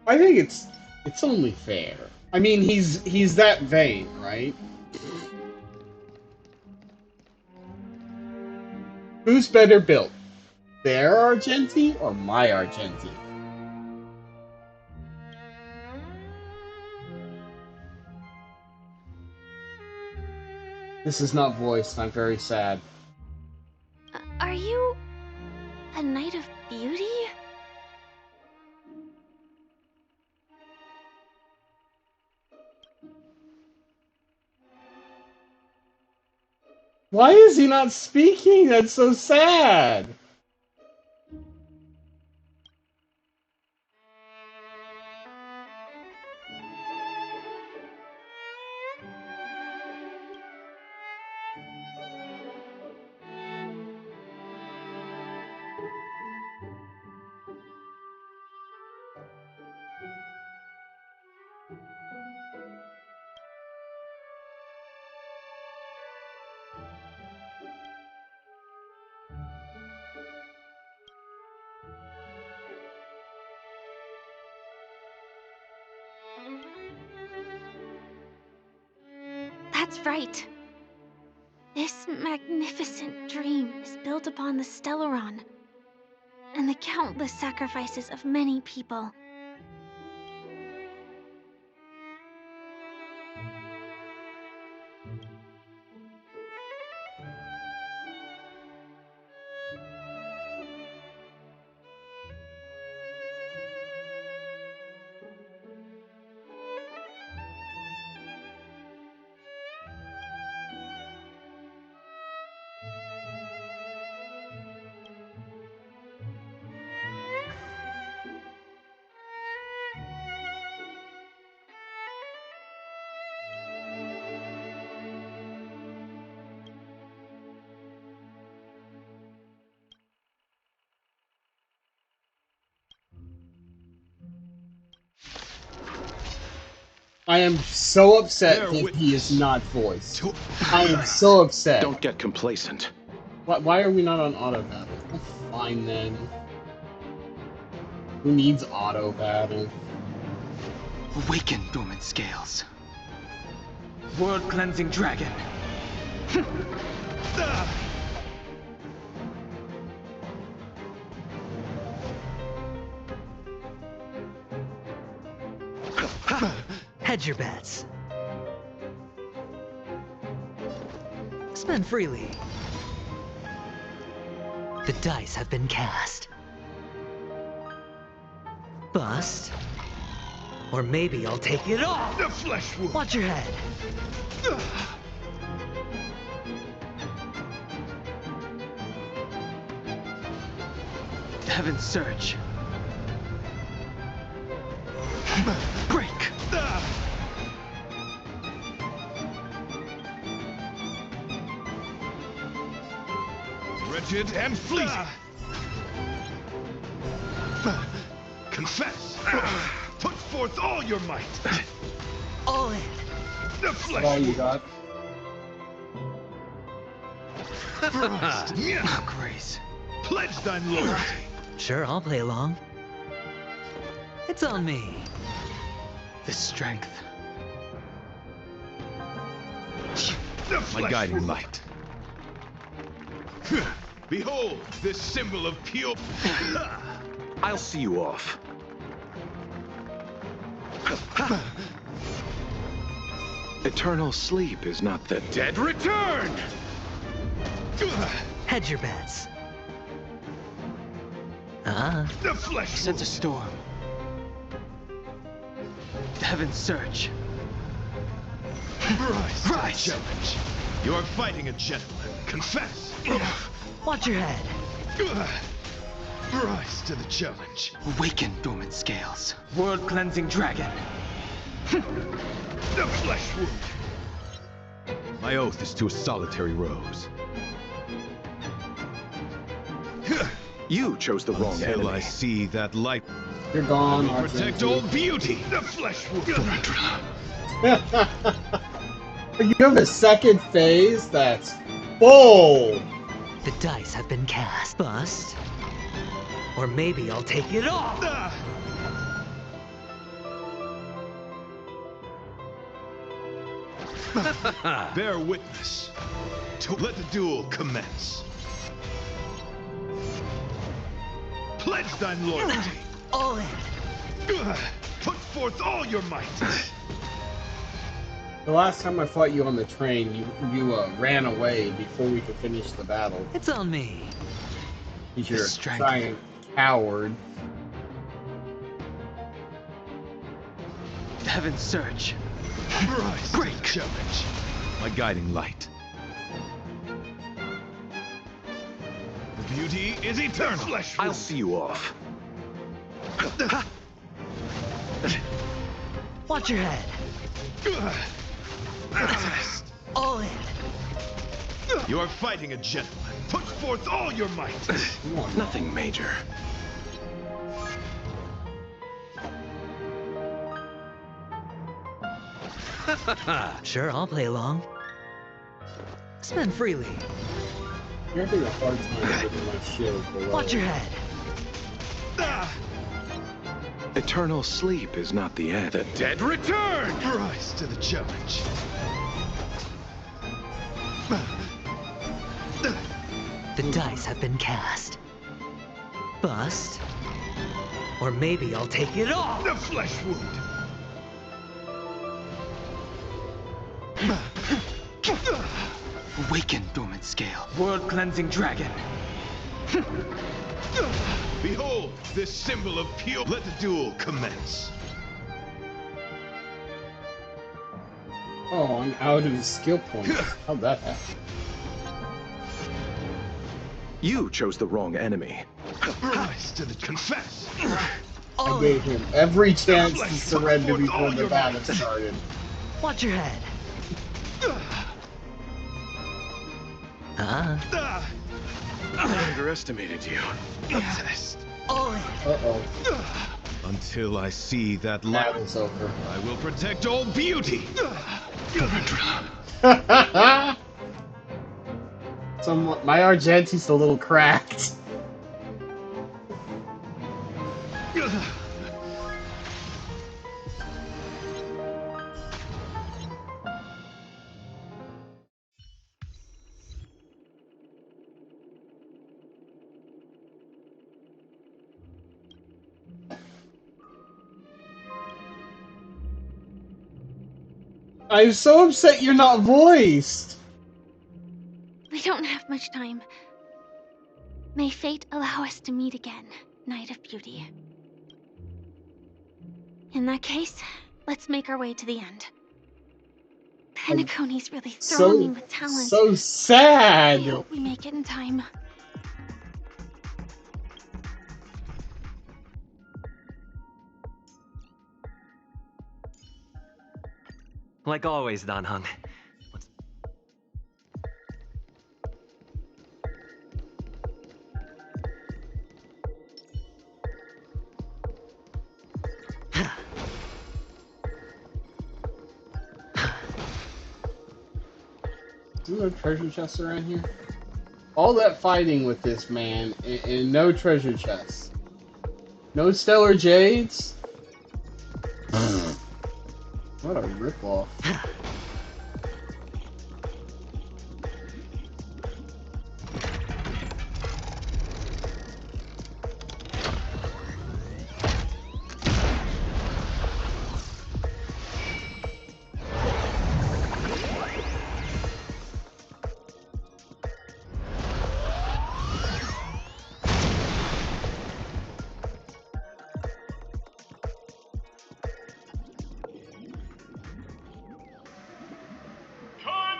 I think it's only fair. I mean, he's that vain, right? Who's better built? Their Argenti or my Argenti? This is not voiced, I'm very sad. Are you a Knight of Beauty? Why is he not speaking? That's so sad. That's right. This magnificent dream is built upon the Stellaron and the countless sacrifices of many people. I am so upset that he is not voiced. I am so upset. Don't get complacent. Why are we not on auto battle? Oh, fine then. Who needs auto battle? Awaken, dormant scales. World-cleansing dragon. Hedge your bets. Spend freely. The dice have been cast. Bust. Or maybe I'll take it off. The flesh wound. Watch your head. Heaven's Surge. Break. Wretched and fleeting. Confess. Put forth all your might. All in. The flesh All you wound. got? Grace. Pledge thine loyalty. Sure, I'll play along. It's on me. The strength. The My flesh guiding wound. light. Behold, this symbol of pure. I'll see you off. Eternal sleep is not the dead return! Hedge your bets. The flesh Sense a storm. Heaven's Surge. Rise. Challenge. You are fighting a gentleman. Confess. Watch your head. Rise to the challenge. Awaken, dormant scales. World-cleansing dragon. The flesh wound. My oath is to a solitary rose. You chose the wrong enemy. Until I see that light. You're gone. I will protect all beauty. The flesh wound. You have a second phase? That's bold! The dice have been cast. Bust. Or maybe I'll take it off. Bear witness. To let the duel commence. Pledge thine loyalty. All in. Put forth all your might. The last time I fought you on the train, you ran away before we could finish the battle. It's on me. Because you're a Strength. giant coward. Heaven's Surge. Rise. Great challenge. My guiding light. The beauty is eternal. Flesh I'll wound. see you off. Watch your head. All in. You are fighting a gentleman. Put forth all your might. Nothing major. Sure, I'll play along. Spend freely. You're having a hard time getting my shield below. Watch your head. Eternal sleep is not the end. The dead return! Rise to the challenge. The dice have been cast. Bust. Or maybe I'll take it off. The flesh wound. Awaken, dormant scale. World-cleansing dragon. Behold, this symbol of pure. Let the duel commence. Oh, I'm out of skill points. How'd that happen? You chose the wrong enemy. Rise to the confess. I gave him every chance to surrender before the battle started. Watch your head. I underestimated you. A test. All in. Uh-oh. Until I see that light, Battle's over. I will protect all beauty. My Argenti's a little cracked. I'm so upset you're not voiced. We don't have much time. May fate allow us to meet again, Knight of Beauty. In that case, let's make our way to the end. Penacony's really thronging with talent. So sad. I hope we make it in time. Like always, Dan Hung. Is there no treasure chests around here? All that fighting with this man and no treasure chests. No stellar jades? What a ripoff.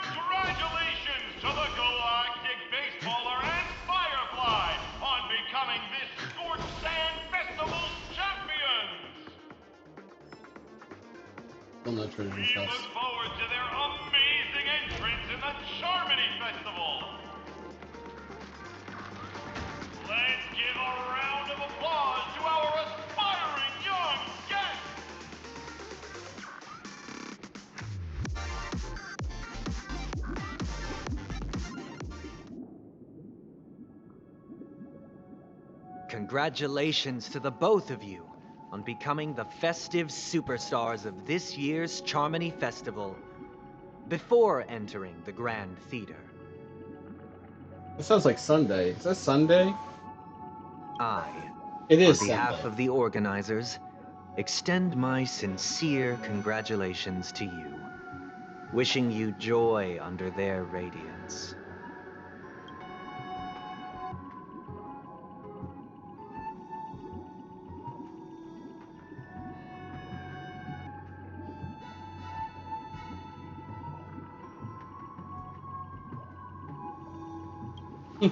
Congratulations to the Galactic Baseballer and Firefly on becoming this Scorched Sand Festival's champions! Still no treasure We chests. look forward to their amazing entrance in the Charmony Festival! Let's give a round of applause to our aspiring young guests! Congratulations to the both of you on becoming the festive superstars of this year's Charmony Festival before entering the Grand Theater. That sounds like Sunday. Is that Sunday? It is on behalf Sunday. of the organizers, extend my sincere congratulations to you, wishing you joy under their radiance.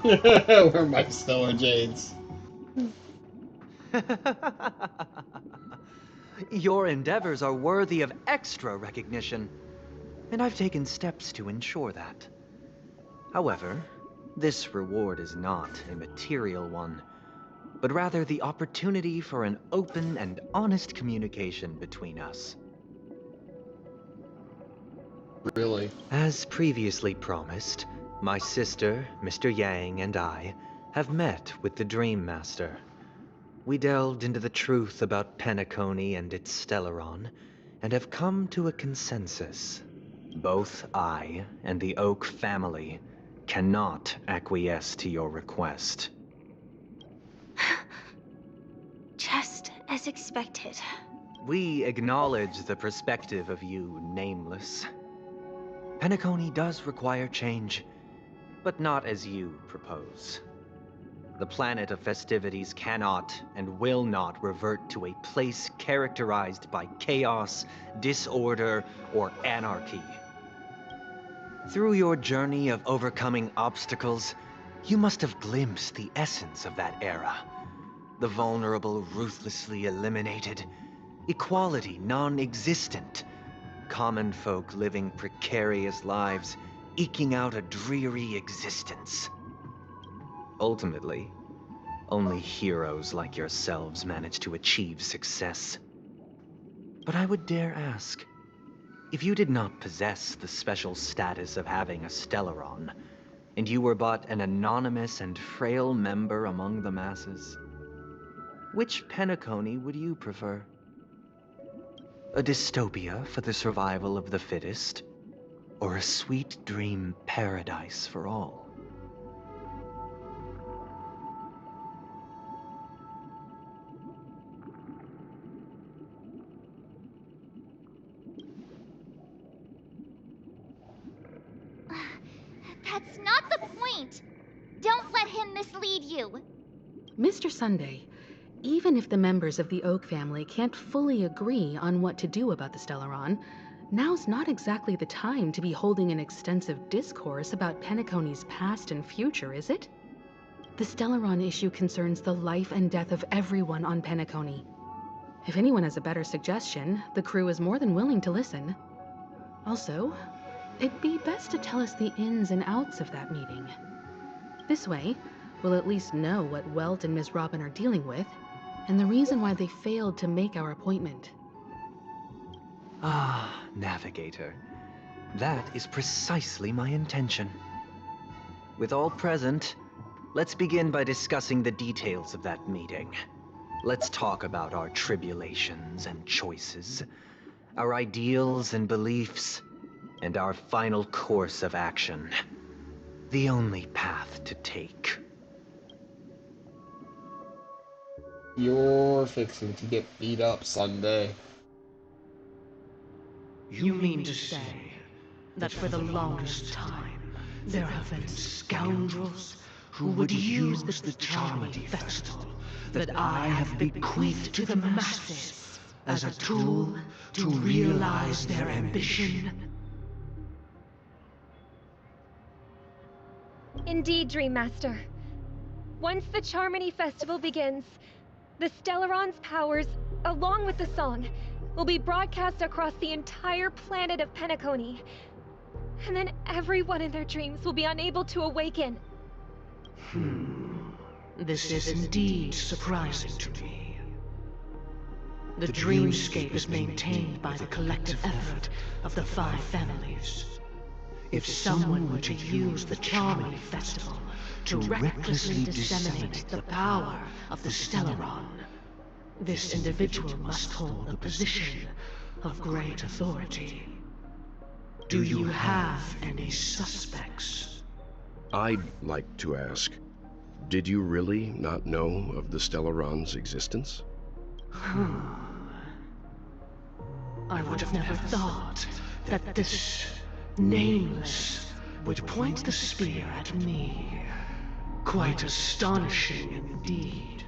Where are my stellar jades? Your endeavors are worthy of extra recognition, and I've taken steps to ensure that. However, this reward is not a material one, but rather the opportunity for an open and honest communication between us. Really? As previously promised, my sister, Mr. Yang, and I have met with the Dream Master. We delved into the truth about Penacony and its Stellaron, and have come to a consensus. Both I and the Oak family cannot acquiesce to your request. Just as expected. We acknowledge the perspective of you, Nameless. Penacony does require change, but not as you propose. The planet of festivities cannot and will not revert to a place characterized by chaos, disorder, or anarchy. Through your journey of overcoming obstacles, you must have glimpsed the essence of that era. The vulnerable ruthlessly eliminated, equality non-existent, common folk living precarious lives, eking out a dreary existence. Ultimately, Only heroes like yourselves manage to achieve success. But I would dare ask, if you did not possess the special status of having a Stellaron, and you were but an anonymous and frail member among the masses, which Penacony would you prefer? A dystopia for the survival of the fittest, or a sweet dream paradise for all? That's not the point! Don't let him mislead you! Mr. Sunday, even if the members of the Oak family can't fully agree on what to do about the Stellaron, now's not exactly the time to be holding an extensive discourse about Penacony's past and future, is it? The Stellaron issue concerns the life and death of everyone on Penacony. If anyone has a better suggestion, the crew is more than willing to listen. Also, it'd be best to tell us the ins and outs of that meeting. This way, we'll at least know what Welt and Ms. Robin are dealing with, and the reason why they failed to make our appointment. Ah, Navigator. That is precisely my intention. With all present, let's begin by discussing the details of that meeting. Let's talk about our tribulations and choices, our ideals and beliefs, and our final course of action. The only path to take. You're fixing to get beat up, Sunday. You mean to say that for the longest time, there have been scoundrels who would use the Charmity Festival that I have bequeathed to the masses as a tool to realize their ambition? Indeed, Dream Master. Once the Charmony Festival begins, the Stellaron's powers, along with the song, will be broadcast across the entire planet of Penacony. And then everyone in their dreams will be unable to awaken. This is indeed surprising to me. The dreamscape is maintained by the collective effort of the 5 families. If someone were to use the Charmony Festival to recklessly disseminate the power of the Stellaron, this individual must hold a position of great authority. Do you have any suspects? I'd like to ask, did you really not know of the Stellaron's existence? I would have never thought that this Nameless would point the spear at me. Quite astonishing indeed.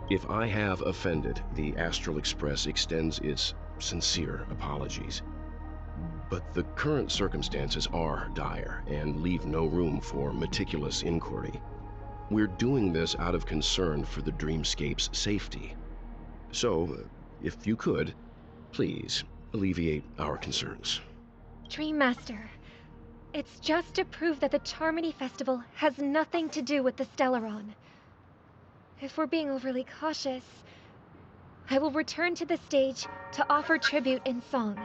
If I have offended, the Astral Express extends its sincere apologies. But the current circumstances are dire and leave no room for meticulous inquiry. We're doing this out of concern for the Dreamscape's safety. So, if you could, please alleviate our concerns. Dream Master, it's just to prove that the Charmony Festival has nothing to do with the Stellaron. If we're being overly cautious, I will return to the stage to offer tribute in song,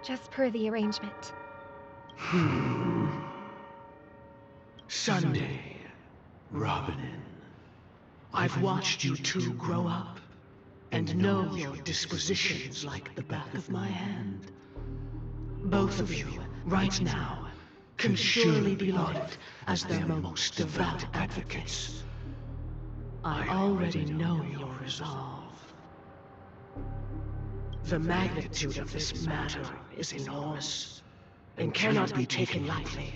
just per the arrangement. Sunday, Robin, I've watched you two grow up and know your dispositions like the back of my hand. Both of you, right now, can surely be lauded as their most devout advocates. I already know your resolve. The magnitude of this matter is enormous and cannot be taken lightly.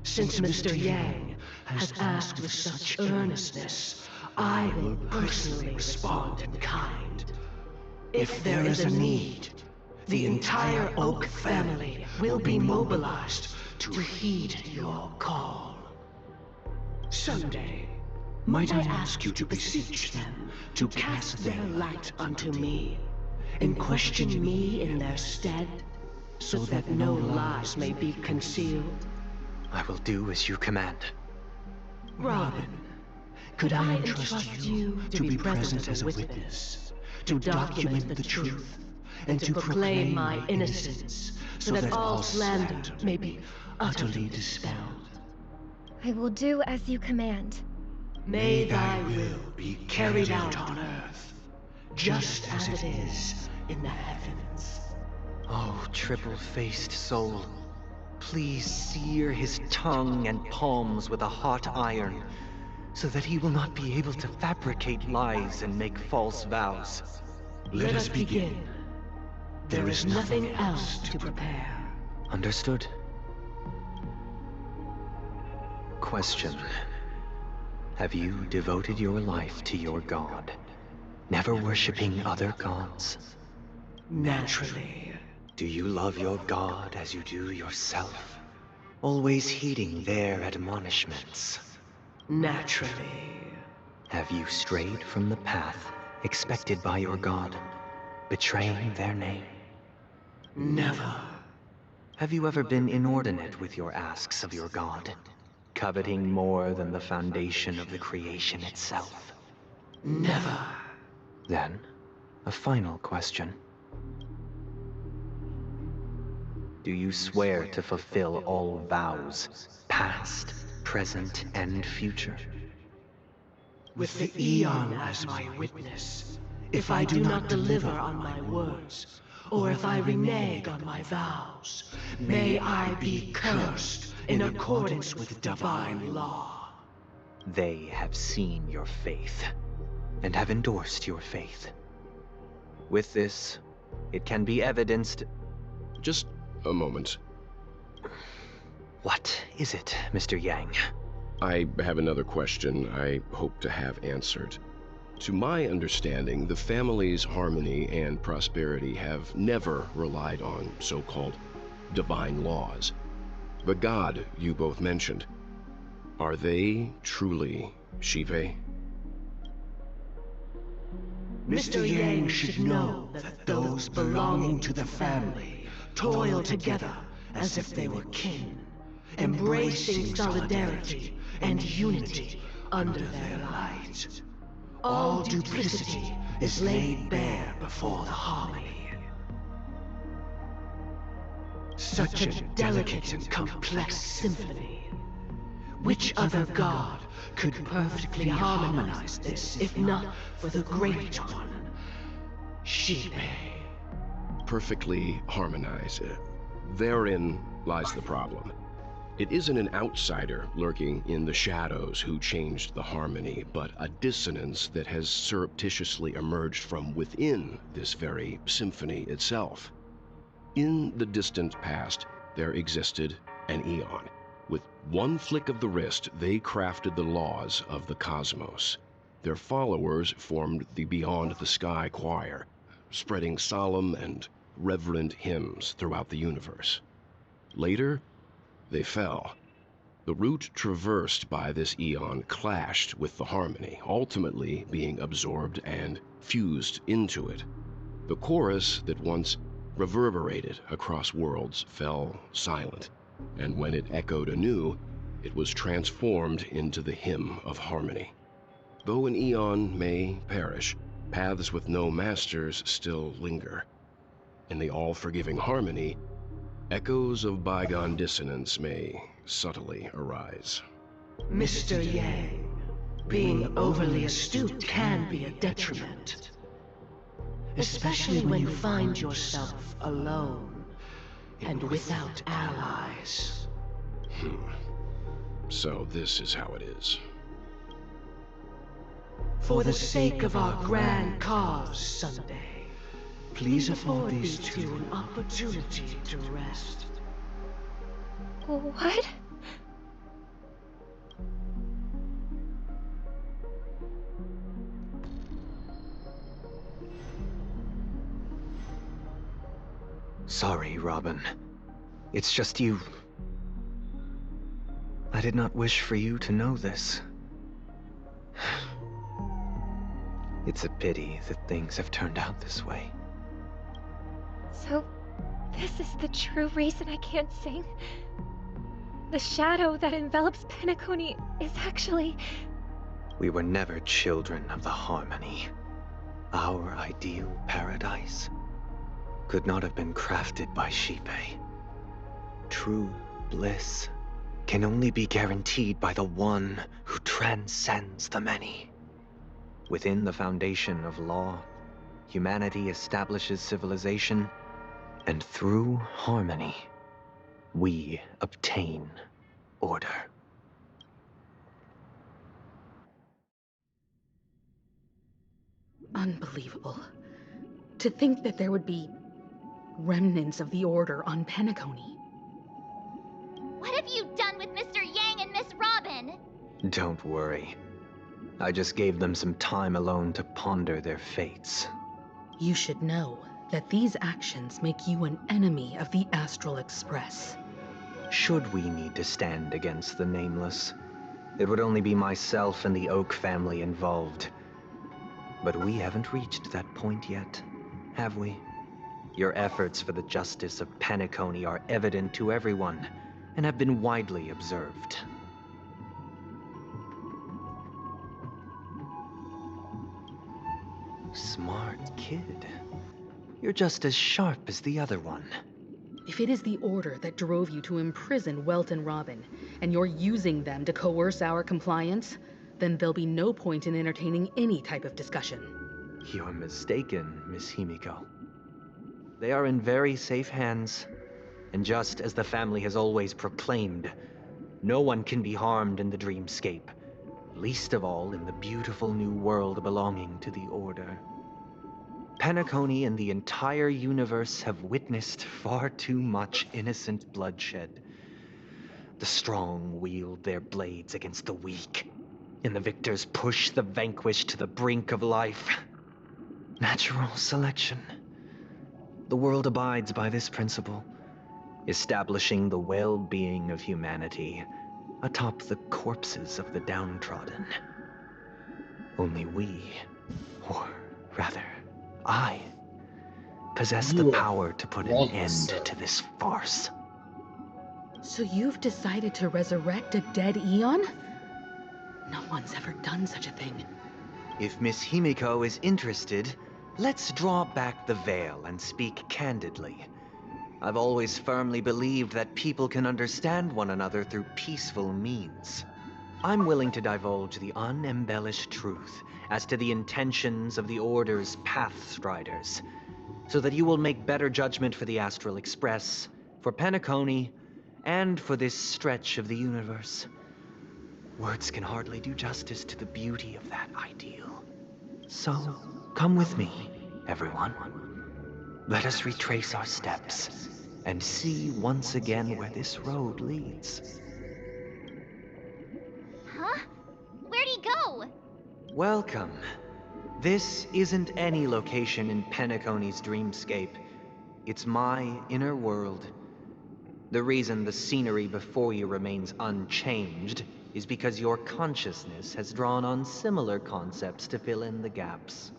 Since Mr. Yang has asked with such earnestness, I will personally respond in kind. If there is a need, the entire Oak family will be mobilized to heed your call. Sunday, might I ask you to beseech them to cast their light unto me, and question me in their stead, so that no lies may be concealed? I will do as you command. Robin, Could I entrust you to be present as a witness, to document the truth, and to proclaim my innocence, so that all slander may be utterly dispelled? I will do as you command. May thy will be carried out on earth, just as it is in the heavens. Oh, triple-faced soul, please sear his tongue and palms with a hot iron, so that he will not be able to fabricate lies and make false vows. Let us begin. There is nothing else to prepare. Understood. Question. Have you devoted your life to your god, never worshipping other gods? Naturally. Do you love your god as you do yourself, always heeding their admonishments? Naturally. Have you strayed from the path expected by your god, betraying their name? Never. Have you ever been inordinate with your asks of your god, coveting more than the foundation of the creation itself? Never. Then, a final question. Do you swear to fulfill all vows, past, present, and future? With the Aeon as my witness, if I do not deliver on my words, or if I renege on my vows, may I be cursed in accordance with divine law. They have seen your faith, and have endorsed your faith. With this, it can be evidenced... Just a moment. What is it, Mr. Yang? I have another question I hope to have answered. To my understanding, the family's harmony and prosperity have never relied on so-called divine laws. The god you both mentioned, are they truly Shive? Mr. Yang should know that those belonging to the family toil together as if they were kin, embracing solidarity and unity under their light. All duplicity is laid bare before the harmony. Such a delicate and complex symphony. Which other god could perfectly harmonize this, if not for the great one, Shibe? Perfectly harmonize. Therein lies the problem. It isn't an outsider lurking in the shadows who changed the harmony, but a dissonance that has surreptitiously emerged from within this very symphony itself. In the distant past, there existed an Aeon. With one flick of the wrist, they crafted the laws of the cosmos. Their followers formed the Beyond the Sky Choir, spreading solemn and reverent hymns throughout the universe. Later, they fell. The route traversed by this Aeon clashed with the harmony, ultimately being absorbed and fused into it. The chorus that once reverberated across worlds fell silent, and when it echoed anew, it was transformed into the hymn of harmony. Though an Aeon may perish, paths with no masters still linger. In the all-forgiving harmony, echoes of bygone dissonance may subtly arise. Mr. Yang, being overly astute can be a detriment. Especially when you find yourself alone and without allies. So this is how it is. For the sake of our grand cause Sunday, please afford these two an opportunity to rest. What? Sorry, Robin. It's just you. I did not wish for you to know this. It's a pity that things have turned out this way. So, this is the true reason I can't sing? The shadow that envelops Penacony is actually... We were never children of the Harmony. Our ideal paradise could not have been crafted by Shipe. True bliss can only be guaranteed by the one who transcends the many. Within the foundation of law, humanity establishes civilization, and through harmony, we obtain order. Unbelievable. To think that there would be remnants of the Order on Penacony. What have you done with Mr. Yang and Miss Robin? Don't worry. I just gave them some time alone to ponder their fates. You should know that these actions make you an enemy of the Astral Express. Should we need to stand against the Nameless, it would only be myself and the Oak family involved. But we haven't reached that point yet, have we? Your efforts for the justice of Penacony are evident to everyone, and have been widely observed. Smart kid. You're just as sharp as the other one. If it is the Order that drove you to imprison Welt and Robin, and you're using them to coerce our compliance, then there'll be no point in entertaining any type of discussion. You're mistaken, Miss Himiko. They are in very safe hands, and just as the family has always proclaimed, no one can be harmed in the dreamscape, least of all in the beautiful new world belonging to the Order. Penacony and the entire universe have witnessed far too much innocent bloodshed. The strong wield their blades against the weak, and the victors push the vanquished to the brink of life. Natural selection. The world abides by this principle, establishing the well-being of humanity atop the corpses of the downtrodden. Only we, or rather, I, possess the power to put an end to this farce. So you've decided to resurrect a dead Eon? No one's ever done such a thing. If Miss Himiko is interested, let's draw back the veil and speak candidly. I've always firmly believed that people can understand one another through peaceful means. I'm willing to divulge the unembellished truth as to the intentions of the Order's Pathstriders, so that you will make better judgment for the Astral Express, for Penacony, and for this stretch of the universe. Words can hardly do justice to the beauty of that ideal. So, come with me, everyone. Let us retrace our steps and see once again where this road leads. Huh? Where'd he go? Welcome. This isn't any location in Penacony's dreamscape. It's my inner world. The reason the scenery before you remains unchanged is because your consciousness has drawn on similar concepts to fill in the gaps.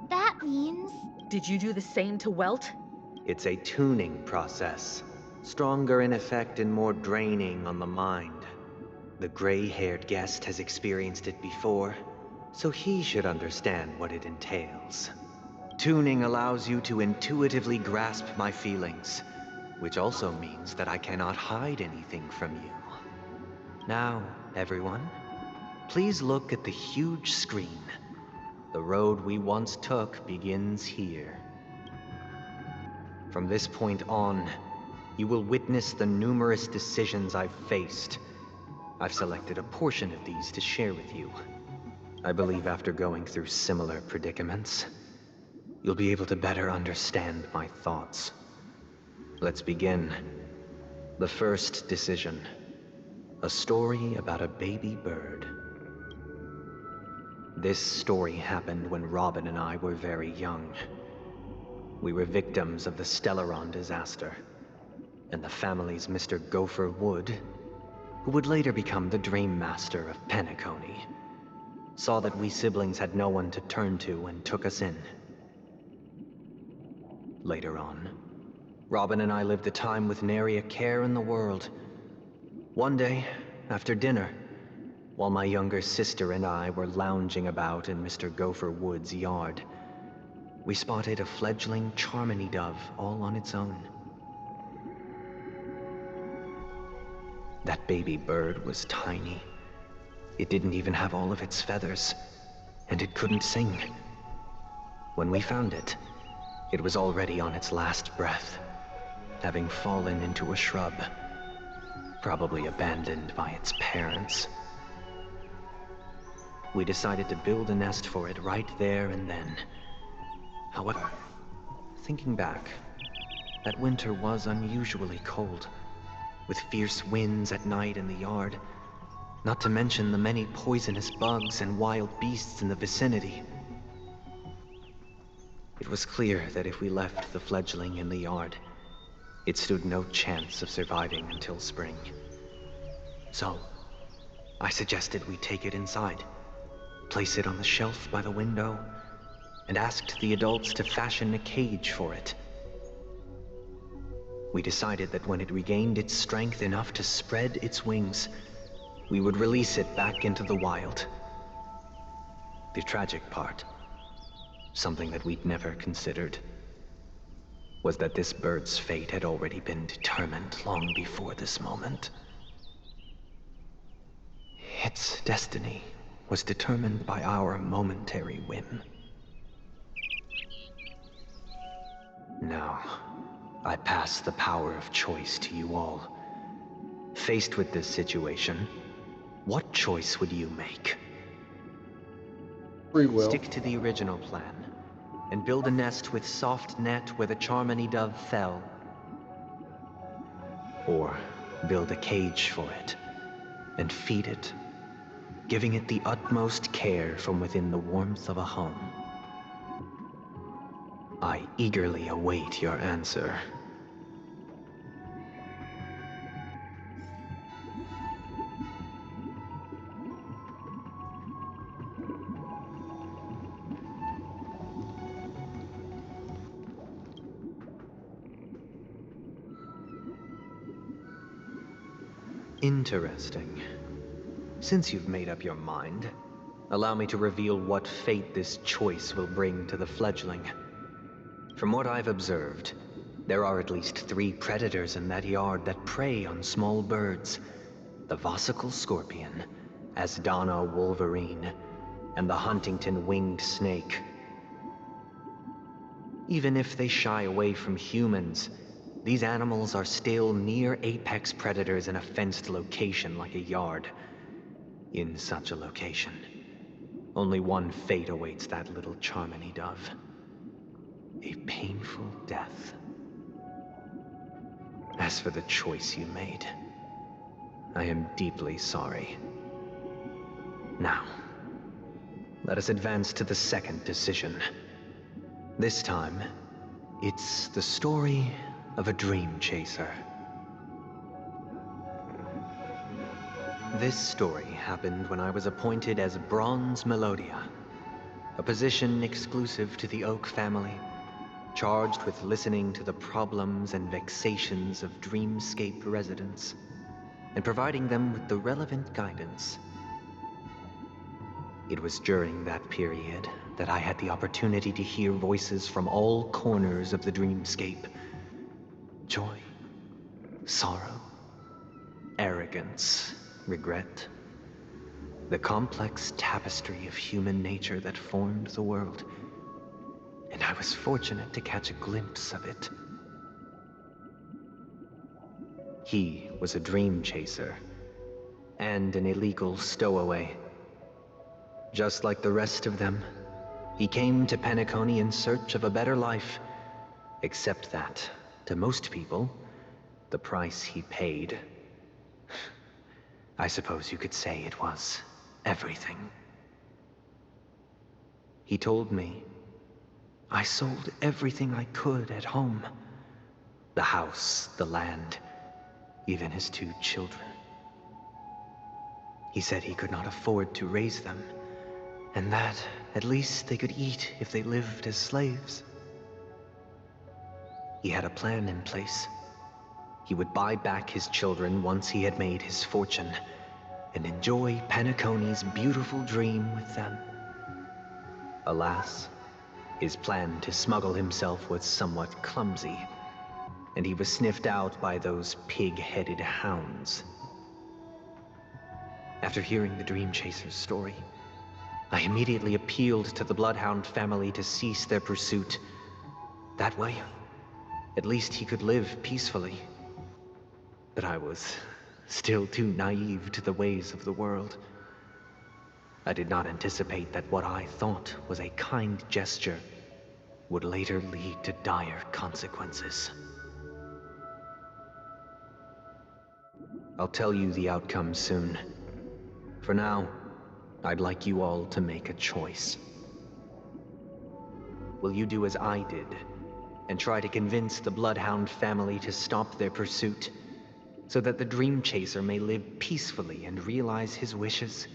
That means... Did you do the same to Welt? It's a tuning process, stronger in effect and more draining on the mind. The gray-haired guest has experienced it before, so he should understand what it entails. Tuning allows you to intuitively grasp my feelings, which also means that I cannot hide anything from you. Now, everyone, please look at the huge screen. The road we once took begins here. From this point on, you will witness the numerous decisions I've faced. I've selected a portion of these to share with you. I believe after going through similar predicaments, you'll be able to better understand my thoughts. Let's begin. The first decision. A story about a baby bird. This story happened when Robin and I were very young. We were victims of the Stellaron disaster, and the family's Mr. Gopher Wood, who would later become the Dream Master of Penacony, saw that we siblings had no one to turn to and took us in. Later on, Robin and I lived a time with nary a care in the world. One day, after dinner, while my younger sister and I were lounging about in Mr. Gopher Wood's yard, we spotted a fledgling Charmony dove all on its own. That baby bird was tiny. It didn't even have all of its feathers, and it couldn't sing. When we found it, it was already on its last breath, having fallen into a shrub, probably abandoned by its parents. We decided to build a nest for it right there and then. However, thinking back, that winter was unusually cold, with fierce winds at night in the yard, not to mention the many poisonous bugs and wild beasts in the vicinity. It was clear that if we left the fledgling in the yard, it stood no chance of surviving until spring. So, I suggested we take it inside, place it on the shelf by the window, and asked the adults to fashion a cage for it. We decided that when it regained its strength enough to spread its wings, we would release it back into the wild. The tragic part, something that we'd never considered, was that this bird's fate had already been determined long before this moment. Its destiny was determined by our momentary whim. Now, I pass the power of choice to you all. Faced with this situation, what choice would you make? Free will. Stick to the original plan and build a nest with soft net where the Charmony dove fell. Or build a cage for it and feed it, giving it the utmost care from within the warmth of a home. I eagerly await your answer. Interesting. Since you've made up your mind, allow me to reveal what fate this choice will bring to the fledgling. From what I've observed, there are at least 3 predators in that yard that prey on small birds: the Vossicle scorpion, Asdana wolverine, and the Huntington winged snake. Even if they shy away from humans, these animals are still near apex predators in a fenced location like a yard. In such a location, only one fate awaits that little Charmony dove: a painful death. As for the choice you made, I am deeply sorry. Now, let us advance to the second decision. This time, it's the story of a dream chaser. This story happened when I was appointed as Bronze Melodia, a position exclusive to the Oak family, charged with listening to the problems and vexations of Dreamscape residents, and providing them with the relevant guidance. It was during that period that I had the opportunity to hear voices from all corners of the Dreamscape. Joy, sorrow, arrogance, regret. The complex tapestry of human nature that formed the world. And I was fortunate to catch a glimpse of it. He was a dream chaser, and an illegal stowaway. Just like the rest of them, he came to Penacony in search of a better life, except that, to most people, the price he paid, I suppose you could say it was everything. He told me I sold everything I could at home. The house, the land, even his 2 children. He said he could not afford to raise them, and that at least they could eat if they lived as slaves. He had a plan in place. He would buy back his children once he had made his fortune, and enjoy Penacony's beautiful dream with them. Alas, his plan to smuggle himself was somewhat clumsy, and he was sniffed out by those pig-headed hounds. After hearing the Dream Chaser's story, I immediately appealed to the Bloodhound family to cease their pursuit. That way, at least he could live peacefully. But I was still too naive to the ways of the world. I did not anticipate that what I thought was a kind gesture would later lead to dire consequences. I'll tell you the outcome soon. For now, I'd like you all to make a choice. Will you do as I did, and try to convince the Bloodhound family to stop their pursuit, so that the Dream Chaser may live peacefully and realize his wishes?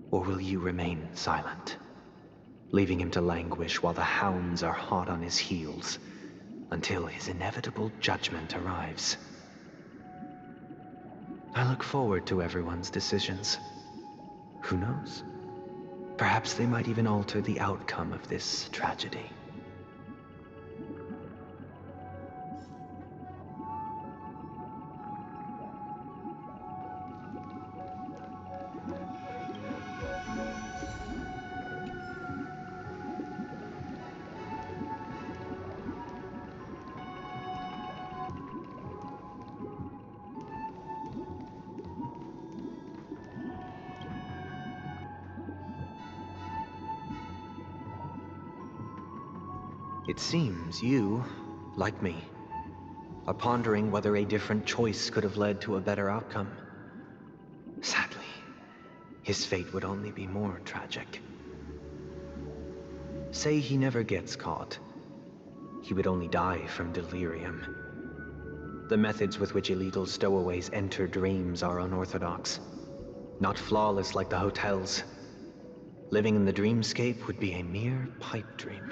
Or will you remain silent, leaving him to languish while the hounds are hot on his heels, until his inevitable judgment arrives? I look forward to everyone's decisions. Who knows? Perhaps they might even alter the outcome of this tragedy. It seems you, like me, are pondering whether a different choice could have led to a better outcome. Sadly, his fate would only be more tragic. Say he never gets caught. He would only die from delirium. The methods with which illegal stowaways enter dreams are unorthodox, not flawless like the hotels. Living in the dreamscape would be a mere pipe dream.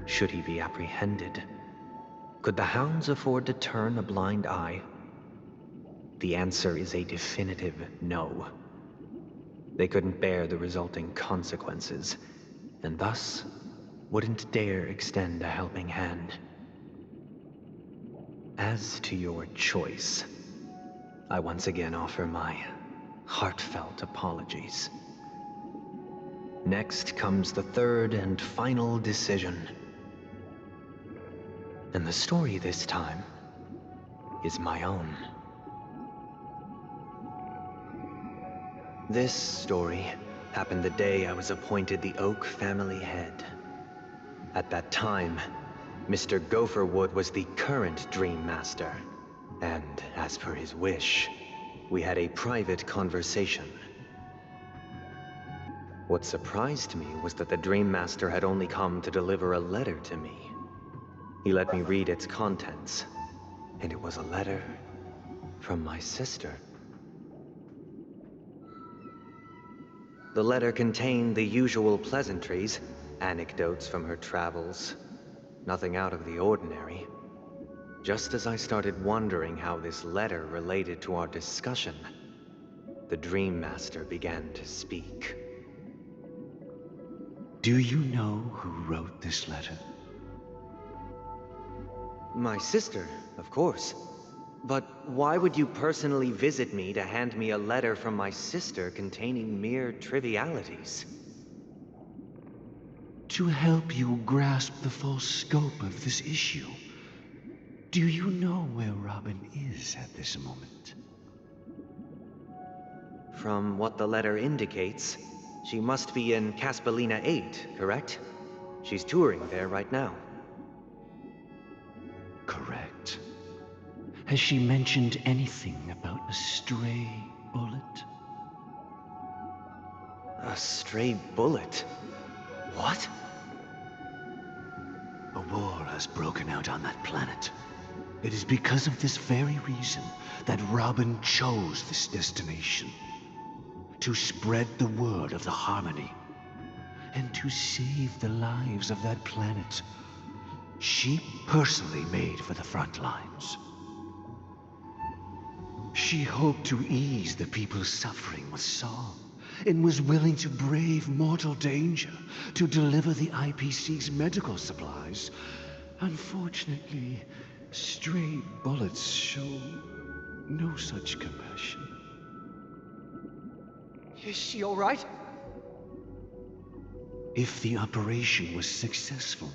Should he be apprehended, could the hounds afford to turn a blind eye? The answer is a definitive no. They couldn't bear the resulting consequences, and thus wouldn't dare extend a helping hand. As to your choice, I once again offer my heartfelt apologies. Next comes the third and final decision. And the story this time is my own. This story happened the day I was appointed the Oak family head. At that time, Mr. Gopherwood was the current Dream Master, and as per his wish, we had a private conversation. What surprised me was that the Dream Master had only come to deliver a letter to me. He let me read its contents, and it was a letter from my sister. The letter contained the usual pleasantries, anecdotes from her travels, nothing out of the ordinary. Just as I started wondering how this letter related to our discussion, the Dream Master began to speak. Do you know who wrote this letter? My sister, of course. But why would you personally visit me to hand me a letter from my sister containing mere trivialities? To help you grasp the full scope of this issue. Do you know where Robin is at this moment? From what the letter indicates, she must be in Caspelina 8, correct? She's touring there right now. Correct. Has she mentioned anything about a stray bullet? A stray bullet? What? A war has broken out on that planet. It is because of this very reason that Robin chose this destination. To spread the word of the Harmony. and to save the lives of that planet she personally made for the front lines. She hoped to ease the people's suffering with song, and was willing to brave mortal danger to deliver the IPC's medical supplies. Unfortunately, stray bullets show no such compassion. Is she all right? If the operation was successful,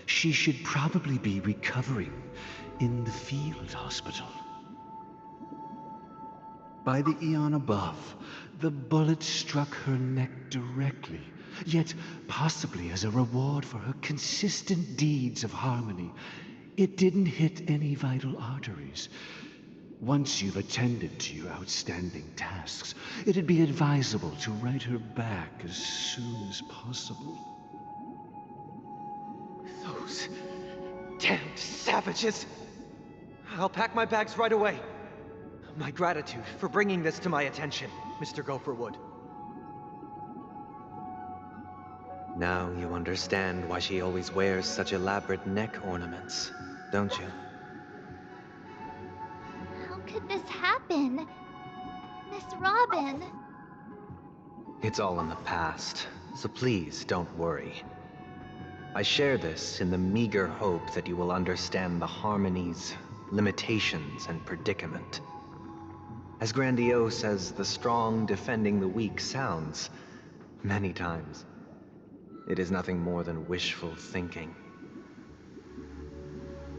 she should probably be recovering in the field hospital. By the eon above, the bullet struck her neck directly, yet possibly as a reward for her consistent deeds of harmony, it didn't hit any vital arteries. Once you've attended to your outstanding tasks, it'd be advisable to write her back as soon as possible. Those damned savages! I'll pack my bags right away. My gratitude for bringing this to my attention, Mr. Gopherwood. Now you understand why she always wears such elaborate neck ornaments, don't you? How could this happen? Miss Robin. It's all in the past, so please don't worry. I share this in the meager hope that you will understand the harmony's limitations and predicament. As grandiose as the strong defending the weak sounds, many times, it is nothing more than wishful thinking.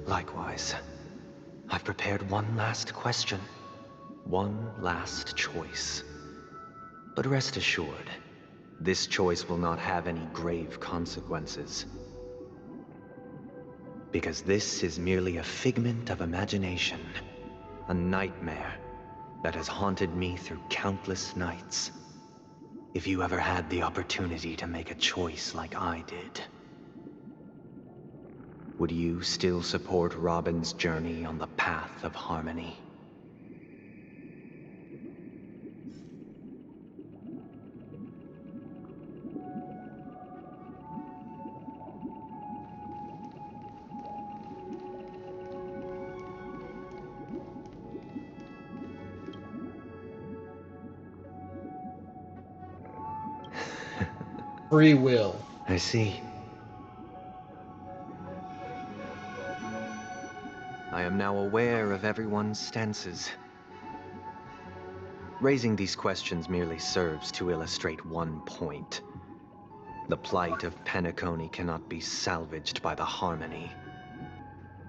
Likewise, I've prepared one last question, one last choice. But rest assured, this choice will not have any grave consequences. Because this is merely a figment of imagination, a nightmare that has haunted me through countless nights. If you ever had the opportunity to make a choice like I did, would you still support Robin's journey on the path of harmony? Free will. I see. I am now aware of everyone's stances. Raising these questions merely serves to illustrate one point. The plight of Penacony cannot be salvaged by the harmony.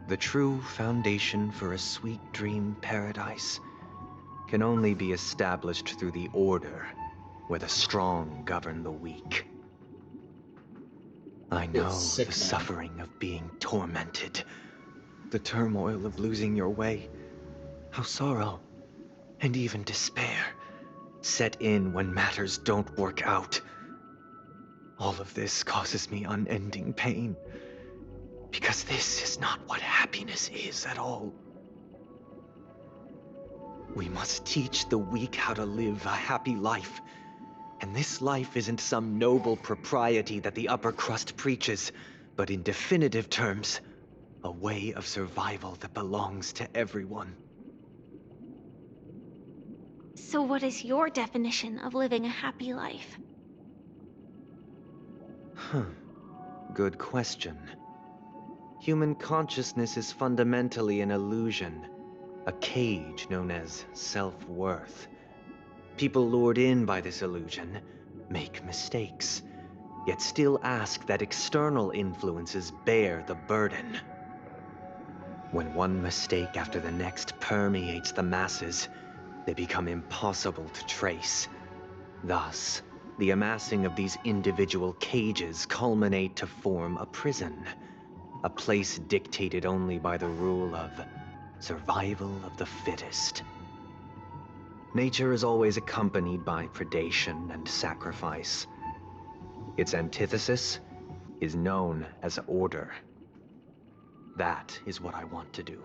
The true foundation for a sweet dream paradise can only be established through the order where the strong govern the weak. I know the suffering of being tormented, the turmoil of losing your way, how sorrow and even despair set in when matters don't work out. All of this causes me unending pain, because this is not what happiness is at all. We must teach the weak how to live a happy life. And this life isn't some noble propriety that the upper crust preaches, but in definitive terms, a way of survival that belongs to everyone. So what is your definition of living a happy life? Good question. Human consciousness is fundamentally an illusion, a cage known as self-worth. People lured in by this illusion make mistakes, yet still ask that external influences bear the burden. When one mistake after the next permeates the masses, they become impossible to trace. Thus, the amassing of these individual cages culminate to form a prison, a place dictated only by the rule of survival of the fittest. Nature is always accompanied by predation and sacrifice. Its antithesis is known as order. That is what I want to do.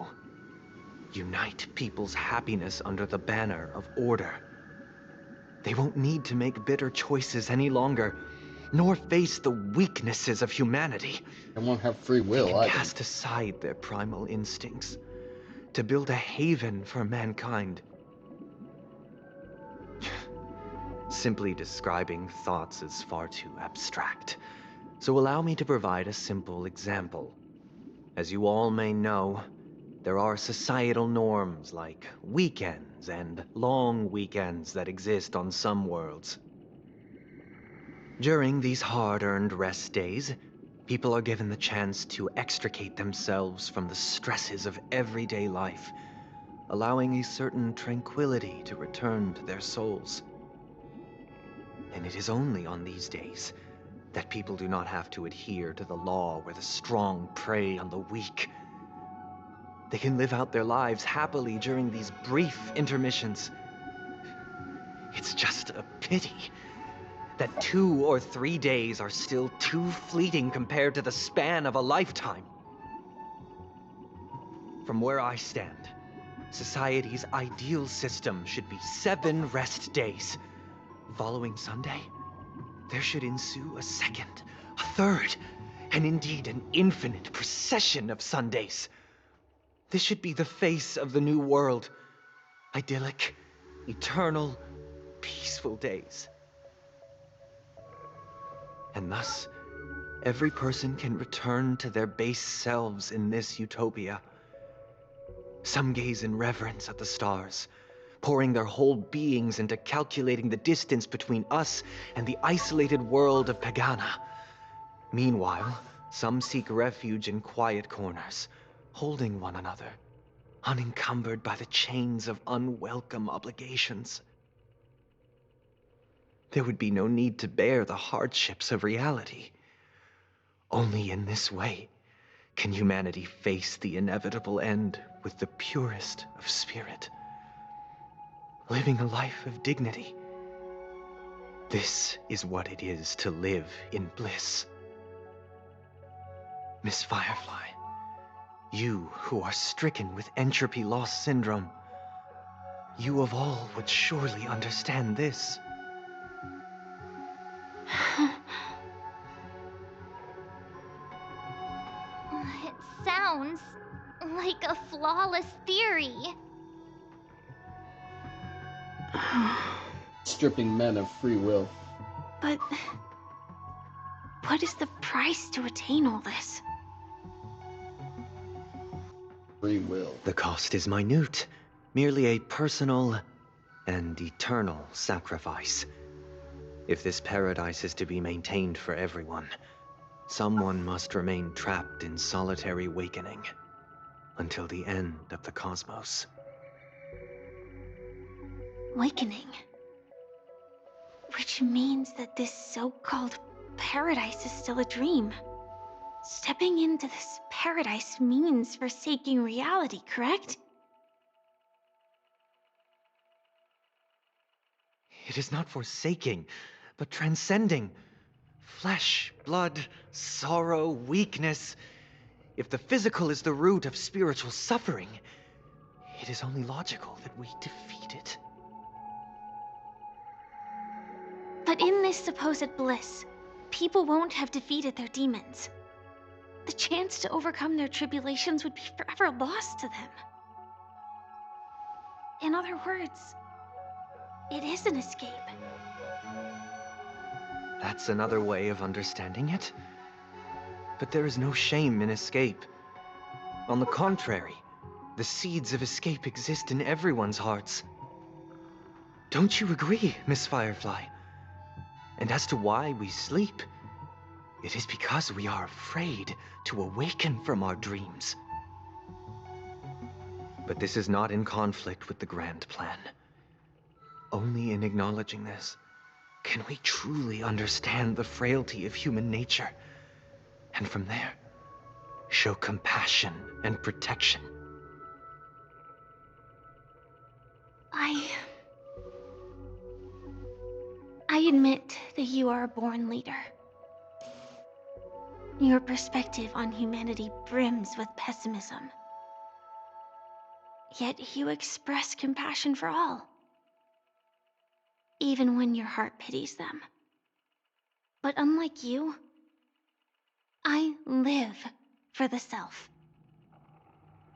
Unite people's happiness under the banner of order. They won't need to make bitter choices any longer. nor face the weaknesses of humanity. They won't have free will They can either. cast aside their primal instincts to build a haven for mankind. Simply describing thoughts is far too abstract, so allow me to provide a simple example. As you all may know, there are societal norms like weekends and long weekends that exist on some worlds. During these hard-earned rest days, people are given the chance to extricate themselves from the stresses of everyday life, allowing a certain tranquility to return to their souls. And it is only on these days that people do not have to adhere to the law where the strong prey on the weak. They can live out their lives happily during these brief intermissions. It's just a pity that 2 or 3 days are still too fleeting compared to the span of a lifetime. From where I stand, society's ideal system should be 7 rest days. Following Sunday, there should ensue a second, a third, and indeed an infinite procession of Sundays. This should be the face of the new world. Idyllic, eternal, peaceful days. And thus, every person can return to their base selves in this utopia. Some gaze in reverence at the stars, pouring their whole beings into calculating the distance between us and the isolated world of Pagana. Meanwhile, some seek refuge in quiet corners, holding one another, unencumbered by the chains of unwelcome obligations. There would be no need to bear the hardships of reality. Only in this way can humanity face the inevitable end with the purest of spirit, living a life of dignity. This is what it is to live in bliss. Miss Firefly, you who are stricken with entropy loss syndrome, you of all would surely understand this. It sounds like a flawless theory. Stripping men of free will. But what is the price to attain all this? Free will. The cost is minute, merely a personal and eternal sacrifice. If this paradise is to be maintained for everyone, someone must remain trapped in solitary awakening until the end of the cosmos. Awakening. Which means that this so-called paradise is still a dream. Stepping into this paradise means forsaking reality, correct? It is not forsaking, but transcending. Flesh, blood, sorrow, weakness. If the physical is the root of spiritual suffering, it is only logical that we defeat it. But in this supposed bliss, people won't have defeated their demons. The chance to overcome their tribulations would be forever lost to them. In other words, it is an escape. That's another way of understanding it. But there is no shame in escape. On the contrary, the seeds of escape exist in everyone's hearts. Don't you agree, Miss Firefly? And as to why we sleep, it is because we are afraid to awaken from our dreams. But this is not in conflict with the grand plan. Only in acknowledging this can we truly understand the frailty of human nature, and from there, show compassion and protection. I admit that you are a born leader. Your perspective on humanity brims with pessimism. Yet you express compassion for all, even when your heart pities them. But unlike you, I live for the self.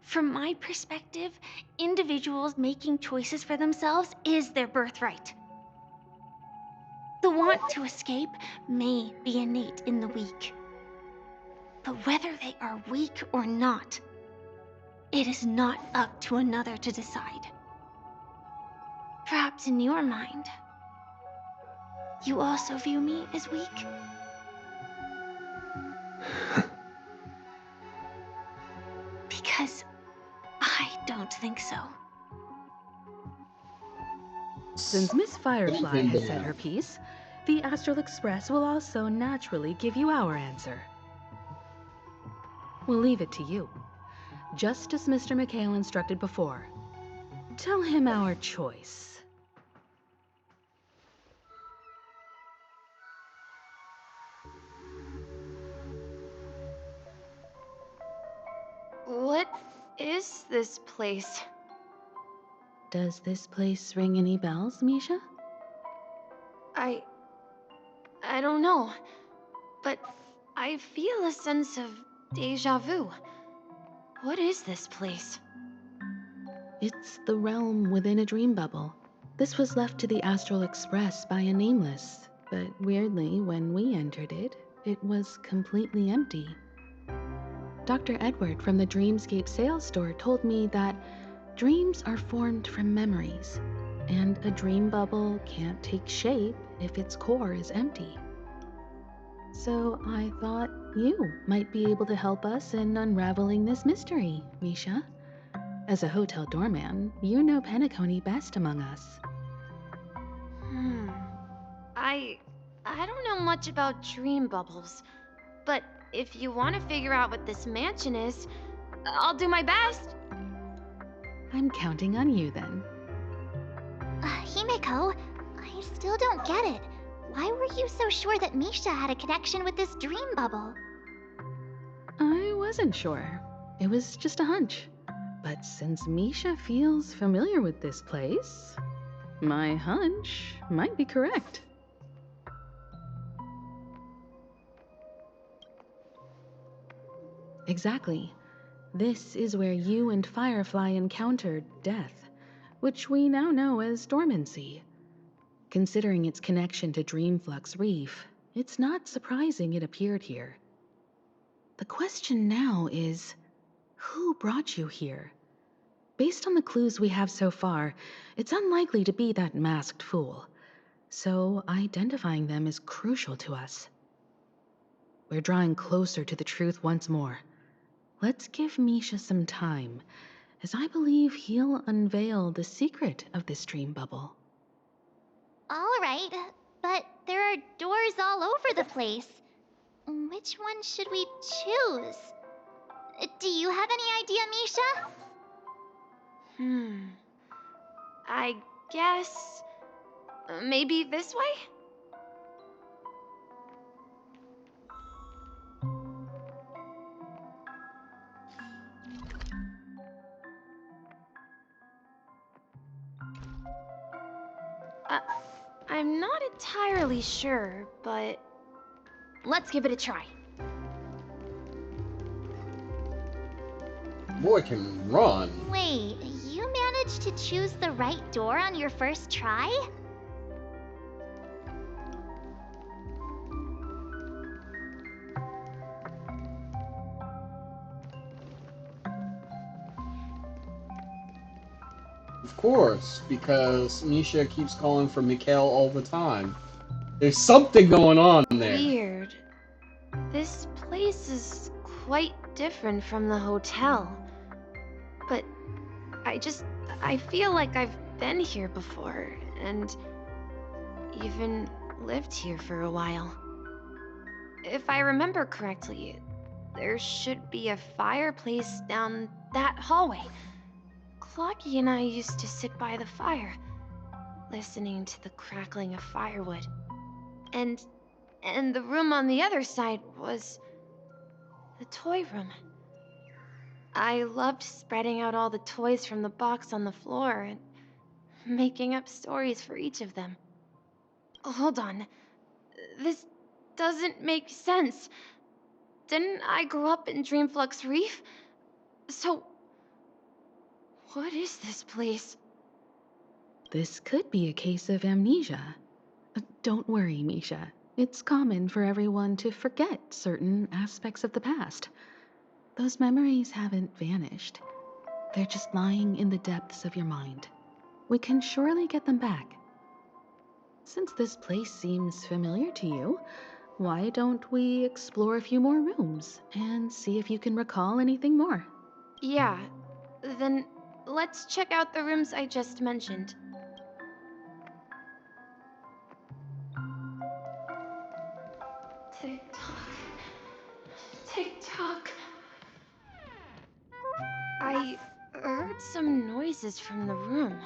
From my perspective, individuals making choices for themselves is their birthright. The want to escape may be innate in the weak. But whether they are weak or not, it is not up to another to decide. Perhaps in your mind, you also view me as weak? Because I don't think so. Since Miss Firefly has said her piece, the Astral Express will also naturally give you our answer. We'll leave it to you, just as Mr. McHale instructed before. Tell him our choice. What is this place? Does this place ring any bells, Misha? I don't know, but I feel a sense of déjà vu. What is this place? It's the realm within a dream bubble. This was left to the Astral Express by a nameless, but weirdly, when we entered it, it was completely empty. Dr. Edward from the Dreamscape sales store told me that dreams are formed from memories, and a dream bubble can't take shape if its core is empty. So I thought you might be able to help us in unraveling this mystery, Misha. As a hotel doorman, you know Penacony best among us. I don't know much about dream bubbles, but if you want to figure out what this mansion is, I'll do my best. I'm counting on you then. Himeko, I still don't get it. Why were you so sure that Misha had a connection with this dream bubble? I wasn't sure. It was just a hunch. But since Misha feels familiar with this place, my hunch might be correct. Exactly. This is where you and Firefly encountered death, which we now know as dormancy. Considering its connection to Dreamflux Reef, it's not surprising it appeared here. The question now is, who brought you here? Based on the clues we have so far, it's unlikely to be that masked fool. So identifying them is crucial to us. We're drawing closer to the truth once more. Let's give Misha some time, as I believe he'll unveil the secret of this dream bubble. All right, but there are doors all over the place. Which one should we choose? Do you have any idea, Misha? I guess... maybe this way? I'm not entirely sure, but let's give it a try. Boy can run. Wait, you managed to choose the right door on your first try? Of course, because Misha keeps calling for Mikhail all the time. There's something going on there. Weird. This place is quite different from the hotel. But I feel like I've been here before, and even lived here for a while. If I remember correctly, there should be a fireplace down that hallway. Clocky and I used to sit by the fire, listening to the crackling of firewood. And the room on the other side was the toy room. I loved spreading out all the toys from the box on the floor and making up stories for each of them. Hold on. This doesn't make sense. Didn't I grow up in Dreamflux Reef? So, what is this place? This could be a case of amnesia. Don't worry, Misha. It's common for everyone to forget certain aspects of the past. Those memories haven't vanished. They're just lying in the depths of your mind. We can surely get them back. Since this place seems familiar to you, why don't we explore a few more rooms and see if you can recall anything more? Yeah, then let's check out the rooms I just mentioned. Tick-tock. Tick-tock. I heard some noises from the room.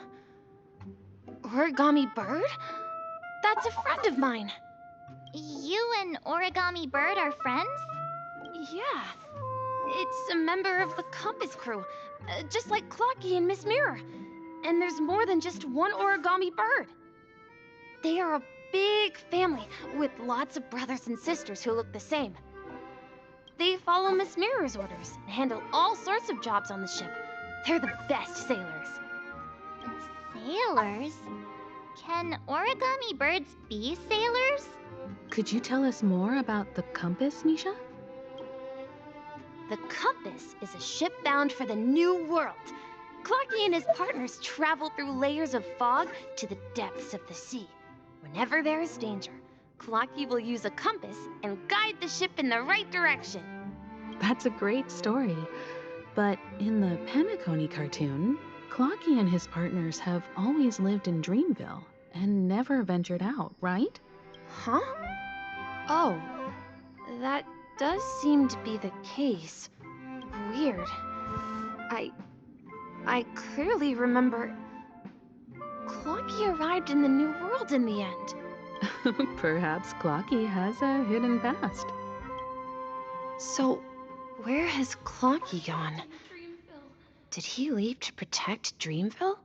Origami Bird? That's a friend of mine. You and Origami Bird are friends? Yeah. It's a member of the Compass crew, just like Clocky and Miss Mirror. And there's more than just one Origami Bird. They are a big family with lots of brothers and sisters who look the same. They follow Miss Mirror's orders and handle all sorts of jobs on the ship. They're the best sailors. Sailors? Can Origami Birds be sailors? Could you tell us more about the Compass, Misha? The Compass is a ship bound for the New World. Clocky and his partners travel through layers of fog to the depths of the sea. Whenever there is danger, Clocky will use a compass and guide the ship in the right direction. That's a great story. But in the Penacony cartoon, Clocky and his partners have always lived in Dreamville and never ventured out, right? Huh? Oh, that does seem to be the case. Weird. I clearly remember Clocky arrived in the New World in the end. Perhaps Clocky has a hidden past. So, where has Clocky gone? Did he leave to protect Dreamville?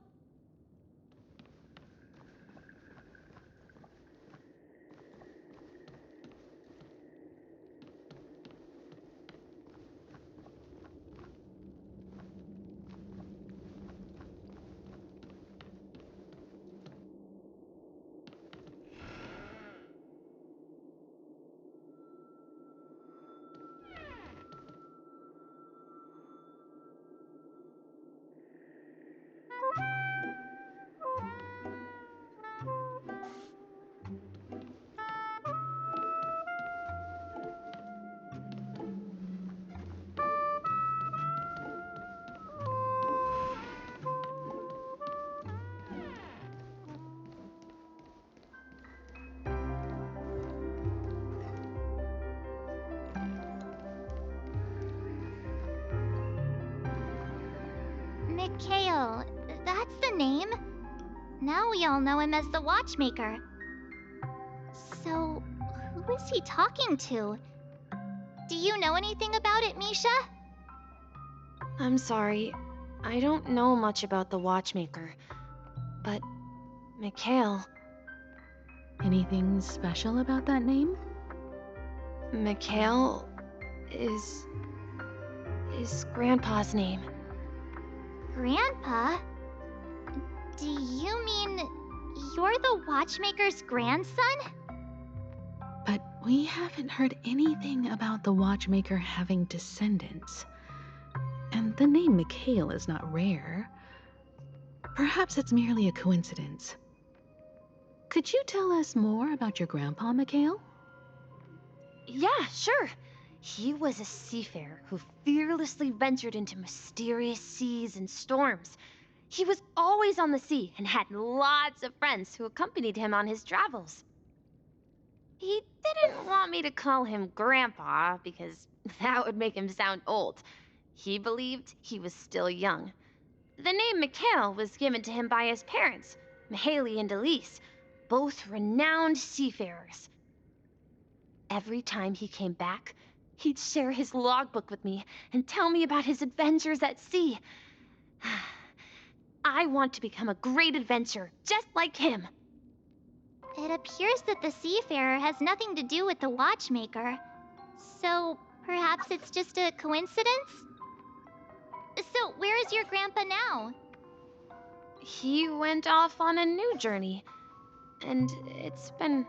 Mikhail, that's the name. Now we all know him as the Watchmaker. So, who is he talking to? Do you know anything about it, Misha? I'm sorry. I don't know much about the Watchmaker. But, Mikhail... Anything special about that name? Mikhail is Grandpa's name. Grandpa? Do you mean you're the Watchmaker's grandson? But we haven't heard anything about the Watchmaker having descendants. And the name Mikhail is not rare. Perhaps it's merely a coincidence. Could you tell us more about your grandpa, Mikhail? Yeah, sure. He was a seafarer who fearlessly ventured into mysterious seas and storms. He was always on the sea and had lots of friends who accompanied him on his travels. He didn't want me to call him Grandpa because that would make him sound old. He believed he was still young. The name Mikhail was given to him by his parents, Mihaly and Elise, both renowned seafarers. Every time he came back, he'd share his logbook with me and tell me about his adventures at sea. I want to become a great adventurer, just like him. It appears that the seafarer has nothing to do with the watchmaker. So, perhaps it's just a coincidence? So, where is your grandpa now? He went off on a new journey, and it's been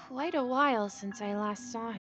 quite a while since I last saw